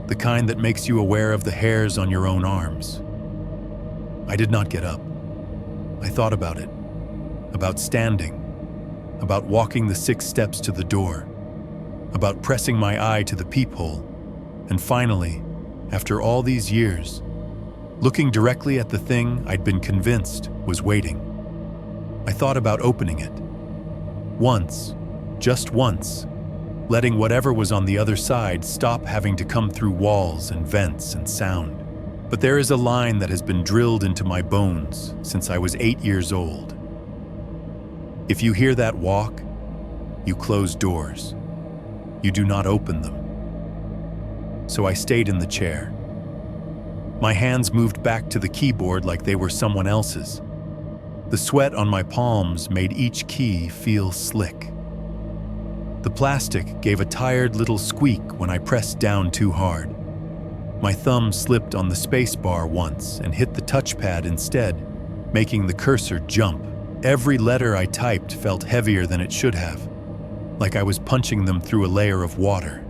the kind that makes you aware of the hairs on your own arms. I did not get up. I thought about it, about standing, about walking the 6 steps to the door, about pressing my eye to the peephole, and finally, after all these years, looking directly at the thing I'd been convinced was waiting. I thought about opening it. Once, just once, letting whatever was on the other side stop having to come through walls and vents and sound. But there is a line that has been drilled into my bones since I was 8 years old. If you hear that walk, you close doors. You do not open them. So I stayed in the chair. My hands moved back to the keyboard like they were someone else's. The sweat on my palms made each key feel slick. The plastic gave a tired little squeak when I pressed down too hard. My thumb slipped on the space bar once and hit the touchpad instead, making the cursor jump. Every letter I typed felt heavier than it should have, like I was punching them through a layer of water.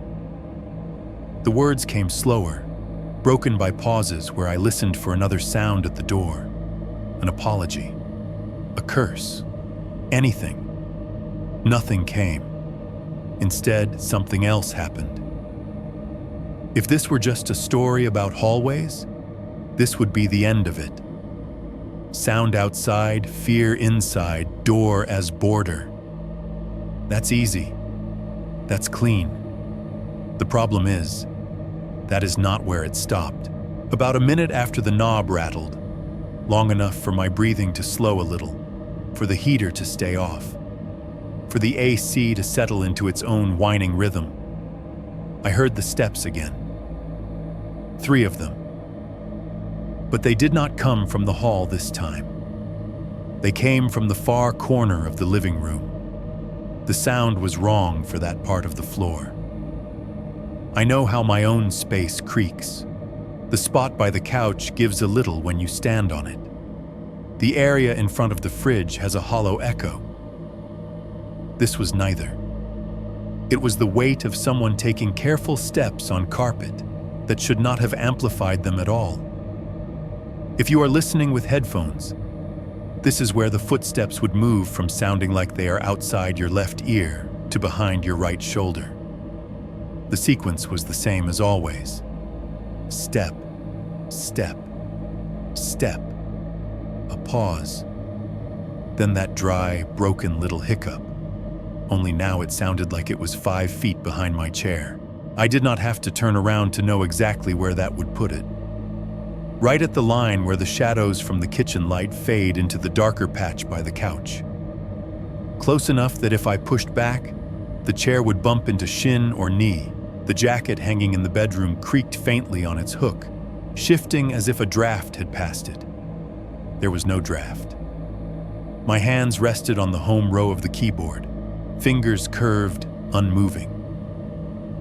The words came slower, broken by pauses where I listened for another sound at the door. An apology, a curse, anything. Nothing came. Instead, something else happened. If this were just a story about hallways, this would be the end of it. Sound outside, fear inside, door as border. That's easy. That's clean. The problem is, that is not where it stopped. About a minute after the knob rattled, long enough for my breathing to slow a little, for the heater to stay off, for the AC to settle into its own whining rhythm, I heard the steps again. 3 of them. But they did not come from the hall this time. They came from the far corner of the living room. The sound was wrong for that part of the floor. I know how my own space creaks. The spot by the couch gives a little when you stand on it. The area in front of the fridge has a hollow echo. This was neither. It was the weight of someone taking careful steps on carpet that should not have amplified them at all. If you are listening with headphones, this is where the footsteps would move from sounding like they are outside your left ear to behind your right shoulder. The sequence was the same as always. Step, step, step. A pause. Then that dry, broken little hiccup. Only now it sounded like it was 5 feet behind my chair. I did not have to turn around to know exactly where that would put it. Right at the line where the shadows from the kitchen light fade into the darker patch by the couch. Close enough that if I pushed back, the chair would bump into shin or knee. The jacket hanging in the bedroom creaked faintly on its hook, shifting as if a draft had passed it. There was no draft. My hands rested on the home row of the keyboard, fingers curved, unmoving.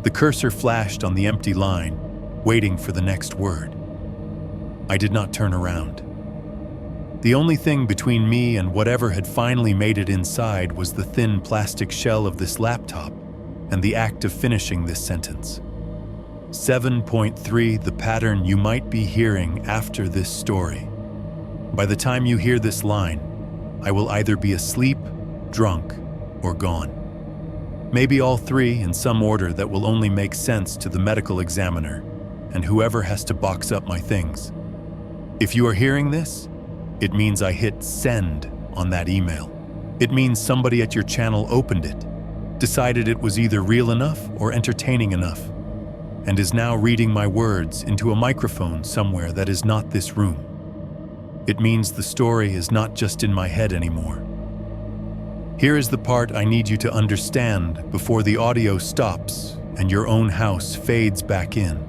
The cursor flashed on the empty line, waiting for the next word. I did not turn around. The only thing between me and whatever had finally made it inside was the thin plastic shell of this laptop and the act of finishing this sentence. 7.3, the pattern you might be hearing after this story. By the time you hear this line, I will either be asleep, drunk, or gone. Maybe all three in some order that will only make sense to the medical examiner and whoever has to box up my things. If you are hearing this, it means I hit send on that email. It means somebody at your channel opened it, decided it was either real enough or entertaining enough, and is now reading my words into a microphone somewhere that is not this room. It means the story is not just in my head anymore. Here is the part I need you to understand before the audio stops and your own house fades back in.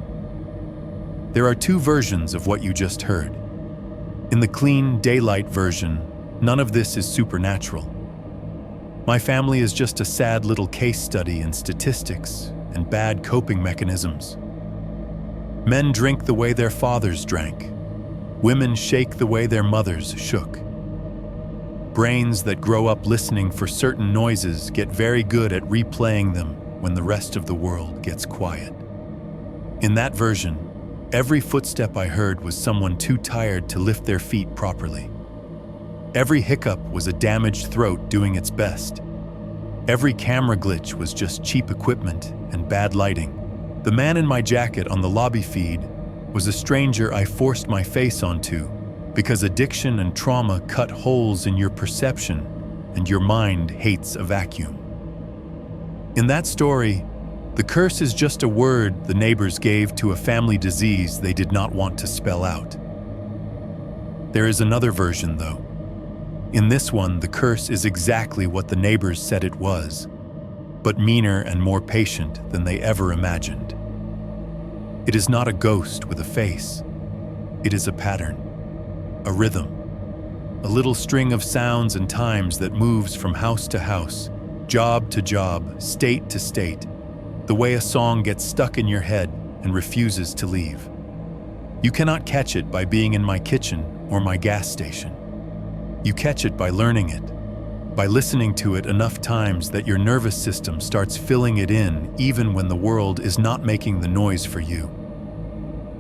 There are two versions of what you just heard. In the clean daylight version, none of this is supernatural. My family is just a sad little case study in statistics and bad coping mechanisms. Men drink the way their fathers drank. Women shake the way their mothers shook. Brains that grow up listening for certain noises get very good at replaying them when the rest of the world gets quiet. In that version, every footstep I heard was someone too tired to lift their feet properly. Every hiccup was a damaged throat doing its best. Every camera glitch was just cheap equipment and bad lighting. The man in my jacket on the lobby feed was a stranger I forced my face onto because addiction and trauma cut holes in your perception and your mind hates a vacuum. In that story, the curse is just a word the neighbors gave to a family disease they did not want to spell out. There is another version, though. In this one, the curse is exactly what the neighbors said it was, but meaner and more patient than they ever imagined. It is not a ghost with a face. It is a pattern, a rhythm, a little string of sounds and times that moves from house to house, job to job, state to state, the way a song gets stuck in your head and refuses to leave. You cannot catch it by being in my kitchen or my gas station. You catch it by learning it, by listening to it enough times that your nervous system starts filling it in even when the world is not making the noise for you.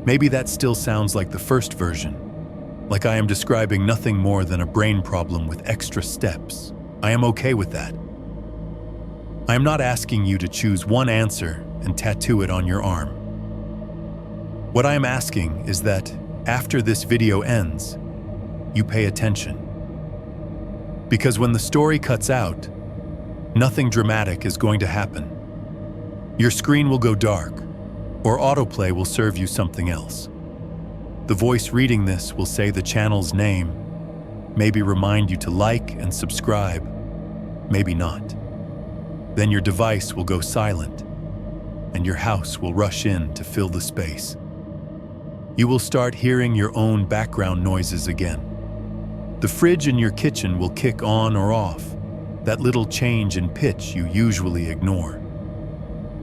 Maybe that still sounds like the first version, like I am describing nothing more than a brain problem with extra steps. I am okay with that. I am not asking you to choose one answer and tattoo it on your arm. What I am asking is that, after this video ends, you pay attention. Because when the story cuts out, nothing dramatic is going to happen. Your screen will go dark, or autoplay will serve you something else. The voice reading this will say the channel's name, maybe remind you to like and subscribe, maybe not. Then your device will go silent, and your house will rush in to fill the space. You will start hearing your own background noises again. The fridge in your kitchen will kick on or off, that little change in pitch you usually ignore.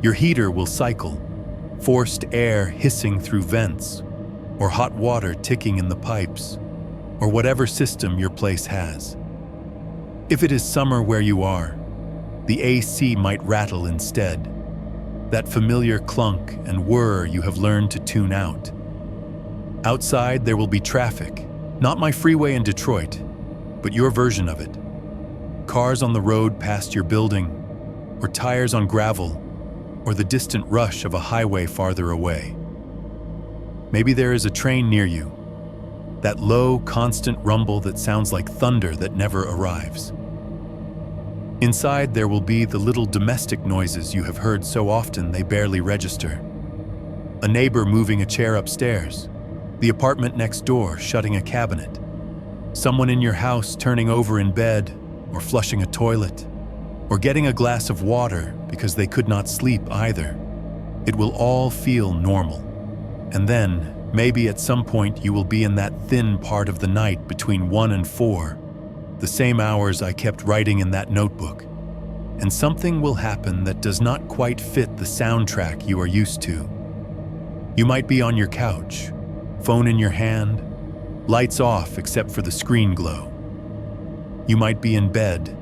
Your heater will cycle, forced air hissing through vents, or hot water ticking in the pipes, or whatever system your place has. If it is summer where you are, the AC might rattle instead, that familiar clunk and whir you have learned to tune out. Outside there will be traffic, not my freeway in Detroit, but your version of it. Cars on the road past your building, or tires on gravel, or the distant rush of a highway farther away. Maybe there is a train near you, that low, constant rumble that sounds like thunder that never arrives. Inside there will be the little domestic noises you have heard so often they barely register. A neighbor moving a chair upstairs, the apartment next door shutting a cabinet, someone in your house turning over in bed or flushing a toilet, or getting a glass of water because they could not sleep either. It will all feel normal. And then, maybe at some point you will be in that thin part of the night between 1 and 4, the same hours I kept writing in that notebook, and something will happen that does not quite fit the soundtrack you are used to. You might be on your couch, phone in your hand, lights off except for the screen glow. You might be in bed,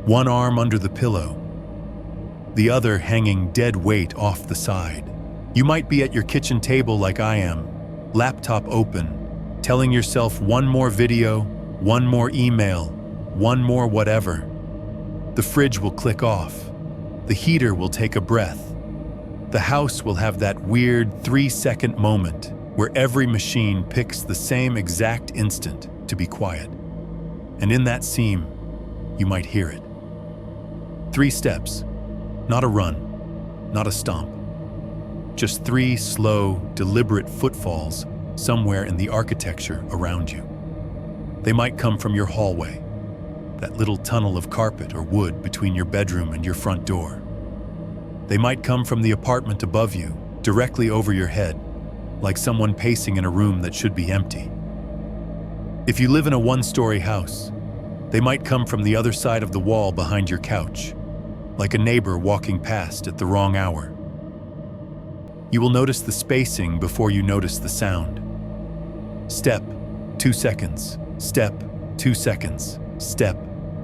one arm under the pillow, the other hanging dead weight off the side. You might be at your kitchen table like I am, laptop open, telling yourself one more video, one more email, one more whatever. The fridge will click off. The heater will take a breath. The house will have that weird 3-second moment where every machine picks the same exact instant to be quiet. And in that seam, you might hear it. 3 steps, not a run, not a stomp. Just 3 slow, deliberate footfalls somewhere in the architecture around you. They might come from your hallway, that little tunnel of carpet or wood between your bedroom and your front door. They might come from the apartment above you, directly over your head, like someone pacing in a room that should be empty. If you live in a 1-story house, they might come from the other side of the wall behind your couch, like a neighbor walking past at the wrong hour. You will notice the spacing before you notice the sound. Step, 2 seconds. Step, 2 seconds. Step.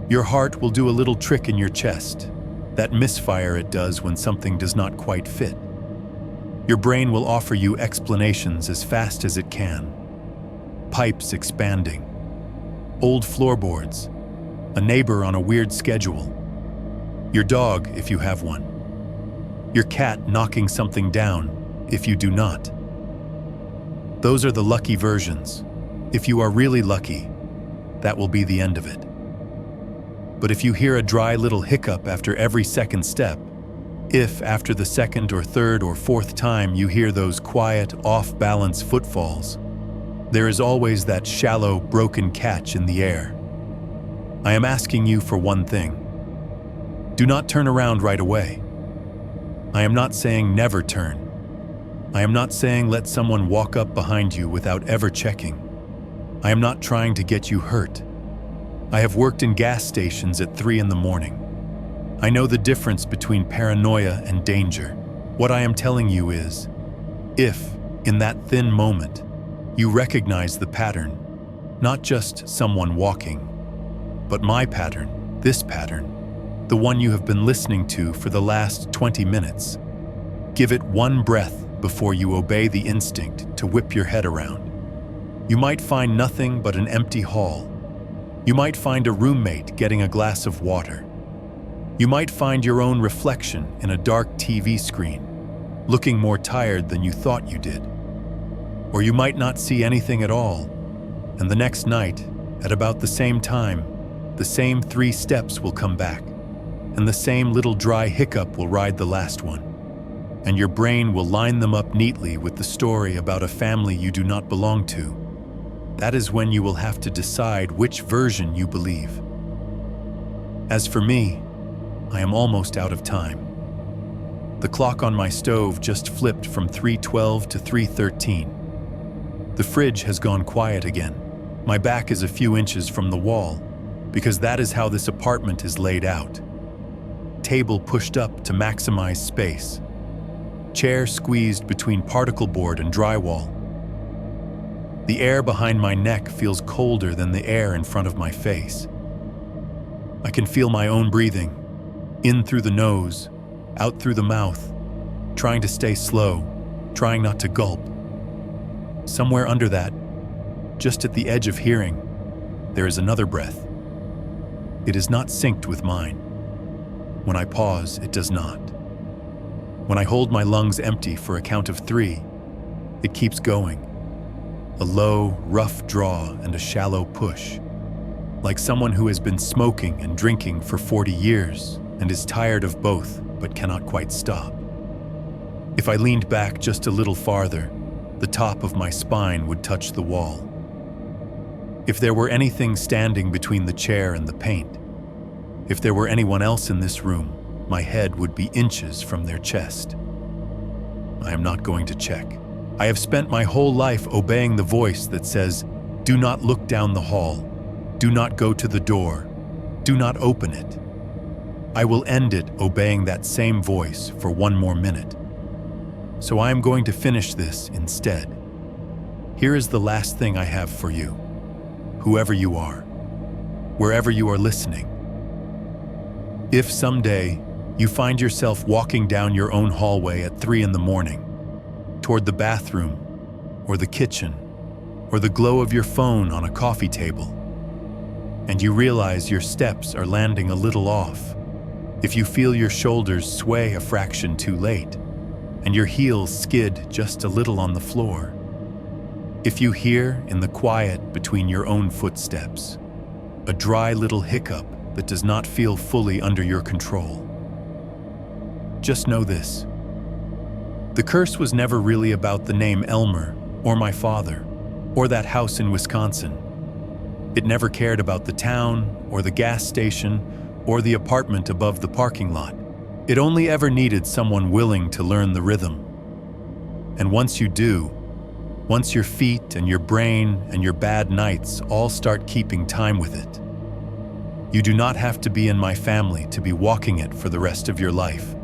Your heart will do a little trick in your chest, that misfire it does when something does not quite fit. Your brain will offer you explanations as fast as it can. Pipes expanding, old floorboards, a neighbor on a weird schedule, your dog if you have one, your cat knocking something down if you do not. Those are the lucky versions. If you are really lucky, that will be the end of it. But if you hear a dry little hiccup after every second step, if after the second or third or fourth time you hear those quiet, off-balance footfalls, there is always that shallow, broken catch in the air. I am asking you for one thing. Do not turn around right away. I am not saying never turn. I am not saying let someone walk up behind you without ever checking. I am not trying to get you hurt. I have worked in gas stations at 3 a.m. I know the difference between paranoia and danger. What I am telling you is, if, in that thin moment, you recognize the pattern, not just someone walking, but my pattern, this pattern, the one you have been listening to for the last 20 minutes, give it one breath before you obey the instinct to whip your head around. You might find nothing but an empty hall. You might find a roommate getting a glass of water. You might find your own reflection in a dark TV screen, looking more tired than you thought you did. Or you might not see anything at all, and the next night, at about the same time, the same 3 steps will come back, and the same little dry hiccup will ride the last one, and your brain will line them up neatly with the story about a family you do not belong to. That is when you will have to decide which version you believe. As for me, I am almost out of time. The clock on my stove just flipped from 3:12 to 3:13. The fridge has gone quiet again. My back is a few inches from the wall, because that is how this apartment is laid out. Table pushed up to maximize space. Chair squeezed between particle board and drywall. The air behind my neck feels colder than the air in front of my face. I can feel my own breathing, in through the nose, out through the mouth, trying to stay slow, trying not to gulp. Somewhere under that, just at the edge of hearing, there is another breath. It is not synced with mine. When I pause, it does not. When I hold my lungs empty for a count of 3, it keeps going. A low, rough draw and a shallow push, like someone who has been smoking and drinking for 40 years and is tired of both but cannot quite stop. If I leaned back just a little farther, the top of my spine would touch the wall. If there were anything standing between the chair and the paint, if there were anyone else in this room, my head would be inches from their chest. I am not going to check. I have spent my whole life obeying the voice that says, do not look down the hall, do not go to the door, do not open it. I will end it obeying that same voice for 1 more minute. So I am going to finish this instead. Here is the last thing I have for you, whoever you are, wherever you are listening. If someday you find yourself walking down your own hallway at 3 a.m, toward the bathroom, or the kitchen, or the glow of your phone on a coffee table, and you realize your steps are landing a little off, If you feel your shoulders sway a fraction too late, and your heels skid just a little on the floor. If you hear, in the quiet between your own footsteps, a dry little hiccup that does not feel fully under your control, just know this. The curse was never really about the name Elmer, or my father, or that house in Wisconsin. It never cared about the town, or the gas station, or the apartment above the parking lot. It only ever needed someone willing to learn the rhythm. And once you do, once your feet and your brain and your bad nights all start keeping time with it, you do not have to be in my family to be walking it for the rest of your life.